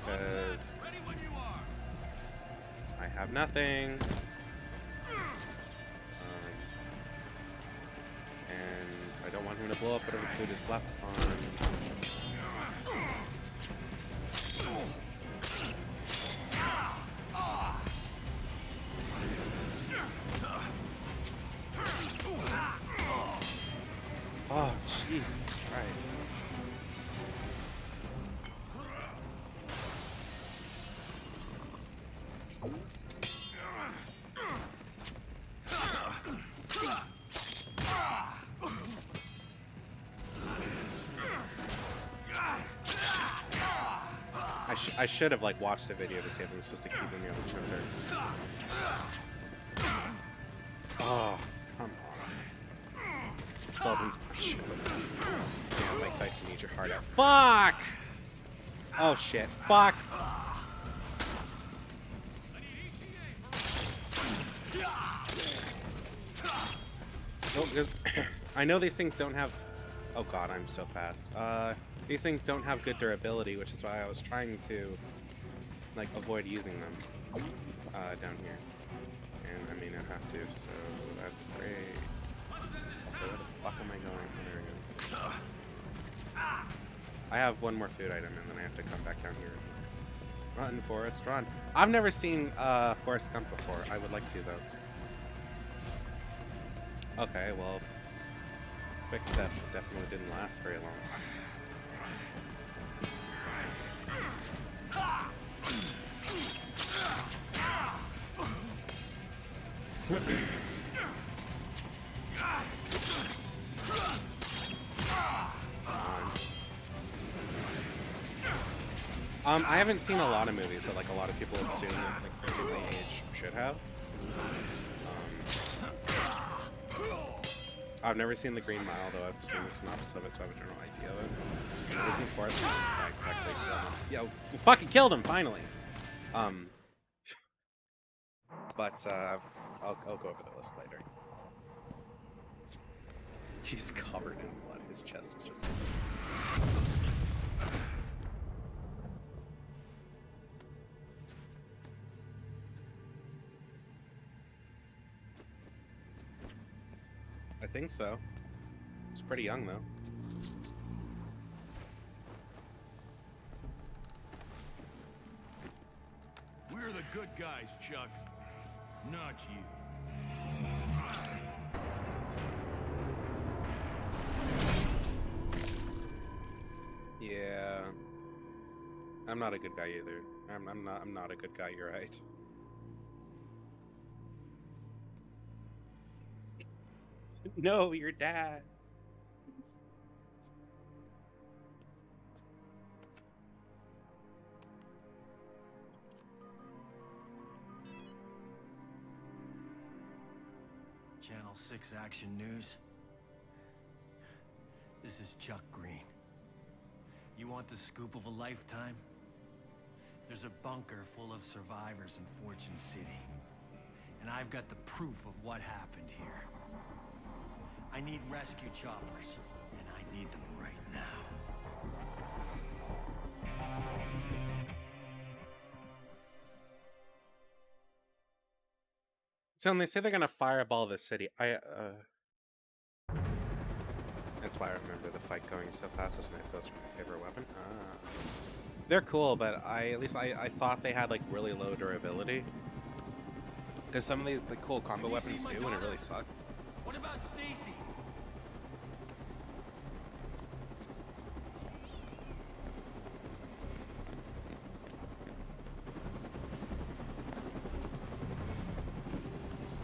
Because I have nothing. And I don't want him to blow up whatever food is left on. Oh, Jesus Christ. I should have like watched a video to see if I'm supposed to keep him near the center. Oh, come on. Sullivan's punch. Yeah, Mike Tyson needs your heart out. Fuck! Oh shit. Fuck! Oh, because I know these things don't have... Oh god, I'm so fast. These things don't have good durability, which is why I was trying to, like, avoid using them down here. And I may not have to, so that's great. Also, where the fuck am I going? Oh, there we go. I have one more food item, and then I have to come back down here and look. Run, Forrest, run. I've never seen Forrest Gump before. I would like to, though. Okay, well, quick step definitely didn't last very long. I haven't seen a lot of movies that like a lot of people assume that like something my age should have. I've never seen The Green Mile, though. I've seen the synopsis of it, so I have a general idea of it. I've never seen Forrest Gump. I actually killed him. Yeah, we fucking killed him finally. But I'll go over the list later. He's covered in blood. His chest is just so... I think so. He's pretty young, though. We're the good guys, Chuck. Not you. Yeah. I'm not a good guy either. I'm not a good guy, you're right. No, your dad. Channel 6 Action News. This is Chuck Green. You want the scoop of a lifetime? There's a bunker full of survivors in Fortune City. And I've got the proof of what happened here. I need rescue choppers, and I need them right now. So when they say they're gonna fireball the city, that's why I remember the fight going so fast as knife goes for my favorite weapon. They're cool, but at least I thought they had like really low durability. Because some of these the cool combo weapons do, and it really sucks. What about Stacy?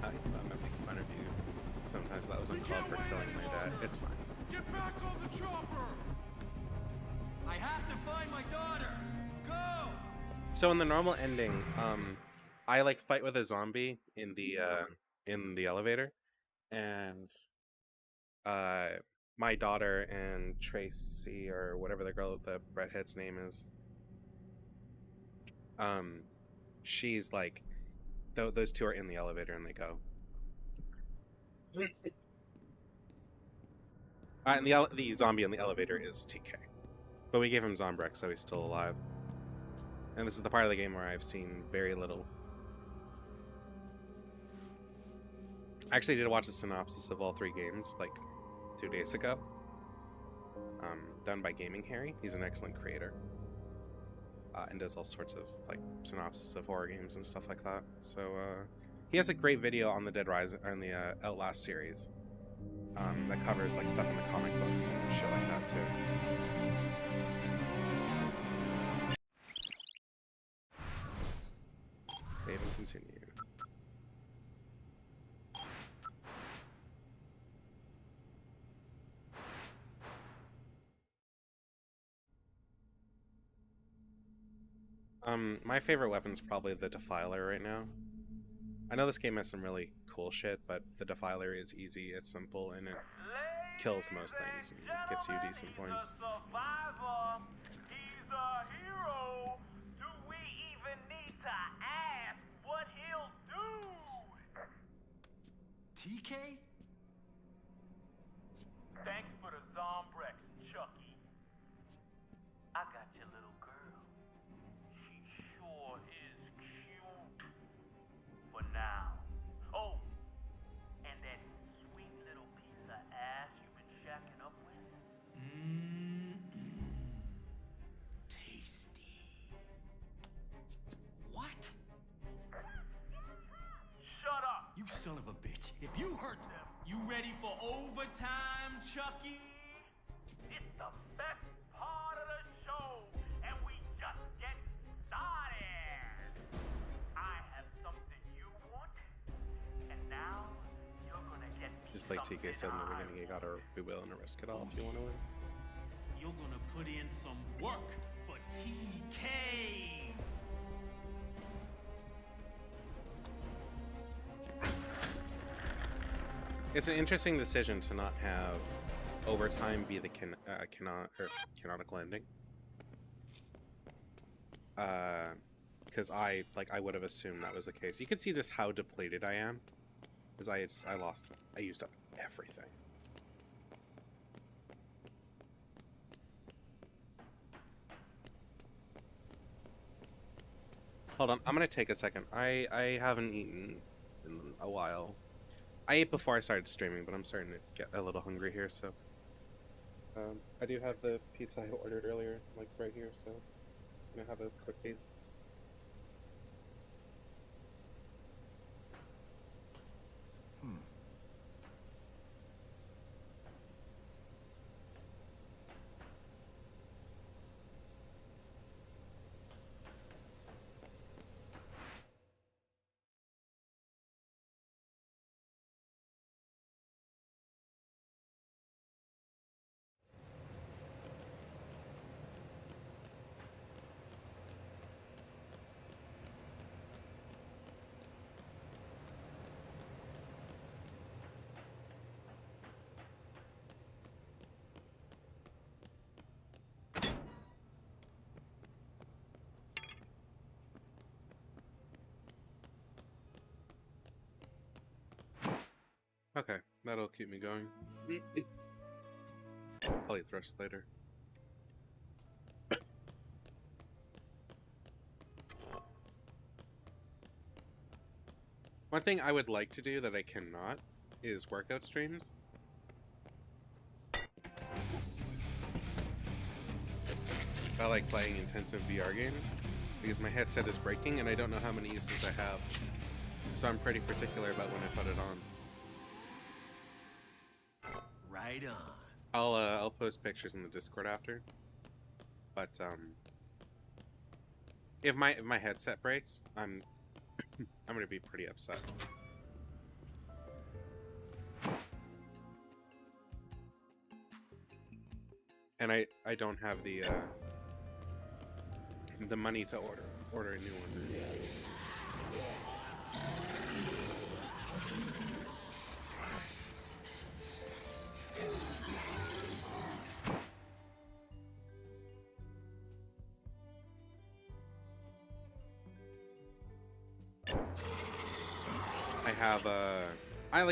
I'm making fun of you. Sometimes that was uncalled for killing my dad. It's fine. Get back on the chopper! I have to find my daughter! Go! So in the normal ending, I like fight with a zombie in the elevator, and my daughter and Tracy, or whatever the redhead's name is, she's like, those two are in the elevator and they go. And the zombie in the elevator is TK, but we gave him Zombrex, so he's still alive. And this is the part of the game where I've seen very little. I actually did watch a synopsis of all 3 games like 2 days ago, done by Gaming Harry. He's an excellent creator, and does all sorts of like synopsis of horror games and stuff like that. So he has a great video on the Dead Rising and the Outlast series that covers like stuff in the comic books and shit like that too. Save and continue. My favorite weapon's probably the Defiler right now. I know this game has some really cool shit, but the Defiler is easy, it's simple, and it kills most things and gets you decent points. He's a hero. Do we even need to ask what he'll do? TK? Thanks for the Zombrex, Chucky. I got your little girl. She sure is cute. For now. Oh, and that sweet little piece of ass you've been shacking up with? Tasty. What? Shut up! You son of a bitch. If you hurt them, You ready for overtime, Chucky? It's the best part of the show, and we just get started. I have something you want, and now you're gonna get me Just like TK said in the something beginning, you gotta be willing to risk it all if you want to win. You're gonna put in some work for TK. It's an interesting decision to not have overtime be the canonical ending. Because I would have assumed that was the case. You can see just how depleted I am, because I used up everything. Hold on, I'm gonna take a second. I haven't eaten in a while. I ate before I started streaming, but I'm starting to get a little hungry here, so... I do have the pizza I ordered earlier, like, right here, so... I'm gonna have a quick taste. Okay, that'll keep me going. I'll eat the rest later. One thing I would like to do that I cannot is workout streams. I like playing intensive VR games because my headset is breaking and I don't know how many uses I have. So I'm pretty particular about when I put it on. right on. I'll post pictures in the Discord after. But if my headset breaks, I'm gonna be pretty upset. And I don't have the money to order a new one.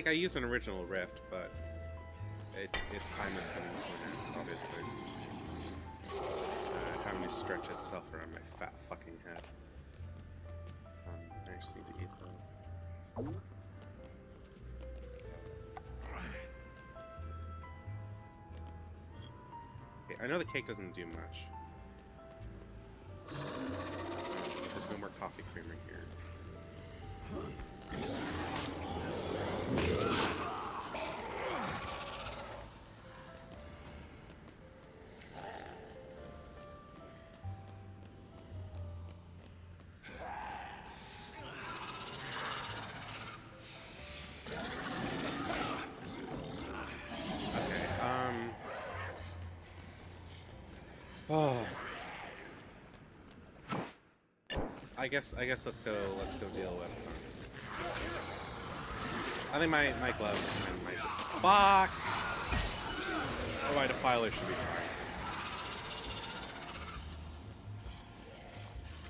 I use an original Rift, but its time is coming to an end, obviously. Having to stretch itself around my fat fucking head. I actually need to eat though. Okay, I know the cake doesn't do much. There's no more coffee creamer here. I guess let's go deal with them. I think my gloves and my fuck. Oh, my defiler should be fine.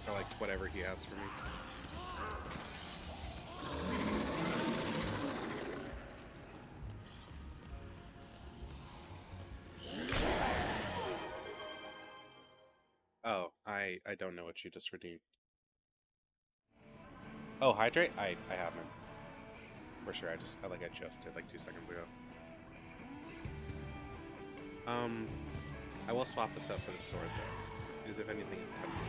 I like whatever he has for me. Oh, I don't know what you just redeemed. Oh, hydrate? I haven't. For sure, I just did like 2 seconds ago. I will swap this out for the sword though, because if anything, it cuts the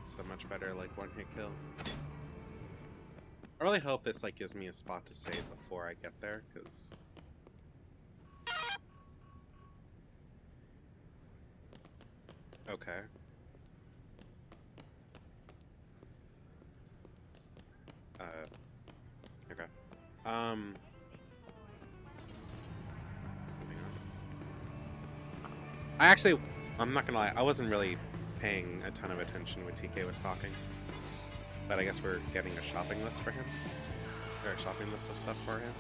it's a much better like one-hit kill. I really hope this like gives me a spot to save before I get there, because okay. Okay. I'm not gonna lie, I wasn't really paying a ton of attention when TK was talking. But I guess we're getting a shopping list for him. Or a shopping list of stuff for him.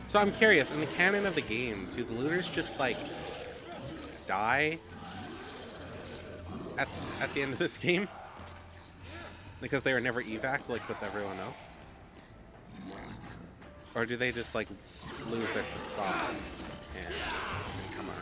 So I'm curious, in the canon of the game, do the looters just like die at the end of this game? Because they were never evac'd like with everyone else? Or do they just like lose their facade and come around?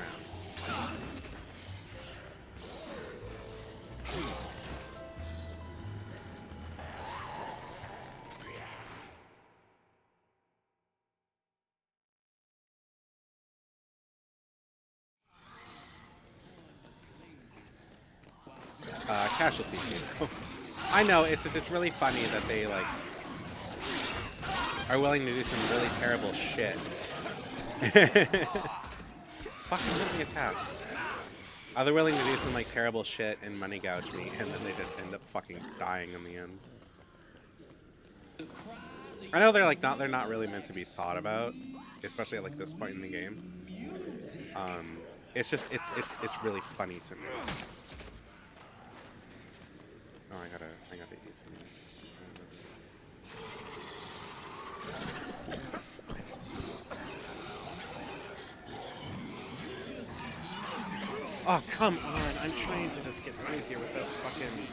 Casualty team. I know, it's just, it's really funny that they like are willing to do some really terrible shit. Fucking let me attack. They're willing to do some like terrible shit and money gouge me, and then they just end up fucking dying in the end. I know they're like they're not really meant to be thought about, especially at like this point in the game. It's just it's really funny to me. Oh, I gotta use some. Oh, come on. I'm trying to just get through here without fucking...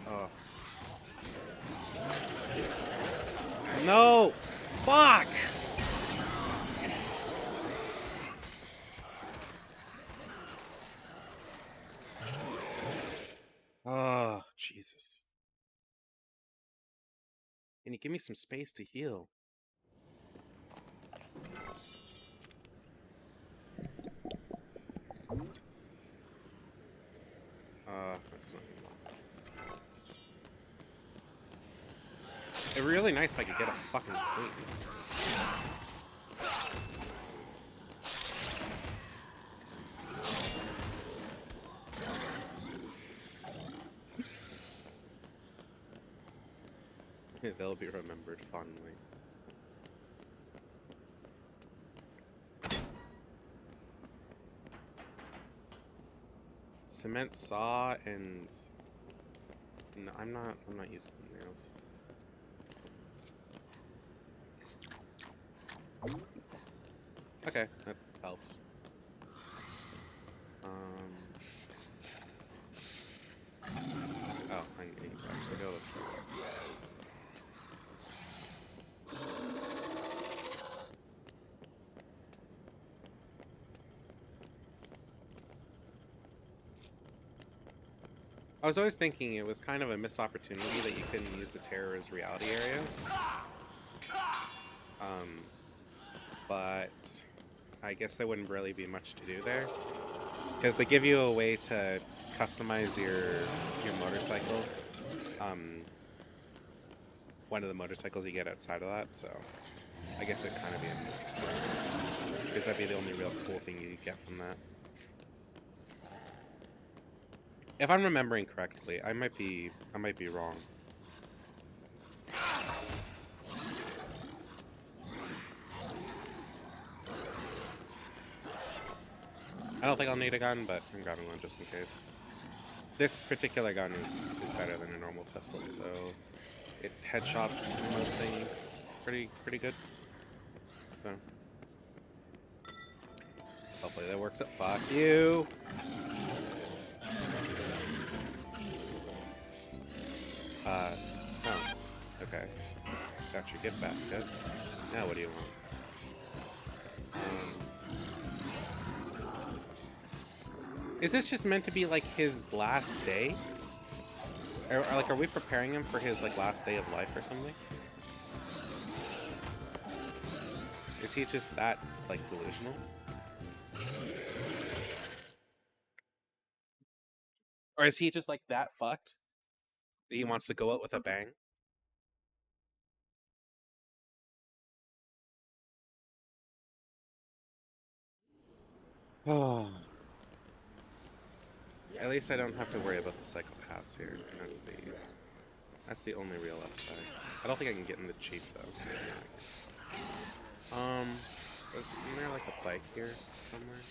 Oh. No! Fuck! Oh, Jesus. Can you give me some space to heal? That's not... It'd be really nice if I could get a fucking plate. They'll be remembered fondly. Cement saw and no, I'm not using nails. Okay, that helps. Oh, I need to actually go this way. I was always thinking it was kind of a missed opportunity that you couldn't use the Terror's reality area. But I guess there wouldn't really be much to do there. Because they give you a way to customize your motorcycle. One of the motorcycles you get outside of that, so I guess it'd kind of be a... Because that'd be the only real cool thing you get from that. If I'm remembering correctly, I might be wrong. I don't think I'll need a gun, but I'm grabbing one just in case. This particular gun is better than a normal pistol, so it headshots most things pretty good. So hopefully that works out. Fuck you. Oh, okay. Got your gift basket. Now what do you want? Is this just meant to be like his last day? Or like, are we preparing him for his like last day of life or something? Is he just that like delusional? Or is he just like that fucked? That he wants to go out with a bang? Oh. At least I don't have to worry about the psychopaths here. That's the only real upside. I don't think I can get in the cheap though. Isn't there like a bike here somewhere?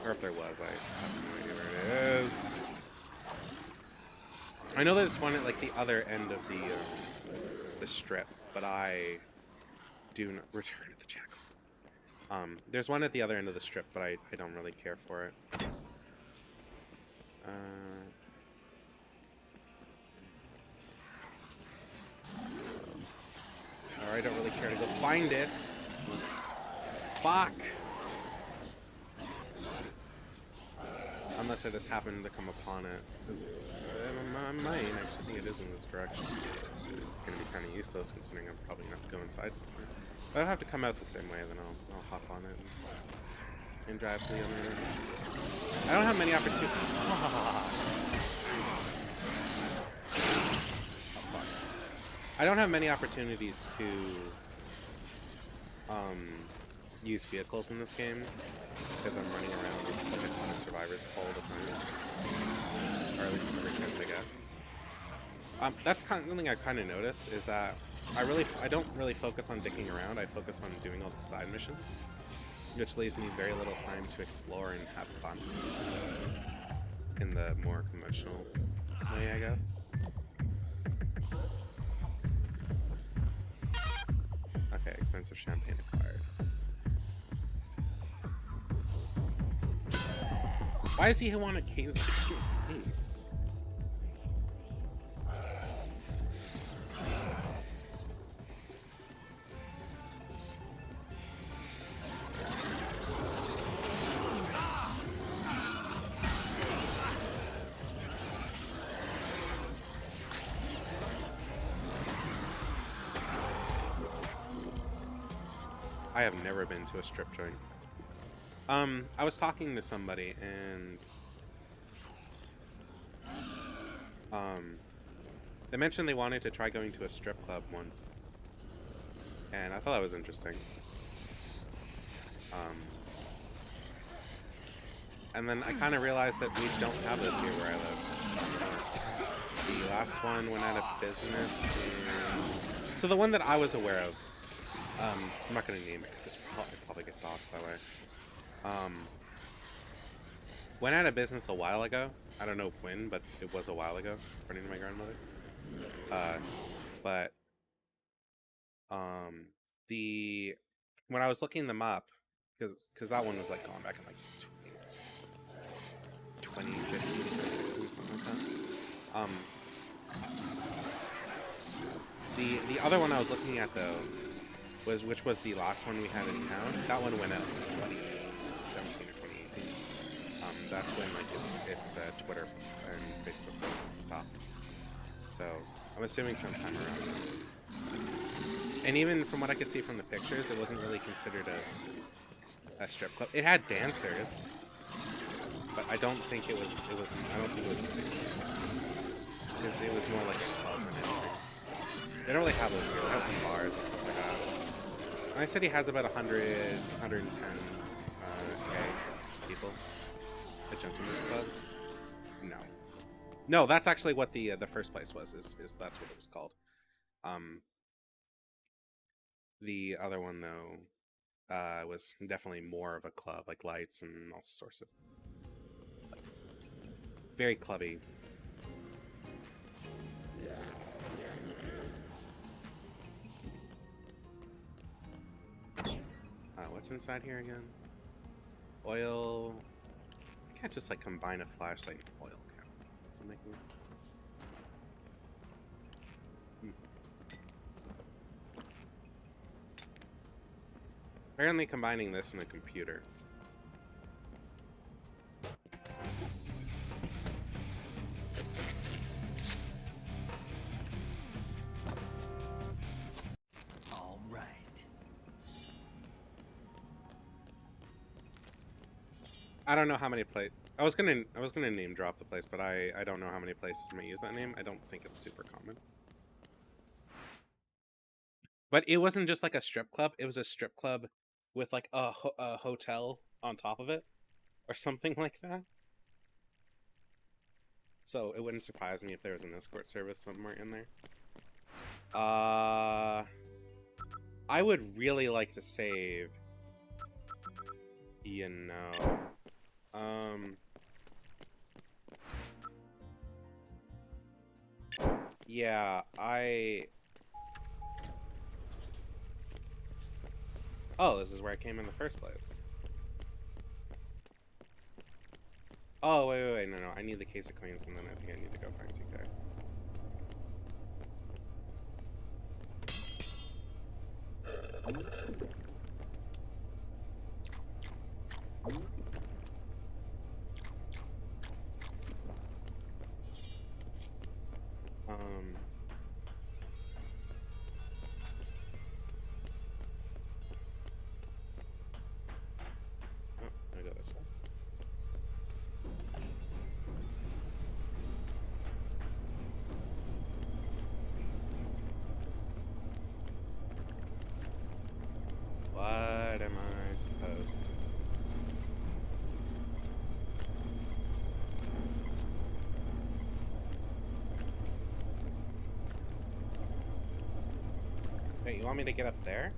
Or if there was, I have no idea where it is. I know there's one at like the other end of the strip, but I do not return to the jackal. There's one at the other end of the strip, but I don't really care for it. Or I don't really care to go find it. Fuck! Unless I just happen to come upon it. Because I might actually think it is in this direction. It's going to be kind of useless considering I'm probably going to have to go inside somewhere. But I'll have to come out the same way, then I'll hop on it and drive to the other end. I don't have many opportunities. I don't have many opportunities to use vehicles in this game because I'm running around with like a ton of survivors all the time, or at least every chance I get. That's kind of something I kind of noticed is that I don't really focus on dicking around. I focus on doing all the side missions, which leaves me very little time to explore and have fun in the more conventional way, I guess. Okay, expensive champagne acquired. Why does he want a case of AIDS? I have never been to a strip joint. I was talking to somebody and they mentioned they wanted to try going to a strip club once, and I thought that was interesting. And then I kind of realized that we don't have this here where I live. The last one went out of business, and so the one that I was aware of, I'm not going to name it because this probably get doxxed that way. Went out of business a while ago. I don't know when, but it was a while ago, according to my grandmother. When I was looking them up, because that one was like going back in like 2015, 2016, something like that. The other one I was looking at though, which was the last one we had in town. That one went out in 2017 or 2018. That's when like its Twitter and Facebook posts stopped. So I'm assuming sometime around then. And even from what I could see from the pictures, it wasn't really considered a strip club. It had dancers, but I don't think it was. I don't think it was the same thing. Because it was more like a club than anything. They don't really have those here. They have some bars and stuff like that. And I said he has about 100, 110 people. The Gentleman's Club? No. No, that's actually what the first place was, is that's what it was called. The other one, though, was definitely more of a club, like lights and all sorts of, like, very clubby. What's inside here again? Oil. I can't just like combine a flashlight and oil cap. Doesn't make any sense. Apparently combining this in a computer. I don't know how many I was gonna name drop the place, but I don't know how many places may use that name. I don't think it's super common. But it wasn't just like a strip club. It was a strip club with like a hotel on top of it, or something like that. So it wouldn't surprise me if there was an escort service somewhere in there. I would really like to save. You know. Yeah, Oh, this is where I came in the first place. Oh, wait, no, I need the case of queens, and then I think I need to go find TK. I go this way. What am I supposed to do? Wait, you want me to get up there?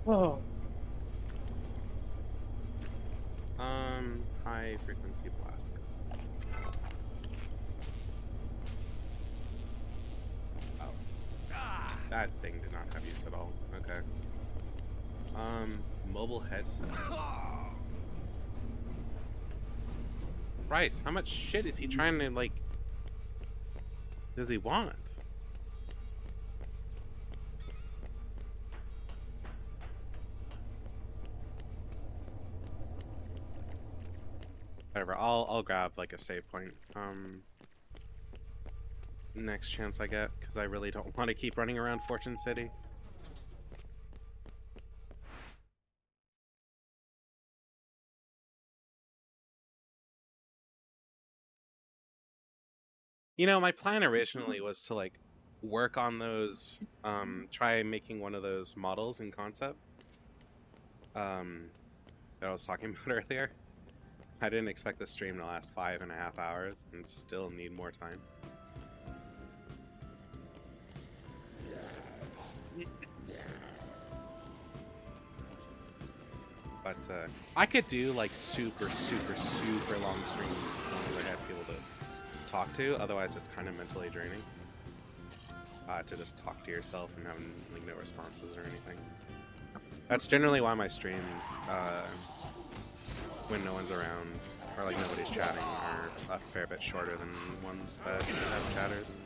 Whoa. High frequency blast. Oh. That thing did not have use at all. Okay. Mobile headset. Bryce, how much shit is he trying to, like, does he want? Whatever, I'll grab like a save point next chance I get, because I really don't want to keep running around Fortune City. You know, my plan originally was to like work on those, try making one of those models in concept that I was talking about earlier. I didn't expect the stream to last 5.5 hours and still need more time. But I could do like super long streams as long as I had people to talk to. Otherwise, it's kind of mentally draining to just talk to yourself and have like no responses or anything. That's generally why my streams, when no one's around or like nobody's chatting, are a fair bit shorter than ones that have chatters.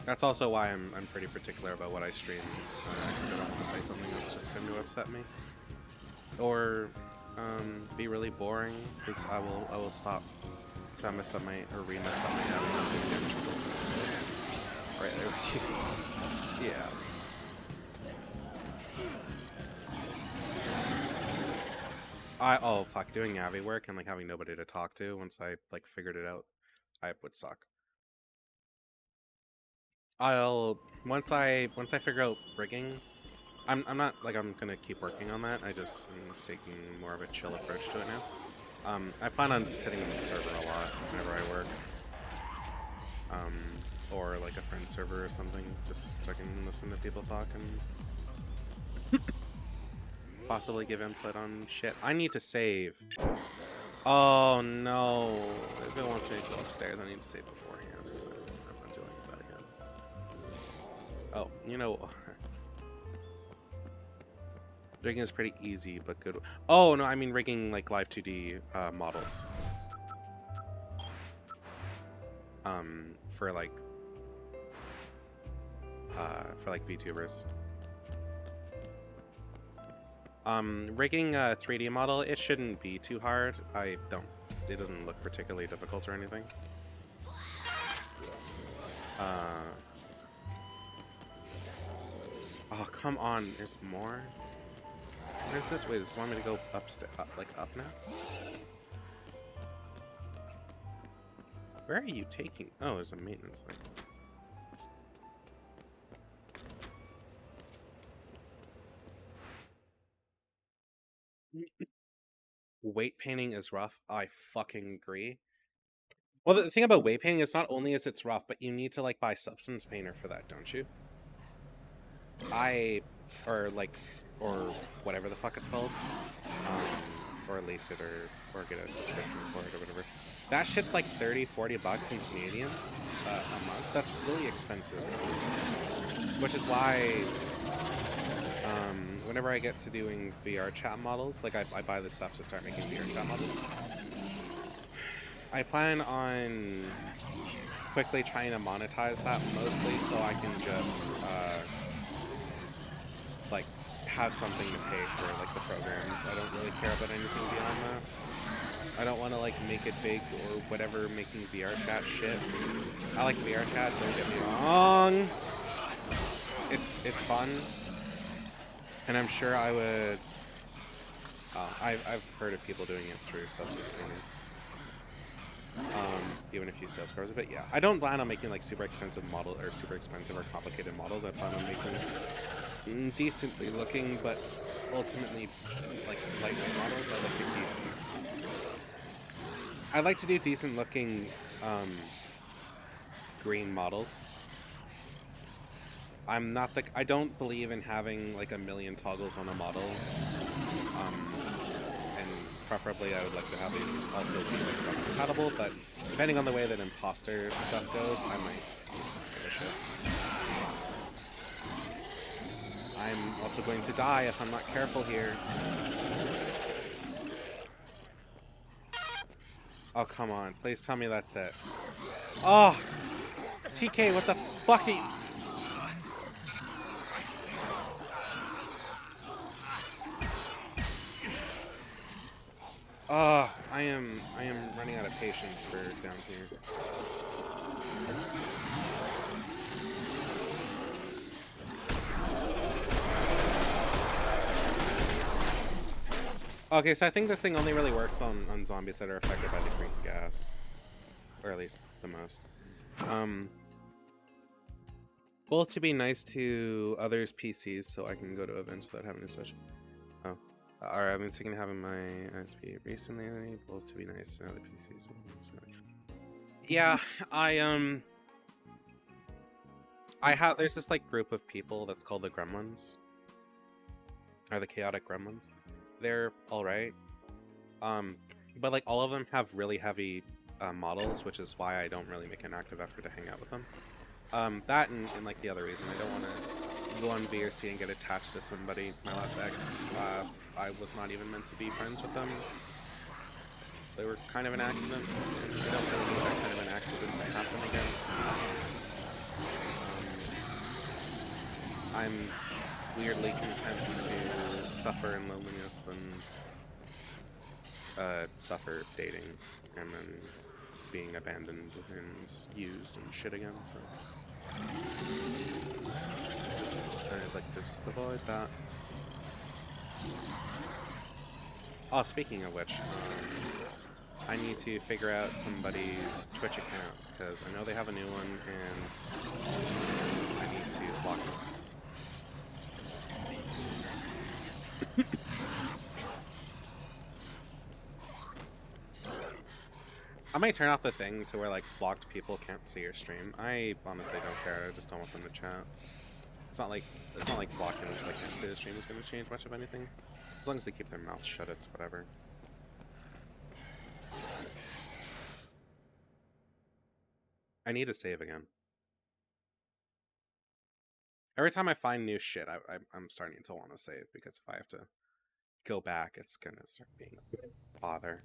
That's also why I'm pretty particular about what I stream, because I don't want to play something that's just going to upset me or be really boring, because I will stop. So I messed up my messed up my right there with you. Yeah. Oh fuck, doing Navi work and like having nobody to talk to once I like figured it out, I would suck. Once I figure out rigging, I'm not like I'm gonna keep working on that. I just am taking more of a chill approach to it now. I plan on sitting in the server a lot whenever I work, or like a friend server or something, just so I can listen to people talk and possibly give input on shit. I need to save. Oh no! If it wants me to go upstairs, I need to save beforehand. So I'm not dealing with that again. Oh, you know, rigging is pretty easy, but good. Oh no, I mean rigging like Live 2D models. For like VTubers. Rigging a 3D model, it shouldn't be too hard. It doesn't look particularly difficult or anything. Oh, come on, there's more? Where's this? Wait, does this want me to go up, up now? Where are you taking? Oh, there's a maintenance thing. Weight painting is rough. I fucking agree. Well, the thing about weight painting is not only is it's rough, but you need to like buy substance painter for that, don't you? Or whatever the fuck it's called, or lease it or get a subscription for it or whatever. That shit's like 30-40 bucks in Canadian a month. That's really expensive, which is why whenever I get to doing VR chat models, like I buy this stuff to start making VR chat models. I plan on quickly trying to monetize that mostly so I can just like have something to pay for like the programs. I don't really care about anything beyond that. I don't want to like make it big or whatever making VR chat shit. I like VR chat, don't get me wrong. It's fun. And I'm sure I would I've heard of people doing it through substance painting. Even if you sell scrubs, but yeah, I don't plan on making like super expensive model or super expensive or complicated models. I plan on making decently looking, but ultimately like lightweight models. I like to do decent looking green models. I don't believe in having like a million toggles on a model. And preferably I would like to have these also be like cross compatible, but depending on the way that imposter stuff goes, I might just finish it. I'm also going to die if I'm not careful here. Oh, come on. Please tell me that's it. Oh! TK, what the fuck are you... Oh, I am running out of patience for down here. Okay, so I think this thing only really works on zombies that are affected by the green gas. Or at least the most. Well, to be nice to others' PCs so I can go to events without having to switch. Oh. Alright, I've been thinking of having my ISP recently, both to be nice to other PCs. Yeah, there's this like group of people that's called the Gremlins. Or the Chaotic Gremlins. They're alright. But like all of them have really heavy models, which is why I don't really make an active effort to hang out with them. That and like the other reason, I don't want to go on VRC and get attached to somebody. My last ex, I was not even meant to be friends with them. They were kind of an accident. I don't really need that kind of an accident to happen again. I'm weirdly content to suffer in loneliness than suffer dating and then being abandoned and used and shit again, so I'd like to just avoid that. Oh, speaking of which, I need to figure out somebody's Twitch account, because I know they have a new one, and I need to block it. I might turn off the thing to where like blocked people can't see your stream. I honestly don't care. I just don't want them to chat. It's not like blocking them so they can't see the stream is going to change much of anything. As long as they keep their mouth shut, it's whatever. I need to save again. Every time I find new shit, I'm starting to want to save, because if I have to go back, it's going to start being a bother.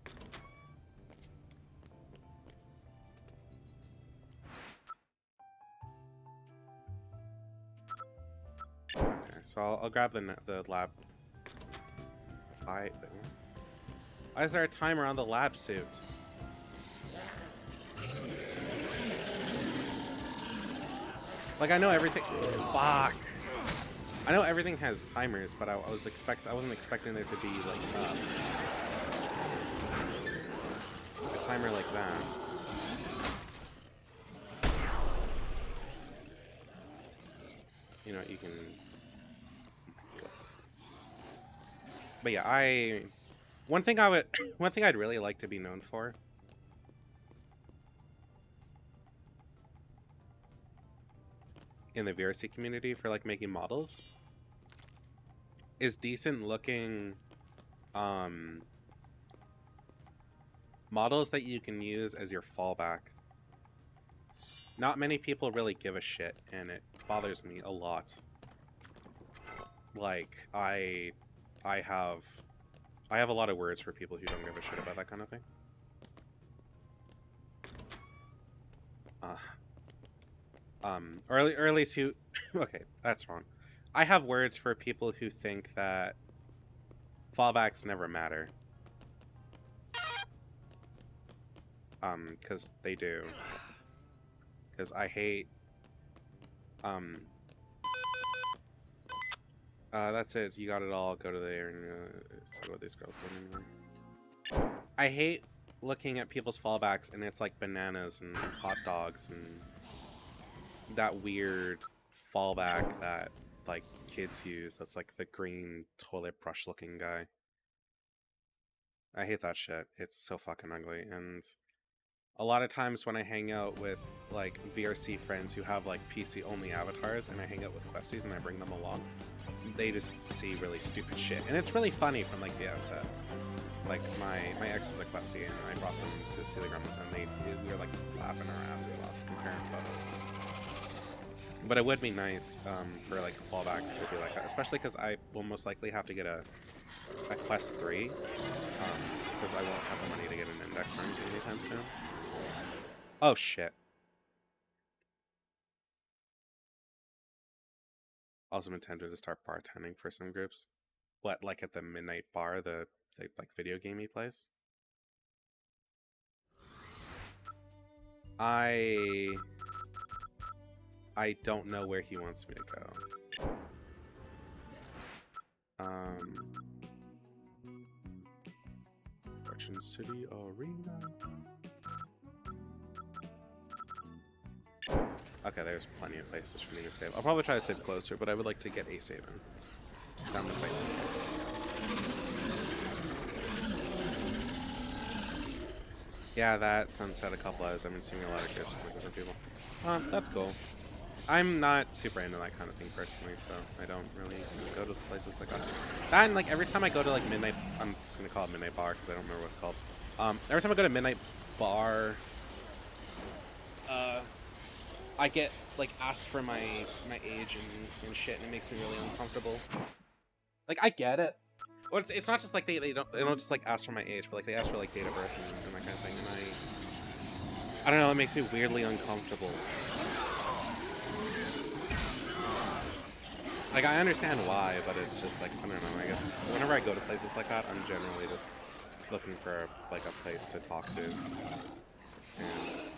Okay, so I'll grab the lab. Why is there a timer on the lab suit? Like, I know everything. Fuck. I know everything has timers, but I wasn't expecting there to be like a timer like that. You know, you can. But yeah, one thing I'd really like to be known for in the VRC community for like making models is decent looking models that you can use as your fallback. Not many people really give a shit, and it bothers me a lot. Like, I have a lot of words for people who don't give a shit about that kind of thing. Or at least who... Okay, that's wrong. I have words for people who think that fallbacks never matter. Because they do. Because I hate... that's it. You got it all. Go to there and let's talk about these girls. I hate looking at people's fallbacks and it's like bananas and hot dogs and that weird fallback that like kids use. That's like the green toilet brush looking guy. I hate that shit. It's so fucking ugly. And a lot of times when I hang out with like VRC friends who have like PC only avatars and I hang out with questies and I bring them along, they just see really stupid shit. And it's really funny from like the outset. Like my ex was a questie and I brought them to see the Gremlins and we were like laughing our asses off comparing photos. But it would be nice for like fallbacks to be like that, especially because I will most likely have to get a Quest 3 because I won't have the money to get an index or anything anytime soon. Oh shit. Also intended to start bartending for some groups. What, like at the Midnight Bar, the like video gamey place? I don't know where he wants me to go. Directions to the arena. Okay, there's plenty of places for me to save. I'll probably try to save closer, but I would like to get a save in. Down the fight. Yeah, that sunset a couple hours. I've been seeing a lot of kids looking for people. That's cool. I'm not super into that kind of thing personally, so I don't really go to places like that. And like every time I go to like Midnight, I'm just gonna call it Midnight Bar because I don't remember what it's called. Every time I go to Midnight Bar, I get like asked for my age and shit, and it makes me really uncomfortable. Like I get it. Well, it's not just like they don't just like ask for my age, but like they ask for like date of birth and that kind of thing, and I don't know, it makes me weirdly uncomfortable. Like I understand why, but it's just like I don't know. I guess whenever I go to places like that, I'm generally just looking for like a place to talk to, and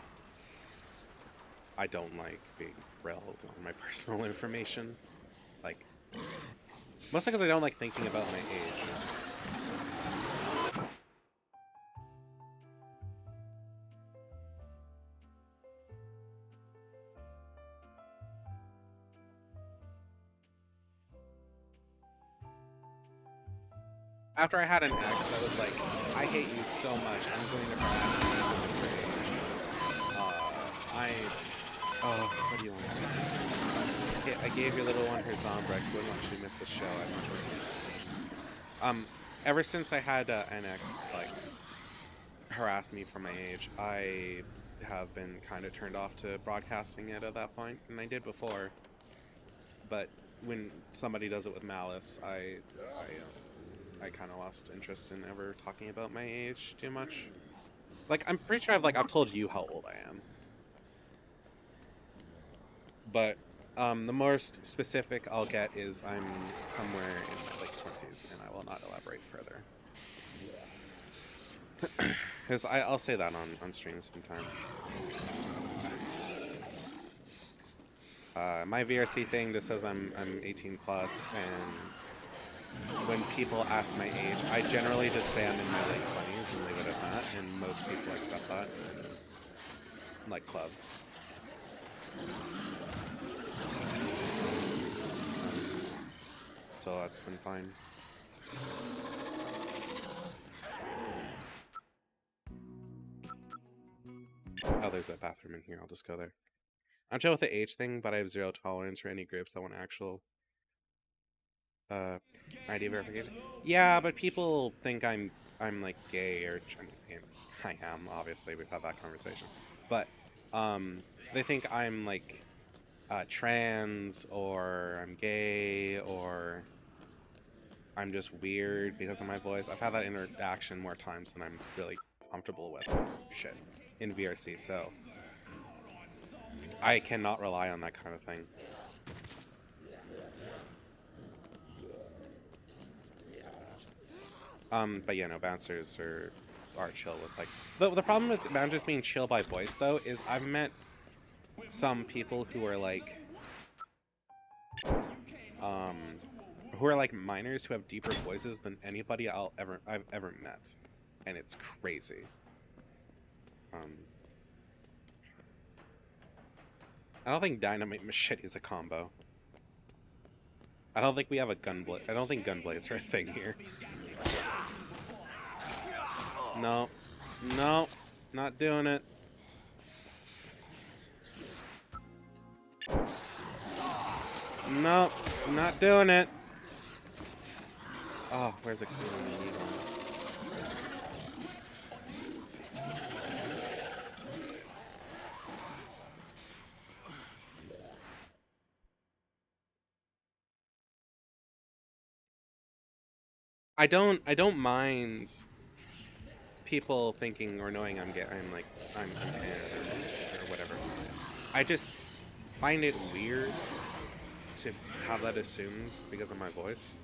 I don't like being railed on my personal information. Like mostly because I don't like thinking about my age. After I had an ex that was like, I hate you so much, I'm going to harass you because of your age. What do you want? I gave your little one her Zombrex, wouldn't want you to miss the show. Ever since I had an ex, like, harass me for my age, I have been kind of turned off to broadcasting it at that point, and I did before. But when somebody does it with malice, I kind of lost interest in ever talking about my age too much. Like, I'm pretty sure I've told you how old I am. But The most specific I'll get is I'm somewhere in my late 20s, and I will not elaborate further. Because I'll say that on stream sometimes. My VRC thing just says I'm 18 plus, and when people ask my age, I generally just say I'm in my late 20s and leave it at that, and most people accept that, like clubs. So that's been fine. Oh, there's a bathroom in here. I'll just go there. I'm chill with the age thing, but I have zero tolerance for any groups that want actual ID verification. Yeah, but people think I'm like gay or I am, obviously. We've had that conversation. But they think I'm like trans, or I'm gay, or I'm just weird because of my voice. I've had that interaction more times than I'm really comfortable with shit in VRC, so I cannot rely on that kind of thing. But yeah, no, bouncers are chill with like the problem with bouncers being chill by voice though is I've met some people who are like minors who have deeper voices than anybody I've ever met, and it's crazy. I don't think dynamite machete is a combo. I don't think we have a gunblade. I don't think gunblades are a thing here. No. No. Not doing it. No. Not doing it. Oh, where's a cool needle? I don't mind people thinking or knowing I'm gay. I'm gay or whatever. I just find it weird to have that assumed because of my voice.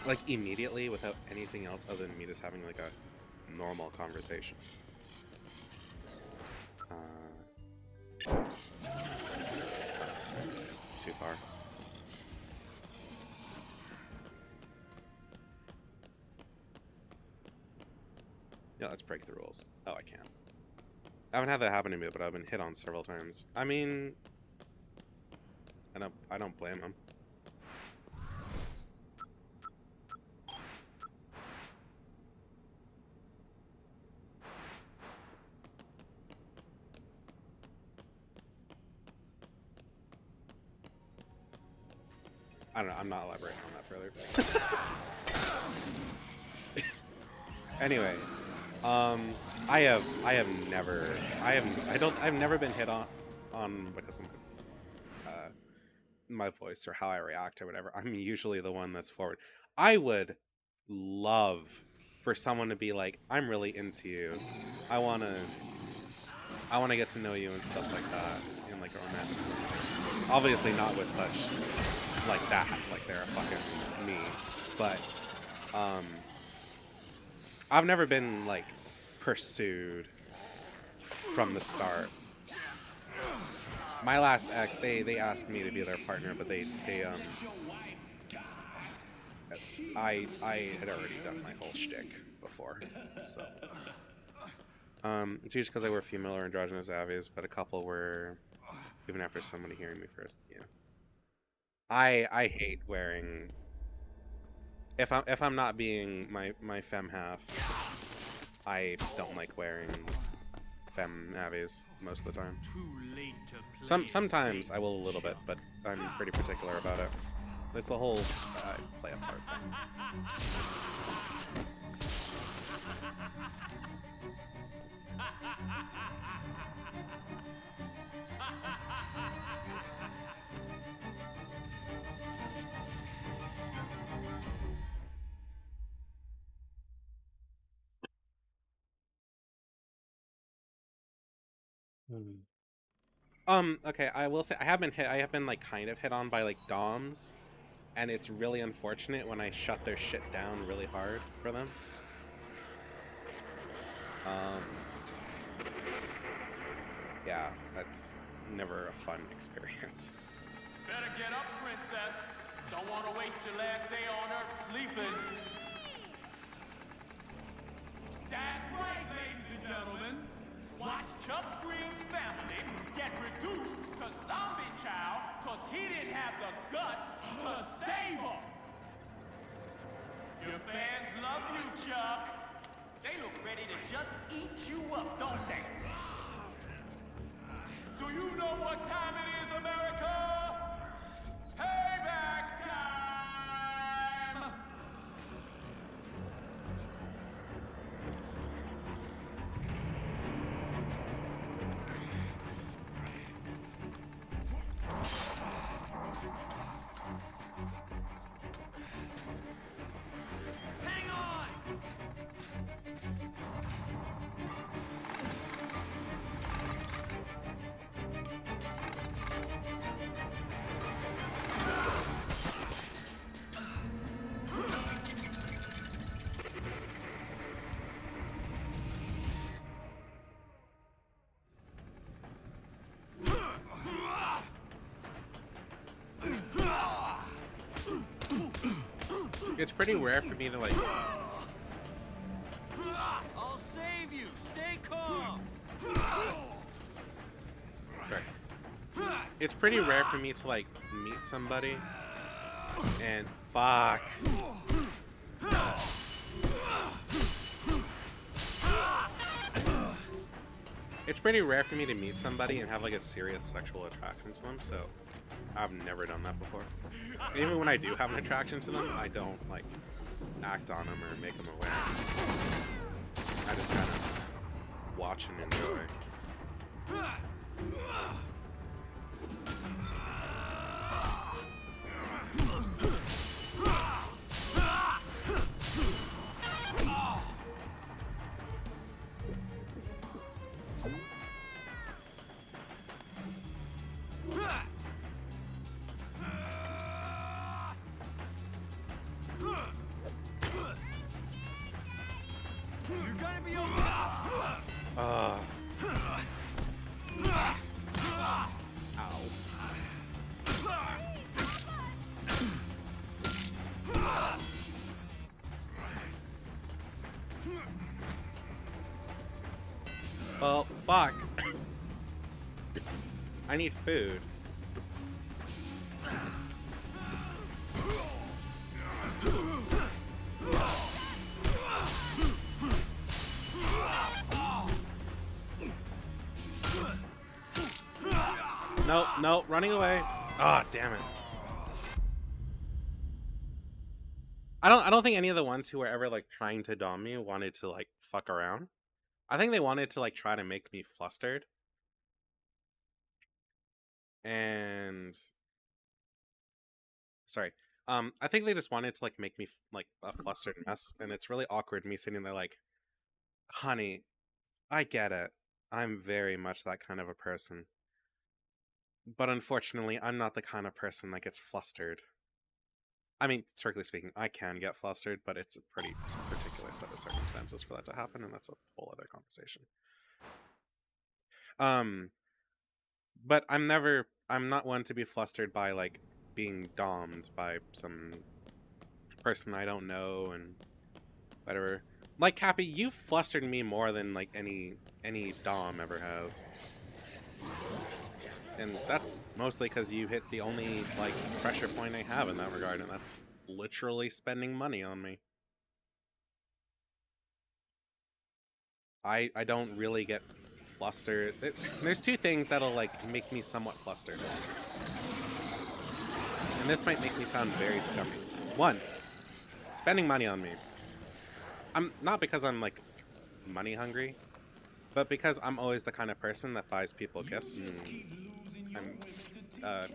Like immediately without anything else other than me just having like a normal conversation. Too far. Yeah, let's break the rules. Oh, I can't. I haven't had that happen to me, but I've been hit on several times. I mean, I don't blame him. I don't know. I'm not elaborating on that further. Anyway, I've never been hit on because of my voice or how I react or whatever. I'm usually the one that's forward. I would love for someone to be like, I'm really into you. I wanna get to know you and stuff like that in like a romantic sense. Obviously not with such like that, like they're a fucking me. But I've never been like pursued from the start. My last ex, they asked me to be their partner, but I had already done my whole shtick before, so it's usually because I wear female or androgynous avies, but a couple were even after somebody hearing me first. Yeah, I hate wearing if I'm not being my femme half. I don't like wearing femme avies most of the time. Sometimes I will a little bit, but I'm pretty particular about it. It's the whole play a part thing. Okay, I will say I have been hit. I have been like kind of hit on by like DOMs, and it's really unfortunate when I shut their shit down really hard for them. Yeah, that's never a fun experience. Better get up, princess. Don't want to waste your last day on Earth sleeping. That's right, ladies and gentlemen. Watch Chuck Green's family get reduced to zombie chow because he didn't have the guts to save them. Your fans love you, Chuck. They look ready to just eat you up, don't they? Do you know what time it is, America? Payback time! Hang on! It's pretty rare for me to like. I'll save you. Stay calm. Sorry. It's pretty rare for me to like meet somebody and fuck. It's pretty rare for me to meet somebody and have like a serious sexual attraction to them, so I've never done that before. And even when I do have an attraction to them, I don't like act on them or make them aware. I just kind of watch and enjoy. You're gonna be okay. Ow. Well, fuck. I need food. No, no, running away. Ah, damn it. I don't think any of the ones who were ever like trying to dom me wanted to like fuck around. I think they wanted to like try to make me flustered. And sorry. I think they just wanted to like make me like a flustered mess, and it's really awkward me sitting there like, honey, I get it. I'm very much that kind of a person. But unfortunately, I'm not the kind of person that gets flustered. I mean, strictly speaking, I can get flustered, but it's a pretty particular set of circumstances for that to happen, and that's a whole other conversation. But I'm not one to be flustered by, like, being dommed by some person I don't know and whatever. Like, Cappy, you've flustered me more than, like, any dom ever has. And that's mostly because you hit the only, like, pressure point I have in that regard, and that's literally spending money on me. I don't really get flustered. There's two things that'll, like, make me somewhat flustered. And this might make me sound very scummy. One, spending money on me. I'm not because I'm, like, money hungry, but because I'm always the kind of person that buys people gifts, and I'm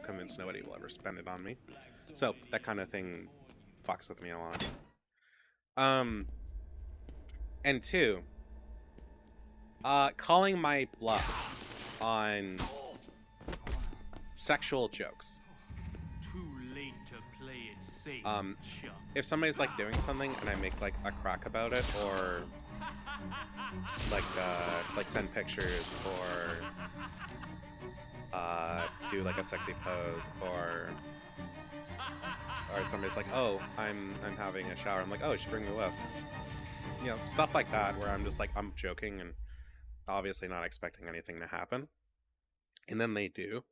convinced nobody will ever spend it on me. So that kind of thing fucks with me a lot. And two, calling my bluff on sexual jokes. Too late to play it safe, Chuck. If somebody's like doing something and I make like a crack about it, or like send pictures, or do like a sexy pose, or somebody's like, oh, I'm having a shower, I'm like, oh, you should bring me with. You know, stuff like that, where I'm just like, I'm joking and obviously not expecting anything to happen, and then they do.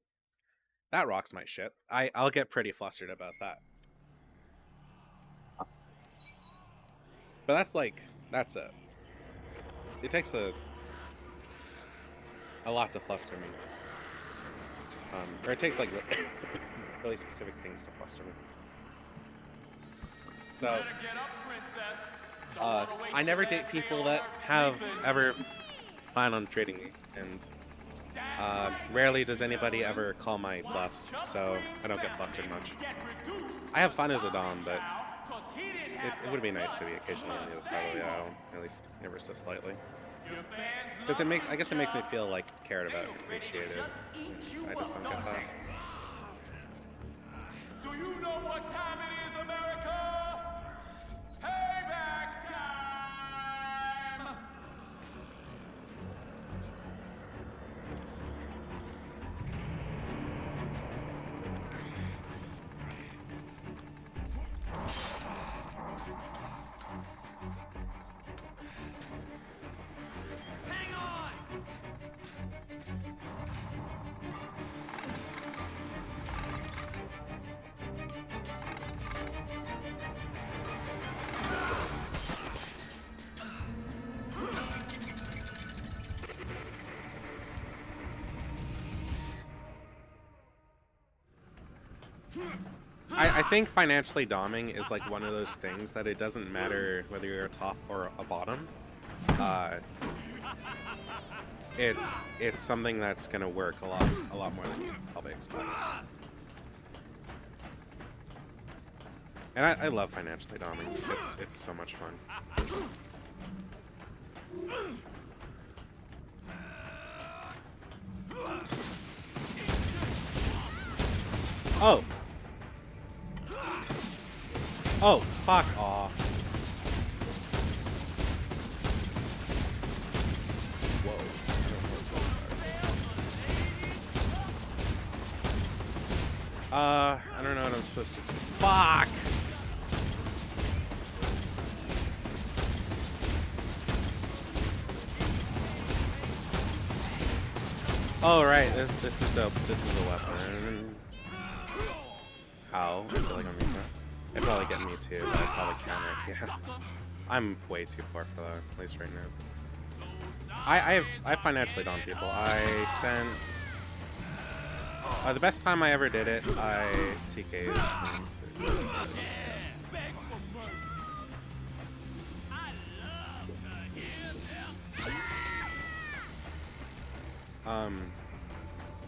That rocks my shit. I'll get pretty flustered about that. But that's it. It takes a lot to fluster me. Or it takes like really specific things to fluster me. So, I never date people that have ever planned on trading me, and rarely does anybody ever call my bluffs, so I don't get flustered much. I have fun as a Dom, but it would be nice to be occasionally on the other side of the aisle, at least ever so slightly. Because I guess it makes me feel like cared about and appreciated. I just don't get that. Do you know what time it is, America? Payback time! Hang on! I think financially doming is like one of those things that it doesn't matter whether you're a top or a bottom. It's something that's gonna work a lot more than you probably expect. And I love financially doming. It's so much fun. Oh. Oh, fuck off. Whoa. I don't know what I'm supposed to do. Fuck! Oh right, this is a weapon. Ow, I feel like I'm being hurt. It'd probably get me too, but I'd probably counter it. Yeah. I'm way too poor for that, at least right now. I've financially done people. I sent the best time I ever did it, I TK'd.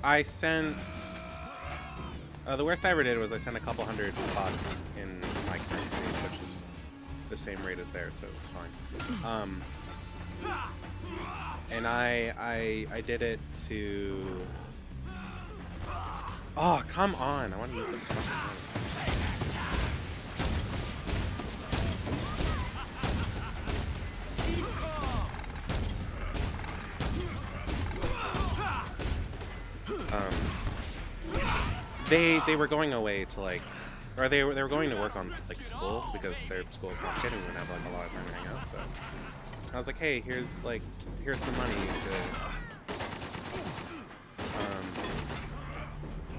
I sent the worst I ever did was I sent a couple $100 in my currency, which is the same rate as theirs, so it was fine. And I did it to... Oh, come on! I want to use the... They were going away to like, or they were going to work on like school because their school's not kidding. We have like a lot of time to hang out. So I was like, hey, here's some money to,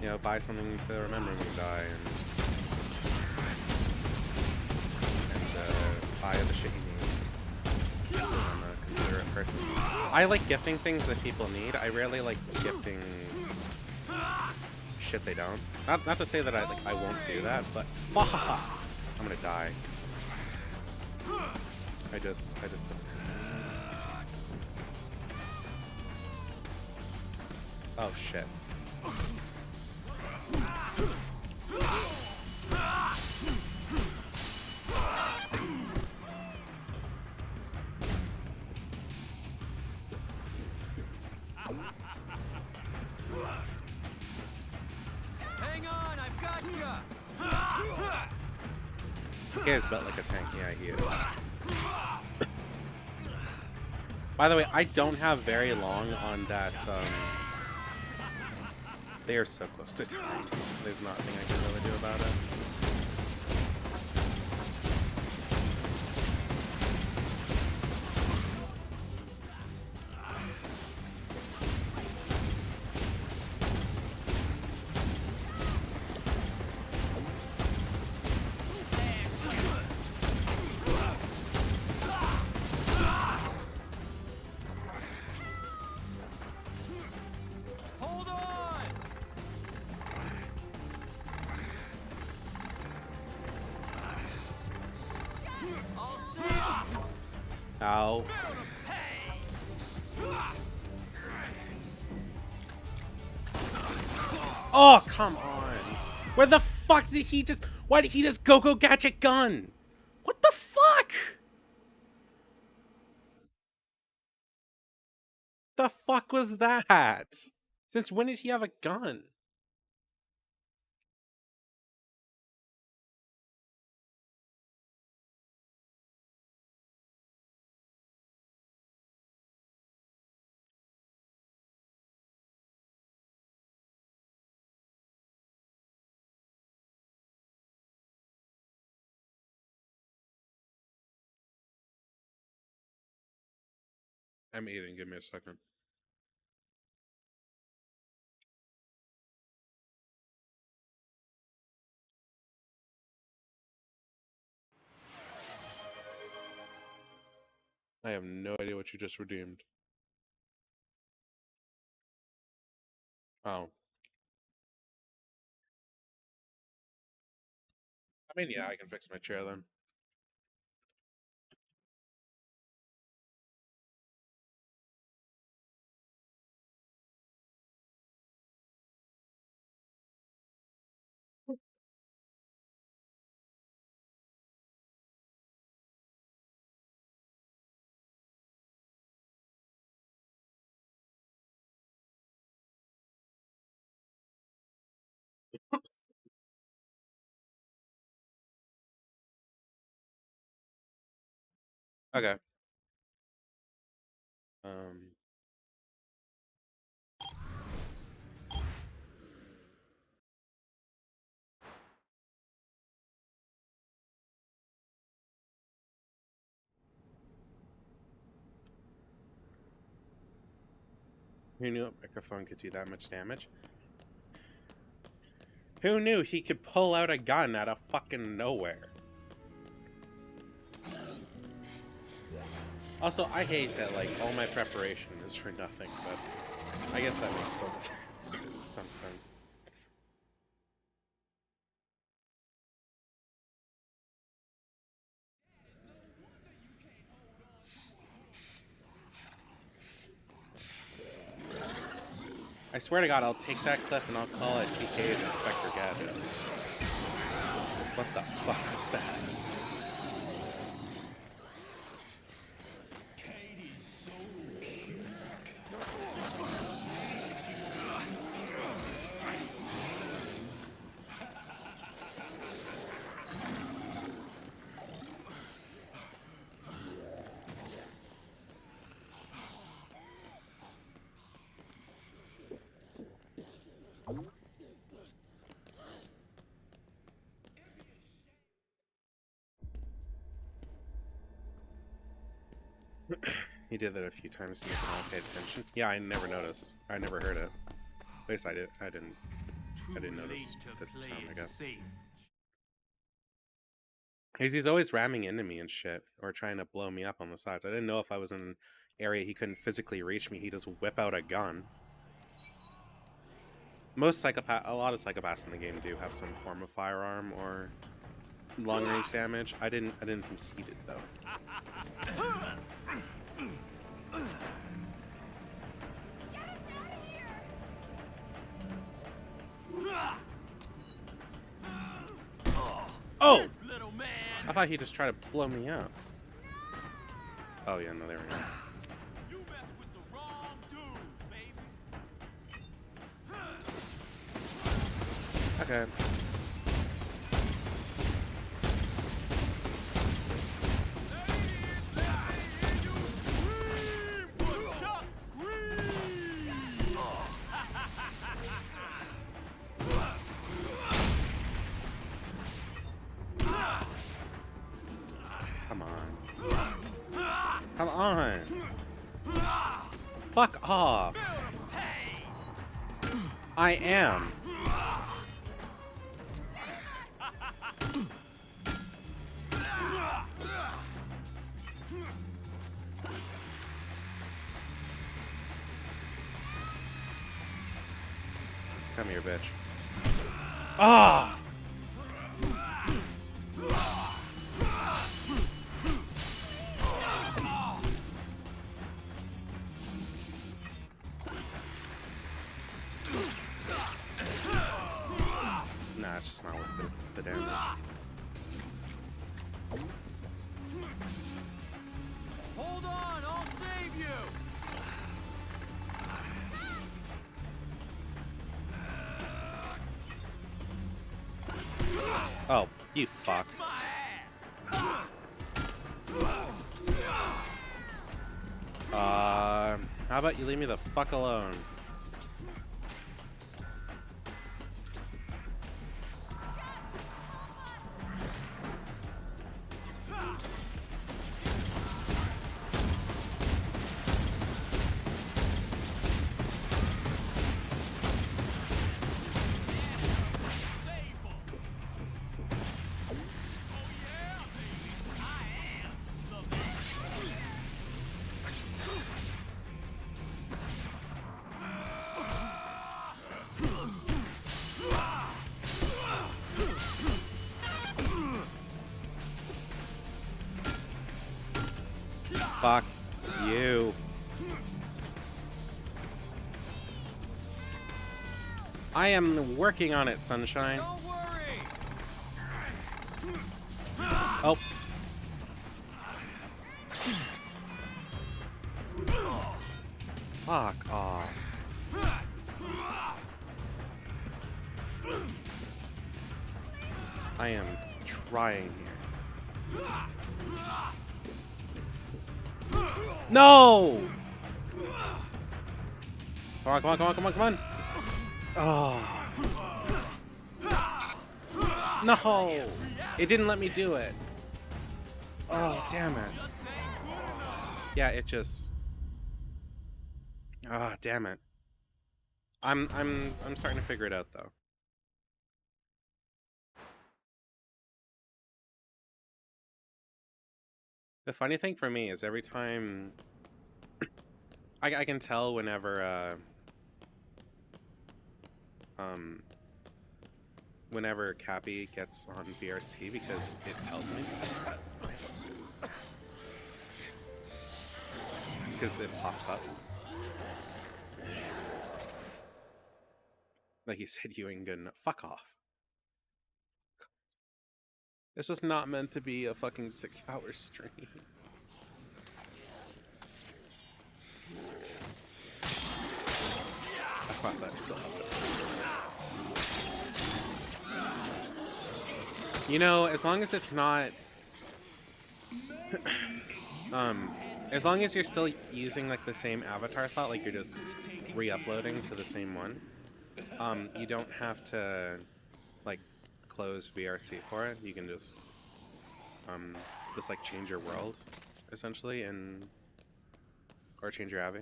you know, buy something to remember when you die, and buy the shit you need. Because I'm a considerate person. I like gifting things that people need. I rarely like gifting shit they don't. Not to say that I won't do that, but I'm gonna die. I just don't. Oh shit. Hang on, I've got ya. He is built like a tank. Yeah, he is. By the way, I don't have very long on that. They are so close to dying. There's nothing I can really do about it. Hold on! I'll save you. Ow. Oh, come on. Where the fuck did he just... Why did he just go gadget gun? What the fuck? The fuck was that? Since when did he have a gun? I'm eating. Give me a second. I have no idea what you just redeemed. Oh. I mean, yeah, I can fix my chair then. Okay. Who knew a microphone could do that much damage? Who knew he could pull out a gun out of fucking nowhere? Also, I hate that, like, all my preparation is for nothing, but I guess that makes some sense. I swear to God, I'll take that clip and I'll call it TK's Inspector Gadget. What the fuck is that? He did that a few times to me, so I paid attention. Yeah, I never noticed. I never heard it. At least I didn't notice the sound, I guess. Because he's always ramming into me and shit, or trying to blow me up on the sides. I didn't know if I was in an area he couldn't physically reach me, he'd just whip out a gun. A lot of psychopaths in the game do have some form of firearm or long-range damage. I didn't think he did though. Oh! I thought he just tried to blow me up. Oh yeah, no, there we go. Okay. Come on. Come on. Fuck off. I am. Come here, bitch. Ah! Nah, it's just not worth the damage. Hold on, I'll save you! Oh, you fuck. How about you leave me the fuck alone? Fuck you. I am working on it, Sunshine. Don't worry! Oh. Fuck off. I am trying here. No! Come on, come on, come on, come on, come on! Oh. No! It didn't let me do it. Oh, damn it. Yeah, it just... Ah, oh, damn it. I'm starting to figure it out though. The funny thing for me is every time I can tell whenever whenever Cappy gets on VRC because it tells me. Because it pops up. Like you said, you ain't good enough. Fuck off. This was not meant to be a fucking 6-hour stream. I thought that still happened. You know, as long as it's not... as long as you're still using like the same avatar slot, like you're just re-uploading to the same one, you don't have to like close VRC for it. You can just like change your world essentially and or change your Avi.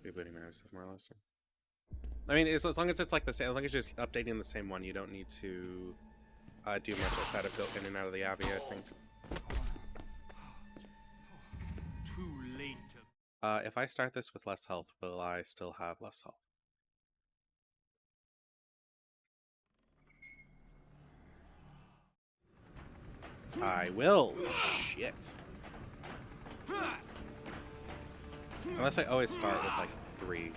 Rebooting my stuff more or less. I mean, as long as it's like the same, as long as you're just updating the same one, you don't need to do much outside of go in and out of the Avi, I think. Too late to... If I start this with less health, will I still have less health? I will. Shit. Unless I always start with like 3.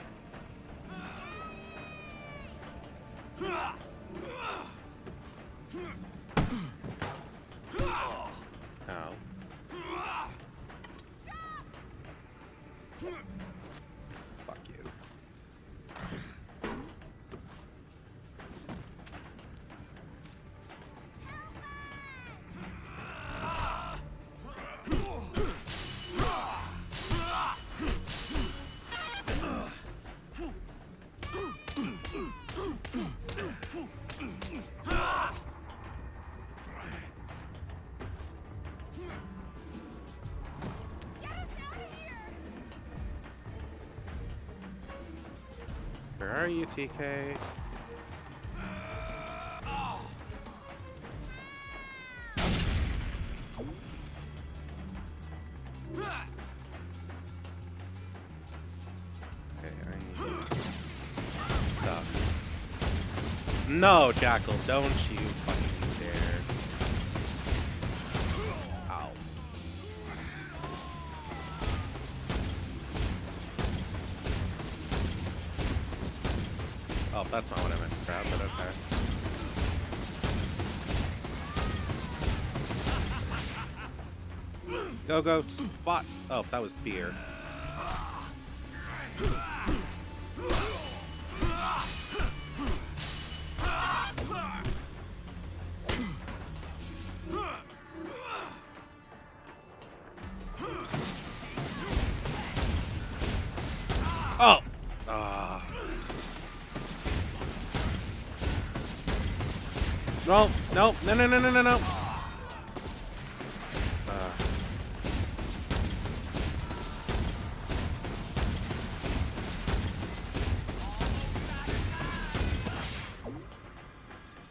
Ow. Fuck you. Where are you, TK? Okay, I need stuff. No, Jackal, don't you fucking dare. Ow. Oh, that's not what I meant to grab, but okay. Go, spot. Oh, that was beer. Oh! No, no, no, no, no, no, no, no.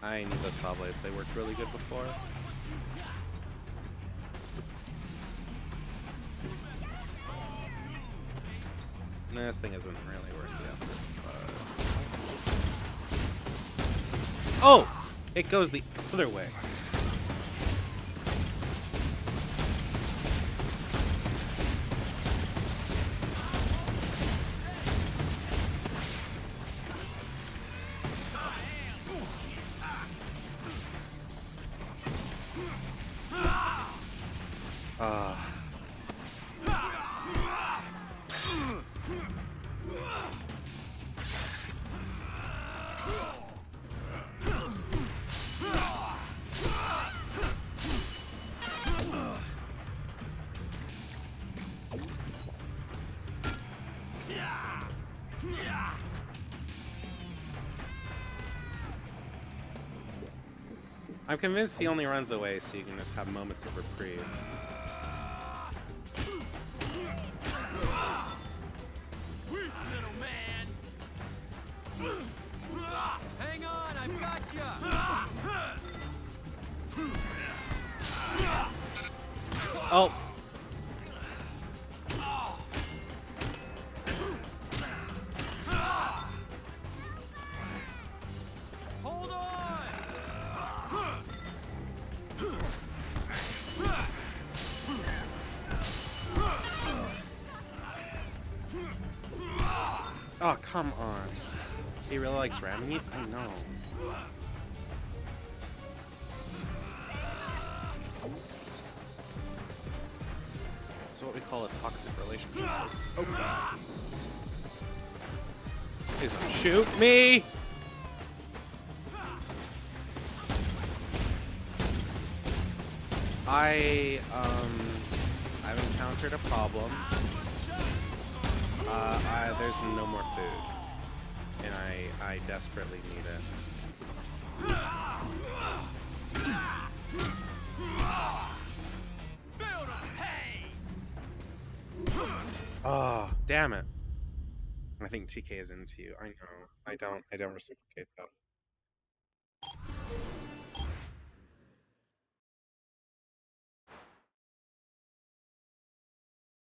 I need those saw blades. They worked really good before. This thing isn't really worth the effort, but... Oh! It goes the other way. I'm convinced he only runs away so you can just have moments of reprieve. Weak little man. Hang on, I've got ya. Oh. Hold on. Oh, come on. He really likes ramming it? I know. It's what we call a toxic relationship. Folks. Oh god. Please don't shoot me! I've encountered a problem. There's no more food, and I desperately need it. Oh, damn it! I think TK is into you. I know. I don't reciprocate that.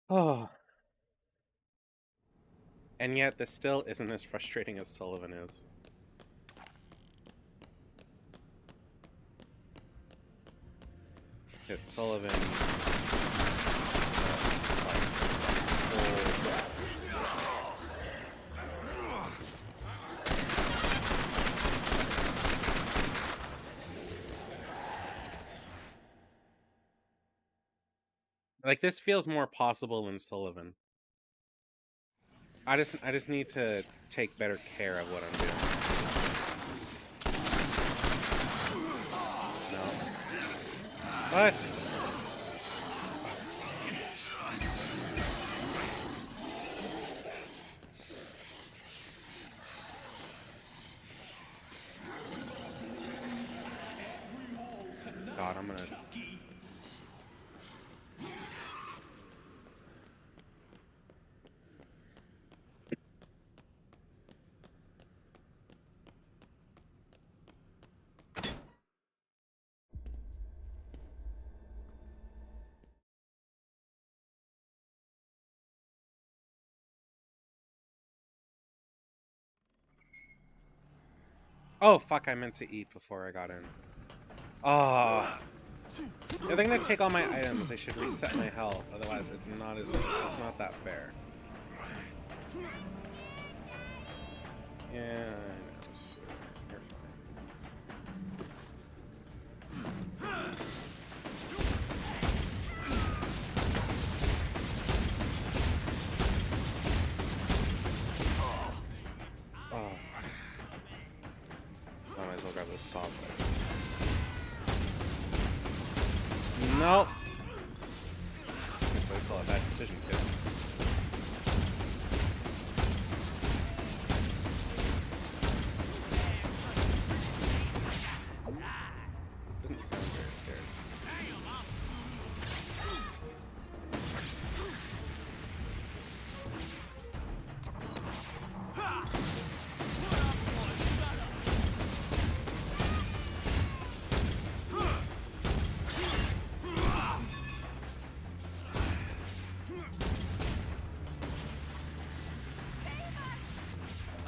Oh. And yet, this still isn't as frustrating as Sullivan is. Because Sullivan... Like, this feels more possible than Sullivan. I just need to take better care of what I'm doing. No. What? God, I'm gonna... Oh, fuck, I meant to eat before I got in. Oh. If they're gonna take all my items, they should reset my health. Otherwise, it's not that fair. Yeah, I know. You're fine. Oh. I might as well grab this saw blade. Nope. That's what I call a bad decision, kids. Doesn't sound very scared.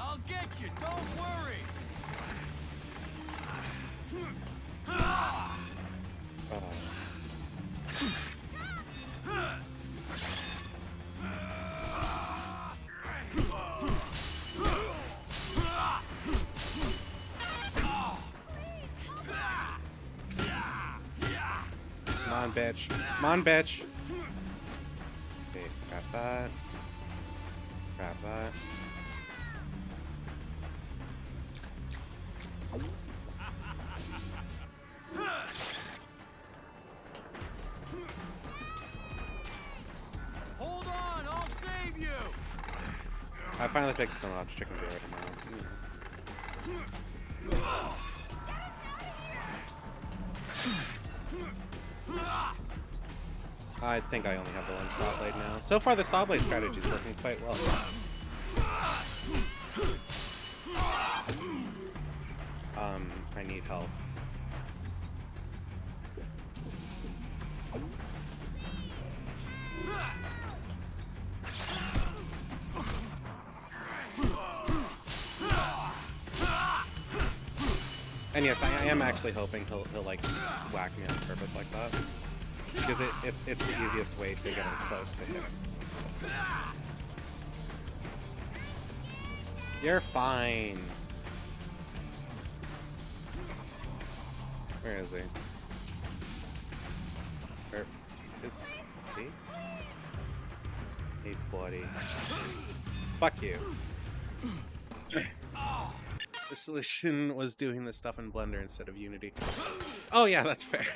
I'll get you, don't worry! Come on, bitch. Come on, bitch. Okay, grab that. Grab that. Hold on, I'll save you! I finally fixed some large chicken beer tomorrow. I think I only have the one saw blade now. So far, the saw blade strategy is working quite well. I need help. And yes, I am actually hoping he'll like whack me on purpose like that, because it's the easiest way to get him close to him. You're fine. Where is he? Where is he? Hey, buddy. Fuck you. The solution was doing this stuff in Blender instead of Unity. Oh yeah, that's fair.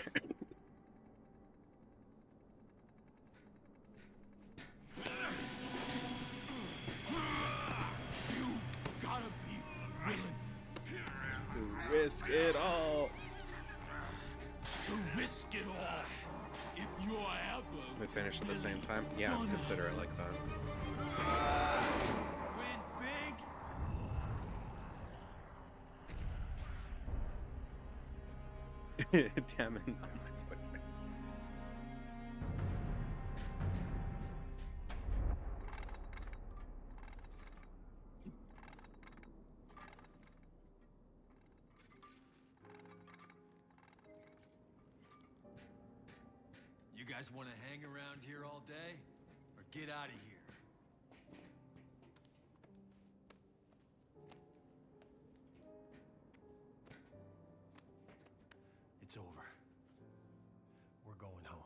You gotta be willing To risk it all. to risk it all. If you're ever We finish at the same time? Yeah, consider it like that. Win big? Damn it. You guys want to hang around here all day? Or get out of here? It's over. We're going home.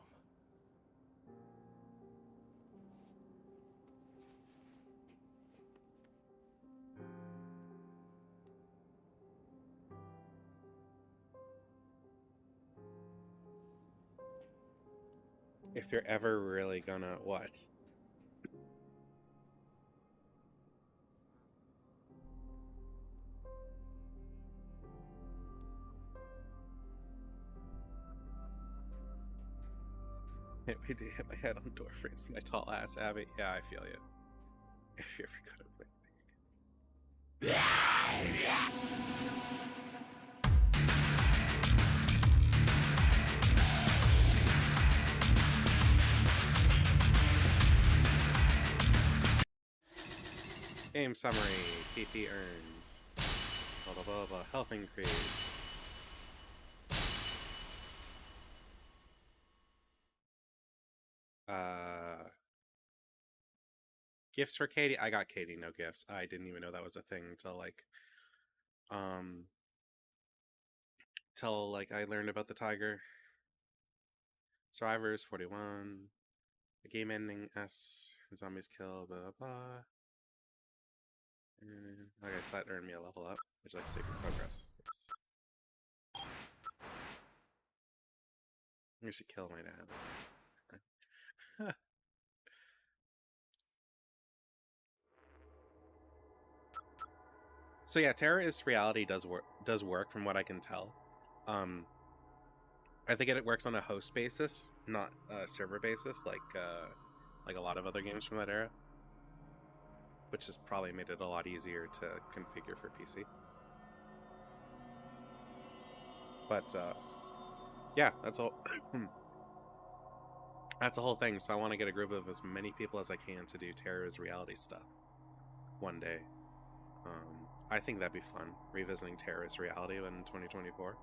If you're ever really gonna what? Can't wait to hit my head on door frames, my tall ass Abby. Yeah, I feel you. If you're ever gonna win. Game summary. PP earns. Blah blah blah blah. Health increased. Gifts for Katie. I got Katie no gifts. I didn't even know that was a thing until I learned about the tiger. Survivors 41. The game ending S. Zombies kill. Blah blah. Okay, so that earned me a level up. Would you like to save your progress? Yes. I should kill my dad. So yeah, Terrorist Reality does work from what I can tell. I think it works on a host basis, not a server basis, like a lot of other games from that era, which has probably made it a lot easier to configure for PC. But yeah, that's all. That's the whole thing. So I want to get a group of as many people as I can to do Terrorist Reality stuff one day. I think that'd be fun, revisiting Terrorist Reality in 2024.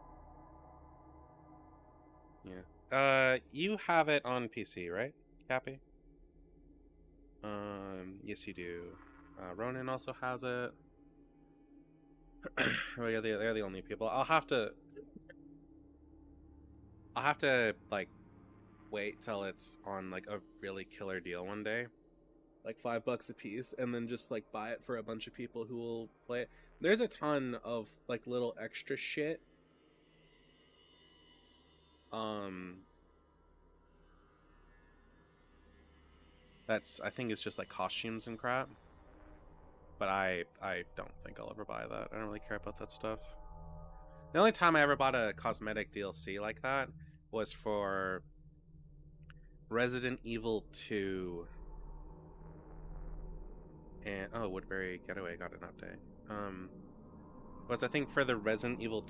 Yeah. You have it on PC, right, Cappy? Yes, you do. Ronan also has it. Well, yeah, they're the only people. I'll have to like wait till it's on like a really killer deal one day, like $5 a piece, and then just like buy it for a bunch of people who will play it. There's a ton of like little extra shit. That's I think it's just like costumes and crap. But I don't think I'll ever buy that. I don't really care about that stuff. The only time I ever bought a cosmetic DLC like that was for Resident Evil 2. And oh, Woodbury Getaway got an update. Was I think for the Resident Evil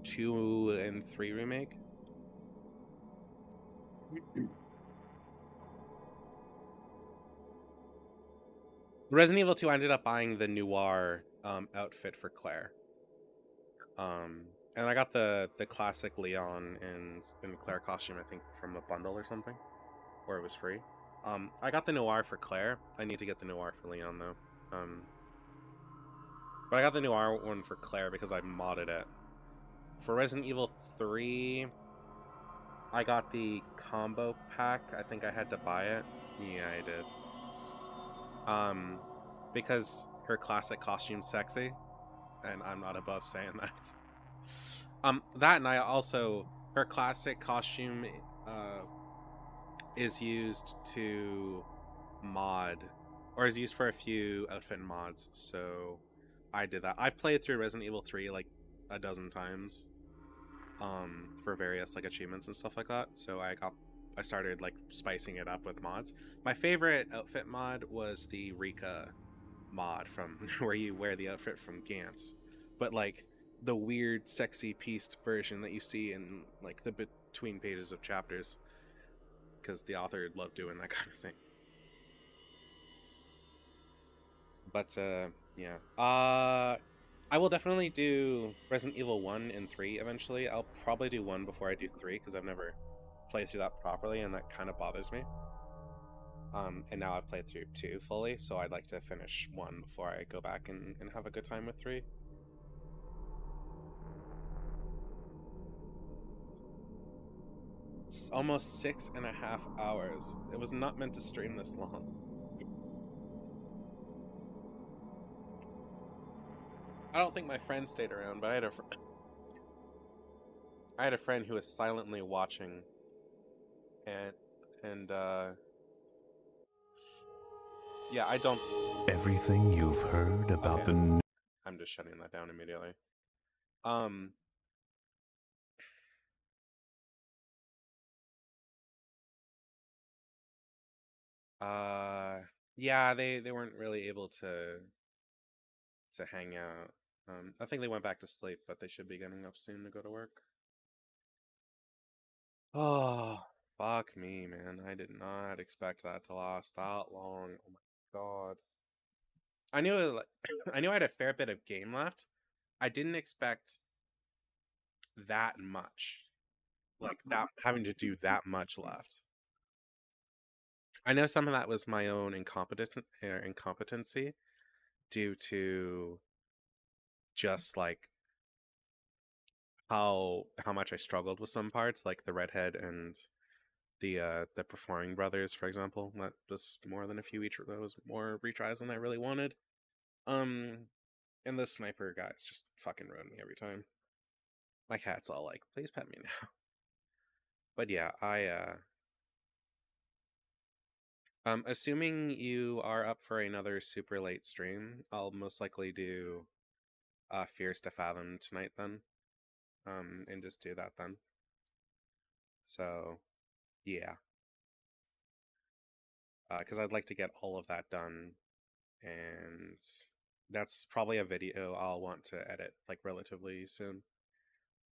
2 and 3 remake. Resident Evil 2, I ended up buying the Noir outfit for Claire. And I got the classic Leon and Claire costume, I think, from a bundle or something, or it was free. I got the Noir for Claire. I need to get the Noir for Leon though. But I got the Noir one for Claire because I modded it. For Resident Evil 3, I got the combo pack. I think I had to buy it. Yeah, I did. Because her classic costume's sexy, and I'm not above saying that. That and I also, her classic costume is used to mod, or is used for a few outfit mods, so I did that. I've played through Resident Evil 3 like a dozen times for various like achievements and stuff like that, so I started like spicing it up with mods. My favorite outfit mod was the Rika mod from where you wear the outfit from Gantz, but like the weird sexy pieced version that you see in like the between pages of chapters, because the author loved doing that kind of thing. But yeah, I will definitely do Resident Evil 1 and 3 eventually. I'll probably do 1 before I do 3 because I've never played through that properly, and that kind of bothers me. And now I've played through 2 fully, so I'd like to finish 1 before I go back and have a good time with 3. It's almost 6.5 hours. It was not meant to stream this long. I don't think my friend stayed around, but I had a friend who was silently watching, and yeah, I don't. Everything you've heard about Okay. the. I'm just shutting that down immediately. Yeah, they weren't really able to hang out. I think they went back to sleep, but they should be getting up soon to go to work. Oh, fuck me, man. I did not expect that to last that long. Oh my god. I knew I knew I had a fair bit of game left, I didn't expect that much. Like that having to do that much left. I know some of that was my own incompetency due to just like how much I struggled with some parts, like the redhead and the performing brothers, for example. That was more than a few each of those, more retries than I really wanted. And the sniper guys just fucking ruined me every time. My cat's all like, please pet me now. But yeah, assuming you are up for another super late stream, I'll most likely do Fears to Fathom tonight then. And just do that then. So, yeah. Because I'd like to get all of that done, and that's probably a video I'll want to edit, like, relatively soon.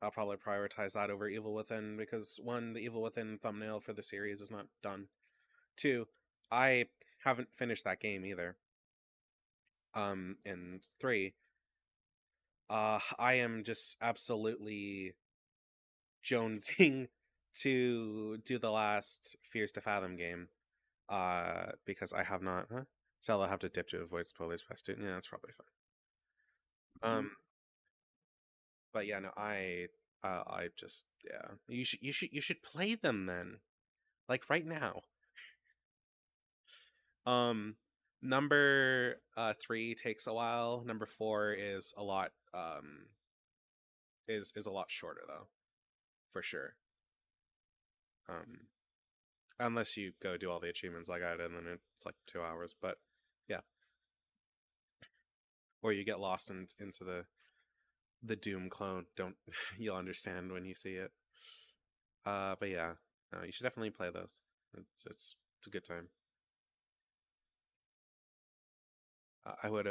I'll probably prioritize that over Evil Within, because 1, the Evil Within thumbnail for the series is not done. 2, I haven't finished that game either. And 3, I am just absolutely jonesing to do the last Fears to Fathom game. Because I have not, so I'll have to dip to avoid spoilers past it. Yeah, that's probably fine. But yeah, no, I just, yeah, you should play them then, like right now. Number 3 takes a while. Number 4 is a lot, is a lot shorter though, for sure. Unless you go do all the achievements like I did, and then it's like 2 hours. But yeah, or you get lost into the Doom clone. Don't you'll understand when you see it. But yeah, no, you should definitely play those. It's a good time. I would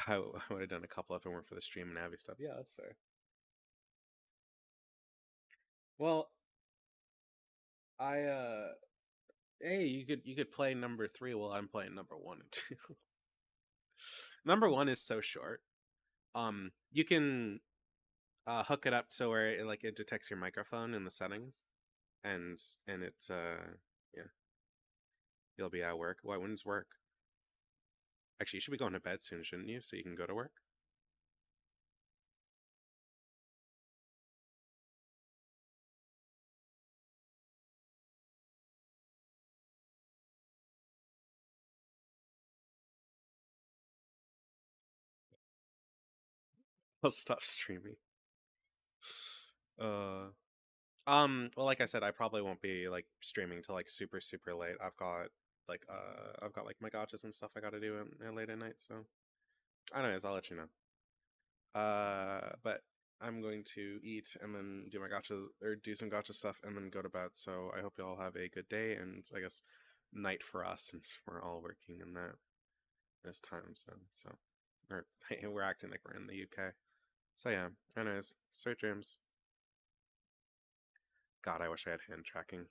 I would have done a couple if it weren't for the stream and Abby stuff. Yeah, that's fair. Well, hey, you could play number 3 while I'm playing number 1 and 2. Number 1 is so short. You can hook it up so where it detects your microphone in the settings, and it's yeah, you'll be at work. Why when's work? Actually, you should be going to bed soon, shouldn't you? So you can go to work. I'll stop streaming. Well, like I said, I probably won't be like streaming till like super late. I've got like my gotchas and stuff I got to do late at night. So, anyways, I'll let you know. But I'm going to eat and then do my gotcha or do some gotcha stuff and then go to bed. So I hope you all have a good day and I guess night for us since we're all working in this time zone. So, or we're acting like we're in the UK. So yeah. Anyways, sweet dreams. God, I wish I had hand tracking.